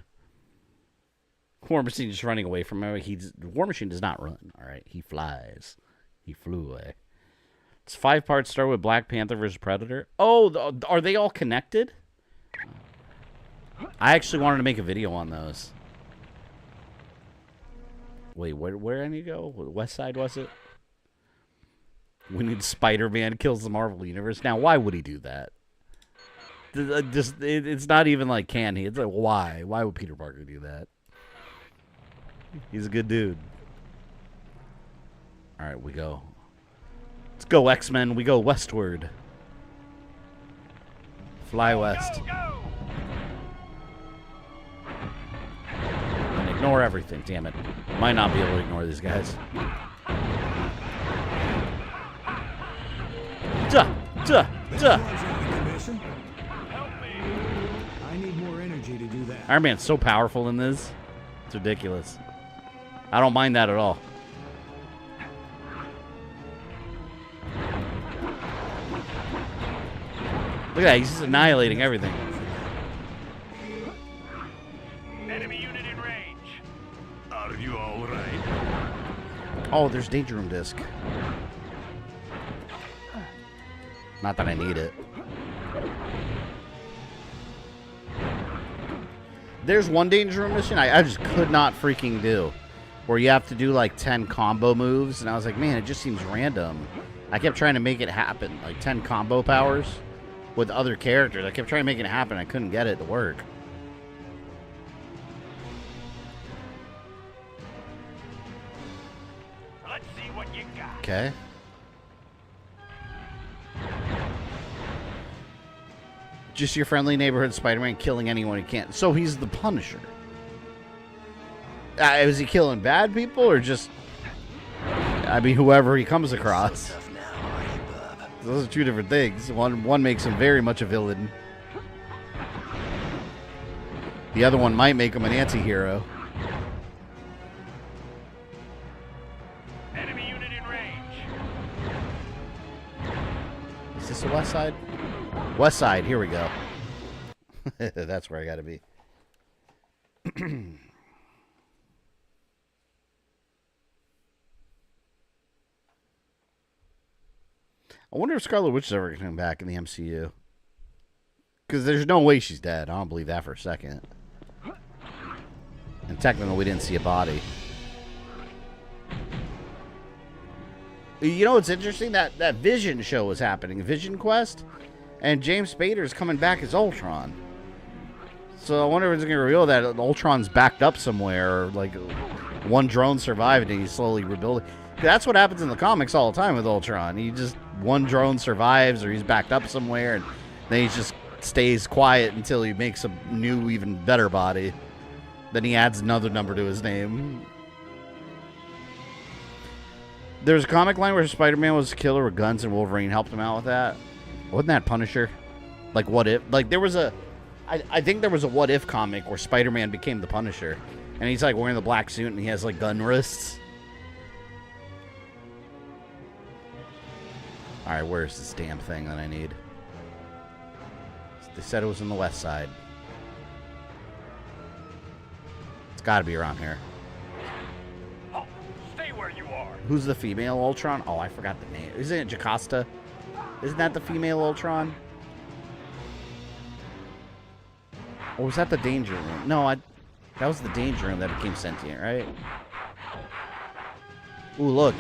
War Machine is running away from him. War Machine does not run. All right, he flies. He flew away. It's 5 parts. Start with Black Panther versus Predator. Oh, are they all connected? I actually wanted to make a video on those. Wait, where I need to go? West Side, was it? We need Spider-Man kills the Marvel Universe. Now, why would he do that? It's not even like, can he? It's like, why? Why would Peter Parker do that? He's a good dude. All right, we go. Let's go, X-Men. We go westward. Fly west. And ignore everything, damn it. Might not be able to ignore these guys. Duh! Duh! Duh! I need more energy to do that. Iron Man's so powerful in this. It's ridiculous. I don't mind that at all. Look at that, he's just annihilating everything. Enemy unit in range. Are you all right? Oh, there's Danger Room Disc. Not that I need it. There's one Danger Room mission I just could not freaking do. Where you have to do like 10 combo moves. And I was like, man, it just seems random. I kept trying to make it happen. Like 10 combo powers with other characters. I kept trying to make it happen. I couldn't get it to work. Let's see what you got. Okay. Just your friendly neighborhood Spider-Man killing anyone he can. So he's the Punisher. Is he killing bad people or just, I mean, whoever he comes across? Those are two different things. One makes him very much a villain. The other one might make him an anti-hero. Enemy unit in range. Is this the west side? West side, here we go. That's where I gotta be. I wonder if Scarlet Witch is ever going to come back in the MCU. Because there's no way she's dead. I don't believe that for a second. And technically, we didn't see a body. You know what's interesting? That Vision show was happening. Vision Quest. And James Spader's coming back as Ultron. So I wonder if it's going to reveal that Ultron's backed up somewhere. Or like one drone survived and he's slowly rebuilding. That's what happens in the comics all the time with Ultron. He just, one drone survives or he's backed up somewhere and then he just stays quiet until he makes a new, even better body. Then he adds another number to his name. There's a comic line where Spider-Man was a killer with guns and Wolverine helped him out with that. Wasn't that Punisher? Like, what if? Like, there was a, I think there was a what if comic where Spider-Man became the Punisher. And he's like wearing the black suit and he has like gun wrists. Alright, where's this damn thing that I need? They said it was on the west side. It's gotta be around here. Oh, stay where you are. Who's the female Ultron? Oh, I forgot the name. Isn't it Jocasta? Isn't that the female Ultron? Or was that the Danger Room? No, that was the Danger Room that became sentient, right? Ooh, look.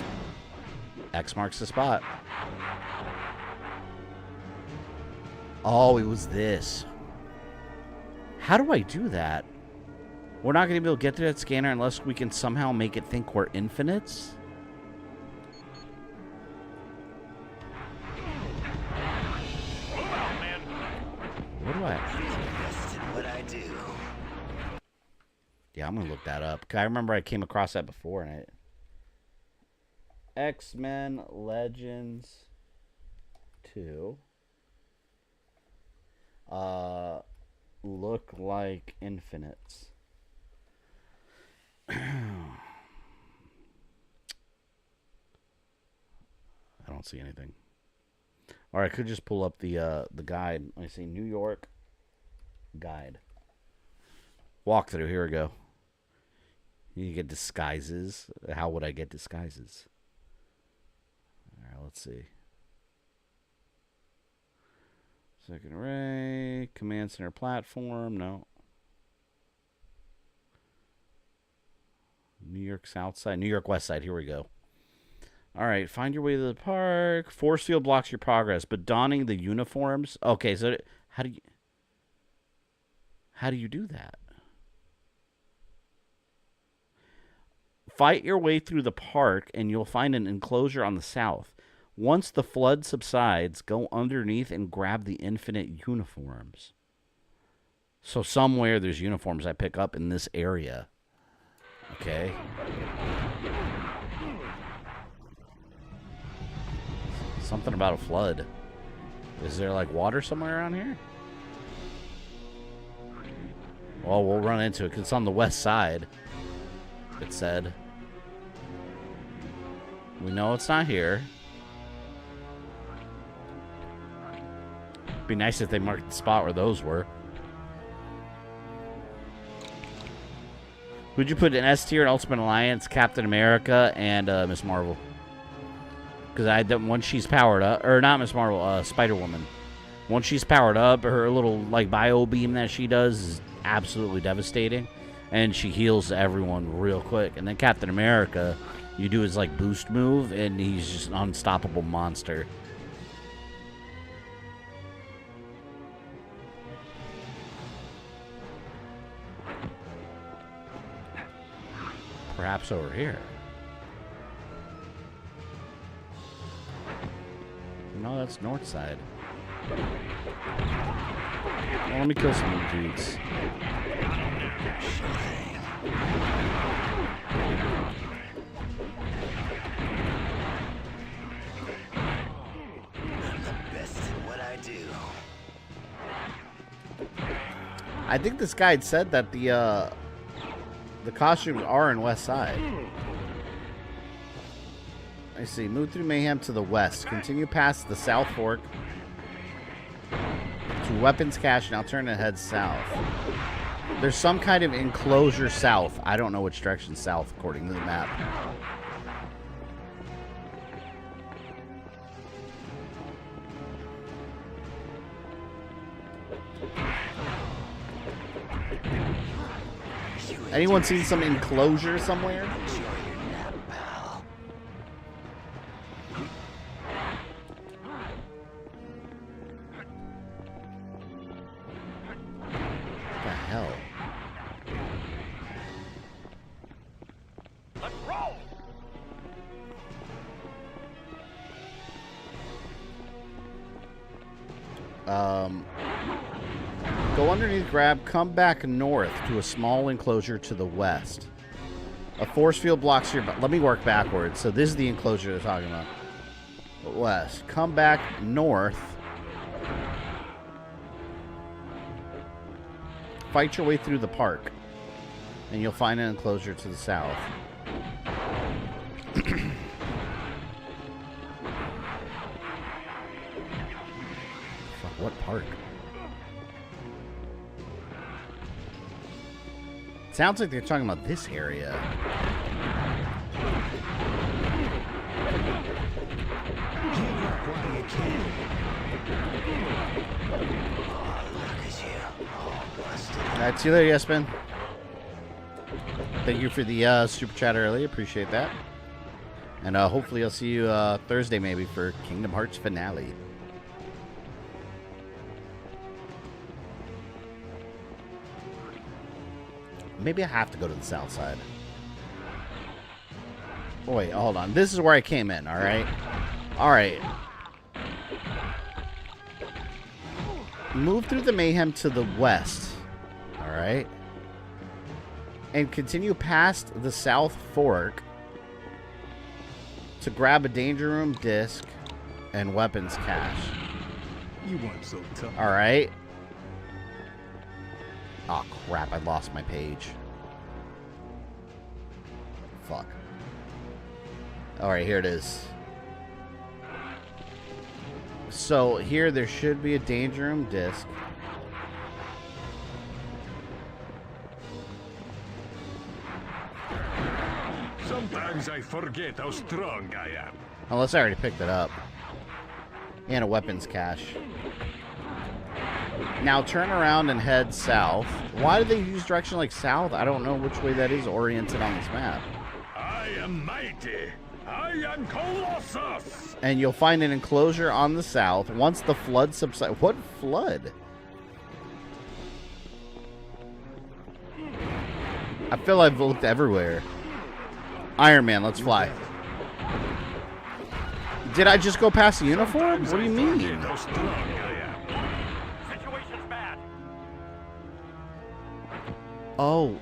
X marks the spot. Oh, it was this. How do I do that? We're not going to be able to get to that scanner unless we can somehow make it think we're infinites? What do I... What I do. Yeah, I'm going to look that up. I remember I came across that before. And X-Men Legends 2. Look like infinites. I don't see anything. Or I could just pull up the guide. Let me see, New York guide. Walkthrough. Here we go. You get disguises. How would I get disguises? All right, let's see. Second array, command center platform, no. New York South Side, New York West Side, here we go. All right, find your way to the park. Force field blocks your progress, but donning the uniforms. Okay, so how do you do that? Fight your way through the park and you'll find an enclosure on the south. Once the flood subsides, go underneath and grab the infinite uniforms. So somewhere there's uniforms I pick up in this area. Okay. Something about a flood. Is there like water somewhere around here? Well, we'll run into it because it's on the west side. It said. We know it's not here. Be nice if they marked the spot where those were. Who'd you put in S tier in Ultimate Alliance? Captain America and Miss Marvel. Because once she's powered up, or not Miss Marvel, Spider-Woman. Once she's powered up, her little like bio beam that she does is absolutely devastating, and she heals everyone real quick. And then Captain America, you do his like boost move, and he's just an unstoppable monster. Perhaps over here. No, that's north side. Well, let me kill some dudes. Best at what I do. I think this guide said that the costumes are in West Side. I see. Move through Mayhem to the west. Continue past the South Fork to Weapons Cache. Now turn and head south. There's some kind of enclosure south. I don't know which direction south according to the map. Anyone seen some enclosure somewhere? What the hell? Let's roll. Go underneath, grab, come back north to a small enclosure to the west. A force field blocks your... Let me work backwards. So this is the enclosure they're talking about. West. Come back north. Fight your way through the park. And you'll find an enclosure to the south. Fuck, what park? Sounds like they're talking about this area. That's you there, Yesman. Thank you for the super chat early. Appreciate that. And hopefully I'll see you Thursday maybe for Kingdom Hearts finale. Maybe I have to go to the south side. Oh, wait, hold on. This is where I came in, alright? Alright. Move through the Mayhem to the west. Alright? And continue past the South Fork to grab a Danger Room disc and weapons cache. You weren't so tough. Alright. Oh, crap. I lost my page. Fuck. Alright, here it is. So, here there should be a Danger Room disc. Sometimes I forget how strong I am. Unless I already picked it up. And a weapons cache. Now turn around and head south. Why do they use direction like south? I don't know which way that is oriented on this map. I am mighty. I am Colossus. And you'll find an enclosure on the south. Once the flood subsides... What flood? I feel I've looked everywhere. Iron Man, let's fly. Did I just go past the uniform? What do you mean? Oh.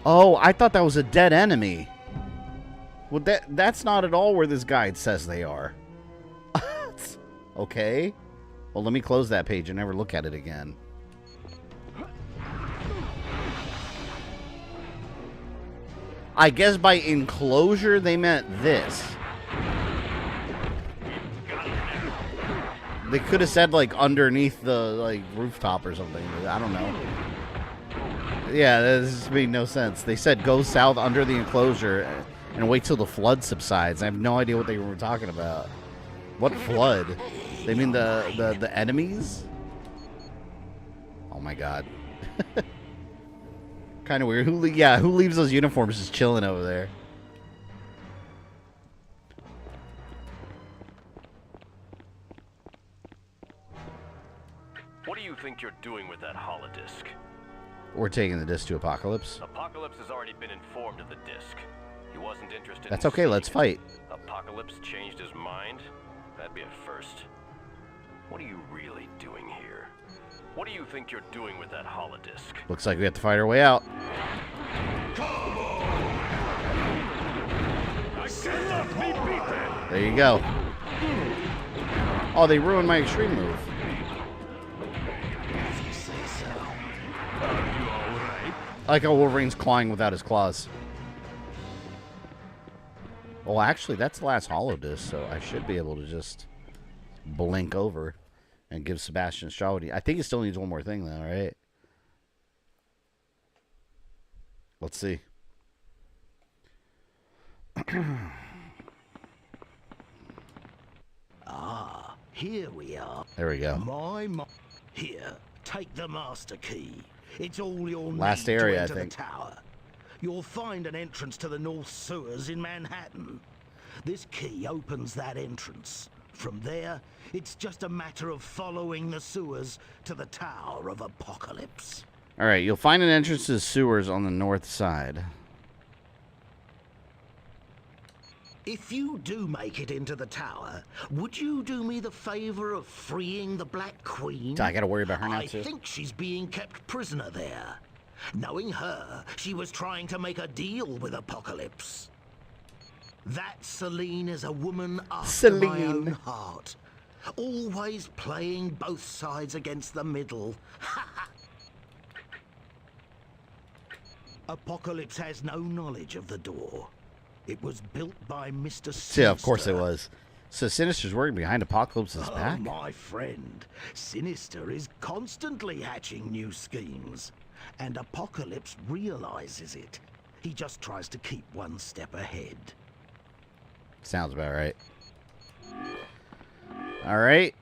Oh, I thought that was a dead enemy. Well, that's not at all where this guide says they are. Okay. Well, let me close that page and never look at it again. I guess by enclosure they meant this. They could have said like underneath the rooftop or something. I don't know. Yeah, this just made no sense. They said go south under the enclosure and wait till the flood subsides. I have no idea what they were talking about. What flood? They mean the enemies? Oh my god. Kind of weird. Who leaves those uniforms just chilling over there? What do you think you're doing with that holodisc? We're taking the disc to Apocalypse. Apocalypse has already been informed of the disc. He wasn't interested. That's okay, let's fight. Apocalypse changed his mind? That'd be a first. What are you really doing here? What do you think you're doing with that holodisc? Looks like we have to fight our way out. There you go. Oh, they ruined my extreme move. I like how Wolverine's clawing without his claws. Well, actually, that's the last holo disc, so I should be able to just blink over and give Sebastian Straudi. I think he still needs one more thing, though, right? Let's see. Ah, here we are. There we go. Here, take the master key. It's all you'll Last need area, to I enter think. the tower. You'll find an entrance to the North Sewers in Manhattan. This key opens that entrance. From there, it's just a matter of following the sewers to the Tower of Apocalypse. All right, you'll find an entrance to the sewers on the north side. If you do make it into the tower, would you do me the favor of freeing the Black Queen? I gotta worry about her now, too. I think she's being kept prisoner there. Knowing her, she was trying to make a deal with Apocalypse. That Celine is a woman after my own heart. Always playing both sides against the middle. Apocalypse has no knowledge of the door. It was built by Mr. Sinister. Yeah, of course it was. So Sinister's working behind Apocalypse's back? My friend, Sinister is constantly hatching new schemes. And Apocalypse realizes it. He just tries to keep one step ahead. Sounds about right. All right.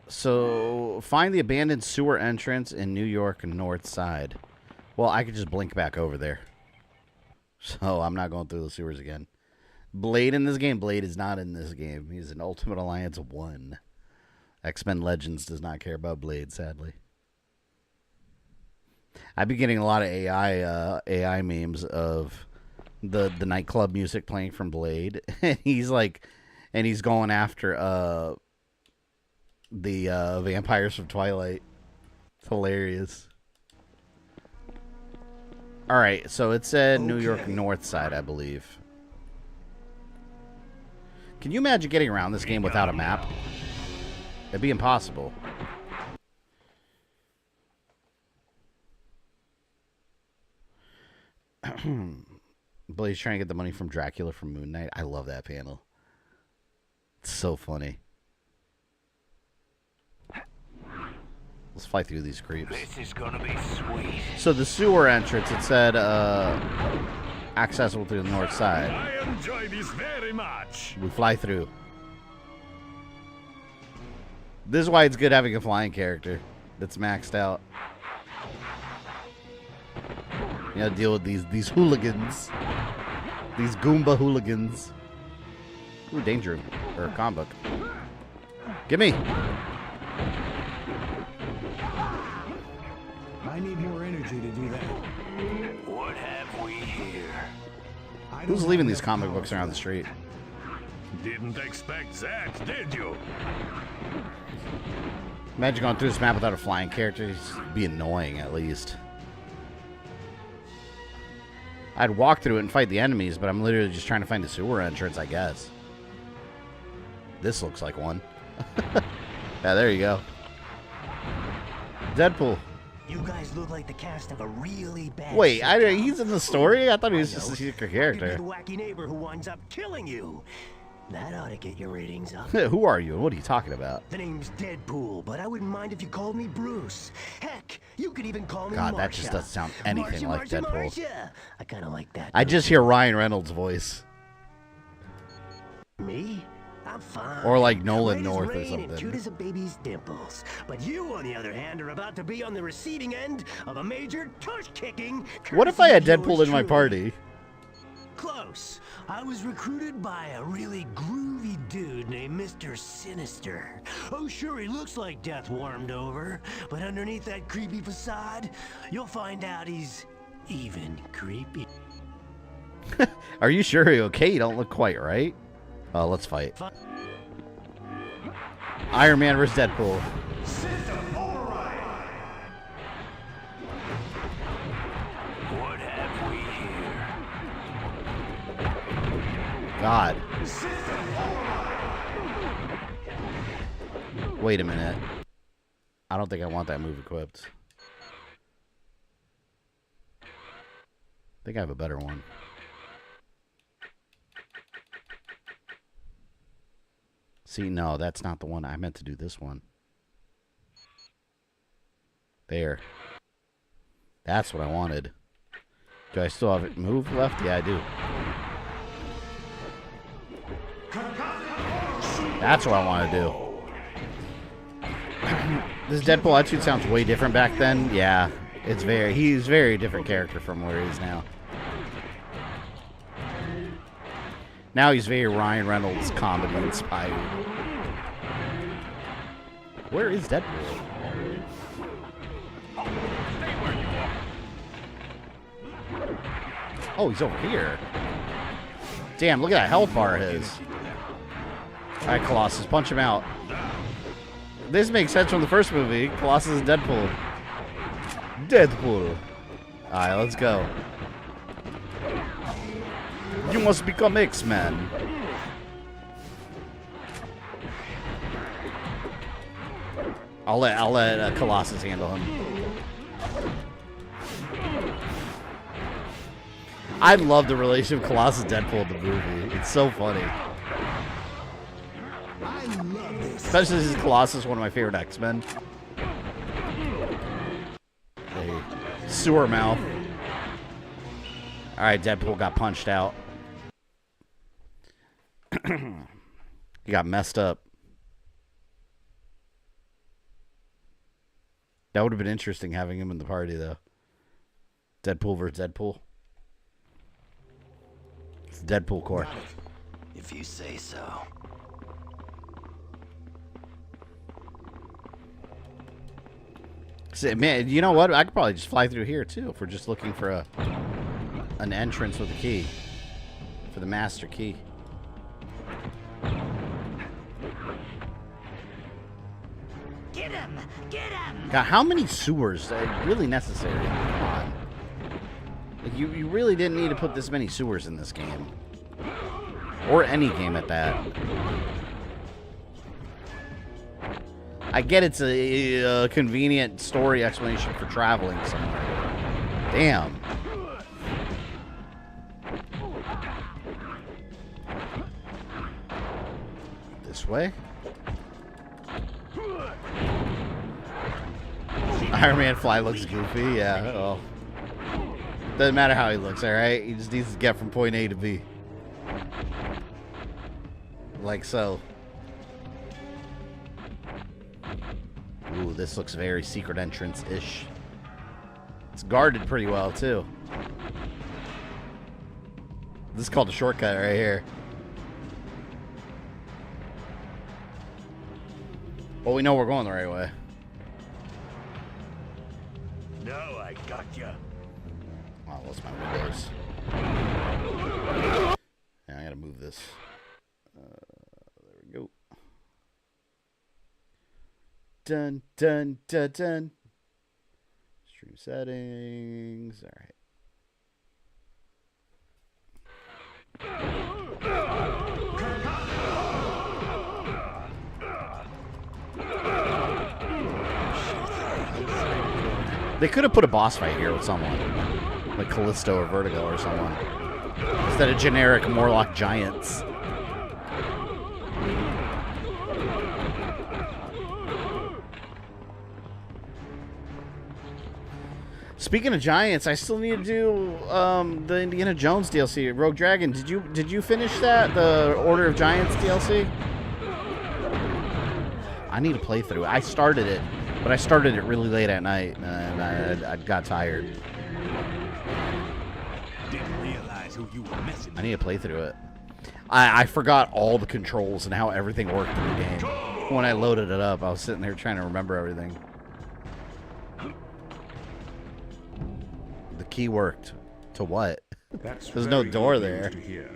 So find the abandoned sewer entrance in New York North Side. Well, I could just blink back over there. So I'm not going through the sewers again. Blade in this game? Blade is not in this game. He's an Ultimate Alliance 1. X-Men Legends does not care about Blade, sadly. I've been getting a lot of AI memes of the nightclub music playing from Blade. And he's going after the vampires from Twilight. It's hilarious. All right, so it said New York North Side, I believe. Can you imagine getting around this game without a map? It'd be impossible. Blade's trying to get the money from Dracula from Moon Knight. I love that panel. It's so funny. Let's fly through these creeps. This is gonna be sweet. So the sewer entrance, it said accessible through the north side. I enjoy this very much. We fly through. This is why it's good having a flying character that's maxed out. You gotta deal with these hooligans. These Goomba hooligans. Ooh, danger. Or a comic book. Gimme! I need more energy to do that. What have we here? Who's leaving these comic books around the street? Didn't expect that, did you? Imagine going through this map without a flying character. It'd be annoying, at least. I'd walk through it and fight the enemies, but I'm literally just trying to find the sewer entrance, I guess. This looks like one. Yeah, there you go. Deadpool. You guys look like the cast of a really bad. Wait, he's in the story? I thought he was just a secret character. The wacky neighbor who winds up killing you. That ought to get your ratings up. Who are you? What are you talking about? The name's Deadpool, but I wouldn't mind if you called me Bruce. Heck, you could even call me God, Marsha. that just doesn't sound anything like Deadpool. Marsha. I kind of like that. I just hear Ryan Reynolds' voice. Me? I'm fine. Or like Nolan Right as North or rain and something. cute as a baby's dimples. But you, on the other hand, are about to be on the receiving end of a major tush-kicking. What if I had courtesy of Deadpool yours in my truly. party? Close. I was recruited by a really groovy dude named Mr. Sinister. Oh, sure, he looks like death warmed over, but underneath that creepy facade, you'll find out he's even creepy. Are you sure you're okay? You don't look quite right. Let's fight. Iron Man vs. Deadpool. What have we here? God. Wait a minute. I don't think I want that move equipped. I think I have a better one. See, no, that's not the one. I meant to do this one. There. That's what I wanted. Do I still have it move left? Yeah, I do. That's what I want to do. This Deadpool attitude sounds way different back then. Yeah, he's very different character from where he is now. Now he's very Ryan Reynolds comedy inspired. Where is Deadpool? Oh, he's over here. Damn, look at that health bar of his. Alright, Colossus, punch him out. This makes sense from the first movie. Colossus and Deadpool. Deadpool. Alright, let's go. You must become X-Men. I'll let Colossus handle him. I love the relationship of Colossus and Deadpool in the movie. It's so funny. Especially since Colossus is one of my favorite X-Men. Hey, sewer mouth. Alright, Deadpool got punched out. He got messed up. That would have been interesting having him in the party, though. Deadpool versus Deadpool. It's Deadpool Corps. If you say so. Man, you know what? I could probably just fly through here, too, if we're just looking for an entrance with a key. For the master key. Get him! Get him! God, how many sewers are really necessary? Come on. Like, you really didn't need to put this many sewers in this game. Or any game at that. I get it's a convenient story explanation for traveling somewhere. Damn. This way? Iron Man Fly looks goofy, yeah. Well, doesn't matter how he looks, alright? He just needs to get from point A to B. Like so. Ooh, this looks very secret entrance-ish. It's guarded pretty well, too. This is called a shortcut right here. Well, we know we're going the right way. No, I got ya. Oh, I lost my windows. Yeah, I gotta move this. There we go. Dun, dun, dun, dun. Stream settings. All right. They could have put a boss fight here with someone. Like Callisto or Vertigo or someone. Instead of generic Morlock giants. Speaking of giants, I still need to do the Indiana Jones DLC. Rogue Dragon, did you finish that? The Order of Giants DLC? I need to play through it. I started it, but I started it really late at night, and I got tired. Didn't realize who you were messing with. I need to play through it. I forgot all the controls and how everything worked in the game. When I loaded it up, I was sitting there trying to remember everything. The key worked. To what? There's no door there. To hear.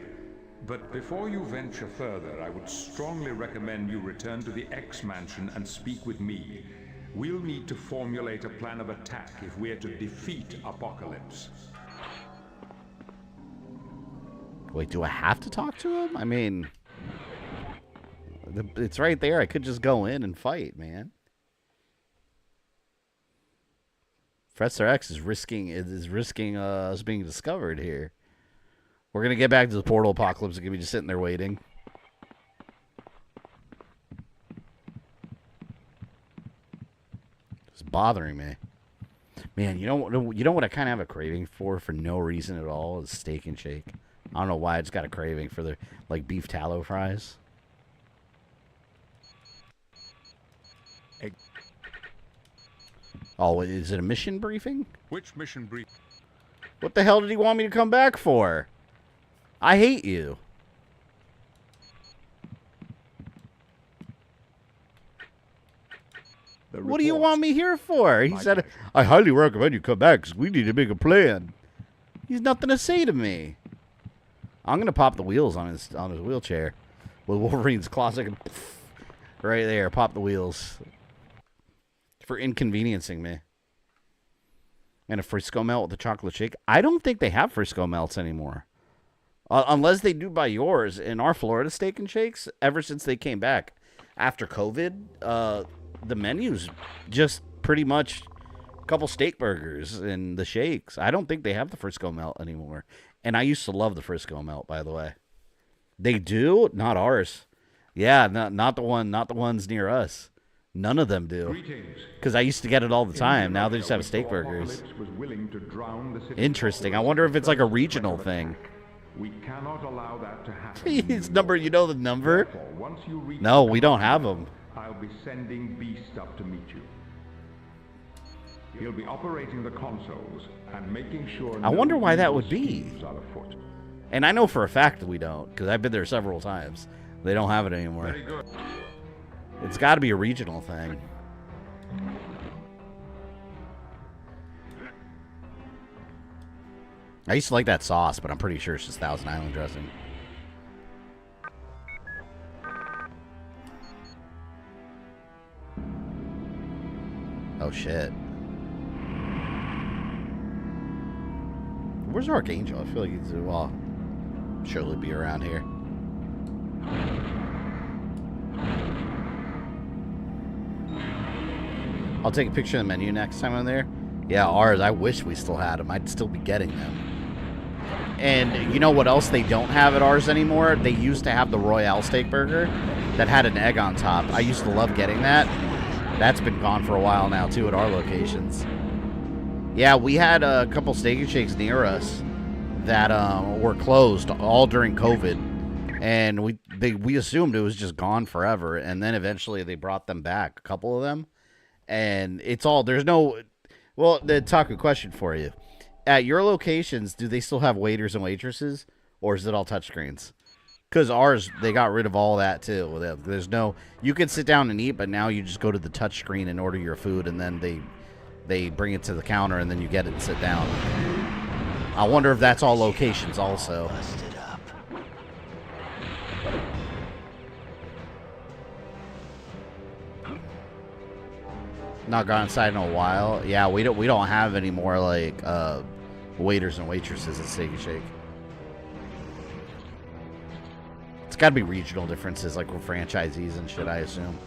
But before you venture further, I would strongly recommend you return to the X Mansion and speak with me. We'll need to formulate a plan of attack if we're to defeat Apocalypse. Wait, do I have to talk to him? I mean, it's right there. I could just go in and fight, man. Professor X is risking us being discovered here. We're gonna get back to the portal apocalypse and gonna be just sitting there waiting. It's bothering me. Man, you know what I kind of have a craving for no reason at all is Steak and Shake. I don't know why, I just got a craving for the like beef tallow fries. Oh, is it a mission briefing? Which mission brief? What the hell did he want me to come back for? I hate you. What do you want me here for? He said, I highly recommend you come back because we need to make a plan. He's nothing to say to me. I'm going to pop the wheels on his wheelchair with Wolverine's classic. Right there, pop the wheels. For inconveniencing me. And a Frisco melt with a chocolate shake. I don't think they have Frisco melts anymore. Unless they do by yours. In our Florida Steak and Shakes, ever since they came back after COVID, the menu's just pretty much a couple steak burgers and the shakes. I don't think they have the Frisco melt anymore. And I used to love the Frisco melt, by the way. They do? Not ours. Yeah, not the ones near us. None of them do. Because I used to get it all the time. Now they just have steak burgers. Interesting. I wonder if it's like a regional thing. We cannot allow that to happen. His number, you know the number? No, we don't have them. I'll be sending Beast up to meet you. He'll be operating the consoles and making sure. I wonder why that would be. And I know for a fact that we don't, because I've been there several times. They don't have it anymore. Very good. It's got to be a regional thing. I used to like that sauce, but I'm pretty sure it's just Thousand Island dressing. Oh, shit. Where's Archangel? I feel like he's, well, surely be around here. I'll take a picture of the menu next time I'm there. Yeah, ours, I wish we still had them. I'd still be getting them. And you know what else they don't have at ours anymore? They used to have the Royale steak burger that had an egg on top. I used to love getting that. That's been gone for a while now, too, at our locations. Yeah, we had a couple Steak and Shakes near us that were closed all during COVID. And we assumed it was just gone forever. And then eventually they brought them back, a couple of them. And it's all, there's no, well, the Taku question for you. At your locations, do they still have waiters and waitresses? Or is it all touchscreens? Because ours, they got rid of all that, too. There's no, you can sit down and eat, but now you just go to the touchscreen and order your food, and then they bring it to the counter, and then you get it and sit down. I wonder if that's all locations also. Not gone inside in a while. Yeah, we don't have any more like waiters and waitresses at Steak and Shake. It's got to be regional differences, like with franchisees and shit, I assume.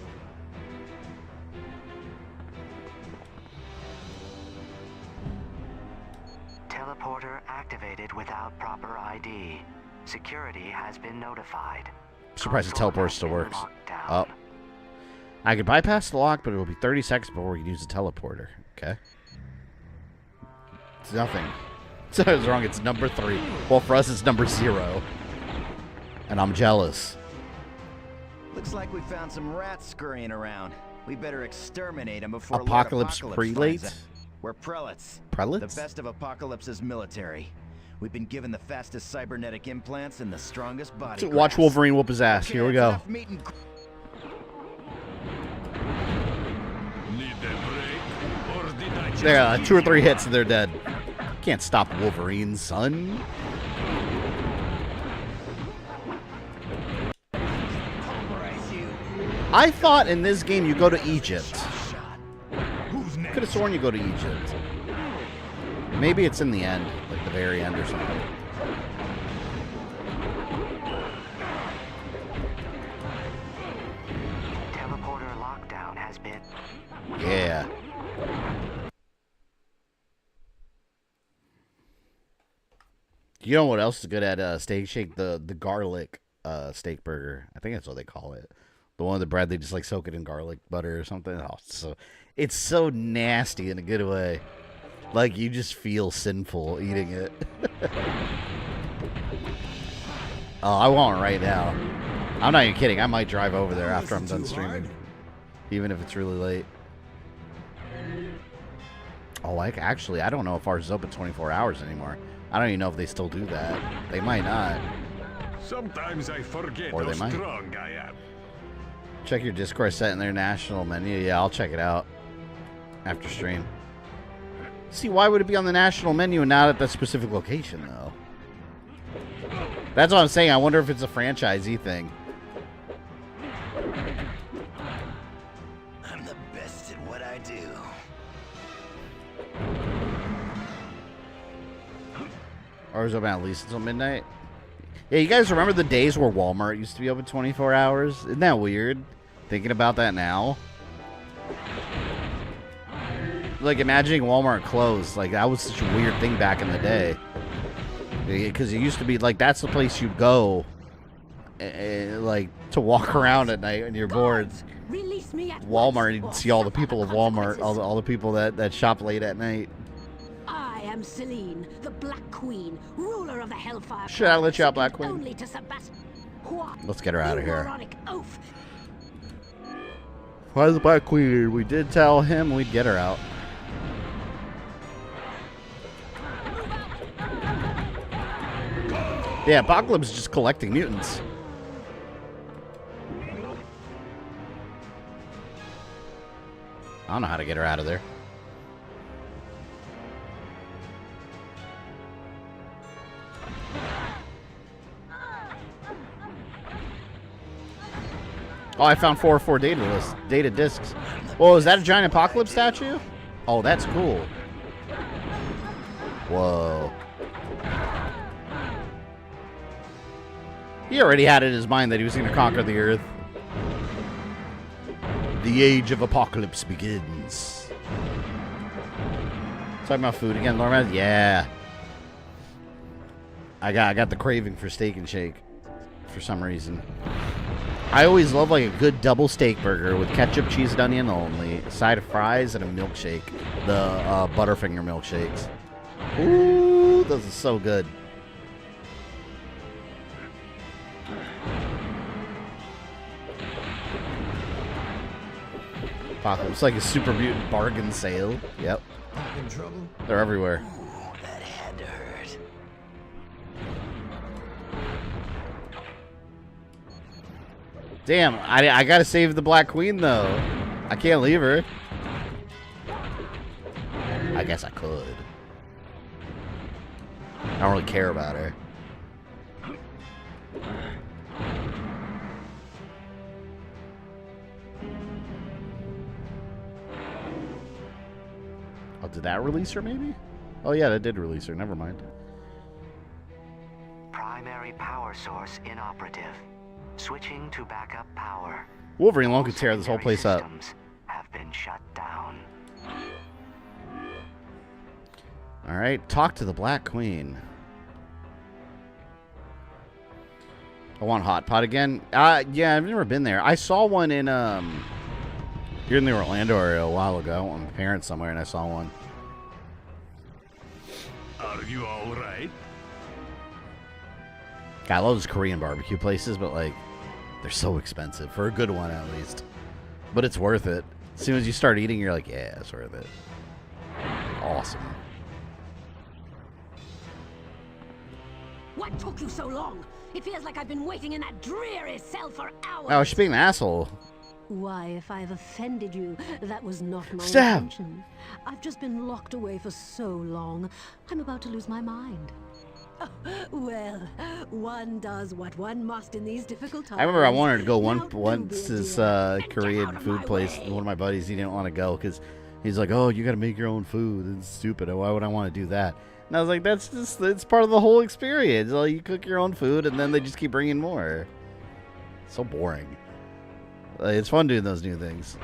Teleporter activated without proper ID. Security has been notified. I'm surprised the teleporter still works. Oh. I could bypass the lock, but it will be 30 seconds before we can use the teleporter. Okay. It's nothing. So I was wrong. It's number 3. Well, for us, it's number 0. And I'm jealous. Looks like we found some rats scurrying around. We better exterminate them before Apocalypse prelate? We're prelates. Prelates? The best of Apocalypse's military. We've been given the fastest cybernetic implants and the strongest body. So watch Wolverine whoop his ass. Here we go. There, 2 or 3 hits and they're dead. Can't stop Wolverine, son. I thought in this game you go to Egypt. Could have sworn you go to Egypt. Maybe it's in the end, like the very end or something. Yeah. You know what else is good at Steak Shake? The garlic steak burger. I think that's what they call it. The one with the bread, they just like soak it in garlic butter or something. Oh, it's so nasty in a good way. Like you just feel sinful eating it. Oh, I want it right now. I'm not even kidding. I might drive over there after I'm done streaming, even if it's really late. Oh, like actually, I don't know if ours is open 24 hours anymore. I don't even know if they still do that. They might not. Sometimes I forget Or how they might. strong I am. Check your Discord set in their national menu. Yeah, I'll check it out after stream. See, why would it be on the national menu and not at that specific location, though? That's what I'm saying. I wonder if it's a franchisee thing. I'm the best at what I do. Ours open at least until midnight. Yeah, you guys remember the days where Walmart used to be open 24 hours? Isn't that weird? Thinking about that now. Like, imagining Walmart closed. Like, that was such a weird thing back in the day. Because it used to be, like, that's the place you'd go, like, to walk around at night when you're bored. Release me at Walmart, you'd see all the people of Walmart, all the people that shop late at night. I am Celine, the Black Queen, ruler of the Hellfire. Should I let you out, Black Queen? Only to Sebastian. Let's get her out of here. Moronic oath. Why the Black Queen? We did tell him we'd get her out. Yeah, Apocalypse is just collecting mutants. I don't know how to get her out of there. Oh, I found 4 or 4 data discs. Whoa, is that a giant Apocalypse statue? Oh, that's cool. Whoa. He already had it in his mind that he was going to conquer the Earth. The age of Apocalypse begins. Talking about food again, Lorma? Yeah. I got the craving for Steak and Shake for some reason. I always love like a good double steak burger with ketchup, cheese, and onion only, a side of fries, and a milkshake. The Butterfinger milkshakes. Ooh, those are so good. Apocalypse, like a super mutant bargain sale. Yep. In trouble? They're everywhere. Ooh, that had to hurt. Damn, I gotta save the Black Queen though. I can't leave her. I guess I could. I don't really care about her. Oh, did that release her maybe? Oh yeah, that did release her. Never mind. Primary power source inoperative. Switching to backup power. Wolverine alone could tear this whole place up. Have been shut down. All right, talk to the Black Queen. I want Hot Pot again. Yeah, I've never been there. I saw one in here in the Orlando area a while ago. I went with my parents somewhere and I saw one. Are you all right? God, I love those Korean barbecue places, but like they're so expensive for a good one at least. But it's worth it. As soon as you start eating, you're like, yeah, it's worth it. Awesome. What took you so long? It feels like I've been waiting in that dreary cell for hours. Oh, she's being an asshole. Why, if I've offended you, that was not my Stab. intention. I've just been locked away for so long. I'm about to lose my mind. Oh, well, one does what one must in these difficult times. I remember I wanted to go once this Korean food place. One of my buddies, he didn't want to go because he's like, oh, you got to make your own food. It's stupid. Why would I want to do that? And I was like, that's just, it's part of the whole experience. Like, you cook your own food and then they just keep bringing more. So boring. It's fun doing those new things.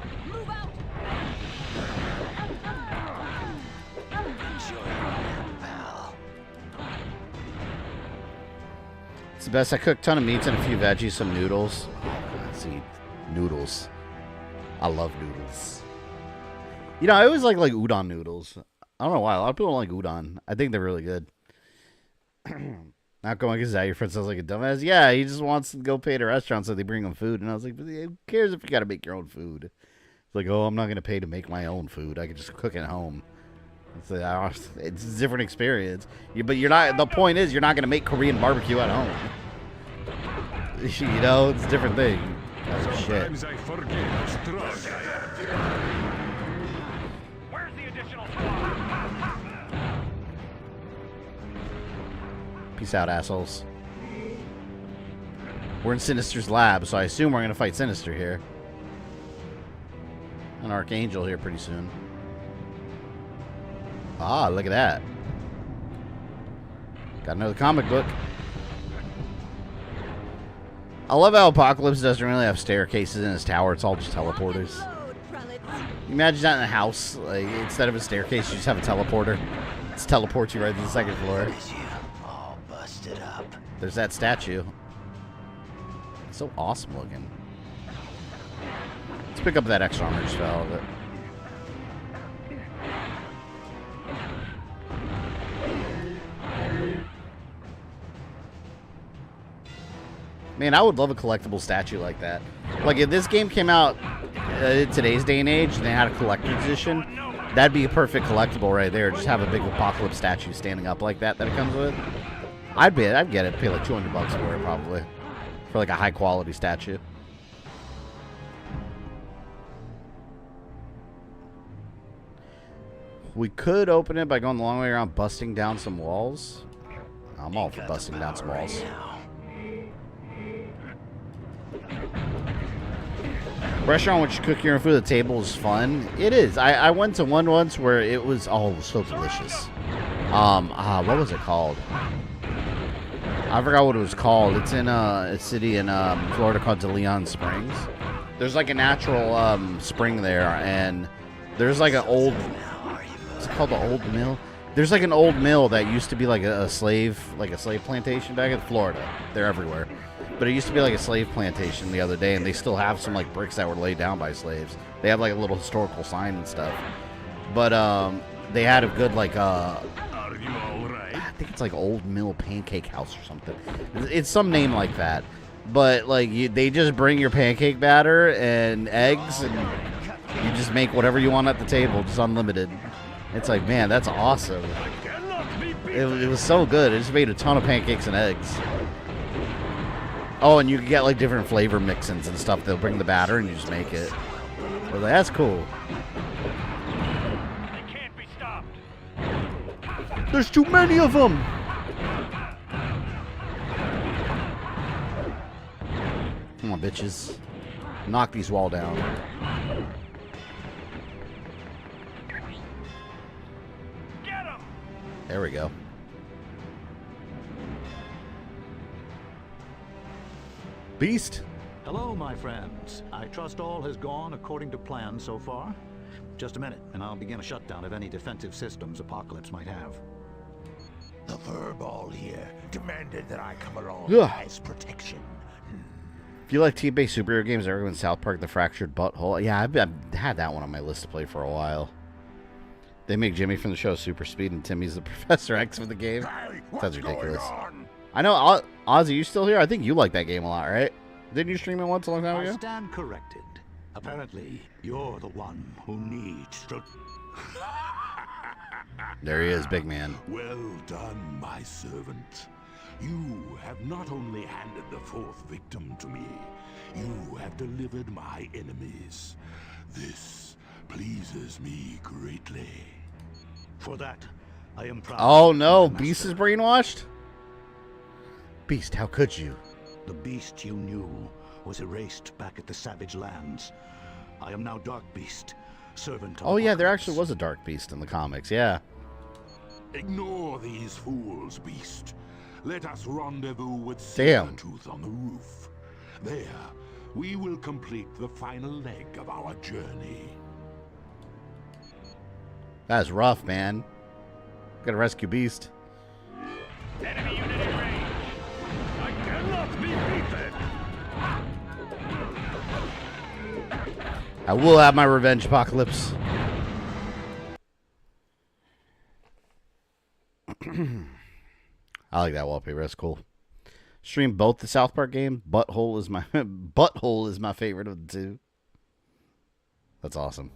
It's the best. I cooked a ton of meats and a few veggies, some noodles. Let's see, noodles. I love noodles. You know, I always like udon noodles. I don't know why. A lot of people don't like udon. I think they're really good. Not going because that your friend sounds like a dumbass. Yeah, he just wants to go pay at a restaurant so they bring him food. And I was like, who cares if you got to make your own food? It's like, oh, I'm not going to pay to make my own food. I can just cook at home. It's a different experience. But you're not. The point is, you're not going to make Korean barbecue at home. You know, it's a different thing. Oh, shit. Sometimes I forget how strong I am. Where's the additional squad? Peace out, assholes. We're in Sinister's lab, so I assume we're going to fight Sinister here. An Archangel here pretty soon. Ah, look at that. Got another comic book. I love how Apocalypse doesn't really have staircases in his tower. It's all just teleporters. You imagine that in a house. Like, instead of a staircase, you just have a teleporter. It teleports you right to the second floor. All busted up. There's that statue. It's so awesome looking. Let's pick up that extra armor just fell of it. Man, I would love a collectible statue like that. Like, if this game came out in today's day and age and they had a collector's edition, that'd be a perfect collectible right there. Just have a big Apocalypse statue standing up like that it comes with. I'd get it. Pay like $200 for it, probably. For like a high-quality statue. We could open it by going the long way around, busting down some walls. I'm all for busting down some walls. Restaurant which you cook your own food at the table is fun. It is. I went to one once where it was so delicious. What was it called? I forgot what it was called. It's in a city in Florida called DeLeon Springs. There's like a natural spring there, and there's like an old. It's called the Old Mill. There's like an old mill that used to be like a slave plantation back in Florida. They're everywhere. But it used to be like a slave plantation the other day, and they still have some like bricks that were laid down by slaves. They have like a little historical sign and stuff. But they had a good like Are you all right? I think it's like Old Mill Pancake House or something. It's some name like that. But like they just bring your pancake batter and eggs, and you just make whatever you want at the table, just unlimited. It's like, man, that's awesome. It was so good. It just made a ton of pancakes and eggs. Oh, and you can get like different flavor mix-ins and stuff. They'll bring the batter and you just make it. I was like, that's cool. They can't be stopped. There's too many of them. Come on, bitches. Knock these walls down. Get 'em. There we go. Beast. Hello, my friends. I trust all has gone according to plan so far. Just a minute, and I'll begin a shutdown of any defensive systems Apocalypse might have. The furball here demanded that I come along as protection. If you like team-based superhero games, I recommend South Park: The Fractured Butthole. Yeah, I've had that one on my list to play for a while. They make Jimmy from the show Super Speed, and Timmy's the Professor X for the game. That's ridiculous. I know, Ozzy, you still here? I think you like that game a lot, right? Didn't you stream it once a long time ago? I stand corrected. Apparently, you're the one who needs to... There he is, big man. Well done, my servant. You have not only handed the fourth victim to me, you have delivered my enemies. This pleases me greatly. For that, I am proud. Oh no, Beast is brainwashed? Beast, how could you? The beast you knew was erased back at the Savage Lands. I am now Dark Beast, servant of Oh yeah, there actually was a Dark Beast in the comics, yeah. Ignore these fools, Beast. Let us rendezvous with Sabretooth on the roof. There, we will complete the final leg of our journey. That's rough, man. Gotta rescue Beast. Enemy unit in range. I will have my revenge, Apocalypse. I like that wallpaper. That's cool. Stream both the South Park game. Butthole is my favorite of the two. That's awesome.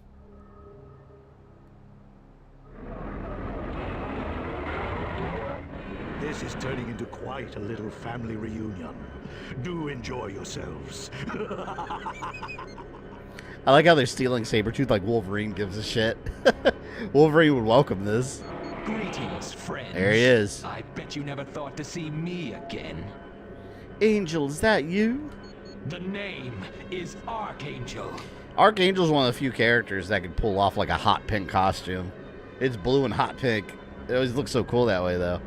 This is turning into quite a little family reunion. Do enjoy yourselves. I like how they're stealing Sabretooth like Wolverine gives a shit. Wolverine would welcome this. Greetings, friends. There he is. I bet you never thought to see me again. Angel, is that you? The name is Archangel. Archangel's one of the few characters that can pull off like a hot pink costume. It's blue and hot pink. It always looks so cool that way, though.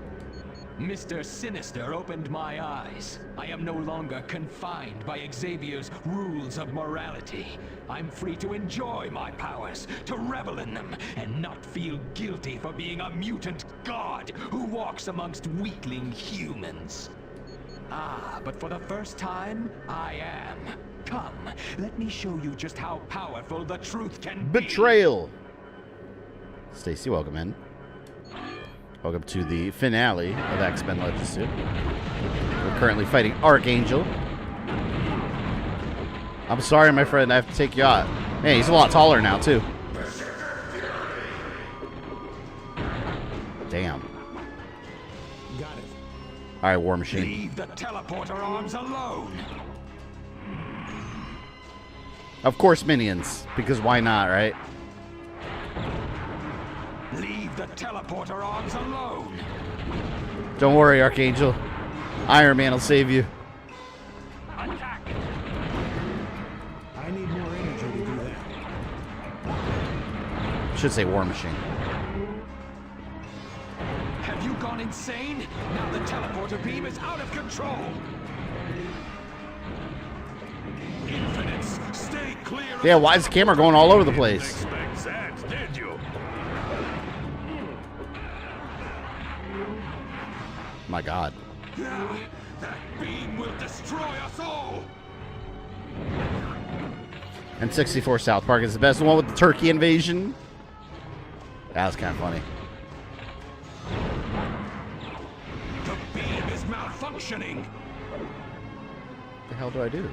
Mr. Sinister opened my eyes. I am no longer confined by Xavier's rules of morality. I'm free to enjoy my powers, to revel in them, and not feel guilty for being a mutant god who walks amongst weakling humans. Ah, but for the first time, I am. Come, let me show you just how powerful the truth can be. Betrayal. Stacy, welcome in. Welcome to the finale of X-Men Legends 2. We're currently fighting Archangel. I'm sorry, my friend. I have to take you out. Man, he's a lot taller now, too. Damn. Got it. All right, War Machine. Leave the teleporter arms alone. Of course, minions. Because why not, right? Leave the teleporter arms alone. Don't worry, Archangel. Iron Man will save you. Attack. I need more energy to do that. Should say War Machine. Have you gone insane? Now the teleporter beam is out of control. Infinites, stay clear. Yeah, why is the camera going all over the place? Expect that, did you? My God. That beam will destroy us all. And 64 South Park is the best one with the turkey invasion. That was kind of funny. The beam is malfunctioning. What the hell do I do?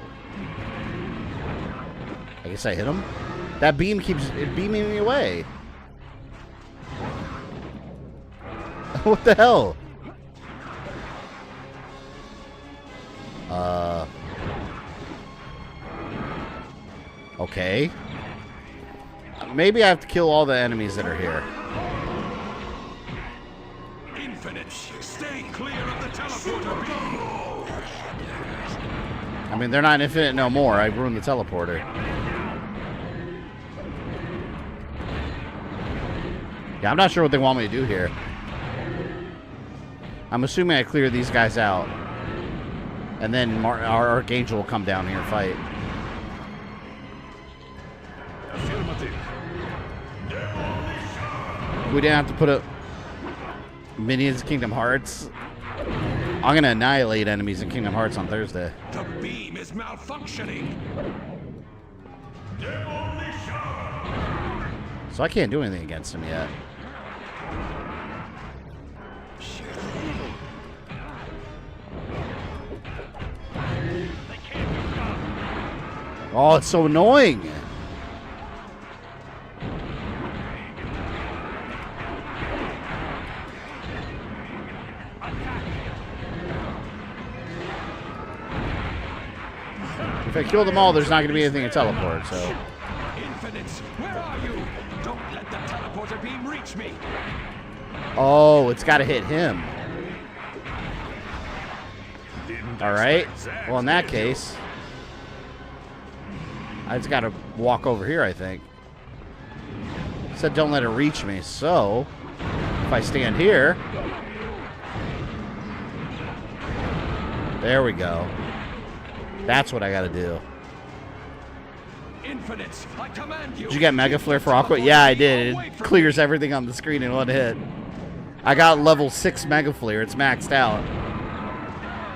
I guess I hit him. That beam keeps beaming me away. What the hell? Okay. Maybe I have to kill all the enemies that are here. Infinites, stay clear of the teleporter beam. I mean, they're not infinite no more. I ruined the teleporter. Yeah, I'm not sure what they want me to do here. I'm assuming I clear these guys out. And then our Archangel will come down here and fight. We didn't have to put up minions in Kingdom Hearts. I'm going to annihilate enemies in Kingdom Hearts on Thursday. The beam is malfunctioning. So I can't do anything against him yet. Oh, it's so annoying. If I kill them all, there's not going to be anything to teleport, so. Infinites, where are you? Don't let the teleporter beam reach me. Oh, it's got to hit him. All right. Well, in that case, I just got to walk over here, I think. It said don't let it reach me, so if I stand here. There we go. That's what I got to do. Infinites, I command you. Did you get Mega Flare for Aqua? Yeah, I did. It clears everything on the screen in one hit. I got level 6 Mega Flare. It's maxed out.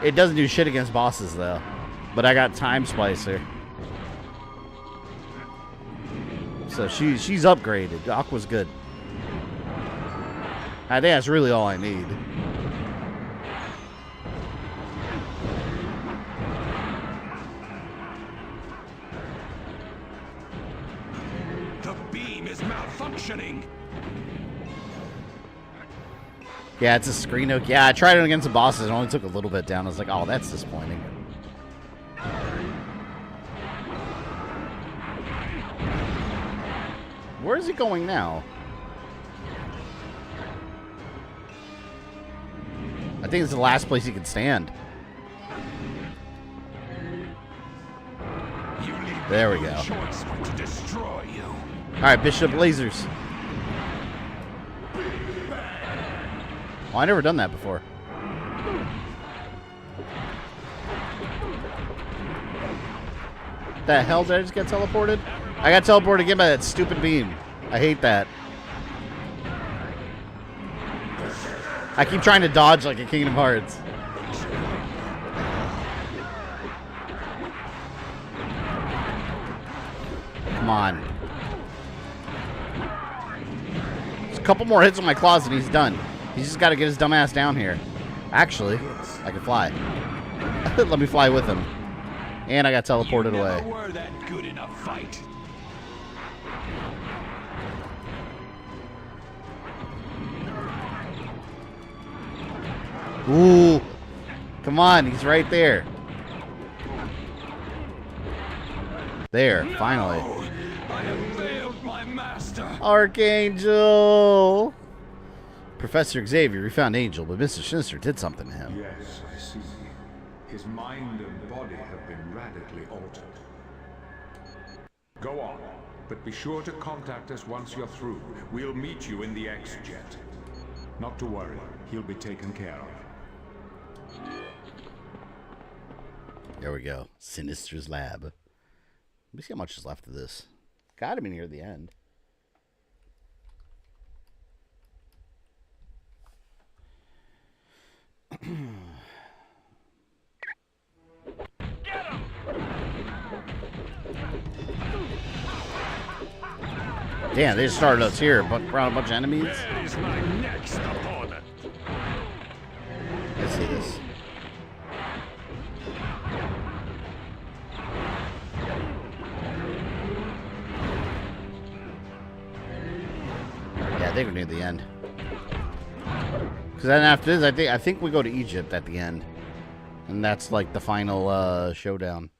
It doesn't do shit against bosses, though. But I got Time Splicer. So she's upgraded. Aqua's good. I think that's really all I need. The beam is malfunctioning. Yeah, it's a screen oak. Yeah, I tried it against the bosses. It only took a little bit down. I was like, oh, that's disappointing. Where is he going now? I think it's the last place he can stand. There we go. Alright, Bishop Lasers. Oh, I never done that before. The hell did I just get teleported? I got teleported again by that stupid beam. I hate that. I keep trying to dodge like a Kingdom Hearts. Come on. There's a couple more hits on my claws and he's done. He's just got to get his dumb ass down here. Actually, I can fly. Let me fly with him. And I got teleported away. Were that good enough fight? Ooh. Come on, he's right there. There, finally. I have failed my master. Archangel! Professor Xavier, we found Angel, but Mr. Sinister did something to him. Yes, I see. His mind and body have been radically altered. Go on, but be sure to contact us once you're through. We'll meet you in the X-Jet. Not to worry, he'll be taken care of. There we go. Sinister's lab. Let me see how much is left of this. Gotta be near the end. Damn, they just started us here, but around a bunch of enemies. Where is my next opponent? Let's see this. Yeah, I think we're near the end. Because then after this, I think we go to Egypt at the end, and that's like the final showdown.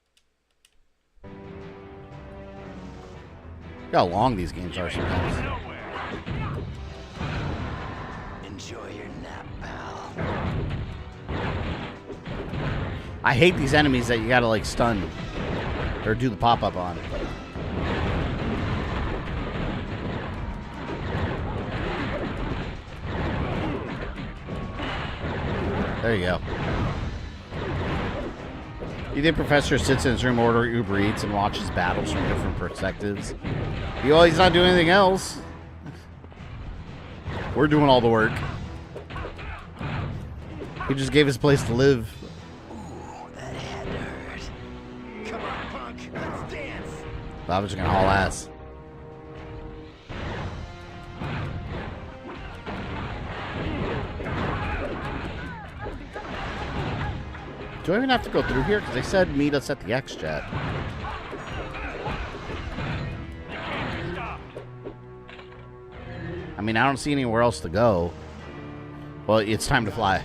Look how long these games are sometimes. Enjoy your nap, pal. I hate these enemies that you gotta like stun or do the pop-up on. There you go. You think Professor sits in his room, order Uber Eats, and watches battles from different perspectives? Well, he's not doing anything else. We're doing all the work. He just gave his place to live. Ooh, that had to hurt. Come on, punk. Let's dance. I was just gonna haul ass. Do I even have to go through here? Because they said meet us at the X-Jet. I mean, I don't see anywhere else to go. Well, it's time to fly.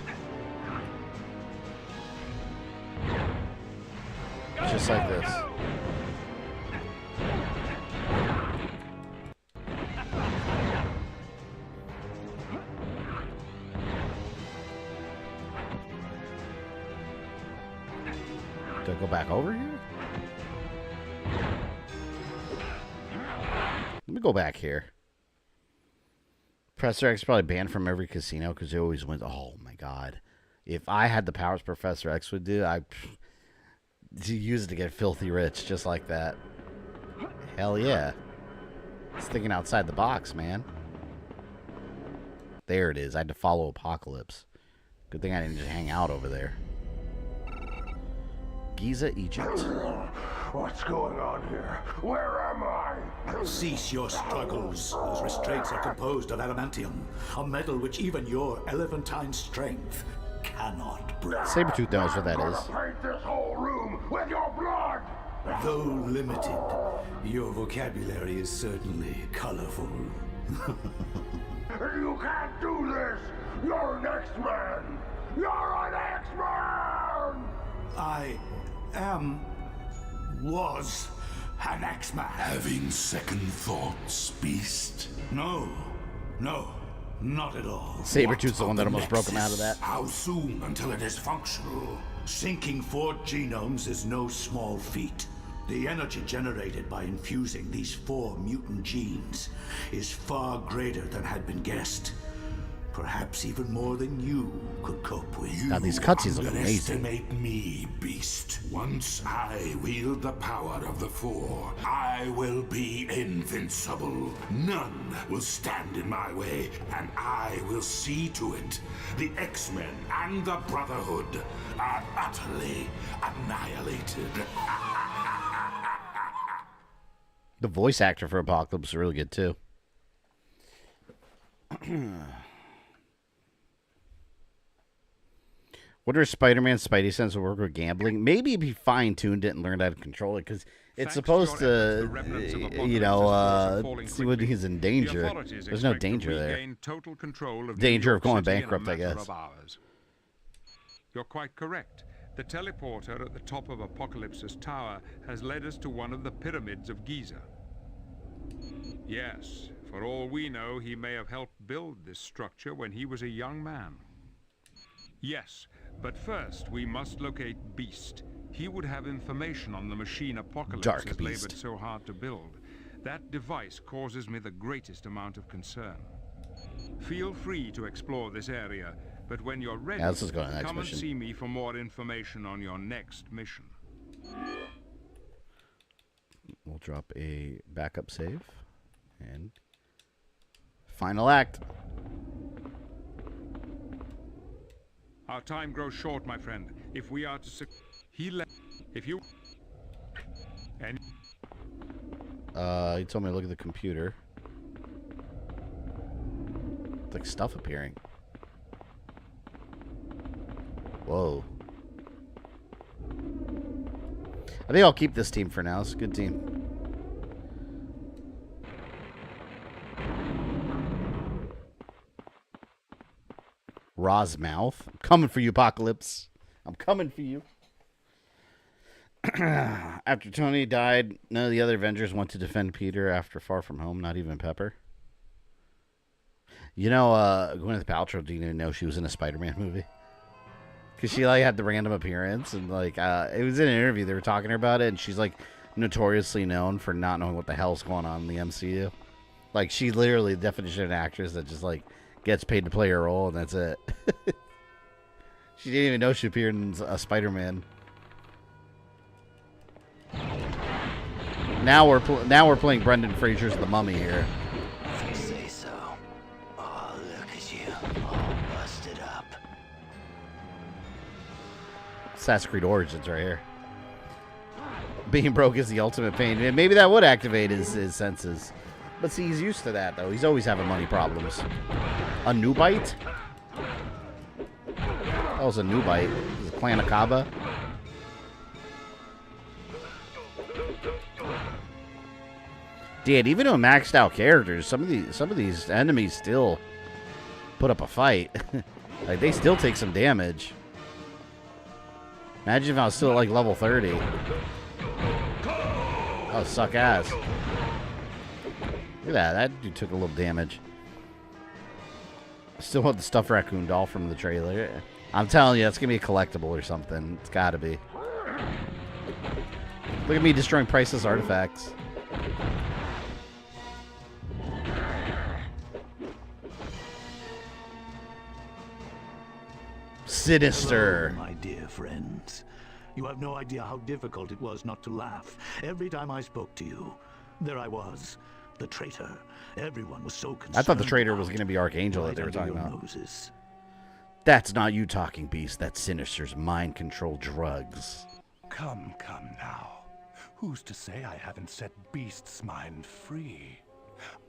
Just like this. Do I go back over here? Let me go back here. Professor X is probably banned from every casino because he always wins. Oh my god. If I had the powers Professor X would do, I'd use it to get filthy rich just like that. Hell yeah. It's thinking outside the box, man. There it is. I had to follow Apocalypse. Good thing I didn't just hang out over there. Giza, Egypt. What's going on here? Where am I? Cease your struggles. Those restraints are composed of adamantium, a metal which even your elephantine strength cannot break. Sabretooth knows what that is. Paint this whole room with your blood! Though limited, your vocabulary is certainly colorful. You can't do this! You're an X-Man! You're an X-Man! I was an X-Man. Having second thoughts, Beast? No, not at all. Sabretooth's the one that almost broke him out of that. How soon until it is functional? Syncing 4 genomes is no small feat. The energy generated by infusing these 4 mutant genes is far greater than had been guessed. Perhaps even more than you could cope with. Now these cutscenes look amazing. Underestimate me, Beast. Once I wield the power of the 4, I will be invincible. None will stand in my way, and I will see to it the X-Men and the Brotherhood are utterly annihilated. The voice actor for Apocalypse is really good too. Wonder if Spider-Man's Spidey sense will work with gambling. Maybe if he fine-tuned it and learned how to control it, because it's supposed to, you know, see when he's in danger. There's no danger there. Danger of going bankrupt, I guess. You're quite correct. The teleporter at the top of Apocalypse's tower has led us to one of the pyramids of Giza. Yes, for all we know, he may have helped build this structure when he was a young man. Yes, but first we must locate Beast. He would have information on the machine Apocalypse has labored so hard to build. That device causes me the greatest amount of concern. Feel free to explore this area, but when you're ready, come and see me for more information on your next mission. We'll drop a backup save and final act. Our time grows short, my friend. If we are to if you and he told me to look at the computer. It's like stuff appearing. Whoa. I think I'll keep this team for now. It's a good team. Ra's mouth. I'm coming for you, Apocalypse. I'm coming for you. After Tony died, none of the other Avengers went to defend Peter after Far From Home, not even Pepper. You know, Gwyneth Paltrow didn't even know she was in a Spider-Man movie. Because she, like, had the random appearance, and, like, it was in an interview. They were talking about it, and she's, like, notoriously known for not knowing what the hell's going on in the MCU. Like, she's literally the definition of an actress that just, like, gets paid to play her role, and that's it. She didn't even know she appeared in a Spider-Man. Now we're playing Brendan Fraser's The Mummy here. If you say so. Oh, look at you, all busted up. Assassin's Creed Origins right here. Being broke is the ultimate pain. And maybe that would activate his senses. But see, he's used to that, though. He's always having money problems. A new bite? That was a new bite. Is it Clan Akaba? Dude, even with maxed out characters, some of these enemies still put up a fight. Like, they still take some damage. Imagine if I was still at, like, level 30. That would suck ass. Look at that. That dude took a little damage. Still want the stuffed raccoon doll from the trailer. I'm telling you, it's going to be a collectible or something. It's got to be. Look at me destroying priceless artifacts. Sinister. Oh, my dear friends, you have no idea how difficult it was not to laugh every time I spoke to you. There I was, the traitor. Everyone was so concerned. I thought the traitor was going to be Archangel that they were talking about. That's not you talking, Beast. That's Sinister's mind-controlled drugs. Come now. Who's to say I haven't set Beast's mind free?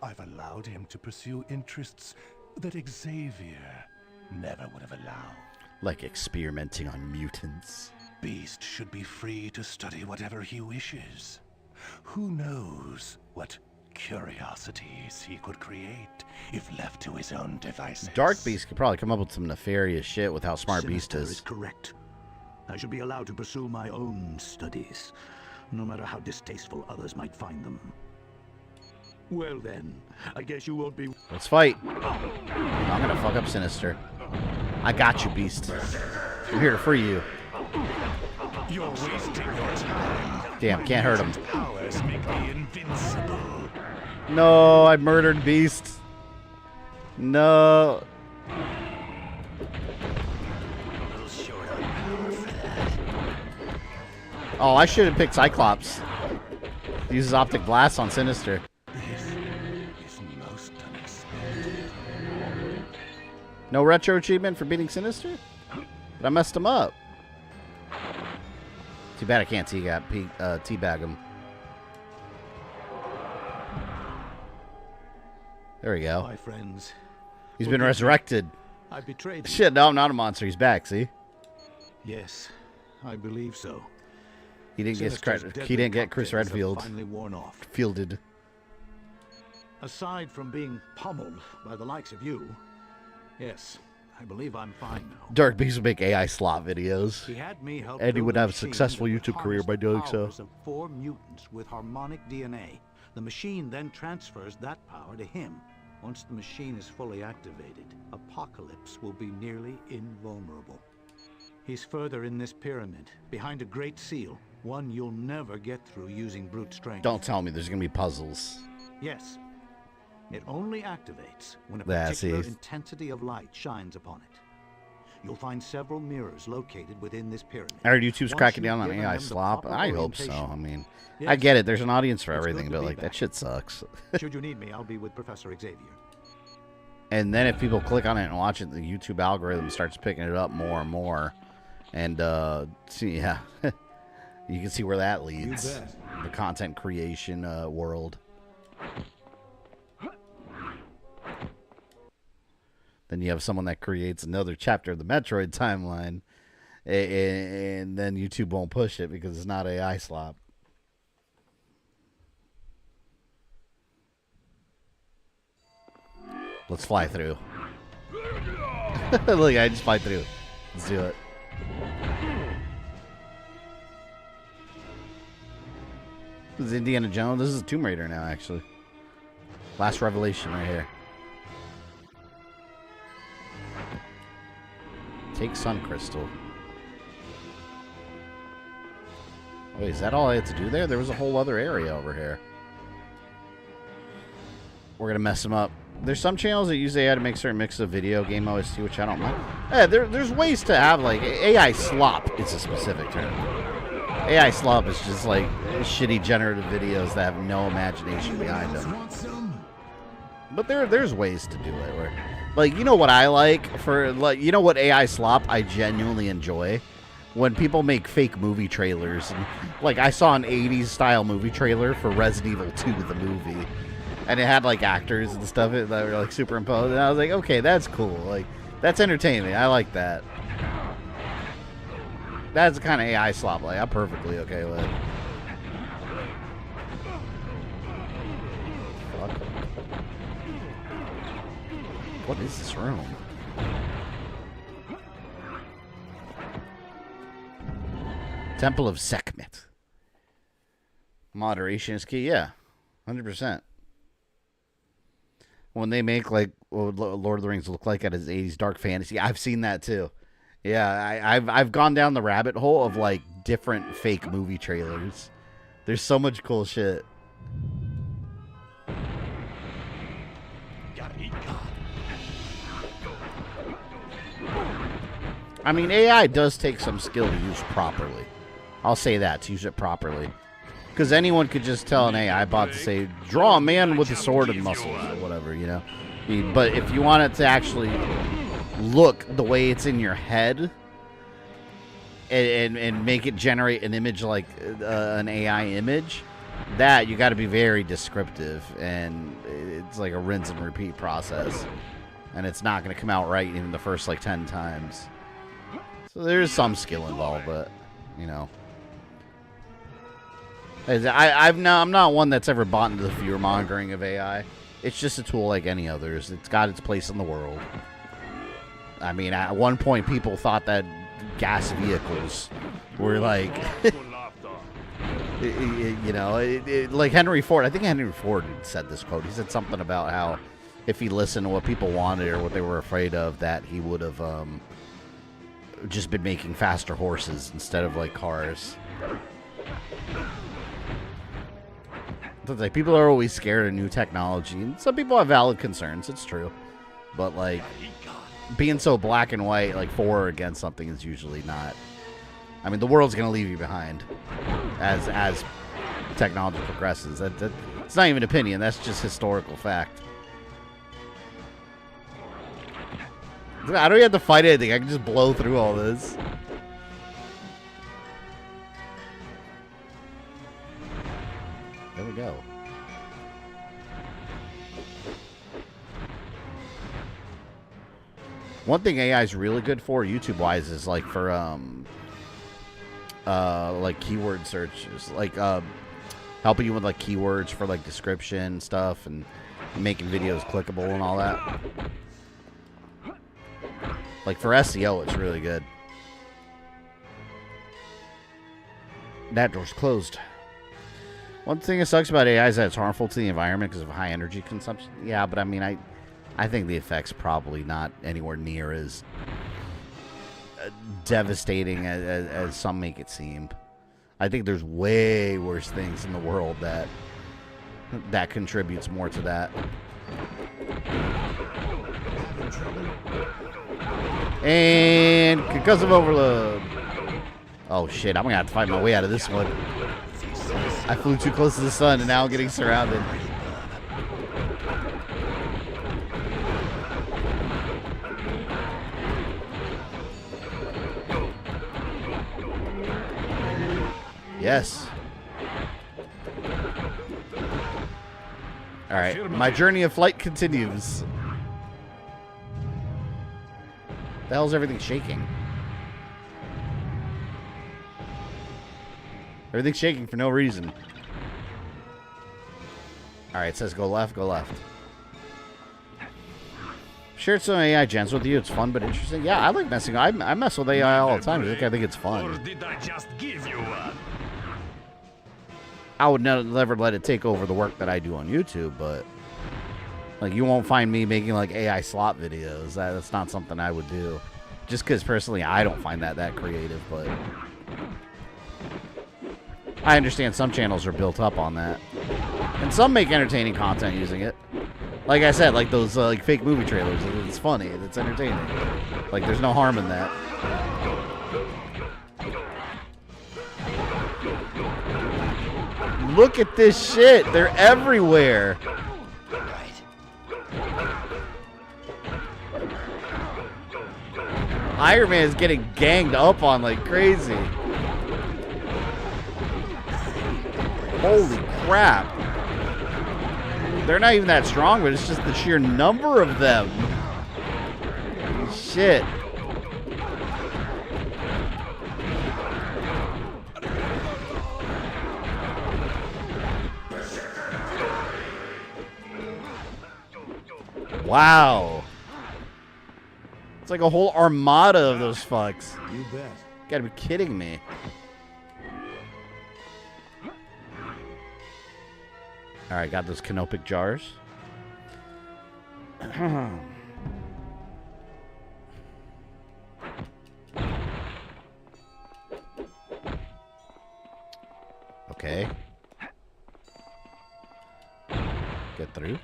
I've allowed him to pursue interests that Xavier never would have allowed. Like experimenting on mutants. Beast should be free to study whatever he wishes. Who knows what curiosities he could create if left to his own devices. Dark Beast could probably come up with some nefarious shit with how smart Sinister Beast is correct. I should be allowed to pursue my own studies, no matter how distasteful others might find them. Well then, I guess you won't be... Let's fight. I'm gonna fuck up Sinister. I got you, Beast. I'm here to free you. You're wasting your time. Damn, can't hurt him. Powers make me invincible. No, I murdered Beast. No. Oh, I should have picked Cyclops. Uses Optic Blast on Sinister. No retro achievement for beating Sinister? But I messed him up. Too bad I can't teabag him. There we go. My friends. He's been resurrected. I betrayed you. Shit, no, I'm not a monster. He's back, see? Yes, I believe so. He didn't get Chris Redfield finally worn off. fielded. Aside from being pummeled by the likes of you, yes, I believe I'm fine now. Dark Beast would make AI slot videos. He had me help and he build would a have a machine successful that would YouTube career by harness the doing so. powers of 4 mutants with harmonic DNA. The machine then transfers that power to him. Once the machine is fully activated, Apocalypse will be nearly invulnerable. He's further in this pyramid, behind a great seal, one you'll never get through using brute strength. Don't tell me there's going to be puzzles. Yes. It only activates when a Yeah, particular see. intensity of light shines upon it. You'll find several mirrors located within this pyramid. I heard YouTube's Once cracking you've down on given AI them the slop. proper I hope so. orientation. I mean, Yes. I get it. There's an audience for It's good everything, to but be like back. that shit sucks. Should you need me, I'll be with Professor Xavier. And then if people click on it and watch it, the YouTube algorithm starts picking it up more and more. And see, yeah, you can see where that leads. bet. The content creation world. Then you have someone that creates another chapter of the Metroid timeline, and then YouTube won't push it because it's not AI slop. Let's fly through. Look, I just fly through. Let's do it. This is Indiana Jones. This is Tomb Raider now, actually. Last Revelation right here. Take Sun Crystal. Wait, is that all I had to do there? There was a whole other area over here. We're going to mess them up. There's some channels that use AI to make certain mix of video game OST, which I don't mind. Yeah, there's ways to have, like, AI slop is a specific term. AI slop is just, like, shitty generative videos that have no imagination behind them. But there's ways to do it where, like, you know what I like for, like, you know what AI slop I genuinely enjoy? When people make fake movie trailers. And, like, I saw an 80s style movie trailer for Resident Evil 2, the movie. And it had, like, actors and stuff that were, like, superimposed. And I was like, okay, that's cool. Like, that's entertaining. I like that. That's the kind of AI slop, like, I'm perfectly okay with. Fuck. What is this room? Temple of Sekhmet. Moderation is key, yeah. 100%. When they make, like, what Lord of the Rings look like at his 80s dark fantasy, I've seen that too. Yeah, I've gone down the rabbit hole of, like, different fake movie trailers. There's so much cool shit. I mean, AI does take some skill to use properly. I'll say that, to use it properly. Because anyone could just tell an AI bot to say, draw a man with a sword and muscles, or whatever, you know? But if you want it to actually look the way it's in your head, and make it generate an image like an AI image, that you got to be very descriptive, and it's like a rinse and repeat process, and it's not going to come out right in the first like 10 times. So there's some skill involved, but you know, I'm not one that's ever bought into the fear mongering of AI. It's just a tool like any others. It's got its place in the world. I mean, at one point, people thought that gas vehicles were like, you know, like Henry Ford. I think Henry Ford said this quote. He said something about how if he listened to what people wanted or what they were afraid of, that he would have just been making faster horses instead of like cars. Like, people are always scared of new technology, and some people have valid concerns. It's true, but like being so black and white, like for or against something, is usually not. I mean, the world's gonna leave you behind as technology progresses. It's not even opinion. That's just historical fact. I don't even have to fight anything. I can just blow through all this. There we go. One thing AI is really good for, YouTube-wise, is like for like keyword searches, like helping you with like keywords for like description stuff and making videos clickable and all that. Like for SEO, it's really good. That door's closed. One thing that sucks about AI is that it's harmful to the environment because of high energy consumption. Yeah, but I mean, I think the effect's probably not anywhere near as devastating as some make it seem. I think there's way worse things in the world that contributes more to that. And concussive overload. Oh shit, I'm gonna have to fight my way out of this one. I flew too close to the sun and now I'm getting surrounded. Yes. Alright, my journey of flight continues. The hell's everything shaking? Everything's shaking for no reason. Alright, it says go left, go left. Shared some AI gens with you. It's fun but interesting. Yeah, I like messing. I mess with AI all the time. I think it's fun. Or did I just give you one? I would never let it take over the work that I do on YouTube, but like you won't find me making like AI slot videos. That's not something I would do. Just because personally I don't find that creative, but I understand some channels are built up on that. And some make entertaining content using it. Like I said, like those like fake movie trailers. It's funny. It's entertaining. Like there's no harm in that. Look at this shit. They're everywhere. Iron Man is getting ganged up on like crazy. Holy crap. They're not even that strong, but it's just the sheer number of them. Shit. Wow. It's like a whole armada of those fucks. You bet. Gotta be kidding me. Alright, got those canopic jars. Okay. Get through.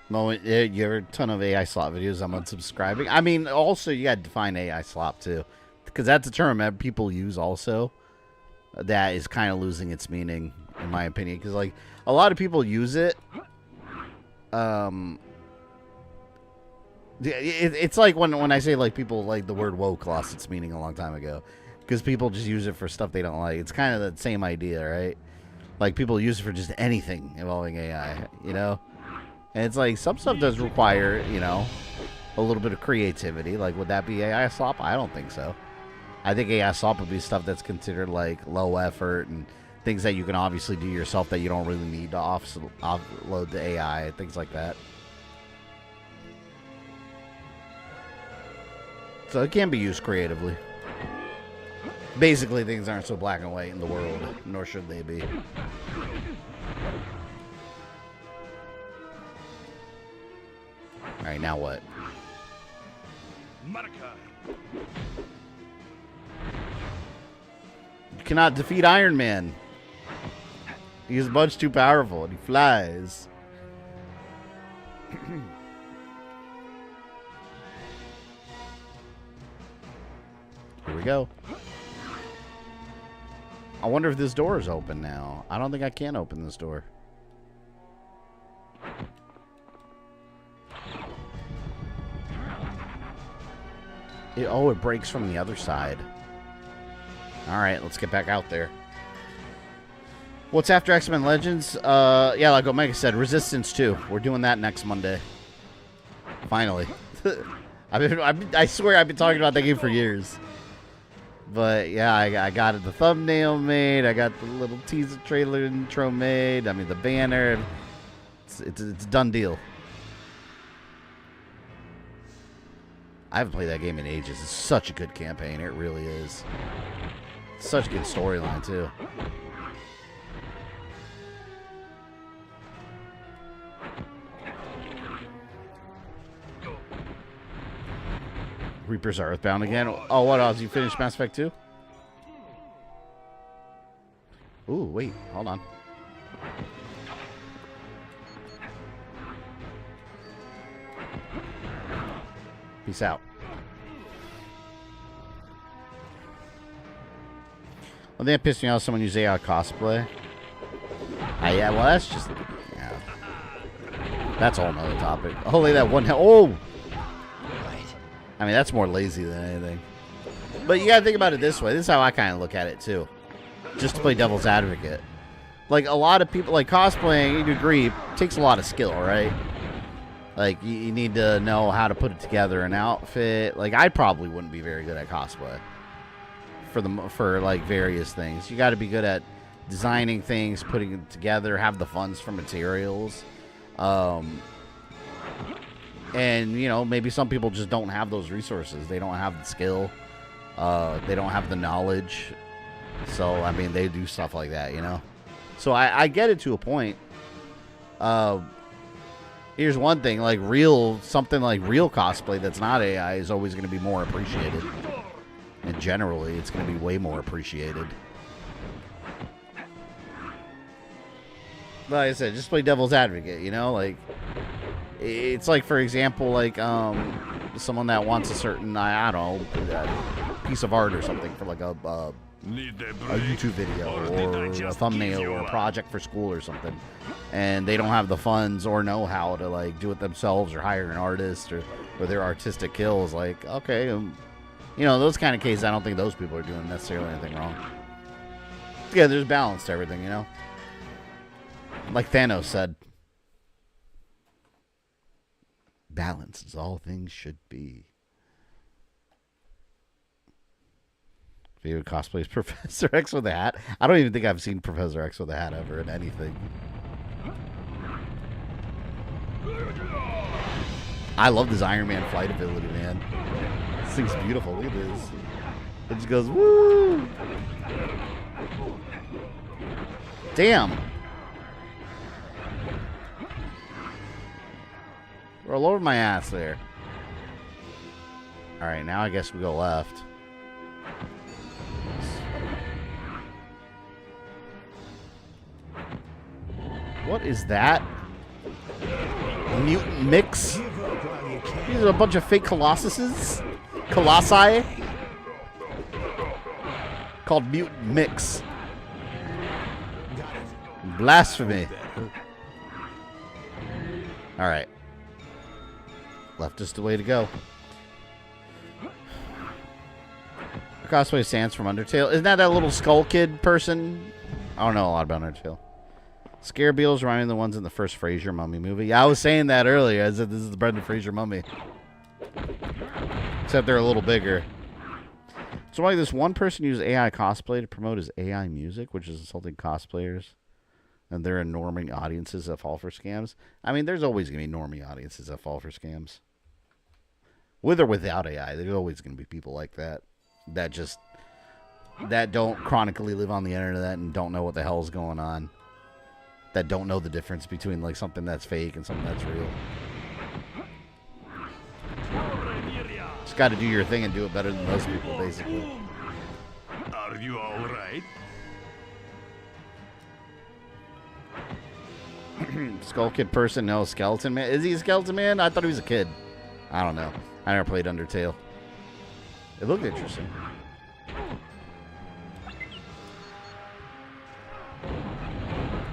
No, you're a ton of AI slop videos. I'm unsubscribing. I mean, also, you got to define AI slop, too. Because that's a term that people use, also. That is kind of losing its meaning, in my opinion. Because, like, a lot of people use it It's like when I say like people like the word woke lost its meaning a long time ago, because people just use it for stuff they don't like. It's kind of the same idea, right? Like people use it for just anything involving AI, you know? And it's like some stuff does require, you know, a little bit of creativity. Like, would that be AI slop? I don't think so. I think AI slop would be stuff that's considered like low effort and things that you can obviously do yourself that you don't really need to offload to AI, things like that. So it can be used creatively. Basically, things aren't so black and white in the world, nor should they be. Alright, now what? You cannot defeat Iron Man. He's much too powerful and he flies. Here we go. I wonder if this door is open now. I don't think I can open this door. It breaks from the other side. Alright, let's get back out there. What's after X-Men Legends? Yeah, like Omega said, Resistance 2. We're doing that next Monday. Finally. I swear I've been talking about that game for years. But yeah, I got the thumbnail made. I got the little teaser trailer intro made. I mean, the banner. It's a done deal. I haven't played that game in ages. It's such a good campaign. It really is. Such a good storyline, too. Reapers are Earthbound again. Oh, what else? You finished Mass Effect 2? Ooh, wait. Hold on. Peace out. Well, that pissed me off. Someone used AI cosplay. Yeah, well, that's just... Yeah. That's a whole nother topic. Holy, that one... Oh! I mean, that's more lazy than anything. But you gotta think about it this way. This is how I kind of look at it, too. Just to play devil's advocate. Like, a lot of people... Like, cosplaying, you agree, takes a lot of skill, right? Like, you need to know how to put it together, an outfit. Like, I probably wouldn't be very good at cosplay. For like, various things. You gotta be good at designing things, putting it together, have the funds for materials. And, you know, maybe some people just don't have those resources. They don't have the skill. They don't have the knowledge. So, I mean, they do stuff like that, you know? So, I get it to a point. Here's one thing. Like, something like real cosplay that's not AI is always going to be more appreciated. And generally, it's going to be way more appreciated. Like I said, just play devil's advocate, you know? Like... It's like, for example, like, someone that wants a certain, I don't know, piece of art or something for, like, a YouTube video or a thumbnail or a project for school or something. And they don't have the funds or know how to, like, do it themselves or hire an artist or their artistic kills. Like, okay, you know, those kind of cases, I don't think those people are doing necessarily anything wrong. Yeah, there's balance to everything, you know? Like Thanos said. Balance is all things should be. Favorite cosplay is Professor X with a hat. I don't even think I've seen Professor X with a hat ever in anything. I love this Iron Man flight ability, man. This thing's beautiful. Look at this. It just goes, woo! Damn. Roll over my ass there. Alright, now I guess we go left. What is that? Mutant mix? These are a bunch of fake colossuses? Colossi? Called mutant mix. Blasphemy. Alright. Left is the way to go. Cosplay Sans from Undertale. Isn't that little skull kid person? I don't know a lot about Undertale. Scare Beetles reminding the ones in the first Fraser Mummy movie. Yeah, I was saying that earlier. I said this is the Brendan Fraser Mummy. Except they're a little bigger. So like this one person used AI cosplay to promote his AI music, which is insulting cosplayers. And they're norming audiences that fall for scams. I mean, there's always going to be normie audiences that fall for scams. With or without AI, there's always going to be people like that. That don't chronically live on the internet and don't know what the hell is going on. That don't know the difference between like something that's fake and something that's real. Just got to do your thing and do it better than most people, basically. Are you all right? Skull Kid person, no. Skeleton Man. Is he a Skeleton Man? I thought he was a kid. I don't know. I never played Undertale. It looked interesting.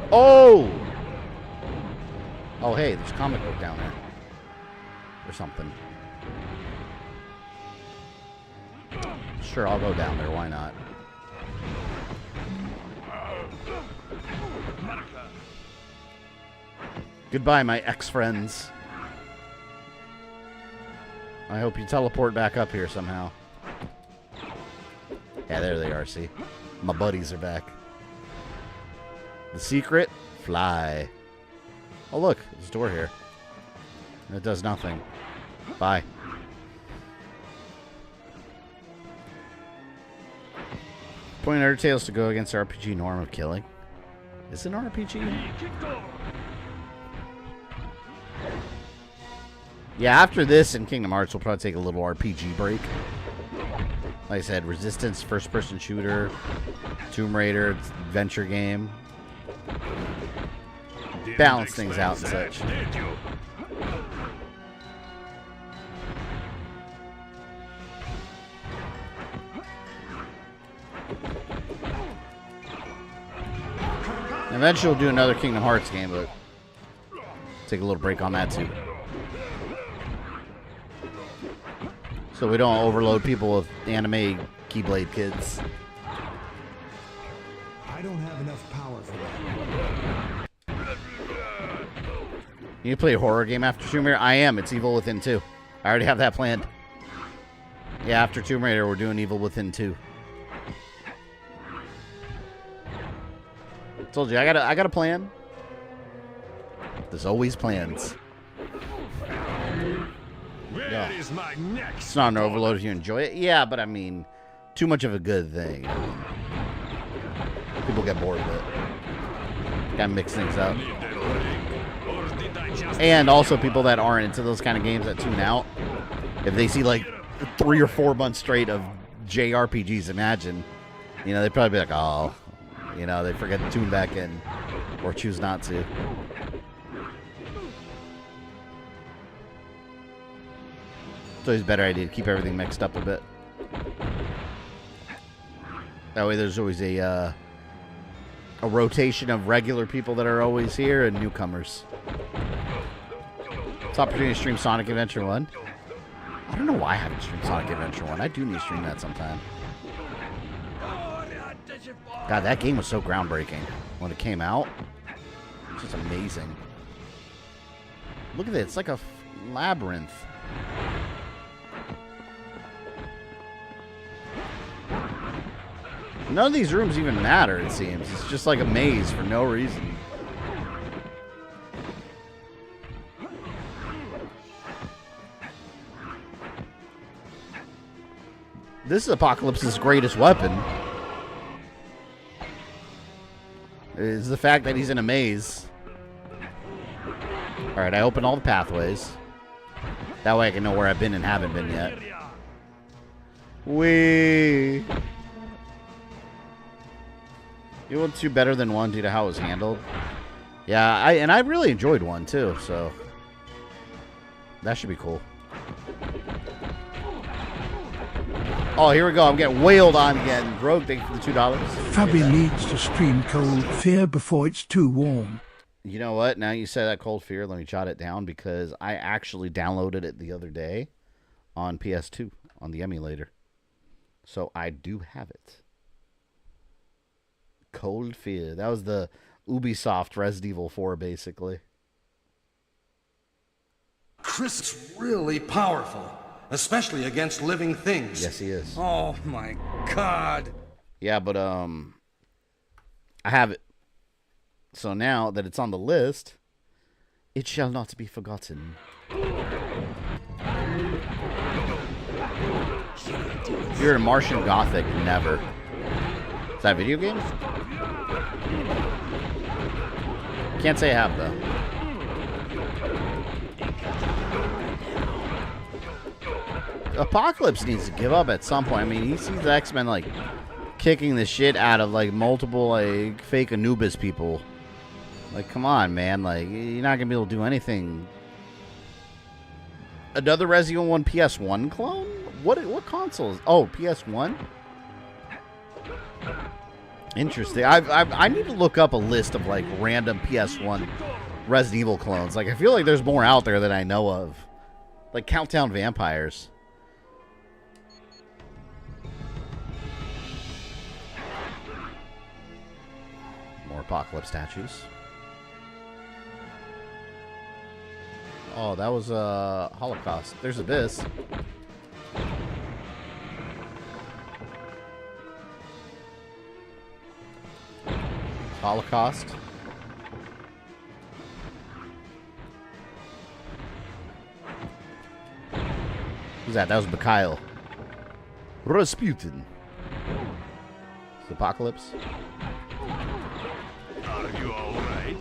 Oh! Oh, hey, there's a comic book down there. Or something. Sure, I'll go down there. Why not? Goodbye, my ex-friends. I hope you teleport back up here somehow. Yeah, there they are, see? My buddies are back. The secret? Fly. Oh, look. There's a door here. It does nothing. Bye. Point Undertales to go against the RPG norm of killing. Is it an RPG? Yeah, after this in Kingdom Hearts, we'll probably take a little RPG break. Like I said, Resistance, first-person shooter, Tomb Raider, adventure game. Balance things out and such. Eventually we'll do another Kingdom Hearts game, but take a little break on that too. So we don't overload people with anime Keyblade kids. I don't have enough power for that. You play a horror game after Tomb Raider? I am. It's Evil Within 2. I already have that planned. Yeah, after Tomb Raider, we're doing Evil Within 2. Told you, I got a plan. There's always plans. Where is my next? It's not an overload if you enjoy it. Yeah, but I mean, too much of a good thing. I mean, people get bored with it. Gotta mix things up. And also people that aren't into those kind of games that tune out. If they see like 3 or 4 months straight of JRPGs, imagine, you know, they'd probably be like, oh, you know, they forget to tune back in or choose not to. It's always a better idea to keep everything mixed up a bit. That way there's always a rotation of regular people that are always here and newcomers. It's an opportunity to stream Sonic Adventure 1. I don't know why I haven't streamed Sonic Adventure 1. I do need to stream that sometime. God, that game was so groundbreaking when it came out. It's just amazing. Look at it. It's like a labyrinth. None of these rooms even matter, it seems. It's just like a maze for no reason. This is Apocalypse's greatest weapon. Is the fact that he's in a maze. Alright, I opened all the pathways. That way I can know where I've been and haven't been yet. Whee! You want 2 better than 1 due to how it was handled? Yeah, I really enjoyed 1 too, so that should be cool. Oh, here we go. I'm getting wailed on again. Rogue, thank you for the $2. Fabi needs to stream Cold Fear before it's too warm. You know what? Now you say that Cold Fear, let me jot it down because I actually downloaded it the other day on PS2 on the emulator. So I do have it. Cold Fear. That was the Ubisoft Resident Evil 4, basically. Chris is really powerful, especially against living things. Yes, he is. Oh my God. Yeah, but I have it. So now that it's on the list, it shall not be forgotten. You're in Martian Gothic, never. Is that a video game? Can't say I have, though. Apocalypse needs to give up at some point. I mean, he sees the X-Men, like, kicking the shit out of, like, multiple, like, fake Anubis people. Like, come on, man. Like, you're not going to be able to do anything. Another Resident Evil 1 PS1 clone? What consoles? Oh, PS1? Interesting. I need to look up a list of, like, random PS1 Resident Evil clones. Like, I feel like there's more out there than I know of. Like, Countdown Vampires. More Apocalypse statues. Oh, that was Holocaust. There's Abyss. Holocaust. Who's that? That was Mikhail. Rasputin. It's Apocalypse. Are you all right?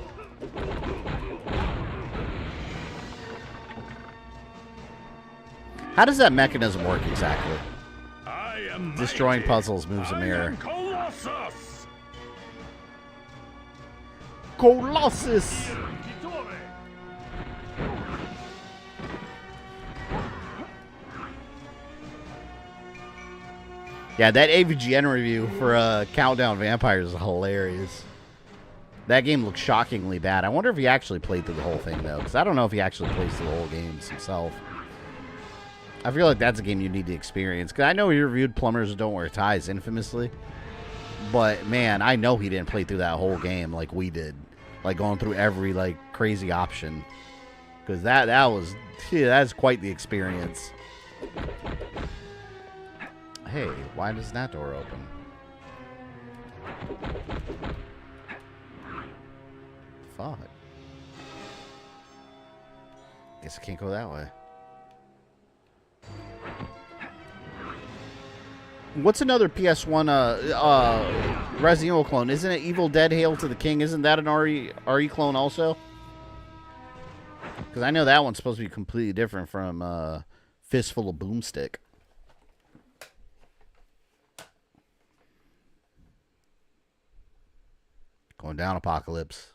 How does that mechanism work exactly? I am Destroying mighty. puzzles moves a I mirror. am Colossus. Colossus! Yeah, that AVGN review for Countdown Vampires is hilarious. That game looks shockingly bad. I wonder if he actually played through the whole thing, though, because I don't know if he actually plays through the whole games himself. I feel like that's a game you need to experience, because I know he reviewed Plumbers Don't Wear Ties infamously, but, man, I know he didn't play through that whole game like we did, like going through every, like, crazy option, because that's quite the experience. Hey, why does that door open? Fuck. Guess I can't go that way. What's another PS1 Resident Evil clone? Isn't it Evil Dead Hail to the King? Isn't that an RE clone also? Because I know that one's supposed to be completely different from Fistful of Boomstick. Going down, Apocalypse.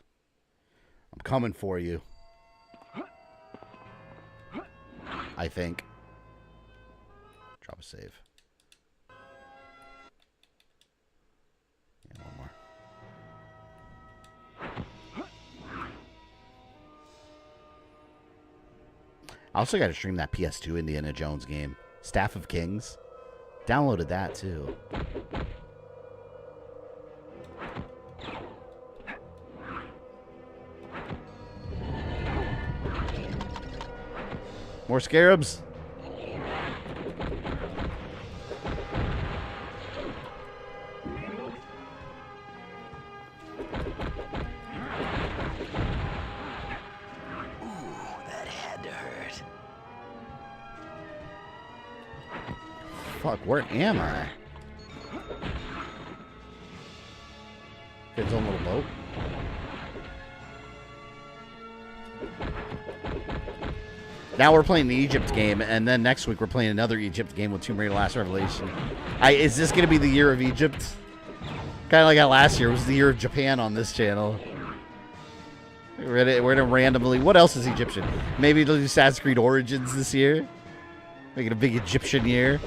I'm coming for you. I think. Drop a save. Yeah, one more. I also got to stream that PS2 Indiana Jones game. Staff of Kings. Downloaded that too. More scarabs. That had to hurt. Fuck, where am I? Get his own little boat. Now we're playing the Egypt game, and then next week we're playing another Egypt game with Tomb Raider Last Revelation. Is this going to be the year of Egypt? Kind of like that last year. It was the year of Japan on this channel. We're gonna randomly... What else is Egyptian? Maybe they'll do Assassin's Creed Origins this year? Make it a big Egyptian year.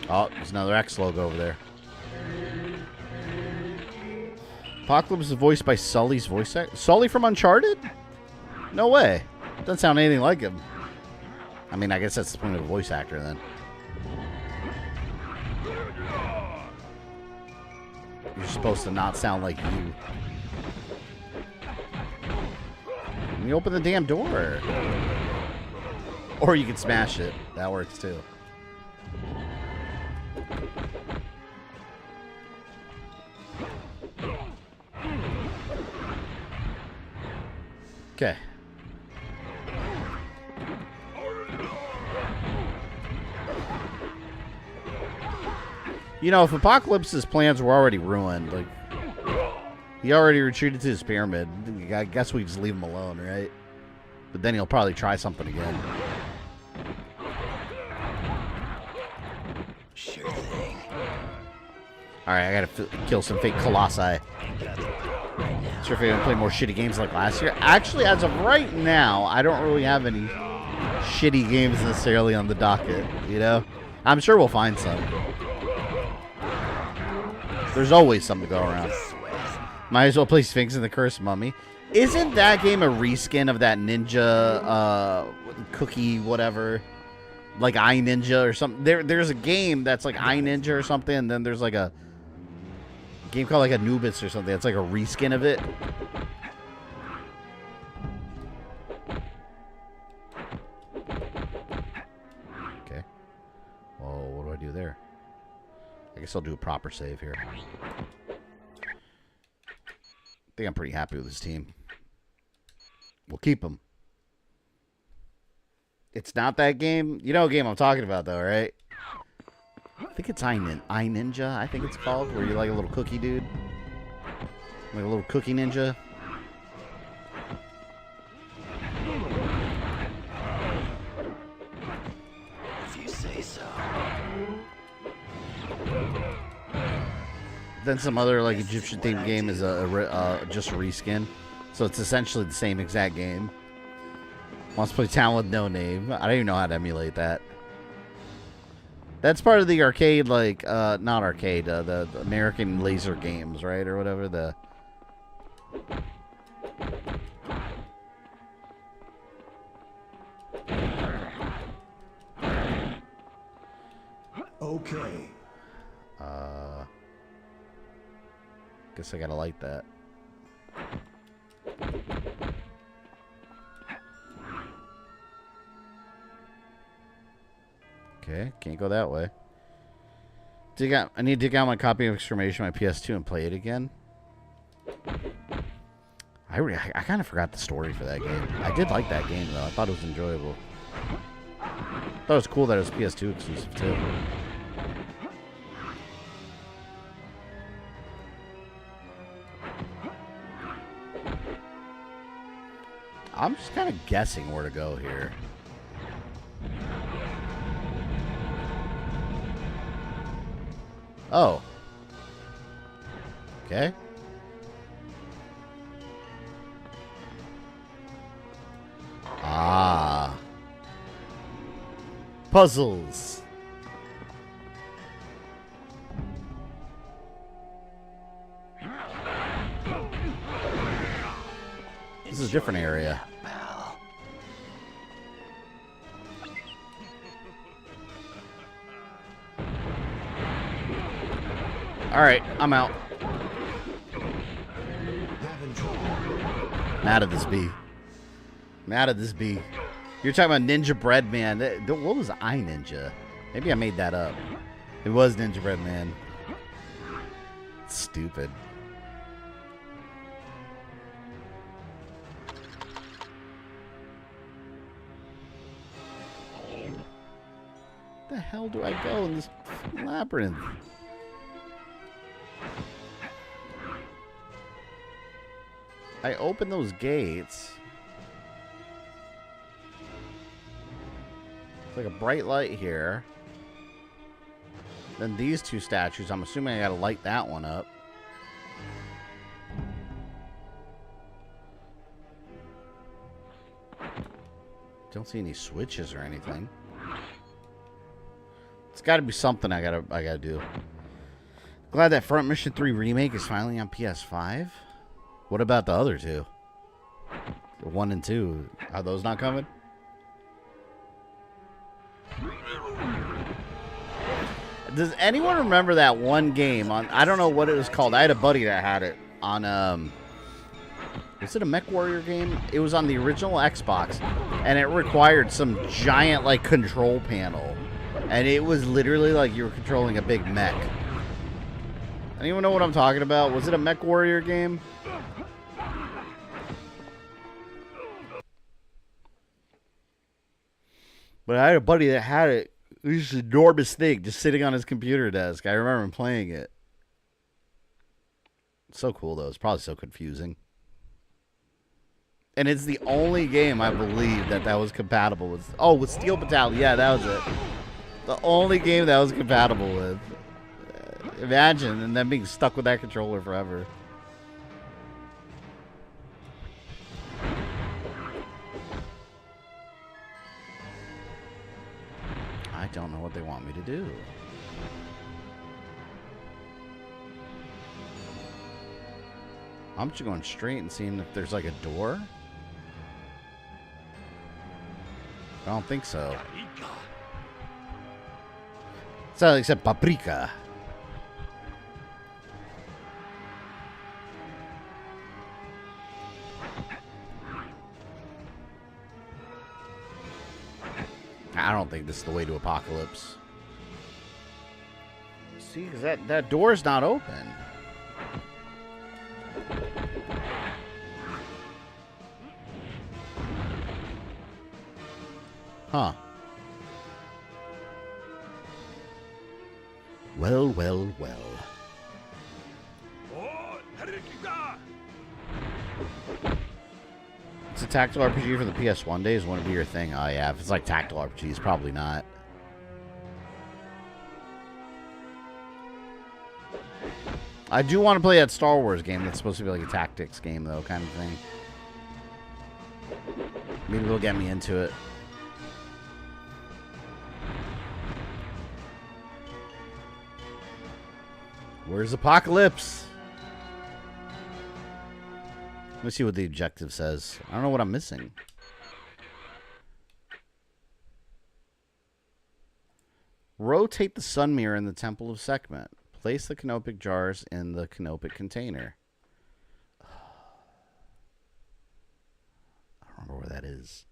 Oh, there's another X logo over there. Apocalypse is voiced by Sully's voice actor. Sully from Uncharted? No way. Doesn't sound anything like him. I mean, I guess that's the point of a voice actor then. You're supposed to not sound like you. Let me open the damn door. Or you can smash it. That works too. Okay. You know, if Apocalypse's plans were already ruined, like, he already retreated to his pyramid, I guess we just leave him alone, right? But then he'll probably try something again. Sure thing. Alright, I gotta kill some fake colossi. Sure if I can play more shitty games like last year. Actually, as of right now, I don't really have any shitty games necessarily on the docket, you know? I'm sure we'll find some. There's always something to go around. Might as well play Sphinx and the Cursed Mummy. Isn't that game a reskin of that ninja cookie whatever? Like iNinja or something? There's a game that's like iNinja or something, and then there's like a game called like Anubis or something. It's like a reskin of it. Okay. Well, what do I do there? I guess I'll do a proper save here. I think I'm pretty happy with this team. We'll keep them. It's not that game. You know what game I'm talking about, though, right? I think it's iNinja, I think it's called, where you're like a little cookie dude. Like a little cookie ninja. If you say so. Then some other like Egyptian themed game is just a reskin. So it's essentially the same exact game. Wants to play Town with No Name. I don't even know how to emulate that. That's part of the arcade, like, not arcade, the American laser games, right? Or whatever, the... Okay. Guess I gotta light that. Okay, can't go that way. I need to dig out my copy of Extermination on my PS2 and play it again. I kind of forgot the story for that game. I did like that game, though. I thought it was enjoyable. I thought it was cool that it was PS2 exclusive, too. I'm just kind of guessing where to go here. Oh. Okay. Ah. Puzzles. This is a different area. Alright, I'm out. Mad at this bee. Mad at this bee. You're talking about Ninja Bread Man. What was iNinja? Maybe I made that up. It was Ninja Bread Man. Stupid. Where the hell do I go in this labyrinth? I open those gates. It's like a bright light here. Then these two statues, I'm assuming I gotta light that one up. Don't see any switches or anything. It's got to be something I gotta do. Glad that Front Mission 3 remake is finally on PS5. What about the other two? 1 and 2, are those not coming? Does anyone remember that one game on, I don't know what it was called. I had a buddy that had it on, was it a Mech Warrior game? It was on the original Xbox, and it required some giant, like, control panel. And it was literally like you were controlling a big mech. Anyone know what I'm talking about? Was it a Mech Warrior game? But I had a buddy that had it. It was this enormous thing just sitting on his computer desk. I remember him playing it. So cool, though. It's probably so confusing. And it's the only game, I believe, that was compatible with. Oh, with Steel Battalion. Yeah, that was it. The only game that was compatible with. Imagine, and then being stuck with that controller forever. I don't know what they want me to do. I'm just going straight and seeing if there's like a door. I don't think so. So except paprika. I don't think this is the way to Apocalypse. See, because that door's not open. Huh. Well, well, well. It's a tactical RPG for the PS1 days. Wouldn't be your thing. Oh, yeah. If it's like tactical RPGs, probably not. I do want to play that Star Wars game that's supposed to be like a tactics game, though, kind of thing. Maybe it'll get me into it. Where's Apocalypse? Let me see what the objective says. I don't know what I'm missing. Rotate the sun mirror in the Temple of Sekhmet. Place the canopic jars in the canopic container. I don't remember where that is.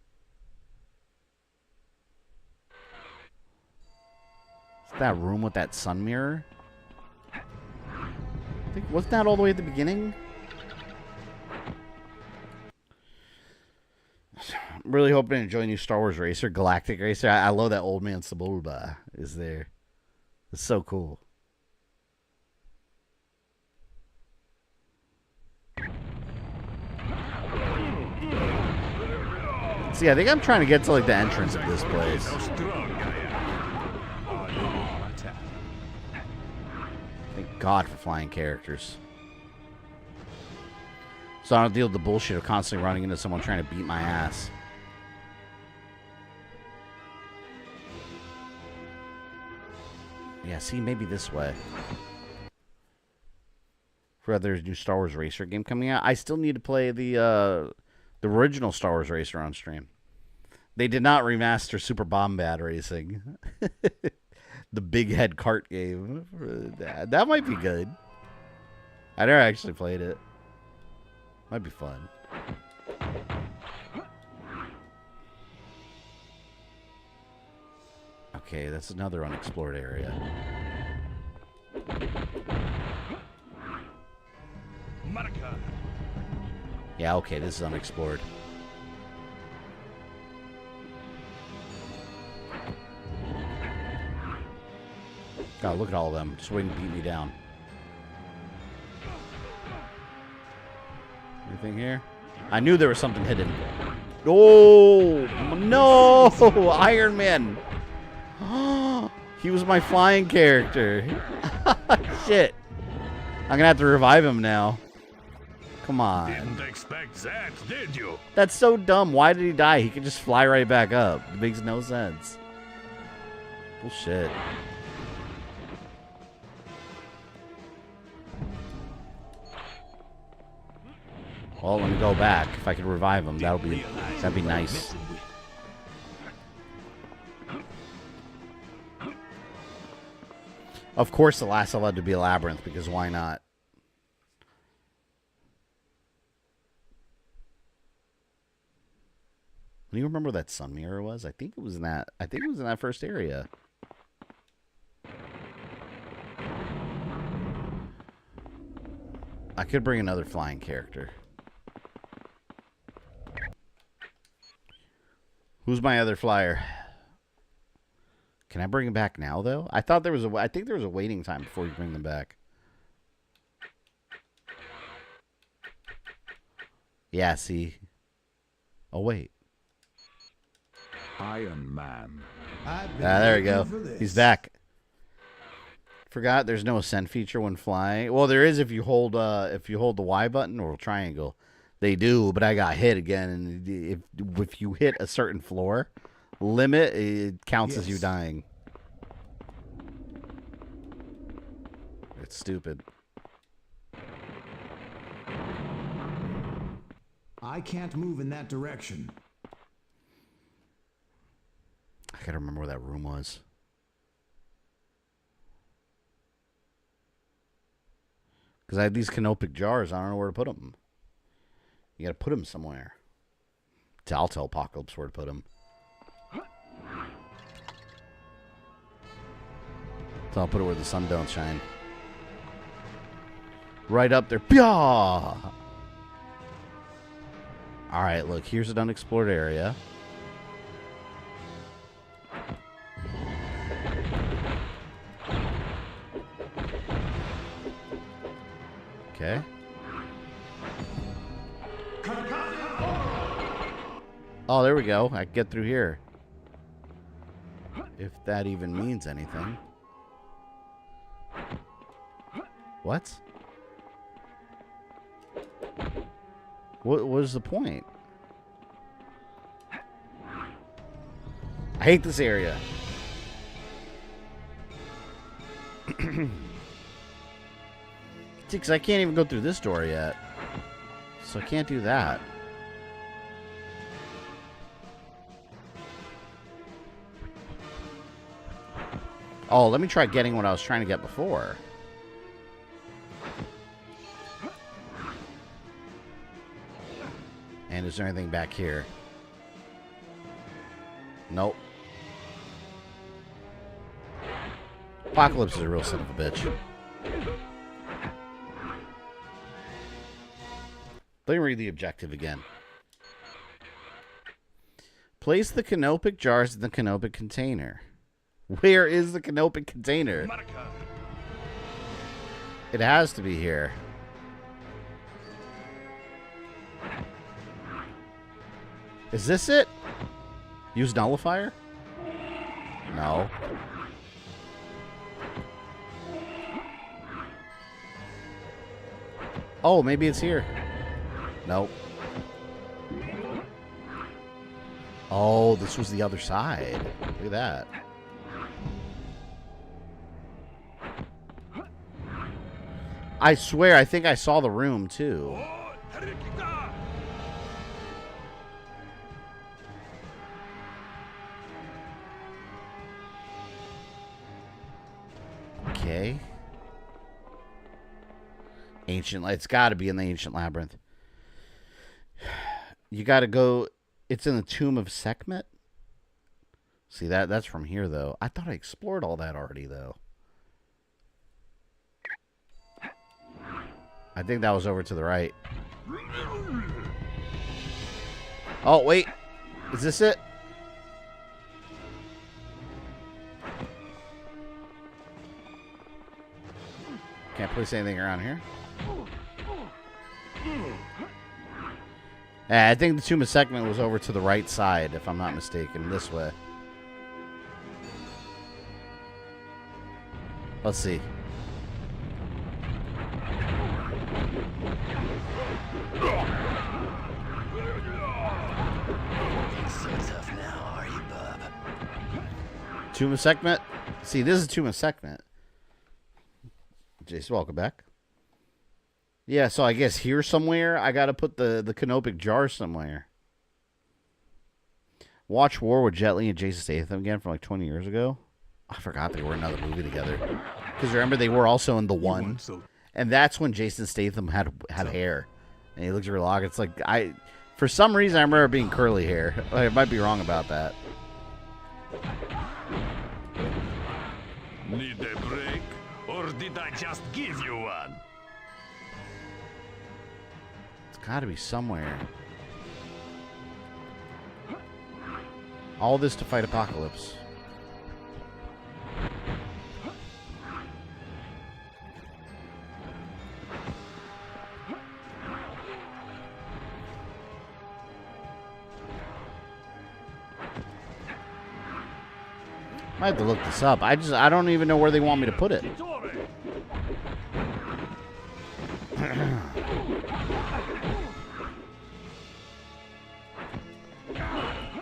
Is that room with that sun mirror? I think, wasn't that all the way at the beginning? I'm really hoping to enjoy new Star Wars Racer, Galactic Racer. I love that Old Man Sebulba is there. It's so cool. See, I think I'm trying to get to like the entrance of this place. Thank God for flying characters. So I don't deal with the bullshit of constantly running into someone trying to beat my ass. Yeah, see, maybe this way. For there's a new Star Wars Racer game coming out. I still need to play the original Star Wars Racer on stream. They did not remaster Super Bombad Racing. The big head kart game. That might be good. I never actually played it. Might be fun. Okay, that's another unexplored area. Yeah, okay, this is unexplored. God, look at all of them. Just waiting to beat me down. Anything here? I knew there was something hidden. Oh, no! Iron Man! He was my flying character. Shit. I'm gonna have to revive him now. Come on. Didn't expect that, did you? That's so dumb. Why did he die? He could just fly right back up. It makes no sense. Bullshit. Well, let me go back. If I could revive him, that'd be nice. Of course, the last level had to be a labyrinth, because why not? Do you remember where that sun mirror was? I think it was in that. I think it was in that first area. I could bring another flying character. Who's my other flyer? Can I bring him back now, though? I thought there was a. I think there was a waiting time before you bring them back. Yeah. See. Oh wait. Iron Man. There we go. He's back. Forgot there's no ascent feature when flying. Well, there is if you hold the Y button or triangle. They do, but I got hit again, and if you hit a certain floor limit, it counts as you dying. It's stupid. I can't move in that direction. I gotta remember where that room was. Because I had these canopic jars. I don't know where to put them. You gotta put them somewhere. I'll tell Apocalypse where to put them. So I'll put it where the sun don't shine. Right up there. Pyah! Alright, look. Here's an unexplored area. Okay. Oh, there we go. I can get through here. If that even means anything. What? What was the point? I hate this area. Because I can't even go through this door yet. So I can't do that. Oh, let me try getting what I was trying to get before. And is there anything back here? Nope. Apocalypse is a real son of a bitch. Let me read the objective again. Place the canopic jars in the canopic container. Where is the canopic container? It has to be here. Is this it? Use nullifier? No. Oh, maybe it's here. Nope. Oh, this was the other side. Look at that. I swear, I think I saw the room, too. Okay. Ancient, it's got to be in the Ancient Labyrinth. You got to go, it's in the Tomb of Sekhmet? See, that's from here, though. I thought I explored all that already, though. I think that was over to the right. Oh, wait. Is this it? Can't place anything around here. Yeah, I think the Tomb of Sekhmet was over to the right side, if I'm not mistaken. This way. Let's see. So tough now, are you, bub? Tomb of Sekhmet? See, this is Tomb of Sekhmet. Jason, welcome back. Yeah, so I guess here somewhere, I got to put the canopic jar somewhere. Watch War with Jet Li and Jason Statham again from like 20 years ago. I forgot they were in another movie together. Because remember, they were also in The One. And that's when Jason Statham had hair. And he looks real odd. It's like, for some reason, I remember it being curly hair. I might be wrong about that. Need a break? Or did I just give you one? It's got to be somewhere. All this to fight Apocalypse. Might have to look this up. I don't even know where they want me to put it.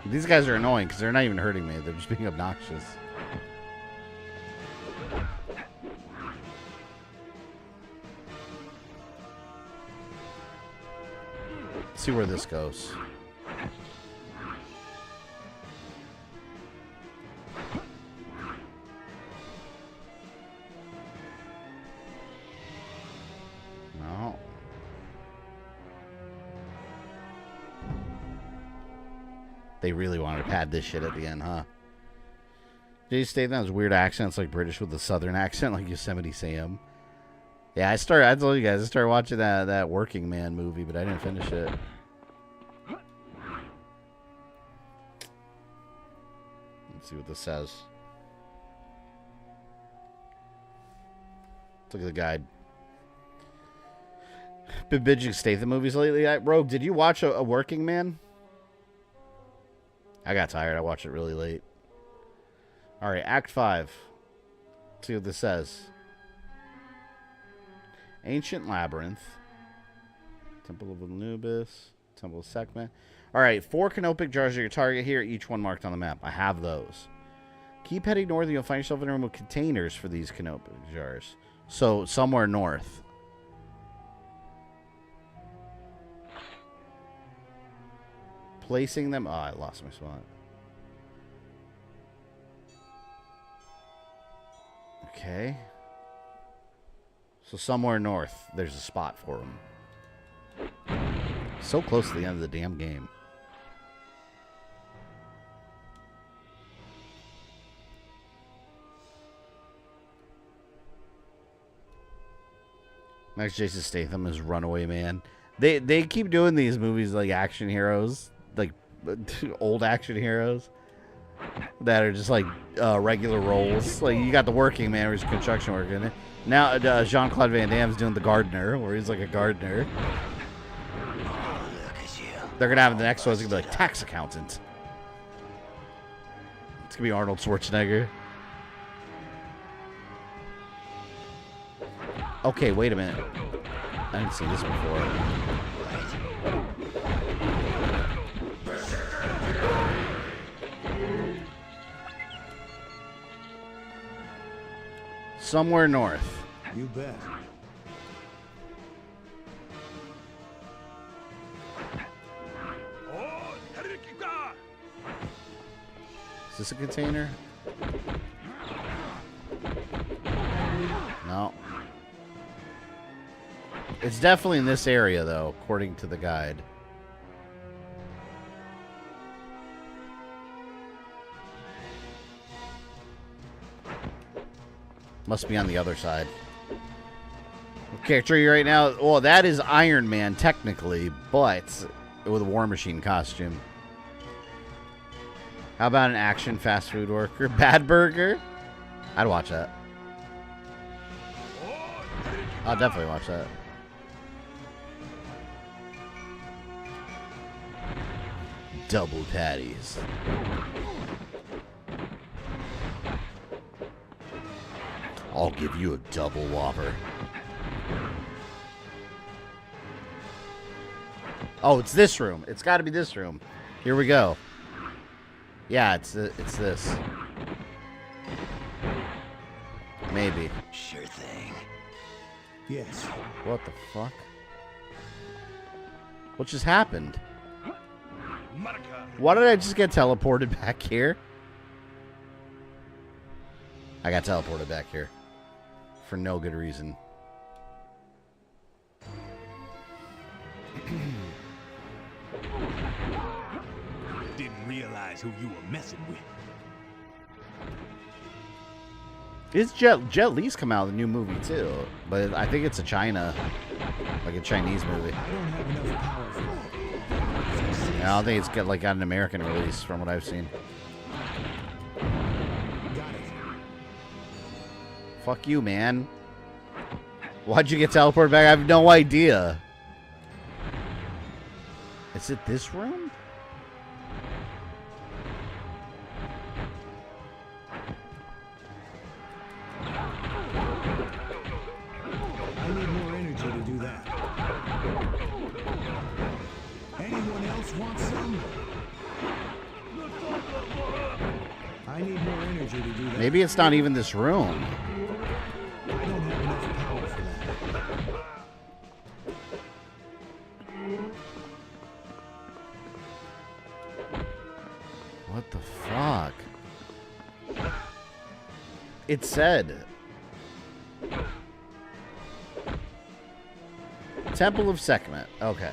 These guys are annoying because they're not even hurting me. They're just being obnoxious. Let's see where this goes. No. They really wanted to pad this shit at the end, huh? Jason Statham has weird accents like British with a southern accent like Yosemite Sam. Yeah, I told you guys, I started watching that Working Man movie, but I didn't finish it. Let's see what this says. Let's look at the guide. Been binging Statham movies lately. Rogue, did you watch a Working Man? I got tired. I watched it really late. All right, Act 5. Let's see what this says. Ancient Labyrinth. Temple of Anubis. Temple of Sekhmet. All right, 4 canopic jars are your target here, each one marked on the map. I have those. Keep heading north, and you'll find yourself in a room with containers for these canopic jars. So, somewhere north. Placing them. Oh, I lost my spot. Okay. So somewhere north, there's a spot for them. So close to the end of the damn game. Next, Jason Statham is Runaway Man. They keep doing these movies like action heroes, like old action heroes that are just like regular roles. Like you got the Working Man, where he's construction worker. Now Jean-Claude Van Damme's doing the gardener, where he's like a gardener. They're gonna have the next one. It's gonna be like tax accountant. It's gonna be Arnold Schwarzenegger. Okay, wait a minute. I didn't see this before. Somewhere north. You bet. Is this a container? No. It's definitely in this area, though, according to the guide. Must be on the other side. Okay, I'll show you right now. Well, that is Iron Man, technically, but with a War Machine costume. How about an action fast food worker? Bad Burger? I'd watch that. I'll definitely watch that. Double patties. I'll give you a double Whopper. Oh, it's this room. It's got to be this room. Here we go. Yeah, it's this. Maybe. Sure thing. Yes. What the fuck? What just happened? Why did I just get teleported back here? I got teleported back here. For no good reason. Didn't realize who you were messing with. Is Jet Li's come out with a new movie too, but I think it's a like a Chinese movie. I don't have enough power for that. I don't think it's got an American release from what I've seen. Got it. Fuck you, man. Why'd you get teleported back? I have no idea. Is it this room? I need more energy to do that. Anyone else want some? I need more energy to do that. Maybe it's not even this room. I don't have enough power for that. What the fuck? It said Temple of Sekhmet. Okay.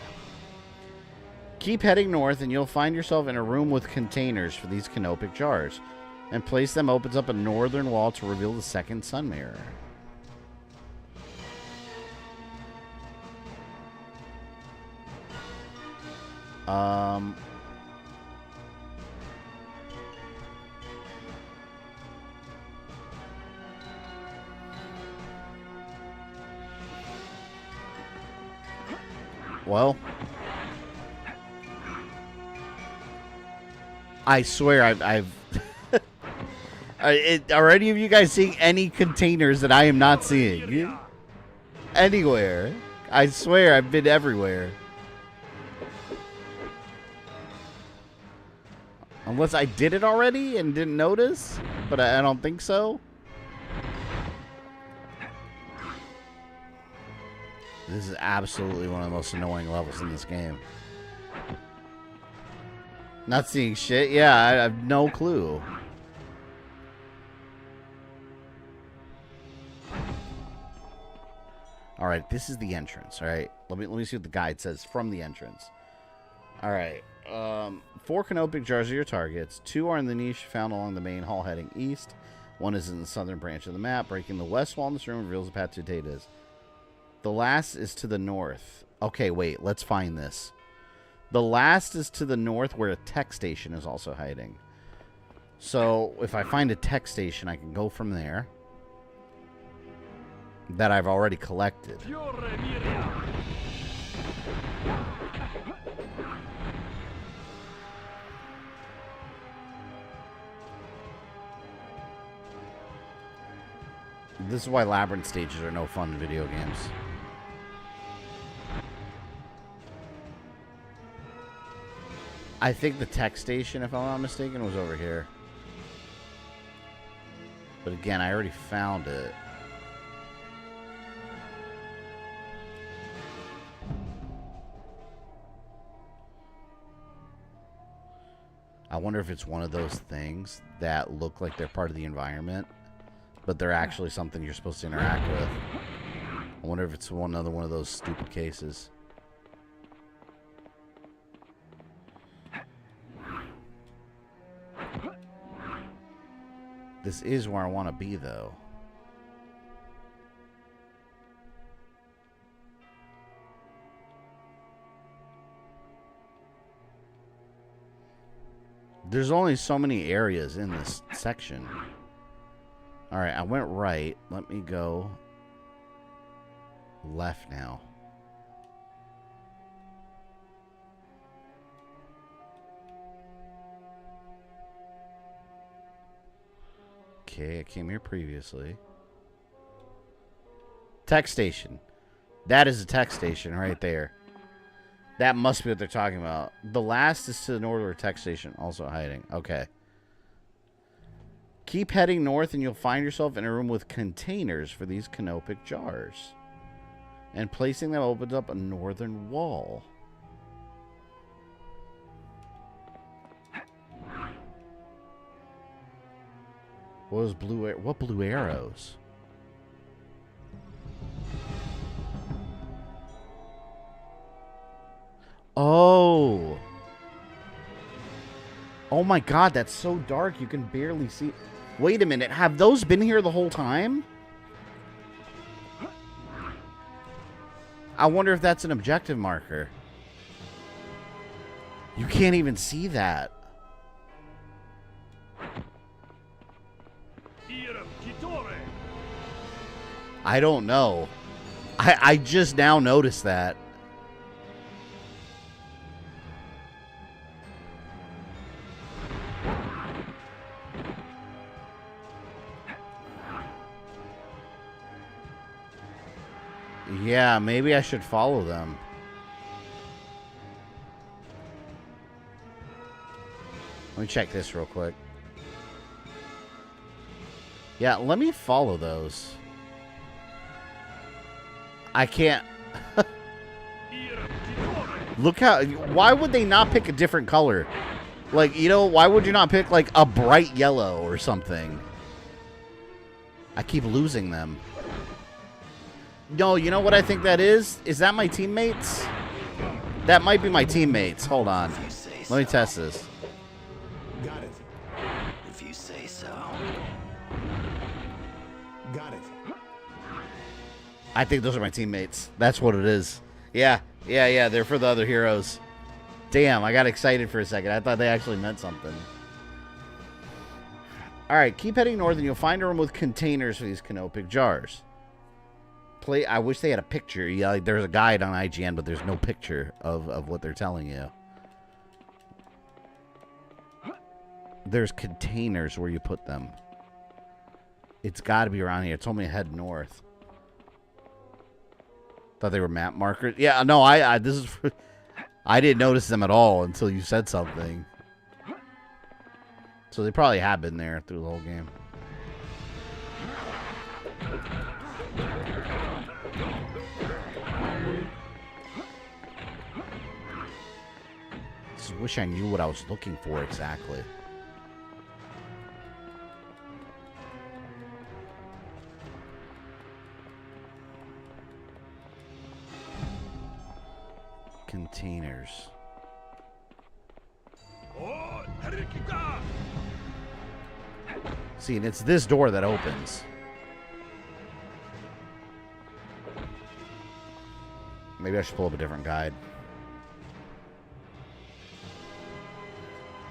Keep heading north and you'll find yourself in a room with containers for these canopic jars. And place them opens up a northern wall to reveal the second sun mirror. Well, I swear I've are any of you guys seeing any containers that I am not seeing? Anywhere. I swear I've been everywhere. Unless I did it already and didn't notice, but I don't think so. This is absolutely one of the most annoying levels in this game. Not seeing shit? Yeah, I have no clue. Alright, this is the entrance, alright? Let me see what the guide says from the entrance. Alright. 4 canopic jars are your targets. 2 are in the niche found along the main hall heading east. 1 is in the southern branch of the map. Breaking the west wall in this room reveals the path to Data's. The last is to the north. Okay, wait. Let's find this. The last is to the north where a tech station is also hiding. So, if I find a tech station, I can go from there. That I've already collected. This is why labyrinth stages are no fun in video games. I think the tech station, if I'm not mistaken, was over here. But again, I already found it. I wonder if it's one of those things that look like they're part of the environment, but they're actually something you're supposed to interact with. I wonder if it's another one of those stupid cases. This is where I want to be, though. There's only so many areas in this section. Alright, I went right. Let me go left now. Okay, I came here previously. Tech station. That is a tech station right there. That must be what they're talking about. The last is to the north where tech station also hiding. Okay. Keep heading north and you'll find yourself in a room with containers for these canopic jars. And placing them opens up a northern wall. What was what blue arrows? Oh. Oh my god, that's so dark you can barely see. Wait a minute, have those been here the whole time? I wonder if that's an objective marker. You can't even see that. I don't know. I just now noticed that. Yeah, maybe I should follow them. Let me check this real quick. Yeah, let me follow those. I can't. Look how. Why would they not pick a different color? Like, you know, why would you not pick like a bright yellow or something? I keep losing them. No, you know what I think that is? Is that my teammates? That might be my teammates. Hold on. Let me test this. Got it. If you say so. Got it. I think those are my teammates. That's what it is. Yeah. They're for the other heroes. Damn, I got excited for a second. I thought they actually meant something. Alright, keep heading north and you'll find a room with containers for these canopic jars. I wish they had a picture. Yeah, like there's a guide on IGN, but there's no picture of what they're telling you. There's containers where you put them. It's got to be around here. It told me to head north. Thought they were map markers. Yeah, no, I didn't notice them at all until you said something. So they probably have been there through the whole game. Just wish I knew what I was looking for exactly. Containers. See, and it's this door that opens. Maybe I should pull up a different guide.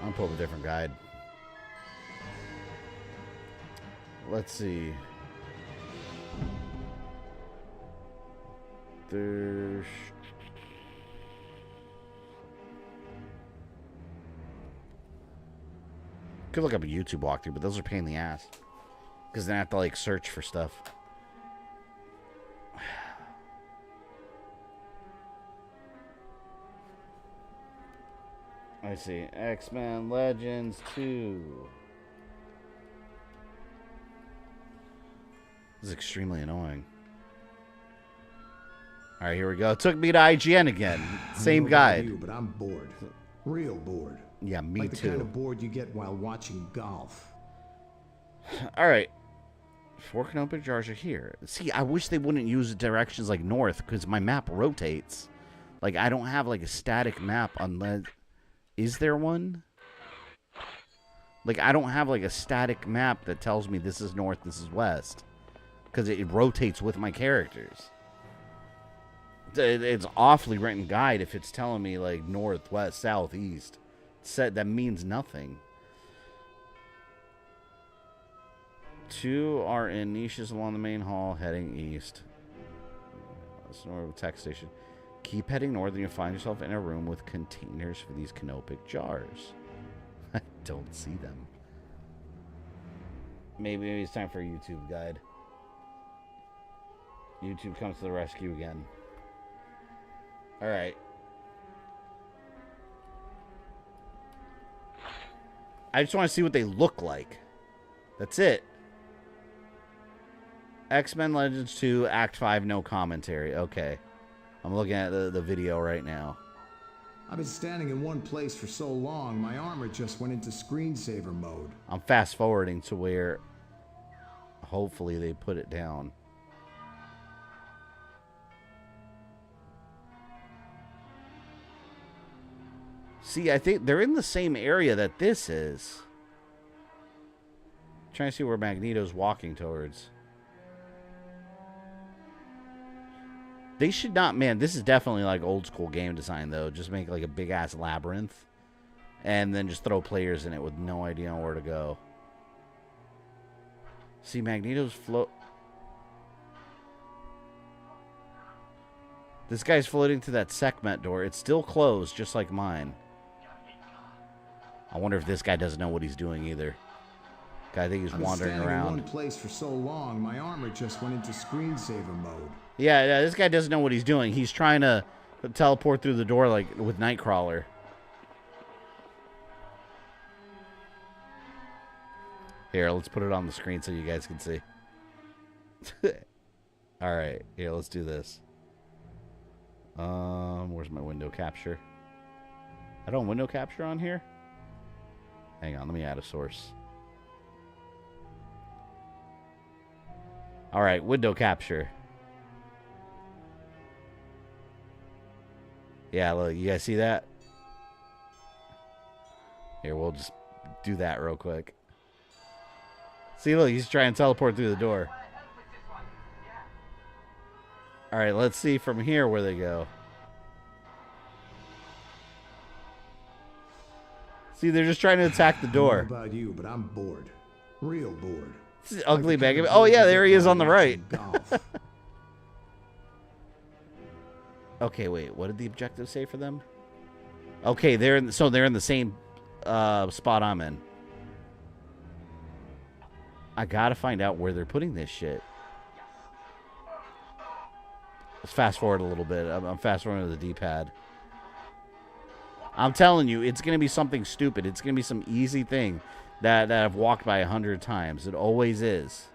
I'll pull up a different guide. Let's see. There's... Could look up a YouTube walkthrough, but those are a pain in the ass. Because then I have to, like, search for stuff. I see. X-Men Legends 2. This is extremely annoying. Alright, here we go. It took me to IGN again. Same guide. You, but I'm bored. Real bored. Yeah, me like the too. Kind of bored you get while watching golf. Alright. 4 canopic jars are here. See, I wish they wouldn't use directions like north, because my map rotates. Like, I don't have, like, a static map unless... Is there one? Like, I don't have, like, a static map that tells me this is north, this is west. Because it rotates with my characters. It's awfully written guide if it's telling me, like, north, west, south, east. That means nothing. 2 are in niches along the main hall, heading east. That's north text station. Keep heading north and you'll find yourself in a room with containers for these canopic jars. I don't see them. Maybe it's time for a YouTube guide. YouTube comes to the rescue again. Alright. I just want to see what they look like. That's it. X-Men Legends 2, Act 5, no commentary. Okay. I'm looking at the video right now. I've been standing in one place for so long, my armor just went into screensaver mode. I'm fast forwarding to where hopefully they put it down. See, I think they're in the same area that this is. I'm trying to see where Magneto's walking towards. They should not, man, this is definitely like old school game design though. Just make like a big ass labyrinth and then just throw players in it with no idea where to go. See, Magneto's This guy's floating to that Sekhmet door. It's still closed, just like mine. I wonder if this guy doesn't know what he's doing either. I think he's wandering around. In one place for so long, my armor just went into screensaver mode. Yeah, this guy doesn't know what he's doing. He's trying to teleport through the door like with Nightcrawler. Here, let's put it on the screen so you guys can see. All right, here, let's do this. Where's my window capture? I don't window capture on here. Hang on, let me add a source. All right, window capture. Yeah, look, you guys see that? Here, we'll just do that real quick. See, look, he's trying to teleport through the door. All right, let's see from here where they go. See, they're just trying to attack the door. I don't know about you, but I'm bored. Real bored. This is ugly Mega Man. Oh, yeah, there he is on the right. Okay, wait. What did the objective say for them? Okay, they're in the same spot I'm in. I gotta find out where they're putting this shit. Let's fast forward a little bit. I'm fast forwarding to the D-pad. I'm telling you, it's gonna be something stupid. It's gonna be some easy thing that I've walked by 100 times. It always is.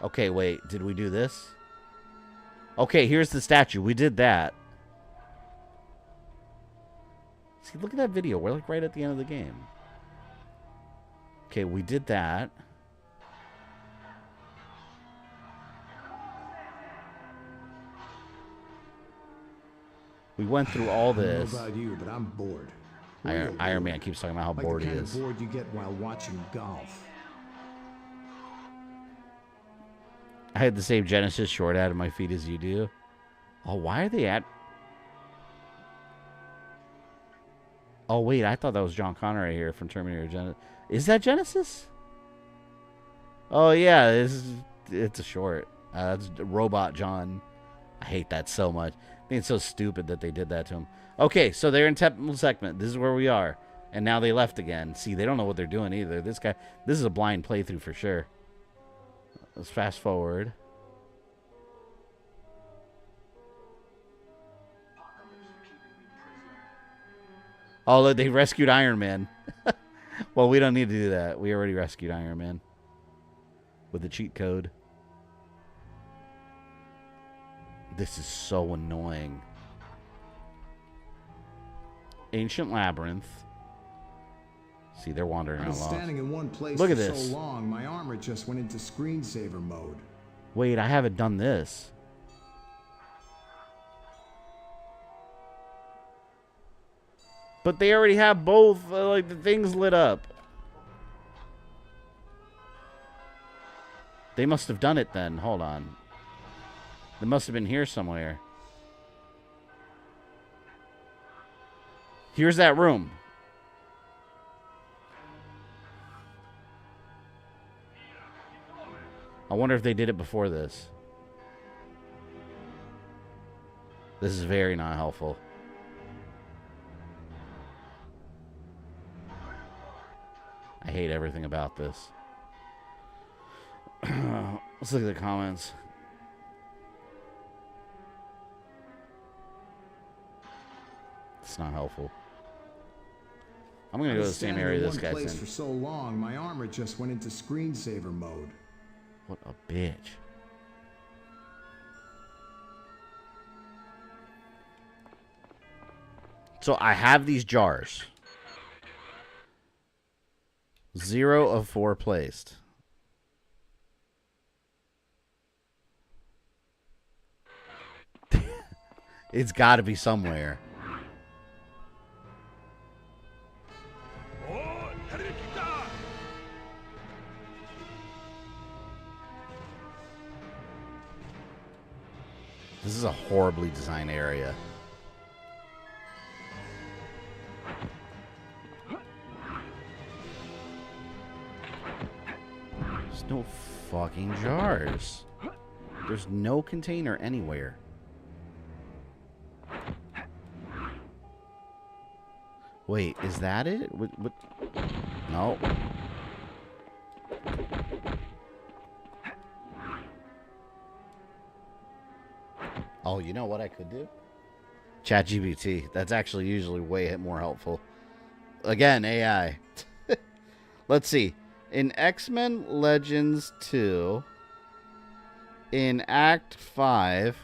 Okay, wait. Did we do this? Okay, here's the statue. We did that. See, look at that video. We're like right at the end of the game. Okay, we did that. We went through all this. I don't know about you, but I'm bored. Iron Man keeps talking about how bored he is. Like the kind of bored you get while watching golf. I had the same Genesis short ad in my feed as you do. Oh, why are they at... Oh, wait, I thought that was John Connor right here from Terminator Genesis. Is that Genesis? Oh, yeah, it's a short. It's Robot John. I hate that so much. I think it's so stupid that they did that to him. Okay, so they're in Temple segment. This is where we are. And now they left again. See, they don't know what they're doing either. This is a blind playthrough for sure. Let's fast forward. Oh, they rescued Iron Man. Well, we don't need to do that. We already rescued Iron Man with the cheat code. This is so annoying. Ancient Labyrinth. See, they're wandering around. I was standing in one place Look for at this. so long, my armor just went into screensaver mode. Wait, I haven't done this. But they already have both, like, the things lit up. They must have done it then. Hold on. They must have been here somewhere. Here's that room. I wonder if they did it before this. This is very not helpful. I hate everything about this. Let's look at the comments. It's not helpful. I'm gonna go to the same area this guy's in. For so long, my armor just went into screensaver mode. What a bitch. So I have these jars. 0 of 4 placed. It's got to be somewhere. This is a horribly designed area. There's no fucking jars. There's no container anywhere. Wait, is that it? What? No. Oh, you know what I could do? ChatGPT. That's actually usually way more helpful. Again, AI. Let's see. In X-Men Legends 2, in Act 5,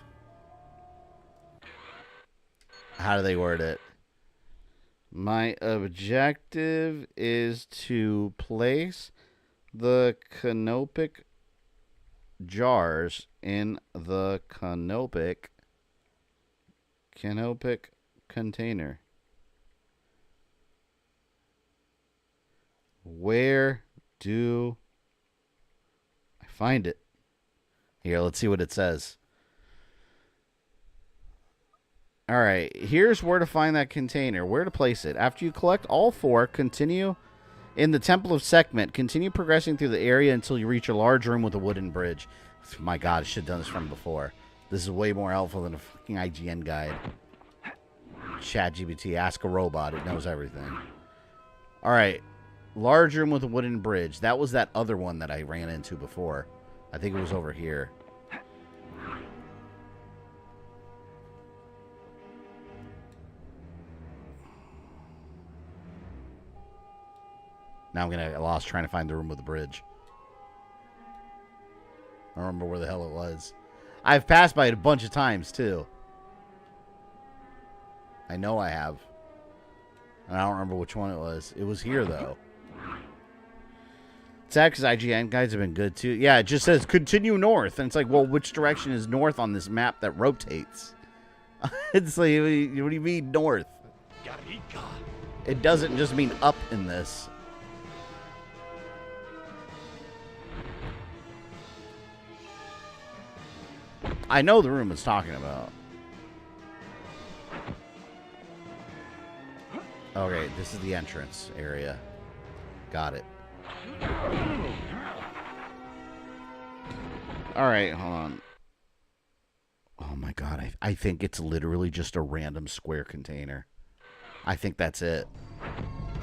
how do they word it? My objective is to place the canopic jars in the canopic container. Where do I find it? Here, let's see what it says. All right, here's where to find that container. Where to place it. After you collect all 4, continue in the Temple of Sekhmet. Continue progressing through the area until you reach a large room with a wooden bridge. My God, I should have done this from before. This is way more helpful than a fucking IGN guide. ChatGPT, ask a robot. It knows everything. All right, large room with a wooden bridge. That was that other one that I ran into before. I think it was over here. Now I'm going to get lost trying to find the room with the bridge. I don't remember where the hell it was. I've passed by it a bunch of times, too. I know I have. And I don't remember which one it was. It was here, though. It's sad because IGN guides have been good, too. Yeah, it just says, continue north. And it's like, well, which direction is north on this map that rotates? It's like, what do you mean north? It doesn't just mean up in this. I know the room it's talking about. Okay, this is the entrance area. Got it. Alright, hold on. Oh my God, I think it's literally just a random square container. I think that's it.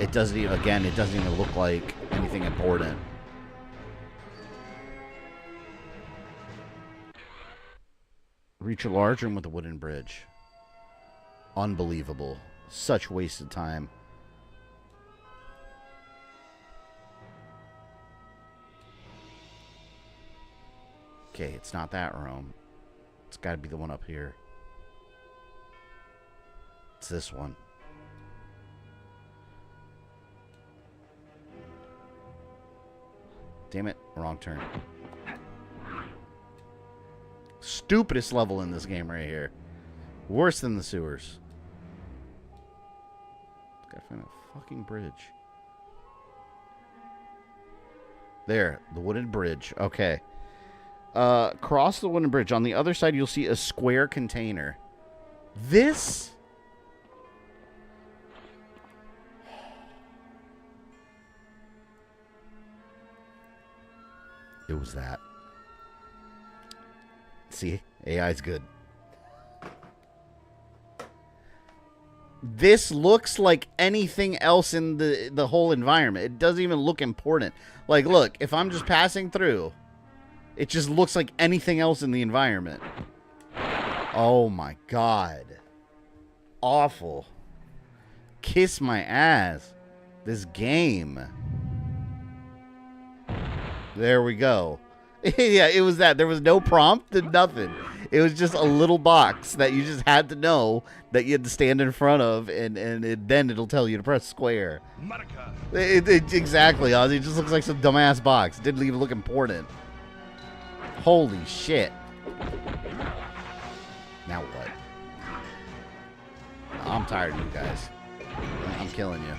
It doesn't even, again, it doesn't even look like anything important. Reach a large room with a wooden bridge. Unbelievable. Such wasted time. Okay, it's not that room. It's got to be the one up here. It's this one. Damn it, wrong turn. Stupidest level in this game right here. Worse than the sewers. Gotta find a fucking bridge. There, the wooden bridge. Okay. Cross the wooden bridge. On the other side, you'll see a square container. This? It was that. See, AI's good. This looks like anything else in the whole environment. It doesn't even look important. Like, look, if I'm just passing through, it just looks like anything else in the environment. Oh my God. Awful. Kiss my ass. This game. There we go. Yeah, it was that. There was no prompt and nothing. It was just a little box that you just had to know that you had to stand in front of, and then it'll tell you to press square. Exactly, Ozzy. It just looks like some dumbass box. It didn't even look important. Holy shit. Now what? I'm tired of you guys. I'm killing you.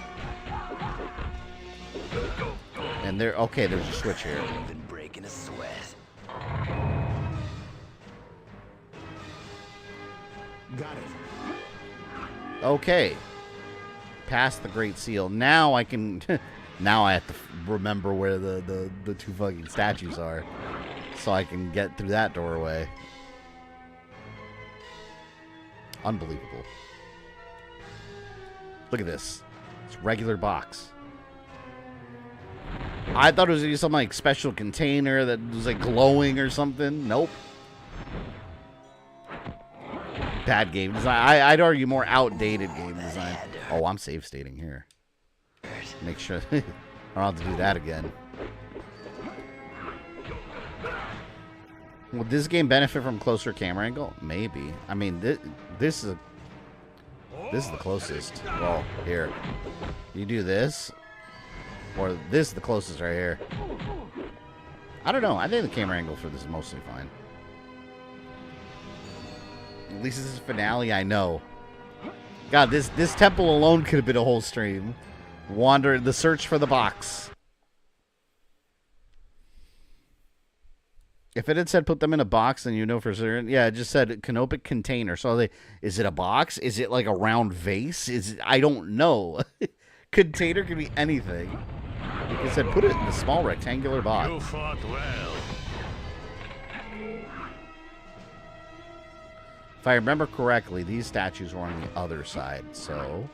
And there's a switch here. Been breaking a sweat. Got it. Okay. Past the Great Seal. Now I can... now I have to remember where the two fucking statues are. So I can get through that doorway. Unbelievable. Look at this. It's a regular box. I thought it was going to be some like special container that was like glowing or something. Nope. Bad game design. I'd argue more outdated game design. Oh, I'm save stating here. Make sure I don't have to do that again. Would this game benefit from closer camera angle? Maybe. I mean, this is the closest. Well, here. You do this. Or this is the closest right here. I don't know. I think the camera angle for this is mostly fine. At least this is finale, I know. God, this temple alone could have been a whole stream. The search for the box. If it had said put them in a box, then you know for certain. Yeah, it just said canopic container. So is it a box? Is it like a round vase? I don't know. Container could be anything. It said put it in the small rectangular box. You fought well. If I remember correctly, these statues were on the other side, so...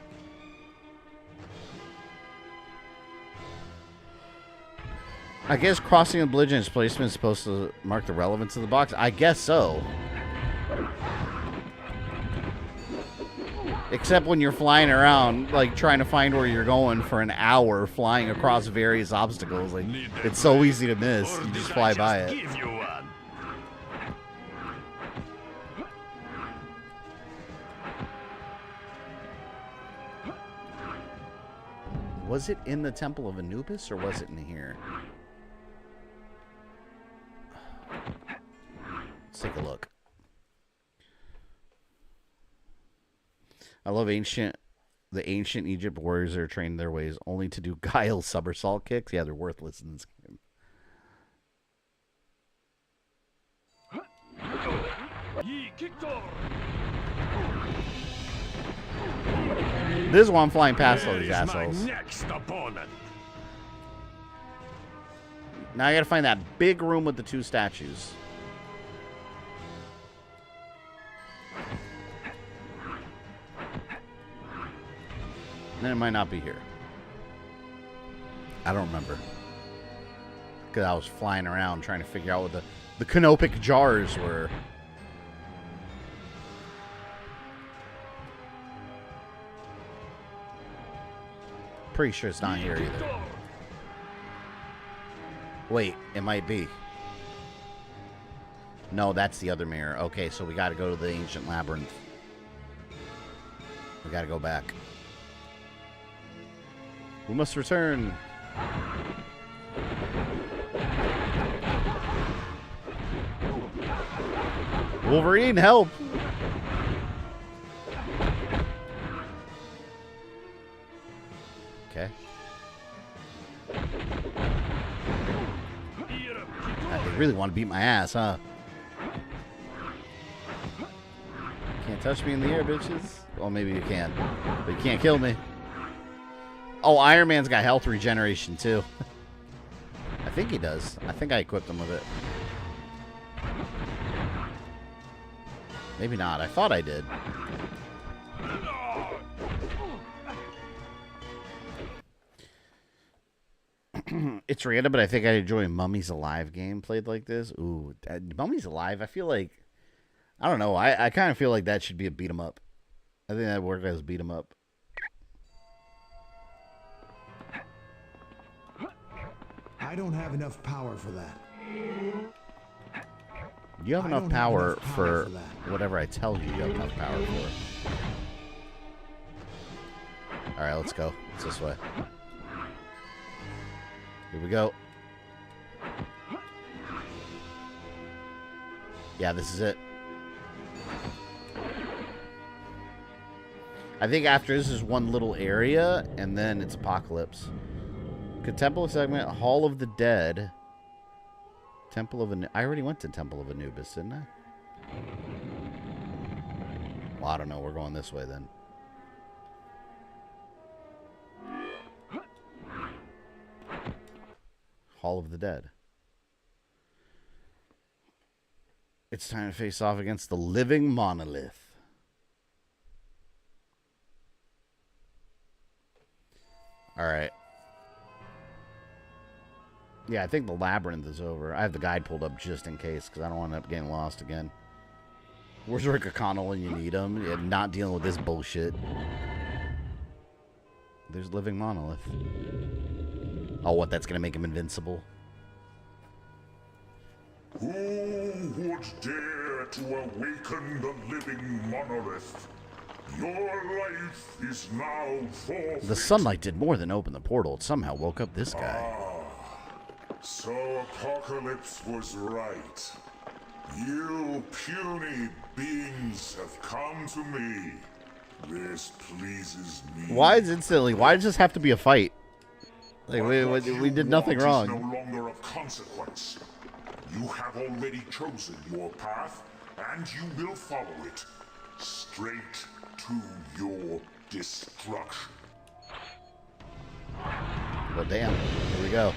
I guess crossing the bridge and its placement is supposed to mark the relevance of the box? I guess so. Except when you're flying around, like, trying to find where you're going for an hour, flying across various obstacles. Like, it's so easy to miss. You just fly by it. Was it in the Temple of Anubis, or was it in here? Let's take a look. I love the ancient Egypt warriors that are trained their ways only to do guile somersault kicks. Yeah, they're worthless in this game. This is why I'm flying past all these assholes. Next opponent. Now I gotta find that big room with the two statues. Then it might not be here. I don't remember. Because I was flying around trying to figure out what the canopic jars were. Pretty sure it's not here either. Wait, it might be. No, that's the other mirror. Okay, so we gotta go to the ancient labyrinth. We gotta go back. We must return. Wolverine, help! Okay. They really want to beat my ass, huh? Can't touch me in the air, bitches. Well, maybe you can, but you can't kill me. Oh, Iron Man's got health regeneration, too. I think he does. I think I equipped him with it. Maybe not. I thought I did. It's random, but I think I enjoy a Mummies Alive game played like this. Ooh, Mummies Alive, I feel like... I don't know. I kind of feel like that should be a beat 'em up. I think that worked as beat 'em up. I don't have enough power for that. You have enough power for whatever I tell you you have enough power for. Alright, let's go. It's this way. Here we go. Yeah, this is it. I think after this is one little area, and then it's Apocalypse. Temple segment, Hall of the Dead. Temple of I already went to Temple of Anubis, didn't I? Well, I don't know. We're going this way then. Hall of the Dead. It's time to face off against the living Monolith. Alright. Yeah, I think the labyrinth is over. I have the guide pulled up just in case, because I don't want to end up getting lost again. Where's Rick O'Connell when you need him? Yeah, not dealing with this bullshit. There's living Monolith. Oh, what? That's going to make him invincible? Who would dare to awaken the living Monolith? Your life is now forfeit. The sunlight did more than open the portal. It somehow woke up this guy. So Apocalypse was right. You puny beings have come to me. This pleases me. Why is instantly? Why does this have to be a fight? Like we did nothing wrong. No longer of consequence. You have already chosen your path, and you will follow it straight to your destruction. Well, damn. Here we go.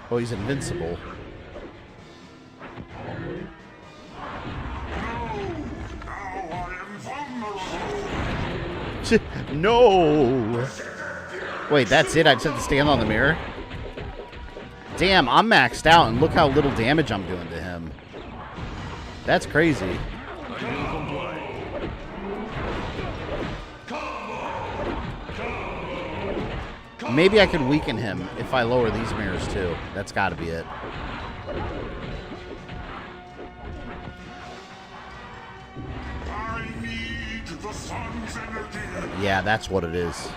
Oh, he's invincible. No! Wait, that's it? I just have to stand on the mirror? Damn, I'm maxed out, and look how little damage I'm doing to him. That's crazy. Maybe I could weaken him if I lower these mirrors, too. That's gotta be it. I need the sun's energy. Yeah, that's what it is.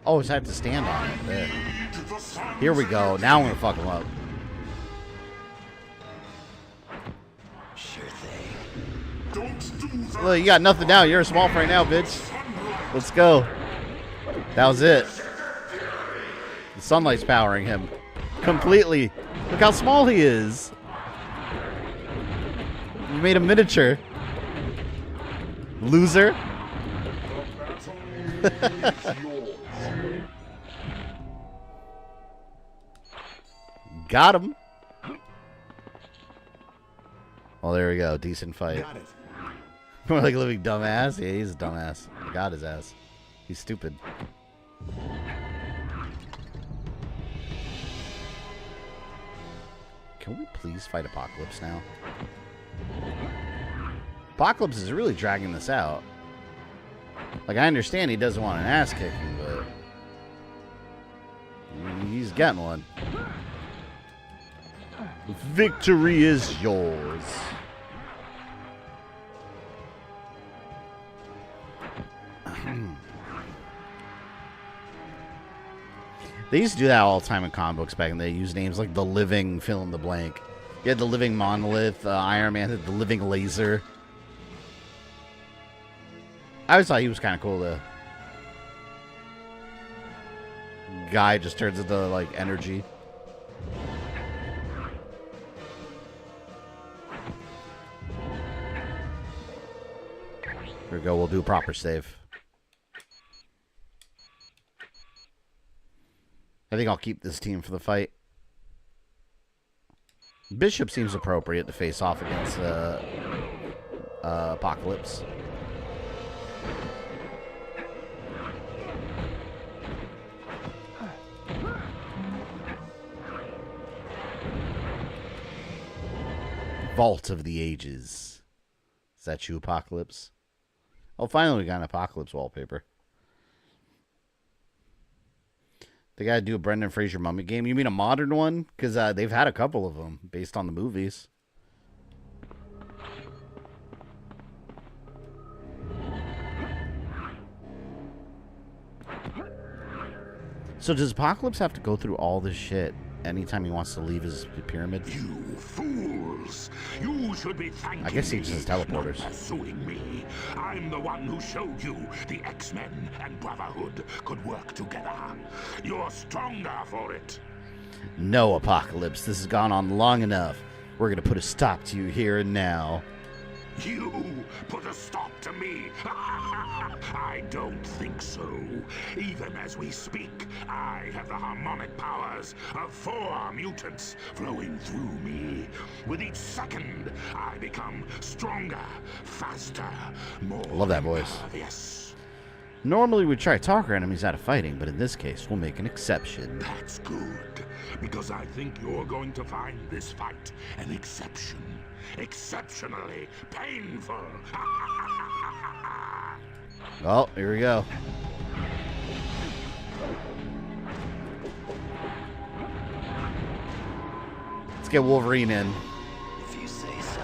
Oh, I just have to stand on it. There. Here we go. Now I'm gonna fuck him up. Sure thing. Don't do that. Look, you got nothing now. You're a small right now, bitch. Let's go. That was it. The sunlight's powering him completely. Look how small he is. You made a miniature. Loser. Got him. Well, there we go. Decent fight. Got it. More like a living dumbass. Yeah, he's a dumbass. I got his ass. He's stupid. Can we please fight Apocalypse now? Apocalypse is really dragging this out. Like, I understand he doesn't want an ass kicking, but he's getting one. Victory is yours. They used to do that all the time in comic books back, and they used names like the Living fill in the blank. You had the Living Monolith, Iron Man had the Living Laser. I always thought he was kind of cool, though. Guy just turns into, like, energy. Here we go, we'll do a proper save. I think I'll keep this team for the fight. Bishop seems appropriate to face off against Apocalypse. Vault of the Ages. Is that you, Apocalypse? Oh, finally we got an Apocalypse wallpaper. They got to do a Brendan Fraser Mummy game. You mean a modern one? Because they've had a couple of them based on the movies. So does Apocalypse have to go through all this shit anytime he wants to leave his pyramid? You fools! You should be thanking I guess he just has teleporters. not pursuing me. I'm the one who showed you the X-Men and Brotherhood could work together. You're stronger for it. No, Apocalypse. This has gone on long enough. We're going to put a stop to you here and now. You put a stop to me? I don't think so. Even as we speak, I have the harmonic powers of 4 mutants flowing through me. With each second, I become stronger, faster, more. I love that voice. Yes. Normally we try to talk our enemies out of fighting, but in this case, we'll make an exception. That's good, because I think you're going to find this fight an exception. Exceptionally painful. Oh, here we go. Let's get Wolverine in. If you say so.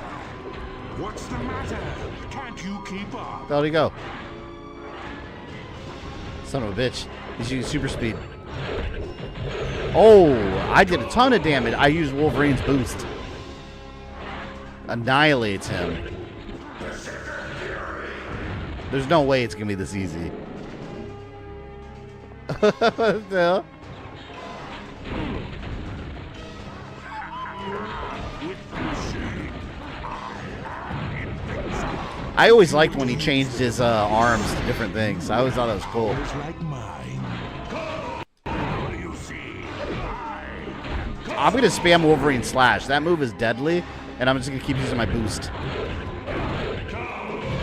What's the matter? Can't you keep up? How'd he go? Son of a bitch. He's using super speed. Oh, I did a ton of damage. I used Wolverine's boost. Annihilates him. There's no way it's gonna be this easy. No. I always liked when he changed his arms to different things. I always thought that was cool. I'm gonna spam Wolverine Slash. That move is deadly, and I'm just gonna keep using my boost.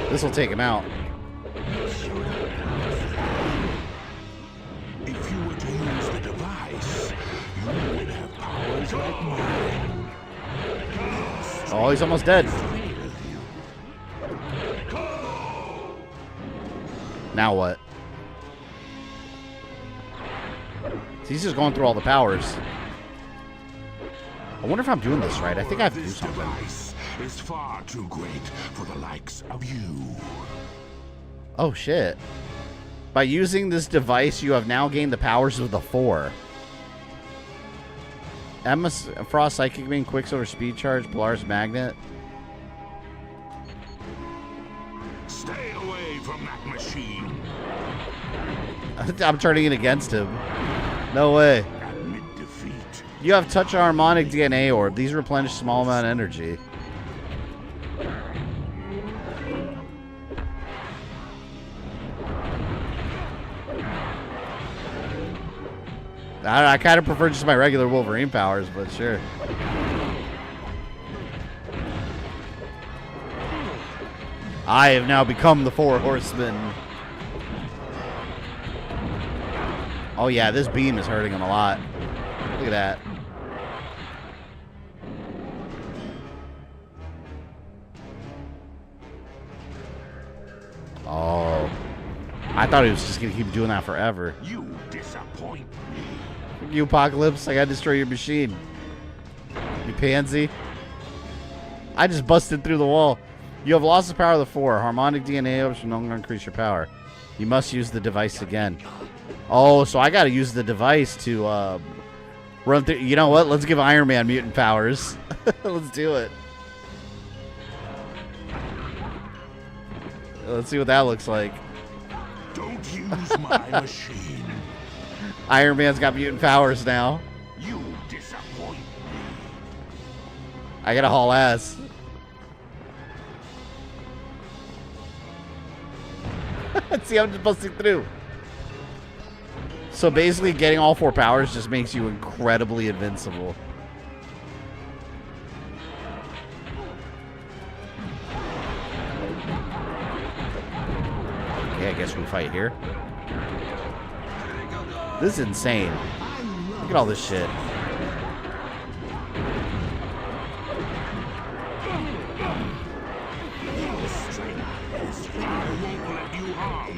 This will take him out. If you were to use the device, you would have powers like mine. Oh, he's almost dead. Now what? So he's just going through all the powers. I wonder if I'm doing this right. I think I have to do something. This device is far too great for the likes of you. Oh, shit. By using this device, you have now gained the powers of the 4. Emma Frost, Psychic Beam, Quicksilver, Speed Charge, Polaris Magnet. Stay away from that machine. I'm turning it against him. No way. You have Touch Harmonic DNA Orb. These replenish small amount of energy. I kind of prefer just my regular Wolverine powers, but sure. I have now become the 4 Horsemen. Oh yeah, this beam is hurting him a lot. Look at that. Oh. I thought he was just going to keep doing that forever. You disappoint me. You Apocalypse, I gotta destroy your machine. You pansy. I just busted through the wall. You have lost the power of the 4. Harmonic DNA orbs will no longer increase your power. You must use the device again. Oh, so I gotta use the device to run through. You know what? Let's give Iron Man mutant powers. Let's do it. Let's see what that looks like. Don't use my machine. Iron Man's got mutant powers now. You disappoint me. I gotta haul ass. See, I'm just busting through. So basically, getting all 4 powers just makes you incredibly invincible. Okay, I guess we fight here. This is insane. Look at all this shit.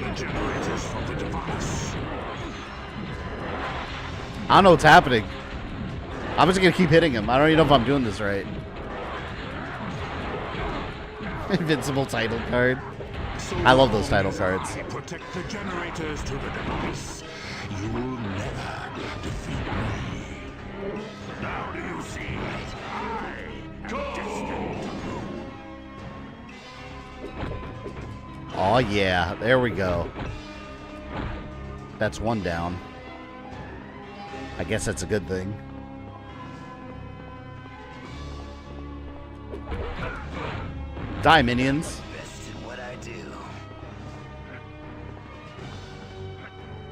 on the generators for the device. I don't know what's happening. I'm just gonna keep hitting him. I don't even know if I'm doing this right. Invincible title card. I love those title cards. Protect the generators to the device. You will never defeat me. Now do you see? I am destined to rule. Oh yeah, there we go. That's one down. I guess that's a good thing. Die, minions. Best in what I do.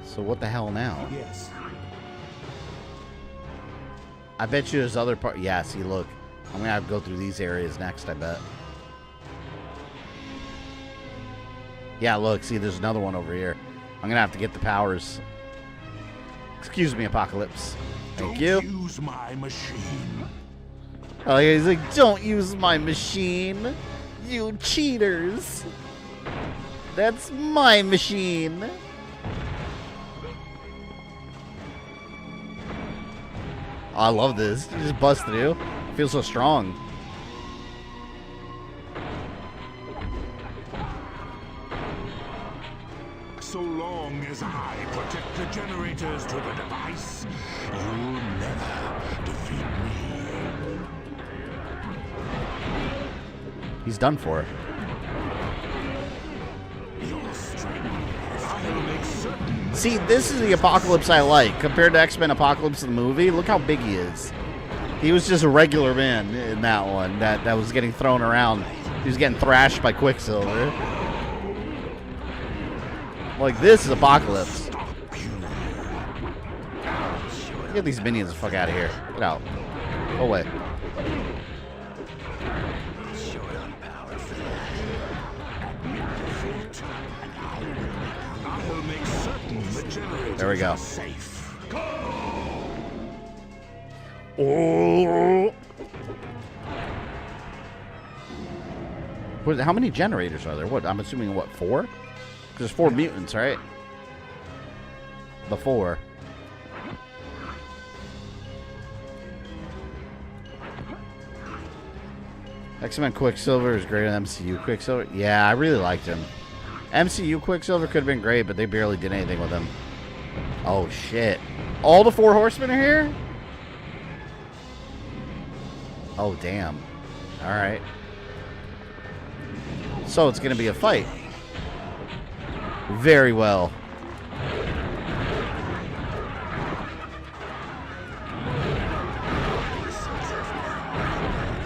So what the hell now? Yes. I bet you there's other part. Yeah, see, look. I'm gonna have to go through these areas next, I bet. Yeah, look, see, there's another one over here. I'm gonna have to get the powers. Excuse me, Apocalypse. Thank you. Don't use my machine. Oh, yeah, he's like, don't use my machine. You cheaters. That's my machine. Oh, I love this. You just bust through. I feel so strong. So long as I protect the generators to the device, you'll never defeat me. He's done for. Your strength, I'll make certain. See, this is the Apocalypse I like. Compared to X-Men Apocalypse in the movie, look how big he is. He was just a regular man in that one that was getting thrown around. He was getting thrashed by Quicksilver. Like, this is Apocalypse. Get these minions the fuck out of here. Get out. Go away. There we go. Oh. How many generators are there? What? I'm assuming, what, 4? There's 4 mutants, right? The 4. X-Men Quicksilver is greater than MCU Quicksilver. Yeah, I really liked him. MCU Quicksilver could have been great, but they barely did anything with him. Oh, shit. All the 4 horsemen are here? Oh, damn. Alright. So it's going to be a fight. Very well.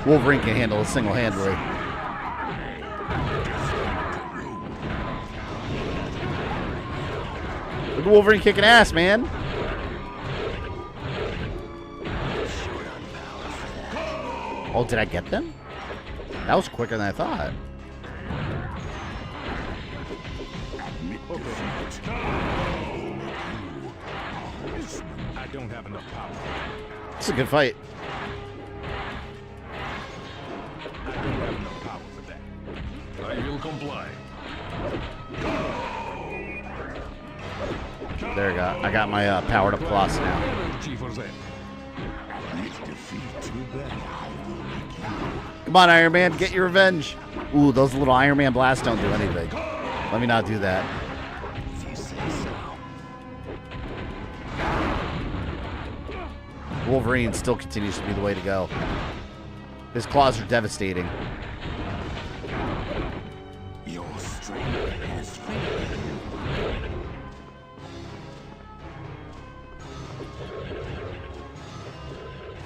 Wolverine can handle it single-handedly. Look at Wolverine kicking ass, man. Oh, did I get them? That was quicker than I thought. I don't have enough power. It's a good fight. I don't have enough power for that. I will comply. There we go. I got my powered up Colossus now. Come on, Iron Man, get your revenge. Ooh, those little Iron Man blasts don't do anything. Let me not do that. Wolverine still continues to be the way to go. His claws are devastating. Your strength has failed.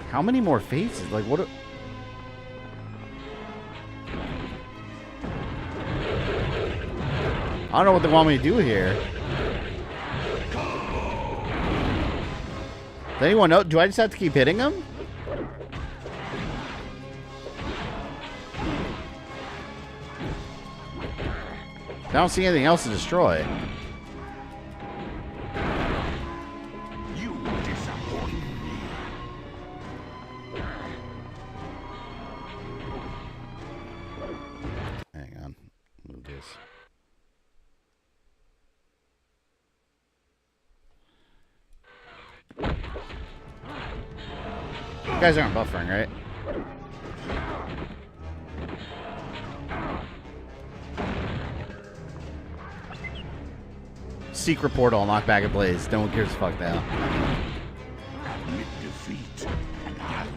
How many more faces? Like, what? I don't know what they want me to do here. Does anyone know? Do I just have to keep hitting them? I don't see anything else to destroy. You disappoint me. Hang on. Move this. guys aren't buffering, right? Secret portal, unlock back at Blaze. No one cares the fuck now. Admit defeat, and I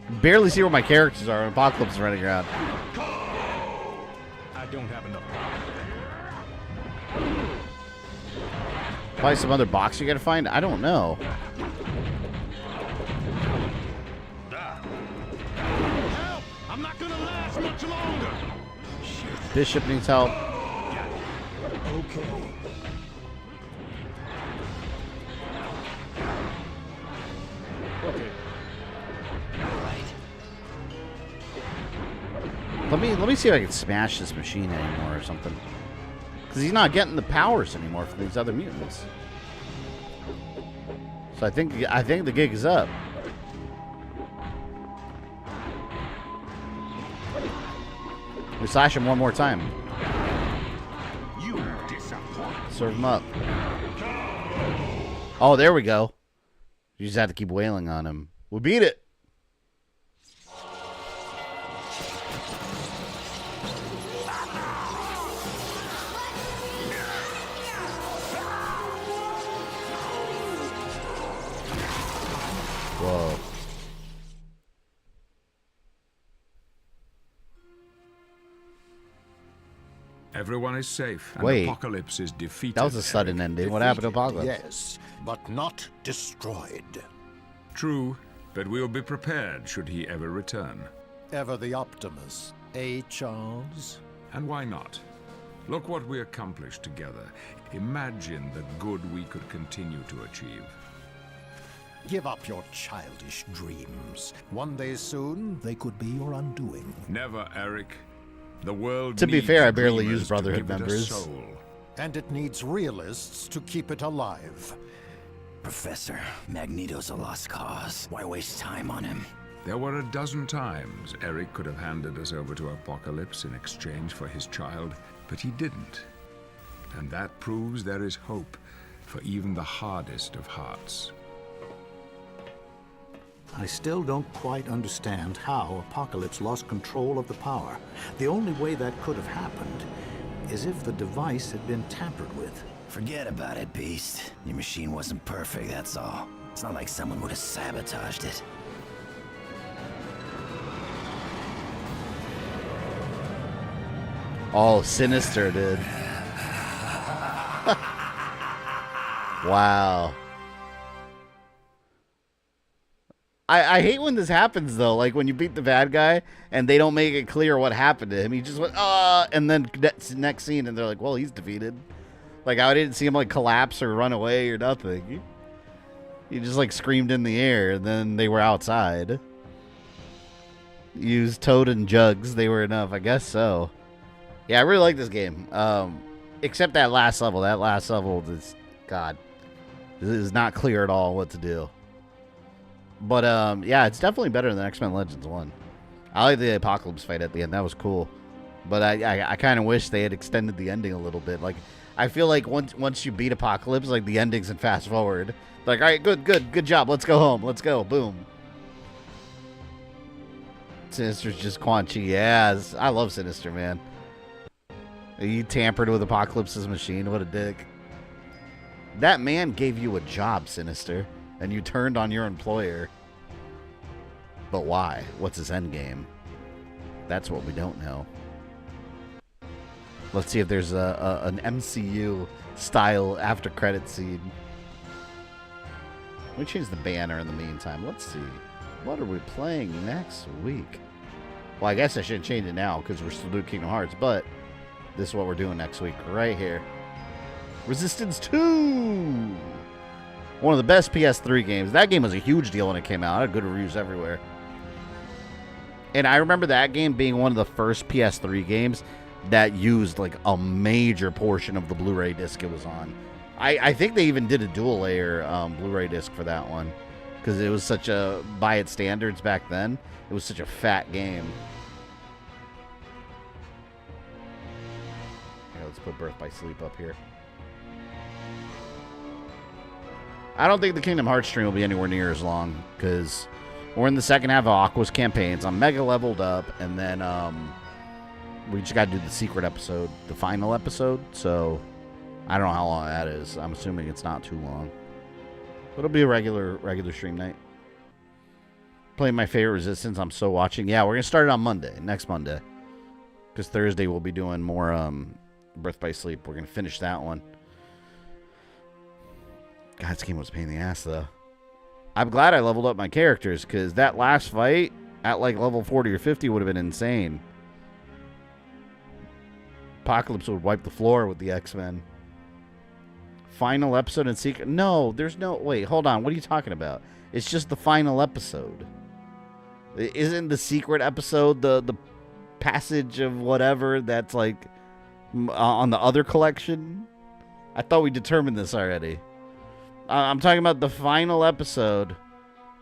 will Barely see where my characters are. Apocalypse is running around. I don't have enough Probably some other box you gotta find. I don't know. Help! I'm not gonna last much longer. Bishop needs help. Okay. Let me see if I can smash this machine anymore or something. Because he's not getting the powers anymore from these other mutants. So I think the gig is up. We slash him one more time. You disappoint. Serve him up. Oh, there we go. You just have to keep wailing on him. We beat it. Whoa. Everyone is safe, and Wait. Apocalypse is defeated. That was a sudden ending. What happened to Apocalypse? Yes, but not destroyed. True, but we'll be prepared should he ever return. Ever the Optimus, eh, Charles? And why not? Look what we accomplished together. Imagine the good we could continue to achieve. Give up your childish dreams. One day soon, they could be your undoing. Never, Eric. The world To be needs fair, I barely dreamers use to Brotherhood give it a members. soul. And it needs realists to keep it alive. Professor, Magneto's a lost cause. Why waste time on him? There were a dozen times Eric could have handed us over to Apocalypse in exchange for his child, but he didn't. And that proves there is hope for even the hardest of hearts. I still don't quite understand how Apocalypse lost control of the power. The only way that could have happened is if the device had been tampered with. Forget about it, Beast. Your machine wasn't perfect, that's all. It's not like someone would have sabotaged it. Oh, Sinister did. Wow. I hate when this happens, though. Like, when you beat the bad guy, and they don't make it clear what happened to him. He just went, and then next scene, and they're like, well, he's defeated. Like, I didn't see him, like, collapse or run away or nothing. He just, like, screamed in the air, and then they were outside. Used Toad and Jugs. They were enough. I guess so. Yeah, I really like this game. Except that last level. That last level is, God, it is not clear at all what to do. But, yeah, it's definitely better than X-Men Legends 1. I like the Apocalypse fight at the end. That was cool. But I kind of wish they had extended the ending a little bit. Like, I feel like once you beat Apocalypse, like, the endings and fast forward. Like, all right, good job. Let's go home. Let's go. Boom. Sinister's just Quan Chi. Yeah, I love Sinister, man. You tampered with Apocalypse's machine. What a dick. That man gave you a job, Sinister, and you turned on your employer. But why? What's his end game? That's what we don't know. Let's see if there's an MCU style after credit scene. Let me change the banner in the meantime. Let's see. What are we playing next week? Well, I guess I shouldn't change it now because we're still doing Kingdom Hearts, but this is what we're doing next week right here. Resistance 2! One of the best PS3 games. That game was a huge deal when it came out. I had good reviews everywhere. And I remember that game being one of the first PS3 games that used like a major portion of the Blu-ray disc it was on. I think they even did a dual layer Blu-ray disc for that one because it was such a, by its standards back then, it was such a fat game. Let's put Birth by Sleep up here. I don't think the Kingdom Hearts stream will be anywhere near as long, because we're in the second half of Aqua's campaigns. I'm mega leveled up, and then we just got to do the secret episode, the final episode. So I don't know how long that is. I'm assuming it's not too long. But it'll be a regular stream night. Playing my favorite Resistance. I'm so watching. Yeah, we're gonna start it on Monday, next Monday, because Thursday we'll be doing more Birth by Sleep. We're gonna finish that one. God, this game was a pain in the ass, though. I'm glad I leveled up my characters, because that last fight at like level 40 or 50 would have been insane. Apocalypse would wipe the floor with the X-Men. Final episode and secret. No, there's no... Wait, hold on. What are you talking about? It's just the final episode. Isn't the secret episode the passage of whatever that's like on the other collection? I thought we determined this already. I'm talking about the final episode.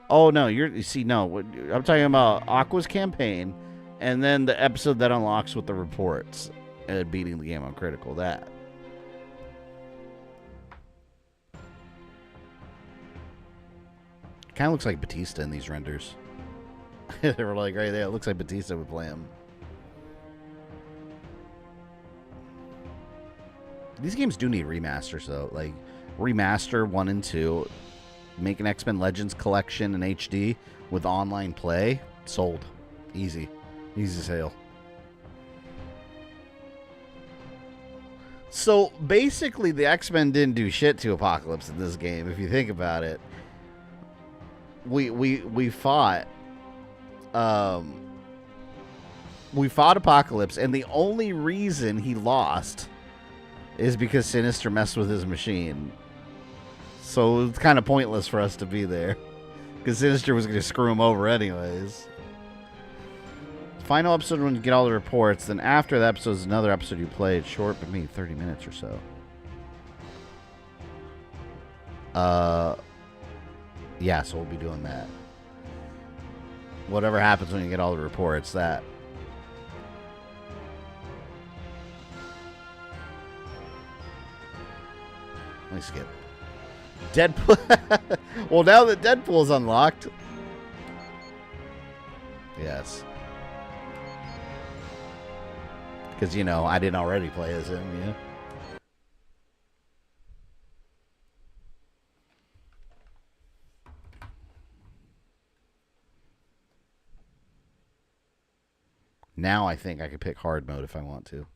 Oh, no. You see, no. I'm talking about Aqua's campaign and then the episode that unlocks with the reports and beating the game on critical. That. Kind of looks like Batista in these renders. They were like right there. It looks like Batista would play him. These games do need remasters, though. Like, remaster 1 and 2, make an X-Men Legends collection in HD with online play. Sold. Easy. Easy sale. So, basically, the X-Men didn't do shit to Apocalypse in this game, if you think about it. We fought Apocalypse, and the only reason he lost is because Sinister messed with his machine. So it's kind of pointless for us to be there, because Sinister was going to screw him over anyways. Final episode when you get all the reports, then after the episode is another episode you play. It's short, but maybe 30 minutes or so. Yeah, so we'll be doing that. Whatever happens when you get all the reports, that. Let me skip. Deadpool. Well, now that Deadpool's unlocked. Yes. Because, you know, I didn't already play as him, yeah. Now I think I could pick hard mode if I want to.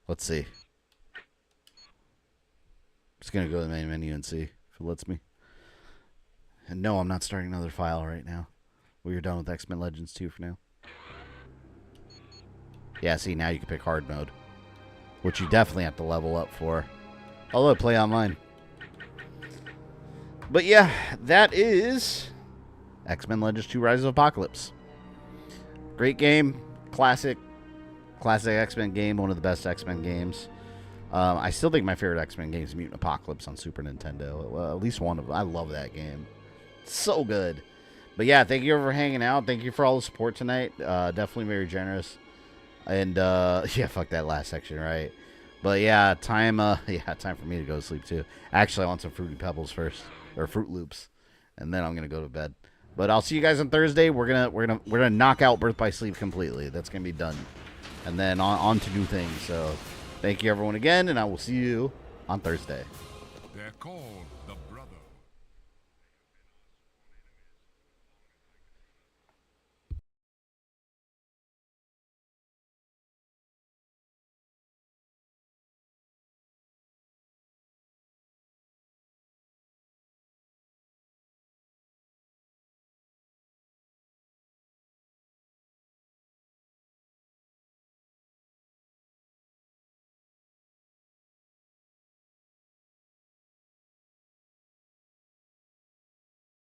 Let's see. Just going to go to the main menu and see if it lets me. And no, I'm not starting another file right now. We are done with X-Men Legends 2 for now. Yeah, see, now you can pick hard mode, which you definitely have to level up for. Although, play online. But yeah, that is X-Men Legends 2 Rise of Apocalypse. Great game. Classic X-Men game. One of the best X-Men games. I still think my favorite X-Men game is Mutant Apocalypse on Super Nintendo. Well, at least one of them. I love that game. So good. But yeah, thank you for hanging out. Thank you for all the support tonight. Definitely very generous. And yeah, fuck that last section, right? But yeah, time for me to go to sleep too. Actually, I want some Fruity Pebbles first, or Fruit Loops, and then I'm gonna go to bed. But I'll see you guys on Thursday. We're gonna knock out Birth by Sleep completely. That's gonna be done, and then on to new things. So thank you everyone again, and I will see you on Thursday. They're called the Brothers.